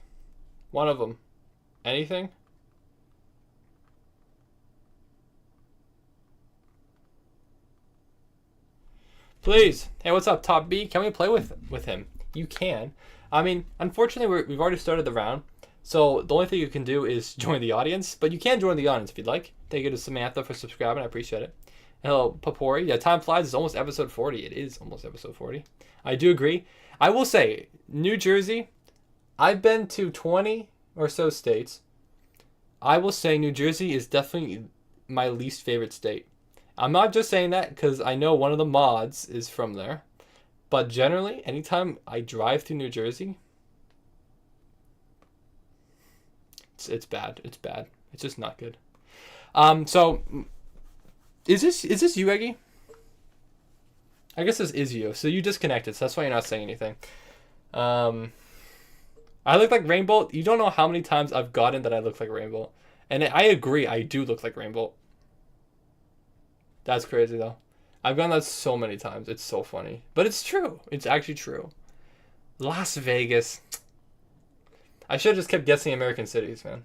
One of them. Anything? Please. Hey, what's up, Top B? Can we play with him? You can. I mean, unfortunately, we've already started the round. So the only thing you can do is join the audience. But you can join the audience if you'd like. Thank you to Samantha for subscribing. I appreciate it. Hello, Papori. Yeah, time flies. It's almost episode 40. It is almost episode 40. I do agree. I will say, New Jersey, I've been to 20 or so states. I will say New Jersey is definitely my least favorite state. I'm not just saying that because I know one of the mods is from there. But generally, anytime I drive through New Jersey, it's bad. It's bad. It's just not good. So is this you, Eggy? I guess this is you. So you disconnected, so that's why you're not saying anything. I look like Rainbow. You don't know how many times I've gotten that I look like Rainbow. And I agree, I do look like Rainbow. That's crazy, though. I've gotten that so many times. It's so funny. But it's true. It's actually true. Las Vegas. I should have just kept guessing American cities, man.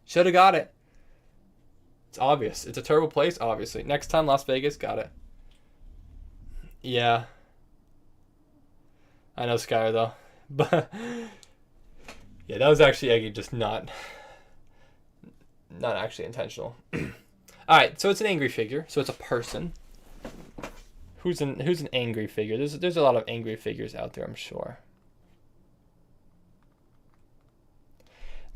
Should have got it. It's obvious. It's a terrible place, obviously. Next time, Las Vegas, got it. Yeah. I know Skylar though. But yeah, that was actually Eggy, just not actually intentional. Alright, so it's an angry figure, so it's a person. Who's an angry figure? There's a lot of angry figures out there, I'm sure.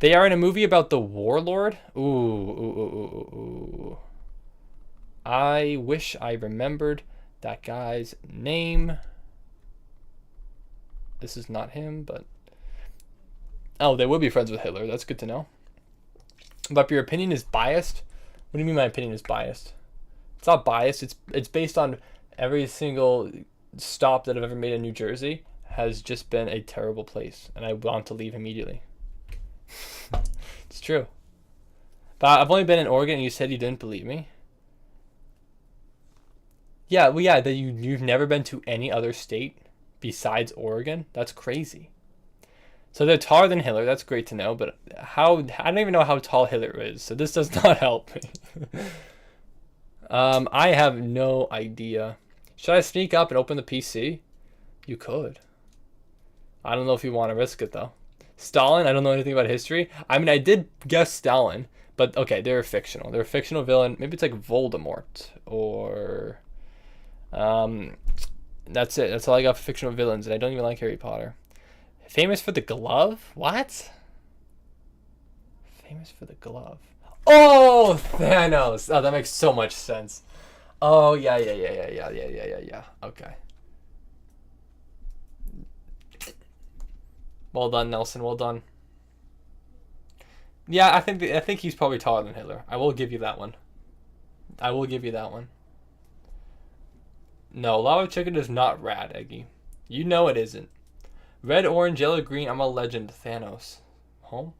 They are in a movie about the warlord. Ooh. I wish I remembered that guy's name. This is not him, but... Oh, they would be friends with Hitler. That's good to know. But your opinion is biased? What do you mean my opinion is biased? It's not biased. It's based on every single stop that I've ever made in New Jersey has just been a terrible place, and I want to leave immediately. It's true. But I've only been in Oregon, and you said you didn't believe me. Yeah, well, yeah, that you've never been to any other state besides Oregon. That's crazy. So they're taller than Hitler. That's great to know. But how? I don't even know how tall Hitler is. So this does not help me. I have no idea. Should I sneak up and open the PC? You could. I don't know if you want to risk it though. Stalin. I don't know anything about history. I mean, I did guess Stalin, but okay, they're fictional. They're a fictional villain. Maybe it's like Voldemort or. That's it. That's all I got for fictional villains, and I don't even like Harry Potter. Famous for the glove? What? Famous for the glove. Oh, Thanos. Oh, that makes so much sense. Oh, yeah. Okay. Well done, Nelson. Well done. Yeah, I think he's probably taller than Hitler. I will give you that one. No, lava chicken is not rad, Eggy. You know it isn't. Red, orange, yellow, green. I'm a legend. Thanos. Home?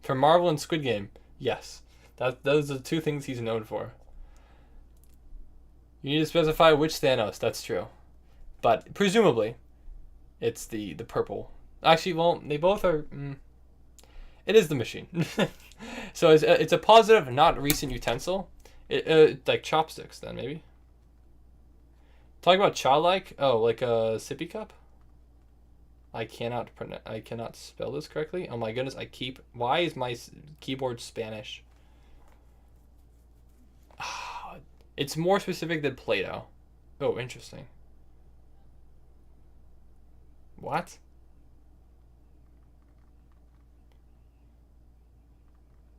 For Marvel and Squid Game. Yes. Those are the two things he's known for. You need to specify which Thanos. That's true. But presumably, it's the purple. Actually, well, they both are... It is the machine. So it's a positive, not recent utensil. Like chopsticks, then, maybe. Talk about childlike. Oh, like a sippy cup? I cannot spell this correctly. Oh my goodness, why is my keyboard Spanish? It's more specific than Play-Doh. Oh, interesting. What?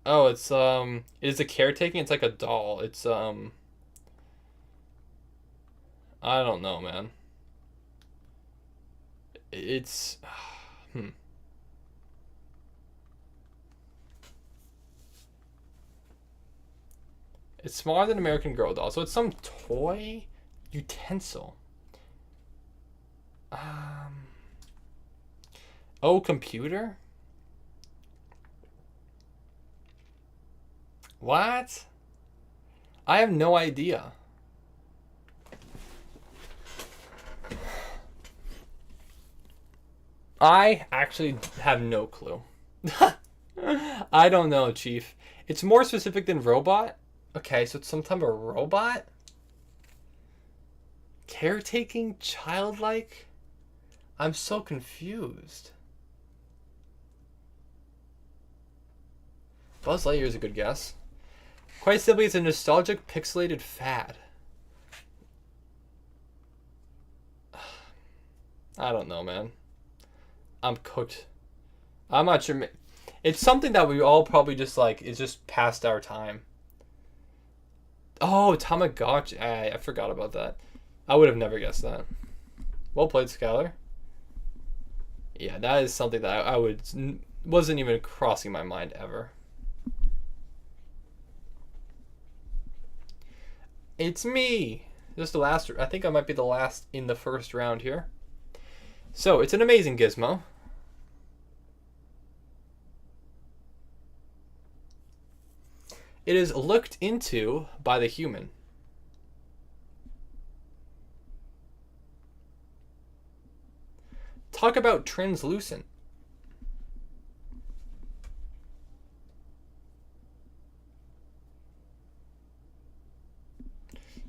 Oh, it's a caretaking. It's like a doll. It's I don't know, man. It's It's smaller than American Girl doll, so it's some toy utensil. Oh, computer? What? I have no idea. I actually have no clue. I don't know, Chief. It's more specific than robot. Okay, so it's some type of robot? Caretaking? Childlike? I'm so confused. Buzz Lightyear is a good guess. Quite simply, it's a nostalgic pixelated fad. I don't know, man. I'm cooked. I'm not sure. It's something that we all probably just like, it's just past our time. Oh, Tamagotchi. I forgot about that. I would have never guessed that. Well played, Skylar. Yeah, that is something that I wasn't even crossing my mind ever. It's me. Just the last. I think I might be the last in the first round here. So, it's an amazing gizmo. It is looked into by the human. Talk about translucent.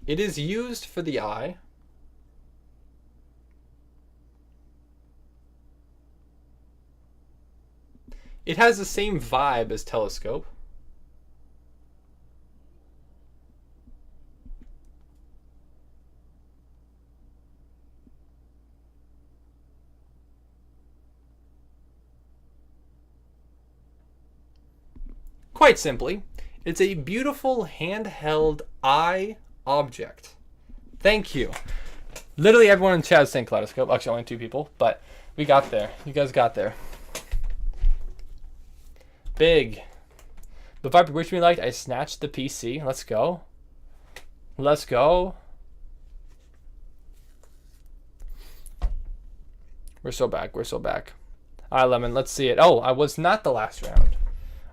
It is used for the eye. It has the same vibe as Telescope. Quite simply, it's a beautiful handheld eye object. Thank you. Literally everyone in chat is saying kaleidoscope. Actually, only 2 people, but we got there. You guys got there. Big. But Viper, wish me liked. I snatched the PC. Let's go. Let's go. We're so back. We're so back. All right, Lemon. Let's see it. Oh, I was not the last round.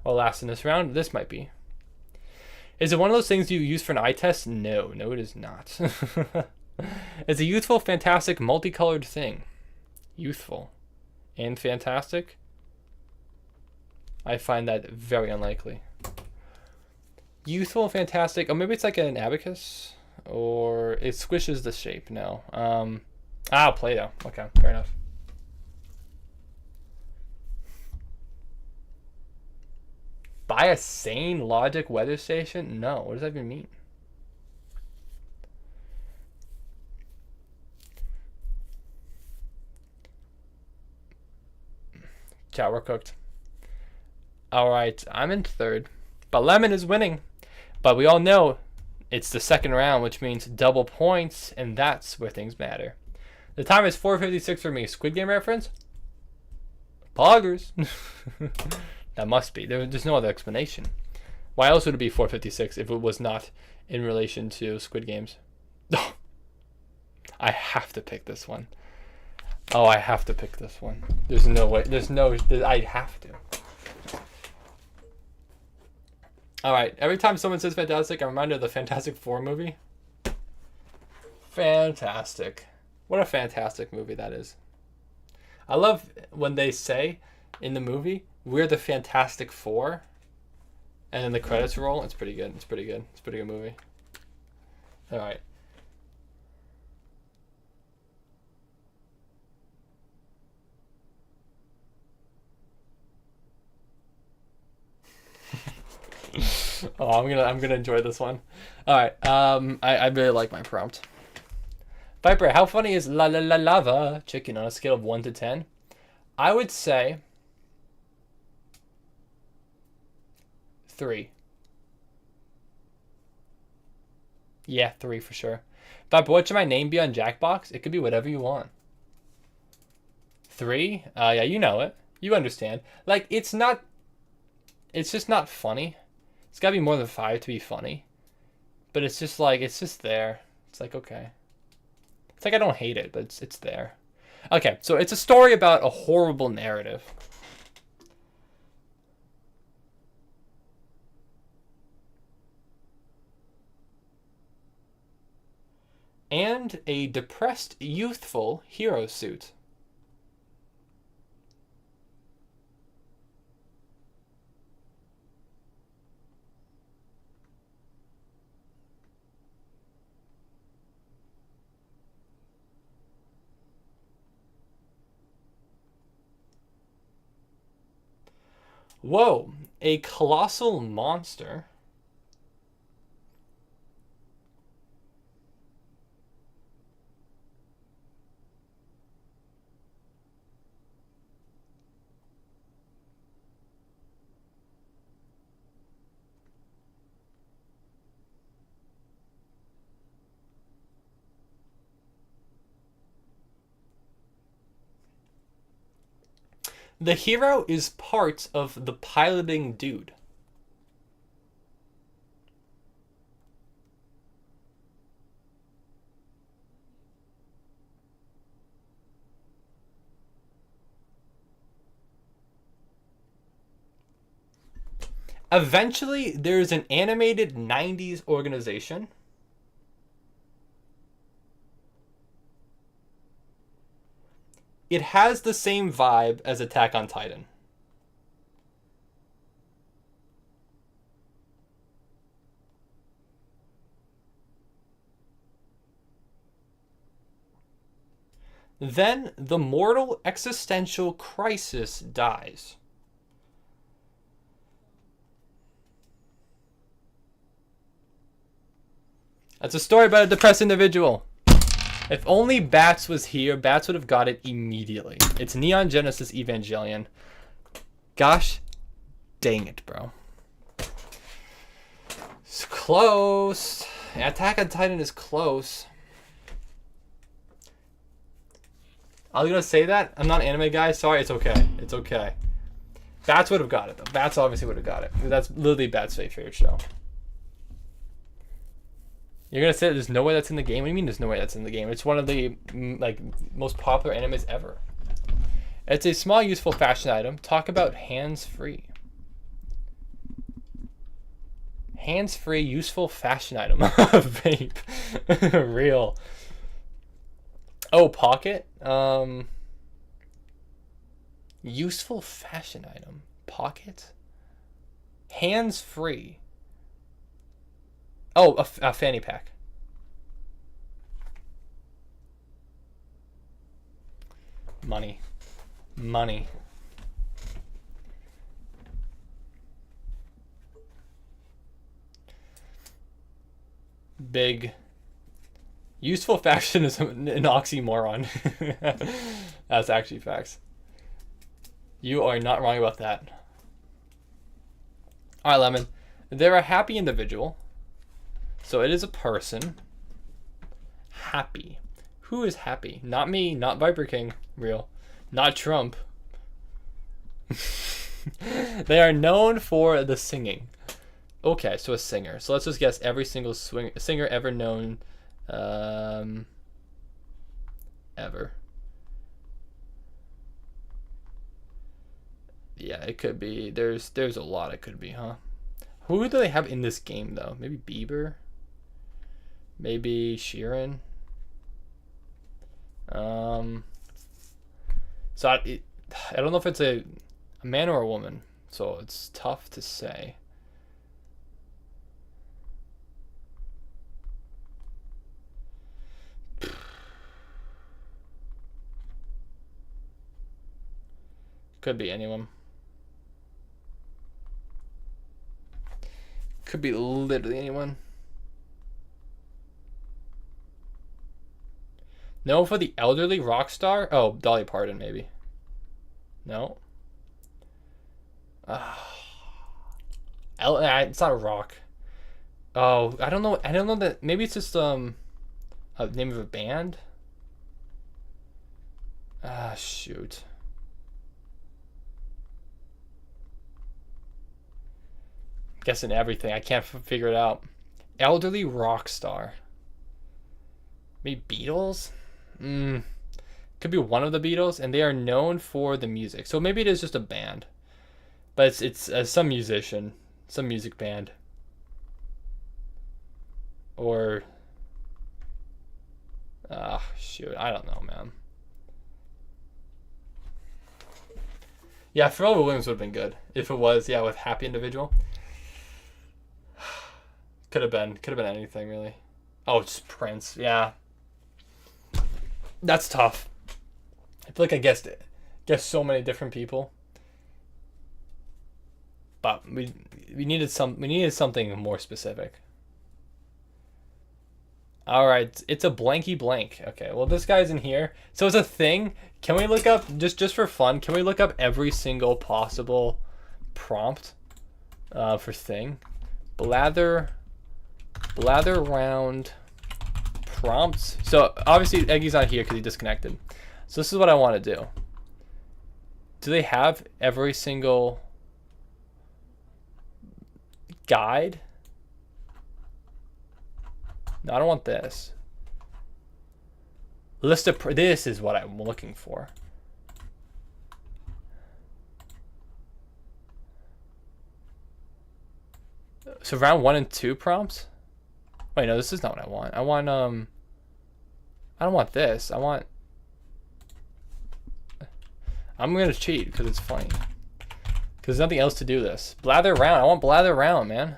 Or last in this round. This might be. Is it one of those things you use for an eye test? No. No, it is not. It's a youthful, fantastic, multicolored thing. Youthful. And fantastic? I find that very unlikely. Youthful, fantastic. Oh, maybe it's like an abacus? Or it squishes the shape. No. Play-Doh. Okay, fair enough. Buy a sane logic weather station? No. What does that even mean? Chat, we're cooked. All right, I'm in 3rd. But Lemon is winning. But we all know it's the 2nd round, which means double points, and that's where things matter. The time is 4:56 for me. Squid Game reference? Poggers. That must be. There's no other explanation. Why else would it be 4:56 if it was not in relation to Squid Games? I have to pick this one. Oh, I have to pick this one. There's no way. I have to. All right. Every time someone says fantastic, I'm reminded of the Fantastic Four movie. Fantastic. What a fantastic movie that is. I love when they say in the movie, we're the Fantastic Four, and then the credits roll. It's pretty good. It's pretty good. It's a pretty good movie. All right. Oh, I'm gonna enjoy this one. All right. I really like my prompt. Viper, how funny is la la la lava chicken on a scale of 1 to 10? I would say 3. Yeah, 3 for sure. Viper, what should my name be on Jackbox? It could be whatever you want. 3? Yeah, you know it. You understand. Like, it's just not funny. It's gotta be more than 5 to be funny. But it's just like, it's just there. It's like, okay. It's like I don't hate it, but it's there. Okay, so it's a story about a horrible narrative. And a depressed, youthful hero suit. Whoa, a colossal monster. The hero is part of the piloting dude. Eventually, there's an animated 90s organization. It has the same vibe as Attack on Titan. Then the mortal existential crisis dies. That's a story about a depressed individual. If only Bats was here, Bats would have got it immediately. It's Neon Genesis Evangelion. Gosh dang it, bro. It's close. Attack on Titan is close. I was gonna say that. I'm not an anime guy. Sorry, it's okay. It's okay. Bats would have got it, though. Bats obviously would have got it. That's literally Bats' favorite show. You're gonna say there's no way that's in the game? What do you mean there's no way that's in the game? It's one of the most popular animes ever. It's a small, useful fashion item. Talk about hands-free. Hands-free, useful fashion item. Vape. Real. Oh, pocket? Useful fashion item. Pocket? Hands-free. Oh, a fanny pack. Money. Money. Big. Useful fashion is an oxymoron. That's actually facts. You are not wrong about that. Alright, Lemon. They're a happy individual. So it is a person. Happy. Who is happy? Not me, not Viper King. Real. Not Trump. They are known for the singing. Okay, so a singer. So let's just guess every single singer ever known. Ever. Yeah, it could be. There's a lot it could be, huh? Who do they have in this game, though? Maybe Bieber? Maybe Sheeran? So I don't know if it's a man or a woman, so it's tough to say. Could be anyone. Could be literally anyone. No, for the elderly rock star? Oh, Dolly Parton, maybe. No. It's not a rock. Oh, I don't know. I don't know that. Maybe it's just a name of a band. Shoot. Guessing everything. I can't figure it out. Elderly rock star. Maybe Beatles? Could be one of the Beatles, and they are known for the music. So maybe it is just a band. But it's some musician. Some music band. Or... shoot. I don't know, man. Yeah, Pharrell Williams would have been good. If it was, yeah, with Happy Individual. Could have been anything, really. Oh, it's Prince. Yeah. That's tough. I feel like I guessed so many different people. But we needed something more specific. All right, it's a blanky blank. Okay, well this guy's in here. So it's a thing. Can we look up just for fun? Can we look up every single possible prompt for thing? Blather round prompts. So obviously Eggy's not here because he disconnected. So this is what I want to do. Do they have every single guide? No, I don't want this. List of this is what I'm looking for. So round 1 and 2 prompts? Wait, no, this is not what I want. I don't want this. I'm gonna cheat because it's funny. Because there's nothing else to do this. Blather around. I want blather around, man.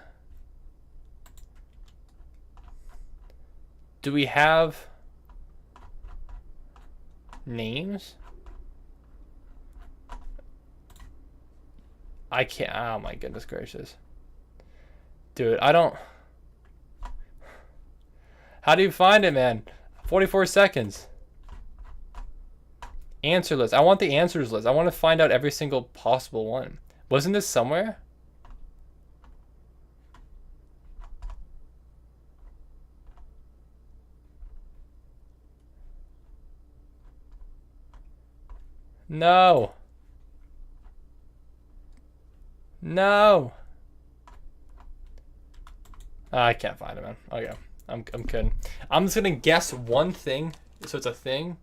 Do we have names? I can't. Oh my goodness gracious. Dude, I don't. How do you find it, man? 44 seconds. Answer list. I want the answers list. I want to find out every single possible one. Wasn't this somewhere? No. No. I can't find it, man. Okay. I'm kidding. I'm just gonna guess one thing. So it's a thing.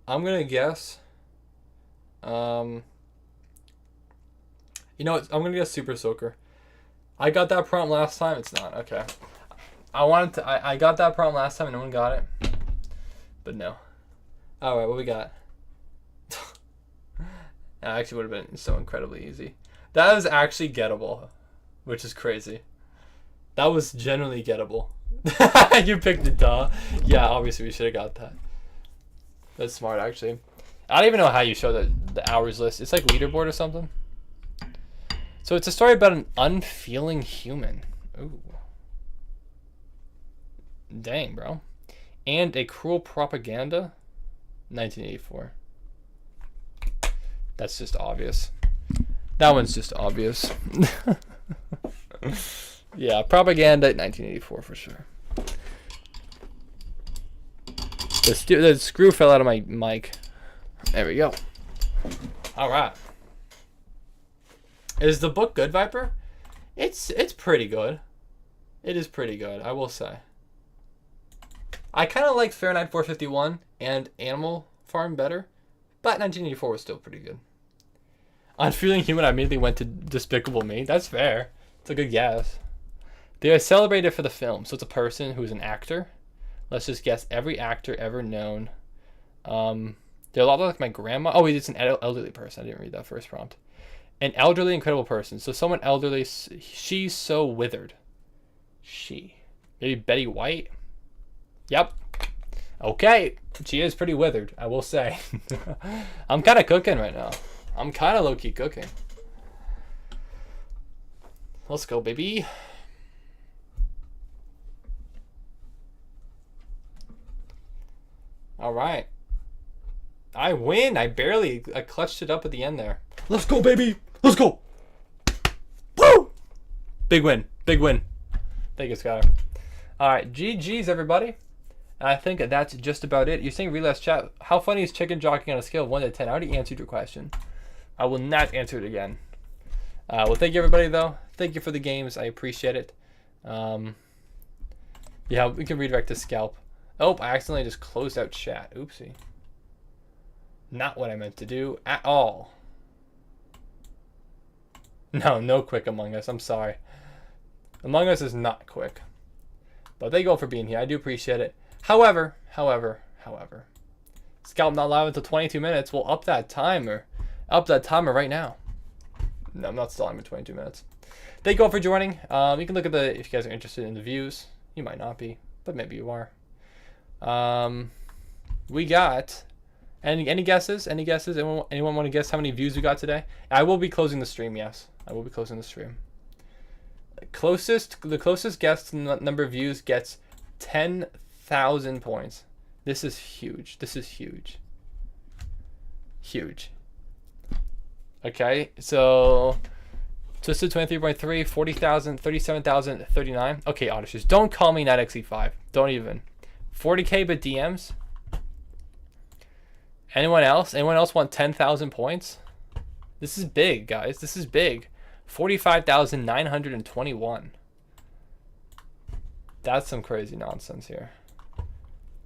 I'm gonna guess. You know what? I'm gonna guess Super Soaker. I got that prompt last time. It's not. Okay. I got that prompt last time and no one got it. But no. Alright, what we got? That actually would have been so incredibly easy. That was actually gettable, which is crazy. That was generally gettable. You picked the duh. Yeah, obviously we should have got that. That's smart, actually. I don't even know how you show the hours list. It's like leaderboard or something. So it's a story about an unfeeling human. Ooh. Dang, bro. And a cruel propaganda. 1984. That's just obvious. That one's just obvious. Yeah, propaganda 1984 for sure. The screw fell out of my mic. There we go. All right. Is the book good, Viper? It's pretty good. It is pretty good, I will say. I kind of like Fahrenheit 451 and Animal Farm better, but 1984 was still pretty good. Unfeeling Human, I immediately went to Despicable Me. That's fair. It's a good guess. They are celebrated for the film, so it's a person who's an actor. Let's just guess every actor ever known. They're a lot like my grandma. Oh, wait, it's an elderly person. I didn't read that first prompt. An elderly, incredible person. So someone elderly. She's so withered. She. Maybe Betty White? Yep. Okay. She is pretty withered, I will say. I'm kind of cooking right now. I'm kind of low-key cooking. Let's go, baby. All right. I win. I clutched it up at the end there. Let's go, baby. Let's go. Woo! Big win. Big win. Thank you, Skyler. All right. GG's, everybody. I think that's just about it. You're saying relapse chat. How funny is chicken jockeying on a scale of 1 to 10? I already answered your question. I will not answer it again. Well, thank you, everybody, though. Thank you for the games. I appreciate it. Yeah, we can redirect to Scalp. Oh, I accidentally just closed out chat. Oopsie. Not what I meant to do at all. No quick Among Us. I'm sorry. Among Us is not quick. But thank you all for being here. I do appreciate it. However. Scalp not live until 22 minutes. We'll up that timer. Up that timer right now. No, I'm not stalling for 22 minutes. Thank you all for joining. You can look at if you guys are interested in the views. You might not be, but maybe you are. We got any guesses? Any guesses? Anyone want to guess how many views we got today? I will be closing the stream. Yes, I will be closing the stream. The closest guess to the number of views gets 10,000 points. This is huge. This is huge. Huge. Okay, so Twisted 23.3, 40,000, 37,000, 39. Okay, Auditors, don't call me NetXE5. Don't even. 40K but DMs. Anyone else? Anyone else want 10,000 points? This is big, guys. This is big. 45,921. That's some crazy nonsense here.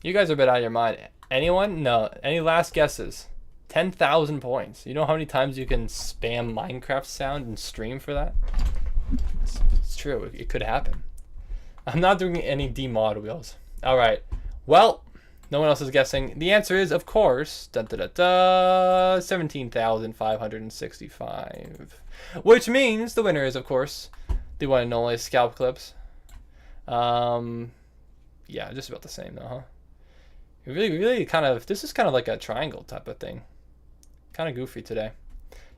You guys are a bit out of your mind. Anyone? No. Any last guesses? 10,000 points. You know how many times you can spam Minecraft sound and stream for that? It's true. It could happen. I'm not doing any demod wheels. All right. Well, no one else is guessing. The answer is, of course, 17,565. Which means the winner is, of course, the one and only Scalp Clips. Yeah, just about the same though, huh? Really kind of, this is kind of like a triangle type of thing. Kind of goofy today.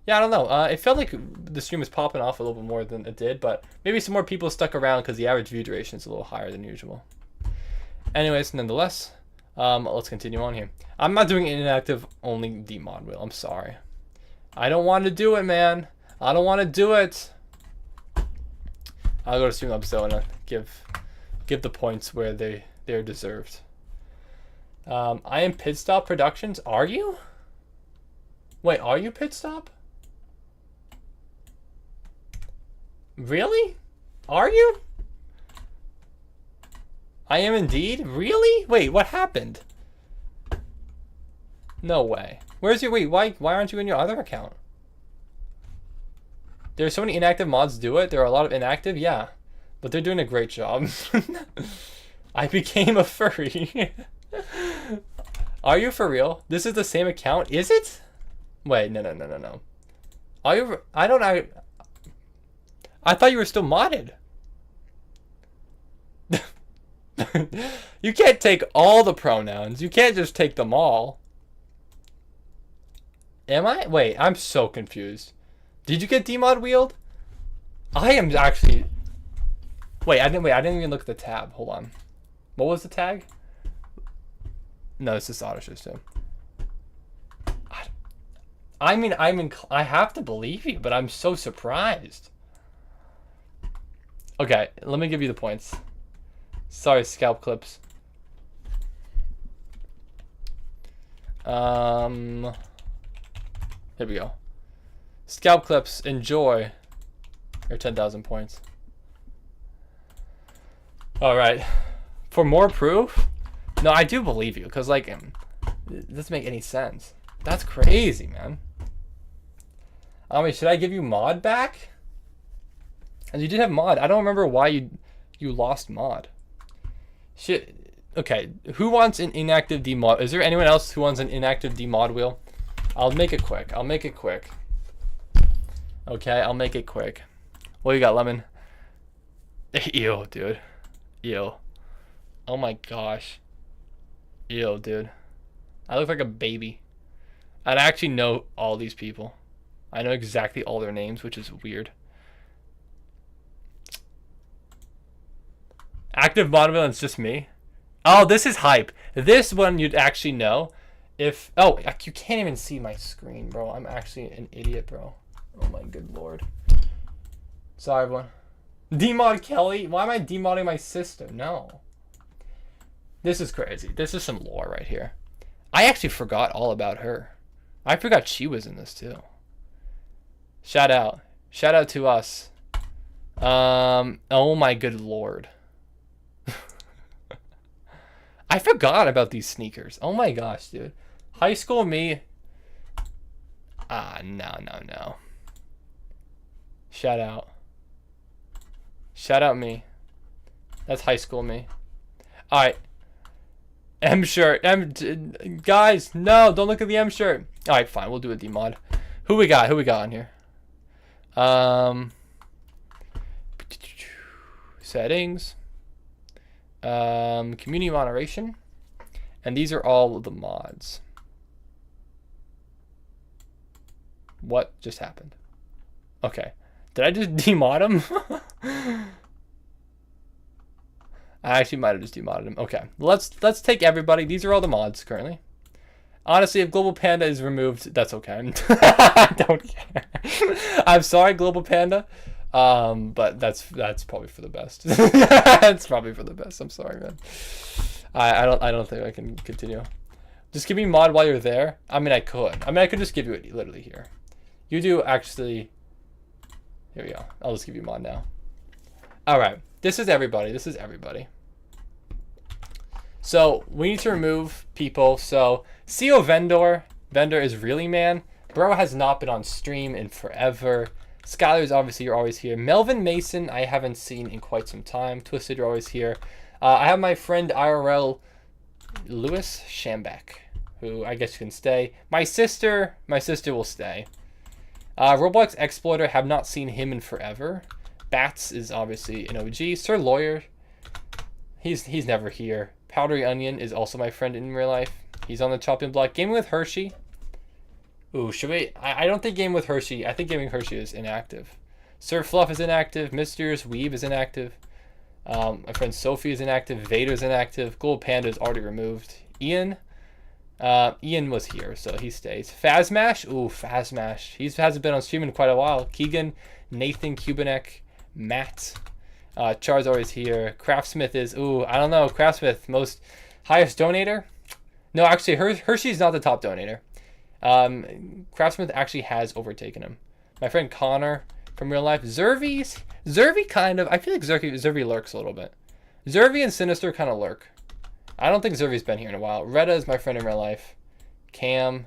Yeah, I don't know. It felt like the stream was popping off a little bit more than it did, but maybe some more people stuck around because the average view duration is a little higher than usual. Anyways, nonetheless, let's continue on here. I'm not doing inactive only demod wheel. I'm sorry. I don't want to do it, man. I don't want to do it. I'll go to Streamlabs though and give the points where they're deserved. I am Pit Stop Productions. Are you? Wait, are you Pit Stop? Really? Are you? I am indeed? Really? Wait, what happened? No way. Where's your... Wait, why aren't you in your other account? There's so many inactive mods do it. There are a lot of inactive, yeah. But they're doing a great job. I became a furry. Are you for real? This is the same account? Is it? Wait, no. Are you... I thought you were still modded. You can't take all the pronouns. You can't just take them all. Am I? Wait, I'm so confused. Did you get demod wheeled? I am actually... Wait, I didn't even look at the tab. Hold on. What was the tag? No, it's just auto system. I mean, I have to believe you, but I'm so surprised. Okay, let me give you the points. Sorry, scalp clips. Here we go. Scalp clips, enjoy your 10,000 points. All right. For more proof? No, I do believe you, because, like, it doesn't make any sense. That's crazy, man. I mean, should I give you mod back? And you did have mod. I don't remember why you lost mod. Shit. Okay, who wants an inactive demod? Is there anyone else who wants an inactive demod wheel? I'll make it quick. Okay, I'll make it quick. What you got, Lemon? Ew, dude. Ew. Oh my gosh. Ew, dude. I look like a baby. And I actually know all these people. I know exactly all their names, which is weird. Active mod wheel, and it's just me. Oh, this is hype. This one you'd actually know if... Oh, you can't even see my screen, bro. I'm actually an idiot, bro. Oh my good lord. Sorry, everyone. Demod Kelly? Why am I demodding my sister? No. This is crazy. This is some lore right here. I actually forgot all about her. I forgot she was in this too. Shout out. Shout out to us. Oh my good lord. I forgot about these sneakers. Oh my gosh, dude. High school me. No. Shout out. Shout out me. That's high school me. Alright. M shirt. Guys, no, don't look at the M shirt. Alright, fine. We'll do a demod. Who we got on here? Settings. Community moderation. And these are all the mods. What just happened? Okay. Did I just demod him? I actually might have just demodded him. Okay. Let's take everybody. These are all the mods currently. Honestly, if Global Panda is removed, that's okay. I don't care. I'm sorry, Global Panda. But that's probably for the best. That's probably for the best. I'm sorry, man. I don't think I can continue. Just give me mod while you're there. I mean, I could. I could just give you it literally here. You do actually. Here we go. I'll just give you mod now. All right. This is everybody. So we need to remove people. So CO Vendor is really man. Bro has not been on stream in forever. Skylar is obviously, you're always here. Melvin Mason, I haven't seen in quite some time. Twisted, you're always here. I have my friend IRL Lewis Shambek, who I guess can stay. My sister will stay. Roblox Exploiter, have not seen him in forever. Bats is obviously an OG. Sir Lawyer, he's never here. Powdery Onion is also my friend in real life. He's on the chopping block. Gaming with Hershey. Ooh, should we? I don't think Gaming with Hershey. I think Gaming with Hershey is inactive. Sir Fluff is inactive. Mister's Weave is inactive. My friend Sophie is inactive. Vader's inactive. Gold Panda is already removed. Ian was here, so he stays. Fazmash, ooh, Fazmash. He hasn't been on stream in quite a while. Keegan, Nathan, Kubanek, Matt. Char's always here. Craftsmith is, ooh, I don't know. Craftsmith, most highest donator? No, actually, Hershey's not the top donator. Craftsmith actually has overtaken him. My friend Connor from real life. Zervi kind of, I feel like Zervi lurks a little bit. Zervi and Sinister kind of lurk. I don't think Zervi's been here in a while. Retta is my friend in real life. Cam.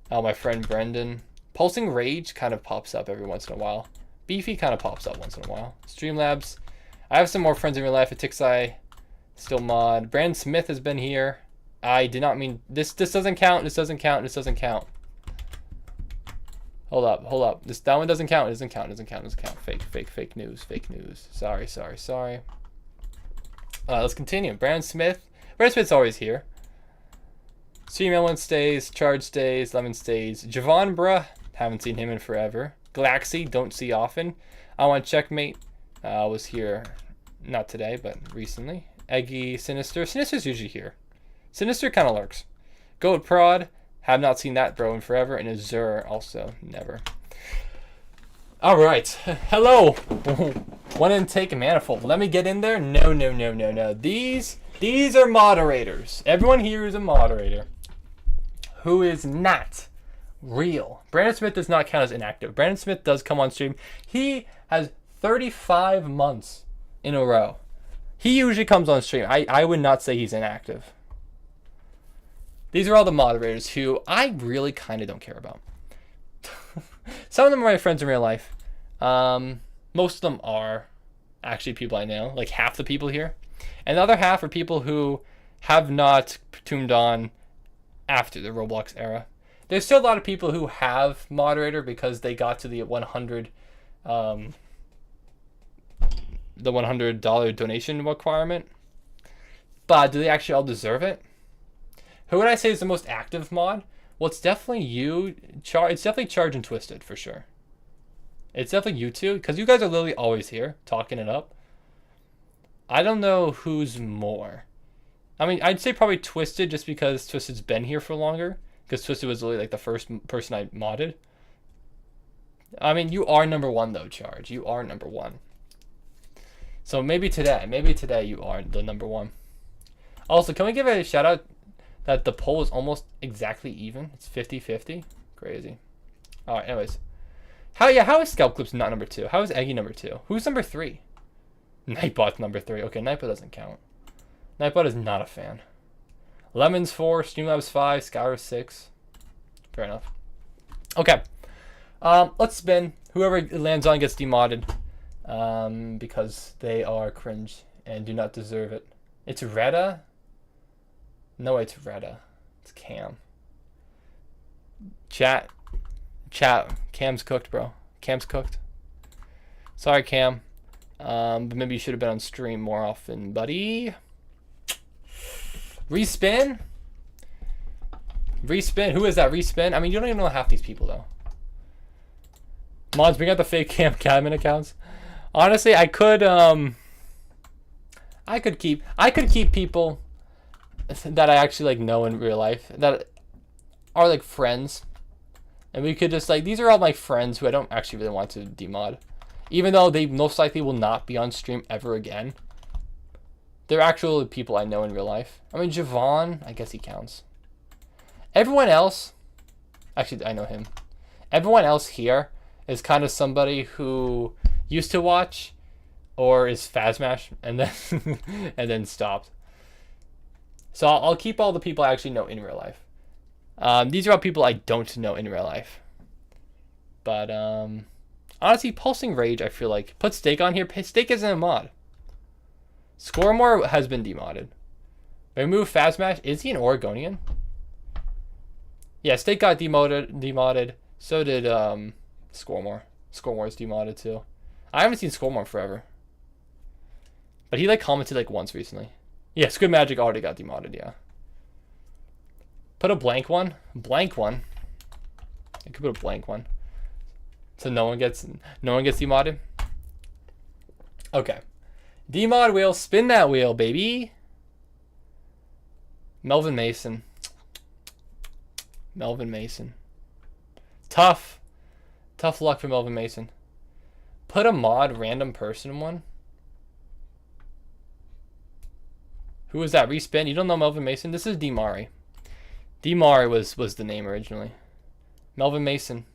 Oh, my friend Brendan. Pulsing Rage kind of pops up every once in a while. Beefy kind of pops up once in a while. Streamlabs. I have some more friends in real life. Atixai. Still mod. Brand Smith has been here. I did not mean... This doesn't count. This doesn't count. This doesn't count. Hold up. That one doesn't count. It doesn't count. It doesn't count. It doesn't count. Fake news. Fake news. Sorry. Let's continue. Brand Smith's always here. Stream Ellen stays. Charge stays. Lemon stays. Javon Bruh. Haven't seen him in forever. Galaxy. Don't see often. I want Checkmate. Was here. Not today, but recently. Eggy. Sinister. Sinister's usually here. Sinister kind of lurks. Goat Prod. Have not seen that bro in forever. And Azure also. Never. Alright. Hello. One intake manifold. Let me get in there. No. These are moderators. Everyone here is a moderator who is not real. Brandon Smith does not count as inactive. Brandon Smith does come on stream. He has 35 months in a row. He usually comes on stream. I would not say he's inactive. These are all the moderators who I really kind of don't care about. Some of them are my friends in real life. Most of them are actually people I know, like half the people here. And the other half are people who have not tuned on after the Roblox era. There's still a lot of people who have moderator because they got to the $100 donation requirement. But do they actually all deserve it? Who would I say is the most active mod? Well, it's definitely you. It's definitely Charge and Twisted for sure. It's definitely you two, because you guys are literally always here, talking it up. I don't know who's more. I mean, I'd say probably Twisted, just because Twisted's been here for longer. Because Twisted was literally like the first person I modded. I mean, you are number one though, Charge. You are number one. So maybe today you are the number one. Also, can we give a shout out that the poll is almost exactly even? It's 50-50. Crazy. Alright, anyways. How is Scalp Clips not number 2? How is Eggy number 2? Who's number 3? Nightbot's number 3. Okay, Nightbot doesn't count. Nightbot is not a fan. Lemons 4, Streamlabs 5, Skyr 6. Fair enough. Okay. Let's spin. Whoever it lands on gets demodded. Because they are cringe and do not deserve it. It's Retta? No, it's Retta. It's Cam. Chat. Cam's cooked, bro. Cam's cooked. Sorry, Cam. But maybe you should have been on stream more often, buddy. Respin? Respin? Who is that? Respin? I mean, you don't even know half these people, though. Mods, bring out the fake Cam Cadman accounts. Honestly, I could keep people that I actually like know in real life that are like friends, and we could just like, these are all my friends who I don't actually really want to demod, even though they most likely will not be on stream ever again. They're actually people I know in real life. I mean, Javon, I guess he counts. Everyone else, actually I know him. Everyone else here is kind of somebody who used to watch or is Fazmash and then and then stopped. So I'll keep all the people I actually know in real life. These are all people I don't know in real life. But honestly, Pulsing Rage, I feel like, put Steak on here. Steak isn't a mod. Scoremore has been demodded. Remove Fazmash. Is he an Oregonian? Yeah, Steak got demodded. So did Scoremore. Scoremore's demodded too. I haven't seen Scoremore forever. But he like commented like once recently. Yeah, Squid Magic already got demodded, yeah. Put a blank one. Blank one. I could put a blank one. So no one gets demodded. Okay. D-mod wheel. Spin that wheel, baby. Melvin Mason. Melvin Mason. Tough. Tough luck for Melvin Mason. Put a mod random person one. Who was that? Respin? You don't know Melvin Mason? This is Demari. Demari was the name originally. Melvin Mason.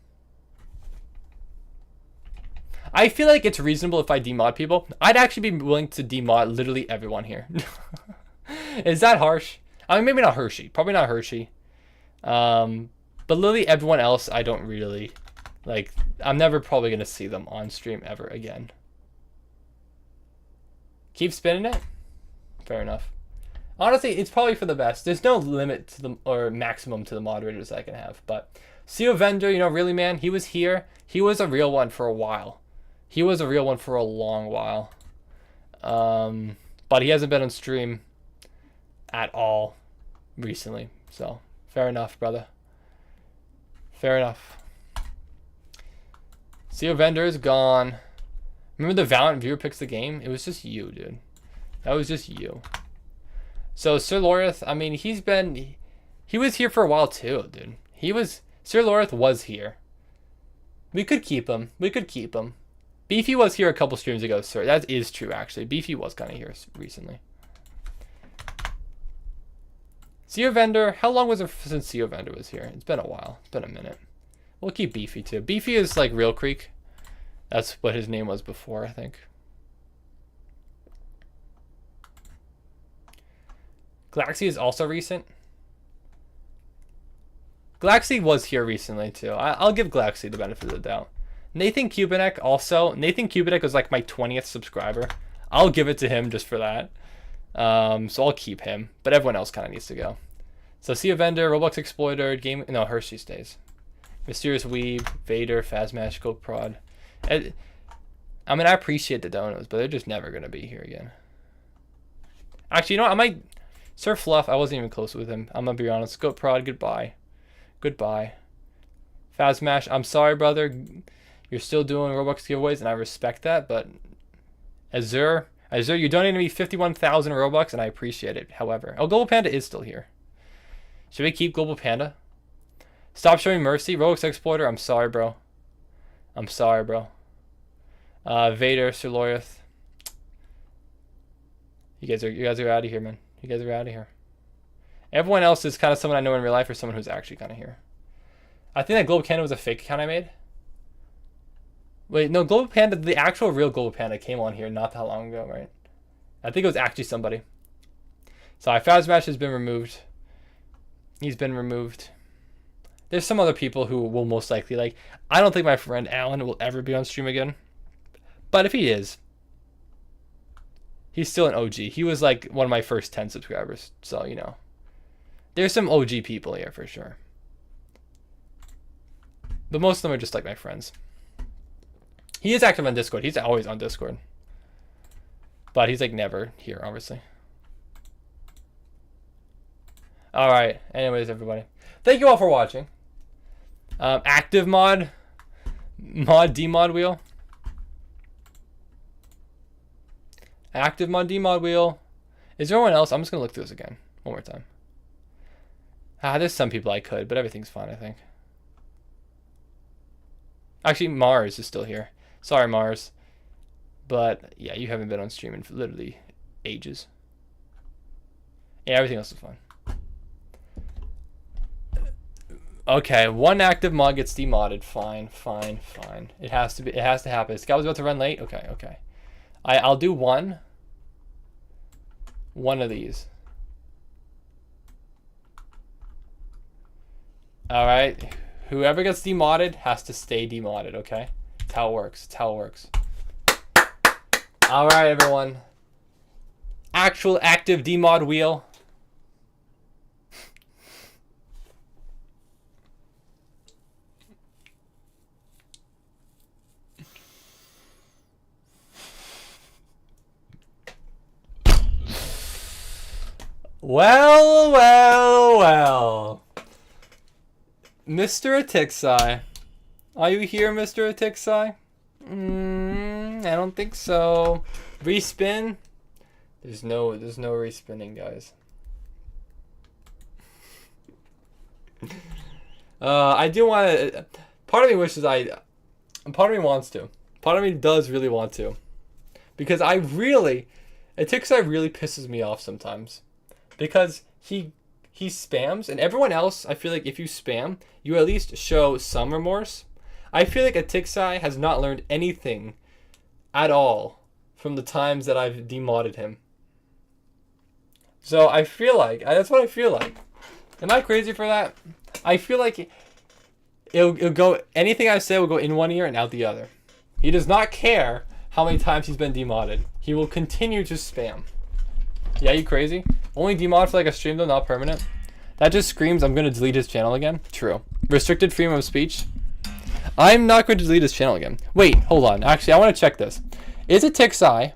I feel like it's reasonable if I demod people. I'd actually be willing to demod literally everyone here. Is that harsh? I mean, maybe not Hershey. Probably not Hershey. But literally everyone else, I don't really like. I'm never probably gonna see them on stream ever again. Keep spinning it. Fair enough. Honestly, it's probably for the best. There's no limit to the or maximum to the moderators I can have. But CEO Vendor, you know, really, man, he was here. He was a real one for a while. He was a real one for a long while. But he hasn't been on stream at all recently. So, fair enough, brother. Fair enough. CEO Vendor is gone. Remember the Valiant viewer picks the game? It was just you, dude. That was just you. So Sir Lorith, I mean, he was here for a while too, dude. Sir Lorith was here. We could keep him. We could keep him. Beefy was here a couple streams ago, sir. That is true, actually. Beefy was kind of here recently. CEO Vendor, how long was it since CEO Vendor was here? It's been a while. It's been a minute. We'll keep Beefy too. Beefy is like Real Creek. That's what his name was before, I think. Glaxy is also recent. Glaxy was here recently too. I'll give Glaxy the benefit of the doubt. Nathan Kubinek also. Nathan Kubinek was like my 20th subscriber. I'll give it to him just for that. So I'll keep him. But everyone else kind of needs to go. So see a vendor, Roblox Exploiter, Game. No, Hershey stays. Mysterious Weeb, Vader, Phasmash, Gold Prod. I mean, I appreciate the donos, but they're just never gonna be here again. Actually, you know what? I might. Sir Fluff, I wasn't even close with him. I'm gonna be honest. Goat Prod, goodbye. Goodbye. Phasmash, I'm sorry, brother. You're still doing Robux giveaways, and I respect that, but Azure, you donated me 51,000 Robux, and I appreciate it. However, Global Panda is still here. Should we keep Global Panda? Stop showing mercy. Robux Exploiter, I'm sorry, bro. I'm sorry, bro. Vader, Sir Lorith. You guys are out of here, man. You guys are out of here. Everyone else is kind of someone I know in real life or someone who's actually kind of here. I think that Global Panda was a fake account I made. Wait, no, Global Panda, the actual real Global Panda came on here not that long ago, right? I think it was actually somebody. Sorry, Phasmash has been removed. He's been removed. There's some other people who will most likely, like, I don't think my friend Alan will ever be on stream again. But if he is, he's still an OG. He was like one of my first 10 subscribers. So, you know, there's some OG people here for sure. But most of them are just like my friends. He is active on Discord. He's always on Discord. But he's like never here, obviously. Alright. Anyways, everybody. Thank you all for watching. Active mod. Demod wheel. Active mod demod wheel. Is there anyone else? I'm just going to look through this again. One more time. There's some people I could, but everything's fine, I think. Actually, Mars is still here. Sorry, Mars. But, yeah, you haven't been on stream in literally ages. Yeah, everything else is fine. Okay, one active mod gets demodded. Fine. It has to be. It has to happen. Scout was about to run late. Okay. I'll do one. One of these. All right. Whoever gets demodded has to stay demodded. Okay. That's how it works. That's how it works. All right, everyone. Actual active demod wheel. Well. Mr. Atixai. Are you here, Mr. Atixai? I don't think so. Respin? There's no respinning, guys. I do want to. Part of me wishes part of me wants to. Part of me does really want to, because I really, Atixai really pisses me off sometimes, because he spams, and everyone else, I feel like if you spam, you at least show some remorse. I feel like Atixai has not learned anything at all from the times that I've demodded him. So I feel like, that's what I feel like. Am I crazy for that? I feel like it'll go, anything I say will go in one ear and out the other. He does not care how many times he's been demodded. He will continue to spam. Yeah, you crazy? Only demod for like a stream though, not permanent. That just screams I'm going to delete his channel again. True. Restricted freedom of speech. I'm not going to delete his channel again. Wait, hold on. Actually, I want to check this. Is it Tixai?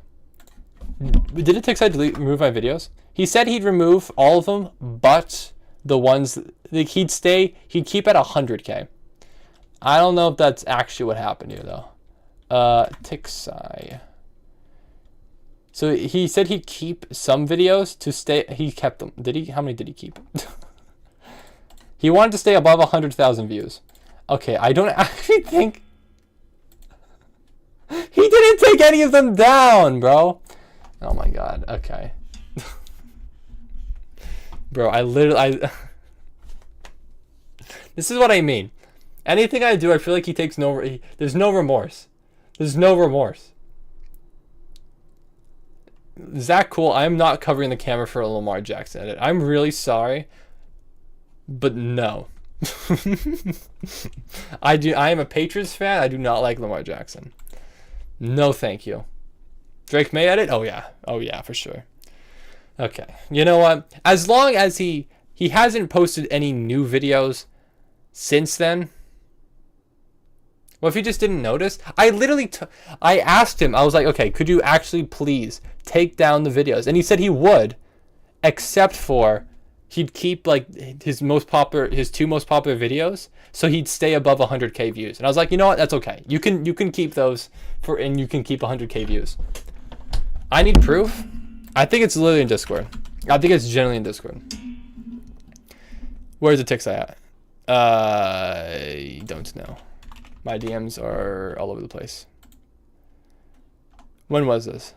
Did it Tixai remove my videos? He said he'd remove all of them, but the ones, like he'd keep at 100K. I don't know if that's actually what happened here though. Tixai. So he said he'd keep some videos to stay. He kept them. Did he? How many did he keep? He wanted to stay above 100,000 views. Okay, I don't actually think he didn't take any of them down, bro. Oh my god. Okay. Bro, this is what I mean. Anything I do, I feel like he takes there's no remorse. There's no remorse. Zach Cool, I'm not covering the camera for a Lamar Jackson edit. I'm really sorry, but no. I am a Patriots fan. I do not like Lamar Jackson. No, thank you. Drake May edit? Oh yeah, for sure. Okay, you know what? As long as he hasn't posted any new videos since then. Well, if you just didn't notice, I asked him, I was like, okay, could you actually please take down the videos? And he said he would, except for he'd keep like his two most popular videos, so he'd stay above 100K views. And I was like, you know what? That's okay. You can keep those and you can keep 100K views. I need proof. I think it's literally in Discord. I think it's generally in Discord. Where's the Tixai at? I don't know. My DMs are all over the place. When was this?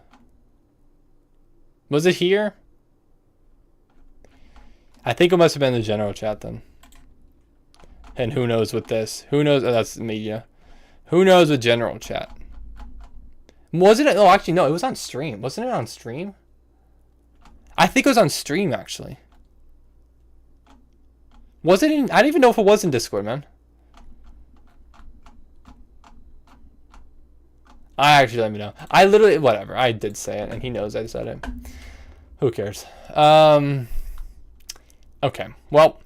Was it here? I think it must have been the general chat then. And who knows with this? Who knows? Oh, that's media. Who knows with general chat? Wasn't it? Oh, actually, no. It was on stream. Wasn't it on stream? I think it was on stream, actually. Was it in? I don't even know if it was in Discord, man. Let me know. I literally, whatever. I did say it, and he knows I said it. Who cares? Okay. Well,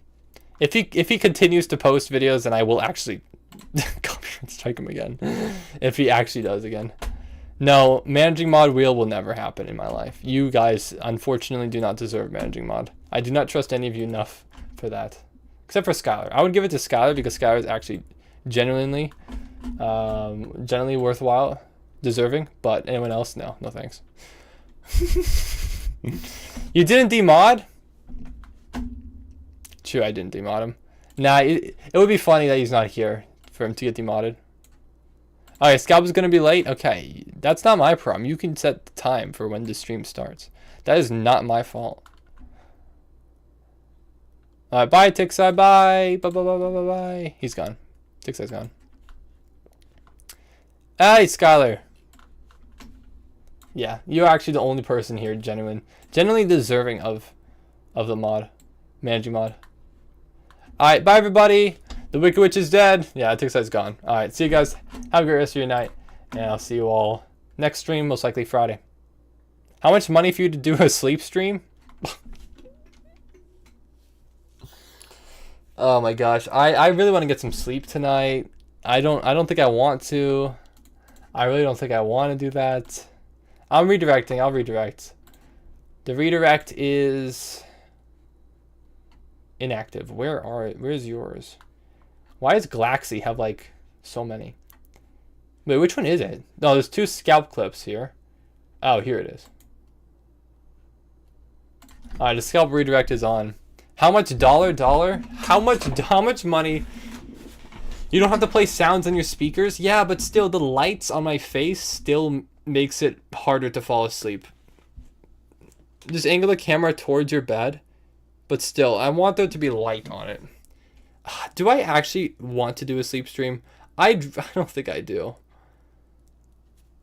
if he continues to post videos, then I will actually copyright strike him again. If he actually does again. No, managing mod wheel will never happen in my life. You guys, unfortunately, do not deserve managing mod. I do not trust any of you enough for that. Except for Skylar. I would give it to Skylar because Skylar is actually genuinely worthwhile, deserving. But anyone else, no thanks. You didn't demod? True, I didn't demod him. Nah, it would be funny that he's not here for him to get demodded. Okay, Scalp is going to be late? Okay, that's not my problem. You can set the time for when the stream starts. That is not my fault. Alright, bye, Tixai, bye. Bye. He's gone. Tixai's gone. Hey, Skylar. Yeah, you're actually the only person here genuinely deserving of the mod. Managing mod. Alright, bye, everybody. The Wicked Witch is dead. Yeah, Tixai's gone. Alright, see you guys. Have a great rest of your night. And I'll see you all next stream, most likely Friday. How much money for you to do a sleep stream? Oh my gosh. I really want to get some sleep tonight. I don't think I want to. I really don't think I want to do that. I'm redirecting. I'll redirect. The redirect is inactive. Where's yours? Why does Glaxy have like so many? Wait, which one is it? No, there's two scalp clips here. Oh, here it is. Alright, the scalp redirect is on. How much dollar? How much money? You don't have to play sounds on your speakers? Yeah, but still the lights on my face still makes it harder to fall asleep. Just angle the camera towards your bed. But still, I want there to be light on it. Do I actually want to do a sleep stream? I don't think I do.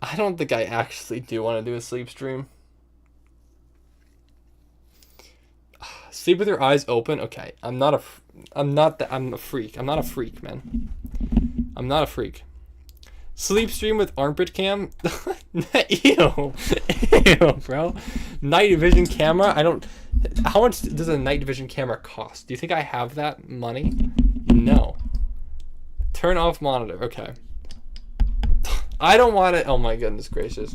I don't think I actually do want to do a sleep stream. Sleep with your eyes open? Okay, I'm a freak. I'm not a freak, man. I'm not a freak. Sleep stream with armpit cam? Ew. Ew, bro. Night vision camera? How much does a night vision camera cost? Do you think I have that money? No. Turn off monitor. Okay. I don't want it. Oh my goodness gracious.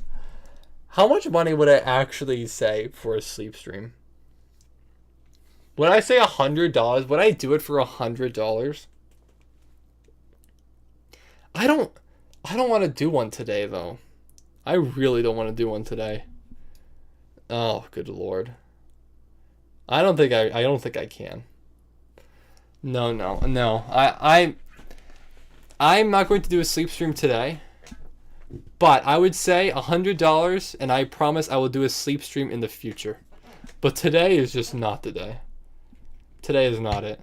How much money would I actually say for a sleep stream? Would I say $100? Would I do it for $100? I don't want to do one today though. I really don't want to do one today. Oh, good lord. I don't think I can. No. I'm not going to do a sleep stream today. But I would say $100, and I promise I will do a sleep stream in the future. But today is just not the day. Today is not it.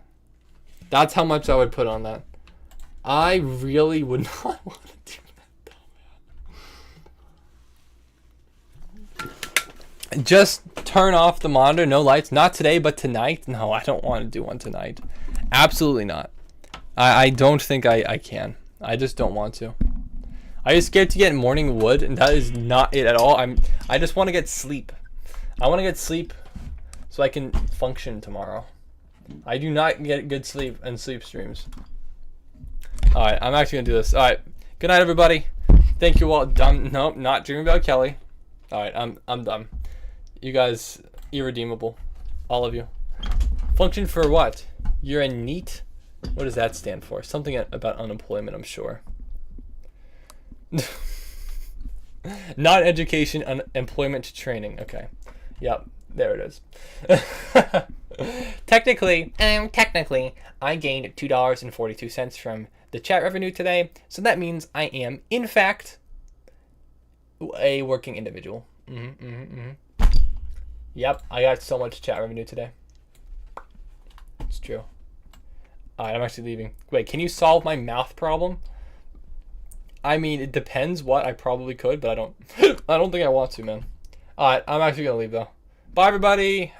That's how much I would put on that. I really would not want to do that though. Just turn off the monitor, no lights. Not today, but tonight. No, I don't want to do one tonight. Absolutely not. I don't think I can. I just don't want to. I just scared to get morning wood, and that is not it at all. I just want to get sleep. I want to get sleep so I can function tomorrow. I do not get good sleep and sleep streams. All right, I'm actually gonna do this. All right, good night, everybody. Thank you all. Nope, not dreaming about Kelly. All right, I'm done. You guys, irredeemable, all of you. Function for what? You're a NEET. What does that stand for? Something about unemployment, I'm sure. Not education, employment training. Okay. Yep. There it is. Technically, I gained $2.42 from the chat revenue today. So that means I am, in fact, a working individual. Yep. I got so much chat revenue today. It's true. Alright, I'm actually leaving. Wait, can you solve my math problem? I mean, it depends what. I probably could, but I don't think I want to, man. Alright, I'm actually gonna leave though. Bye everybody.